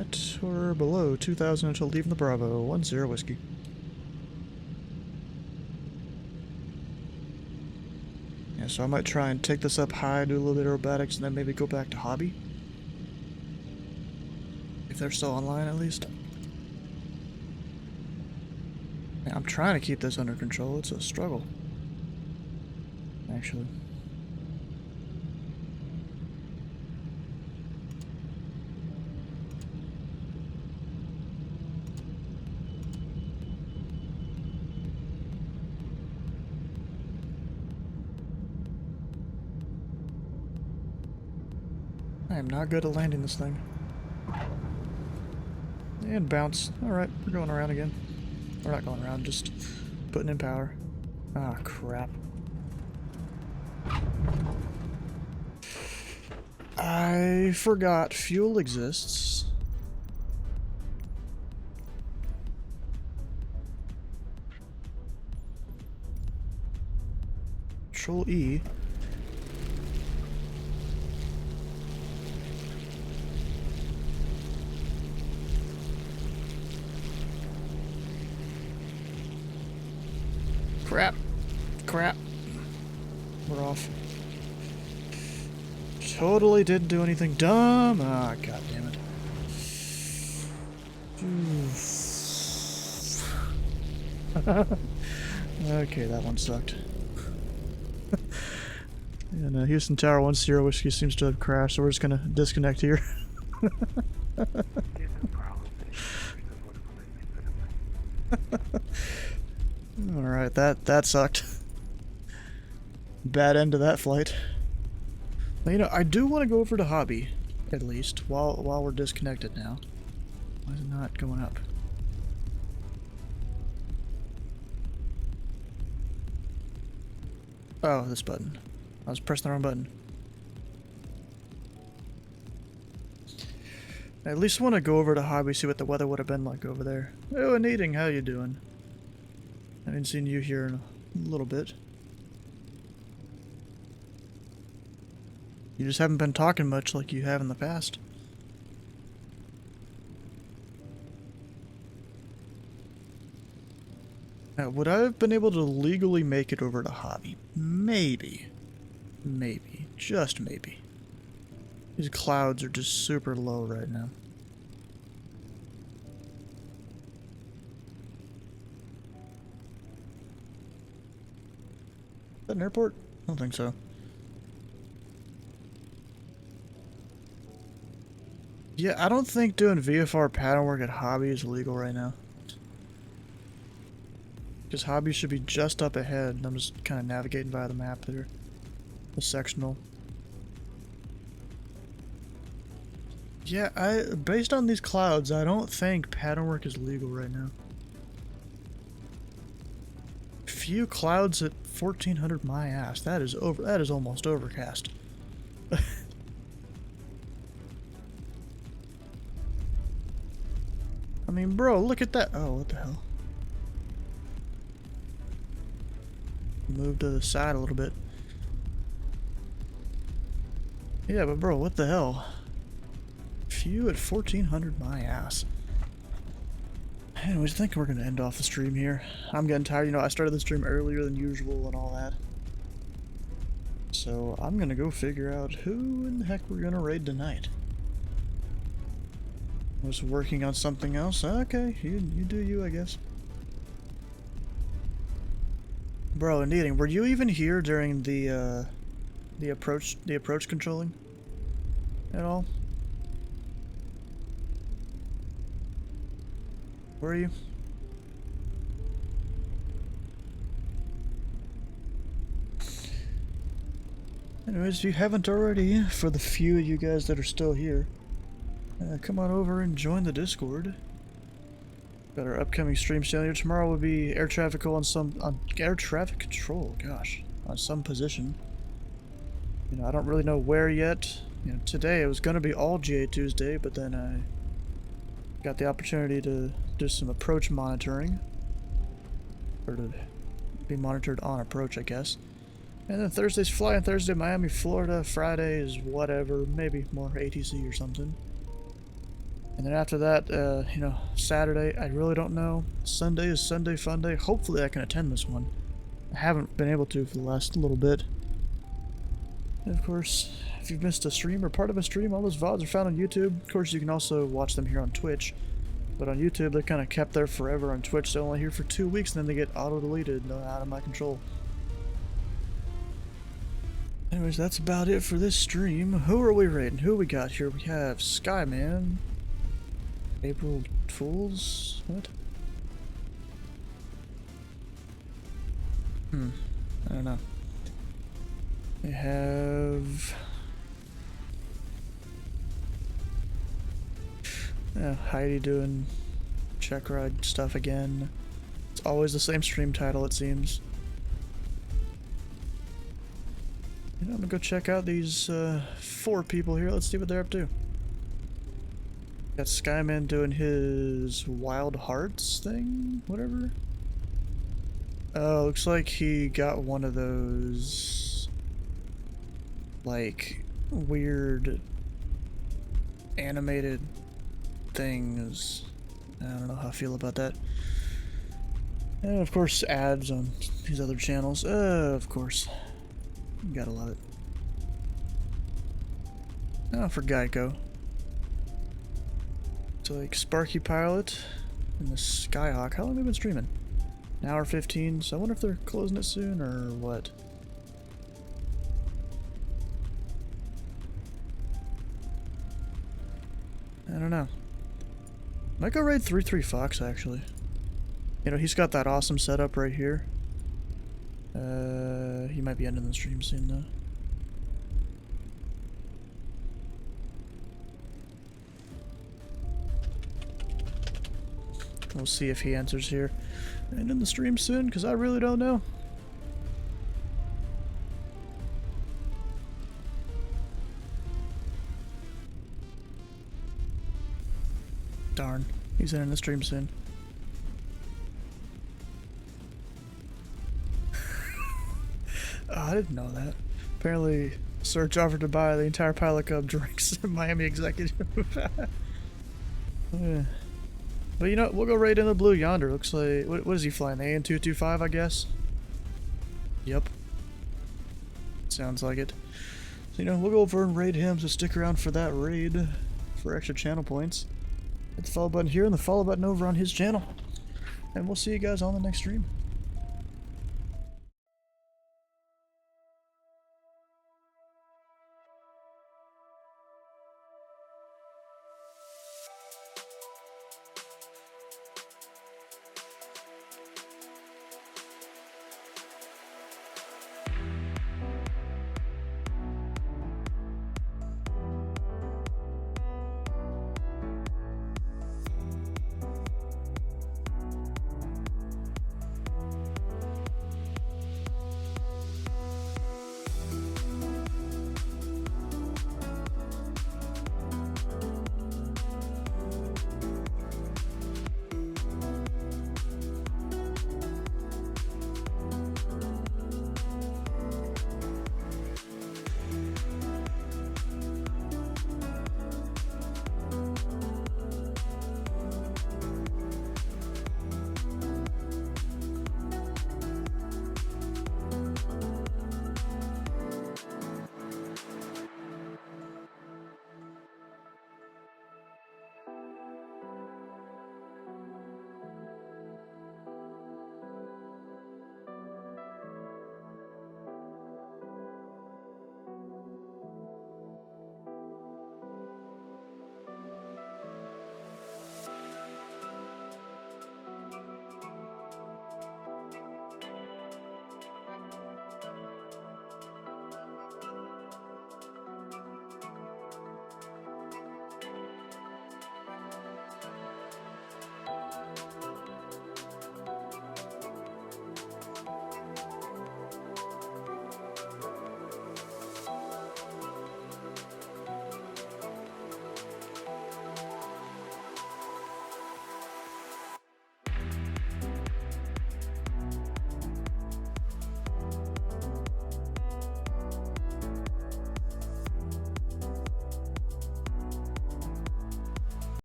At or below 2000 until leaving the Bravo, 10 whiskey. Yeah, so I might try and take this up high, do a little bit of aerobatics, and then maybe go back to hobby. If they're still online, at least. Yeah, I'm trying to keep this under control. It's a struggle, actually. I am not good at landing this thing. And bounce. Alright, we're going around again. We're not going around, just putting in power. Ah, crap. I forgot fuel exists. Control E. Crap. Crap. We're off. Totally didn't do anything dumb. Ah, god damn it. Okay, that one sucked. And Houston Tower 10 whiskey seems to have crashed, so we're just gonna disconnect here. Alright, that sucked. Bad end to that flight. Well, you know, I do want to go over to hobby, at least, while we're disconnected now. Why is it not going up? Oh, this button. I was pressing the wrong button. I at least want to go over to hobby, see what the weather would have been like over there. Oh, and eating, how you doing? I haven't seen you here in a little bit. You just haven't been talking much like you have in the past. Now, would I have been able to legally make it over to hobby? Maybe. Maybe. Just maybe. These clouds are just super low right now. Is that an airport? I don't think so. Yeah, I don't think doing VFR pattern work at hobby is illegal right now. Because hobby should be just up ahead, and I'm just kind of navigating via the map there. The sectional. Yeah, based on these clouds, I don't think pattern work is legal right now. Few clouds at 1400, my ass. That is almost overcast. I mean, bro, look at that. Oh, what the hell? Move to the side a little bit. Yeah, but bro, what the hell? Few at 1400, my ass. Anyways, I think we're gonna end off the stream here. I'm getting tired. You know, I started the stream earlier than usual and all that. So I'm gonna go figure out who in the heck we're gonna raid tonight. I was working on something else. Okay, you do you, I guess. Bro, and eating. Were you even here during the approach controlling at all? Were you? Anyways, if you haven't already, for the few of you guys that are still here, come on over and join the Discord. Got our upcoming stream schedule. Tomorrow will be air traffic control. Gosh, on some position. You know, I don't really know where yet. You know, today it was going to be all GA Tuesday, but then I got the opportunity to do some approach monitoring. Or to be monitored on approach, I guess. And then Thursday's flying. Thursday, Miami, Florida. Friday is whatever, maybe more ATC or something. And then after that, you know, Saturday, I really don't know. Sunday is Sunday Fun Day. Hopefully I can attend this one. I haven't been able to for the last little bit. And of course, if you've missed a stream or part of a stream, all those VODs are found on YouTube. Of course, you can also watch them here on Twitch. But on YouTube, they're kind of kept there forever. On Twitch, they're only here for 2 weeks, and then they get auto-deleted, out of my control. Anyways, that's about it for this stream. Who are we raiding? Who we got here? We have Skyman. April Fools? What? I don't know. We have... Heidi doing check ride stuff again. It's always the same stream title, it seems. You know, I'm gonna go check out these 4 people here. Let's see what they're up to. Got Skyman doing his Wild Hearts thing? Whatever. Oh, looks like he got one of those... like, weird... animated... things. I don't know how I feel about that. And of course ads on these other channels. Of course. You gotta love it. Oh, for Geico. So like Sparky Pilot and the Skyhawk. How long have we been streaming? An hour 15, so I wonder if they're closing it soon or what. I don't know. Might go raid 33 Fox, actually. You know, he's got that awesome setup right here. He might be ending the stream soon, though. We'll see if he answers here. Ending the stream soon, because I really don't know. Darn, he's ending the stream soon. Oh, I didn't know that. Apparently, Serge offered to buy the entire Pilot Cub drinks in Miami Executive. Yeah. But you know, we'll go right in the blue yonder. Looks like, what is he flying? The AN-225, I guess? Yep. Sounds like it. So, you know, we'll go over and raid him, so stick around for that raid for extra channel points. Hit the follow button here and the follow button over on his channel. And we'll see you guys on the next stream.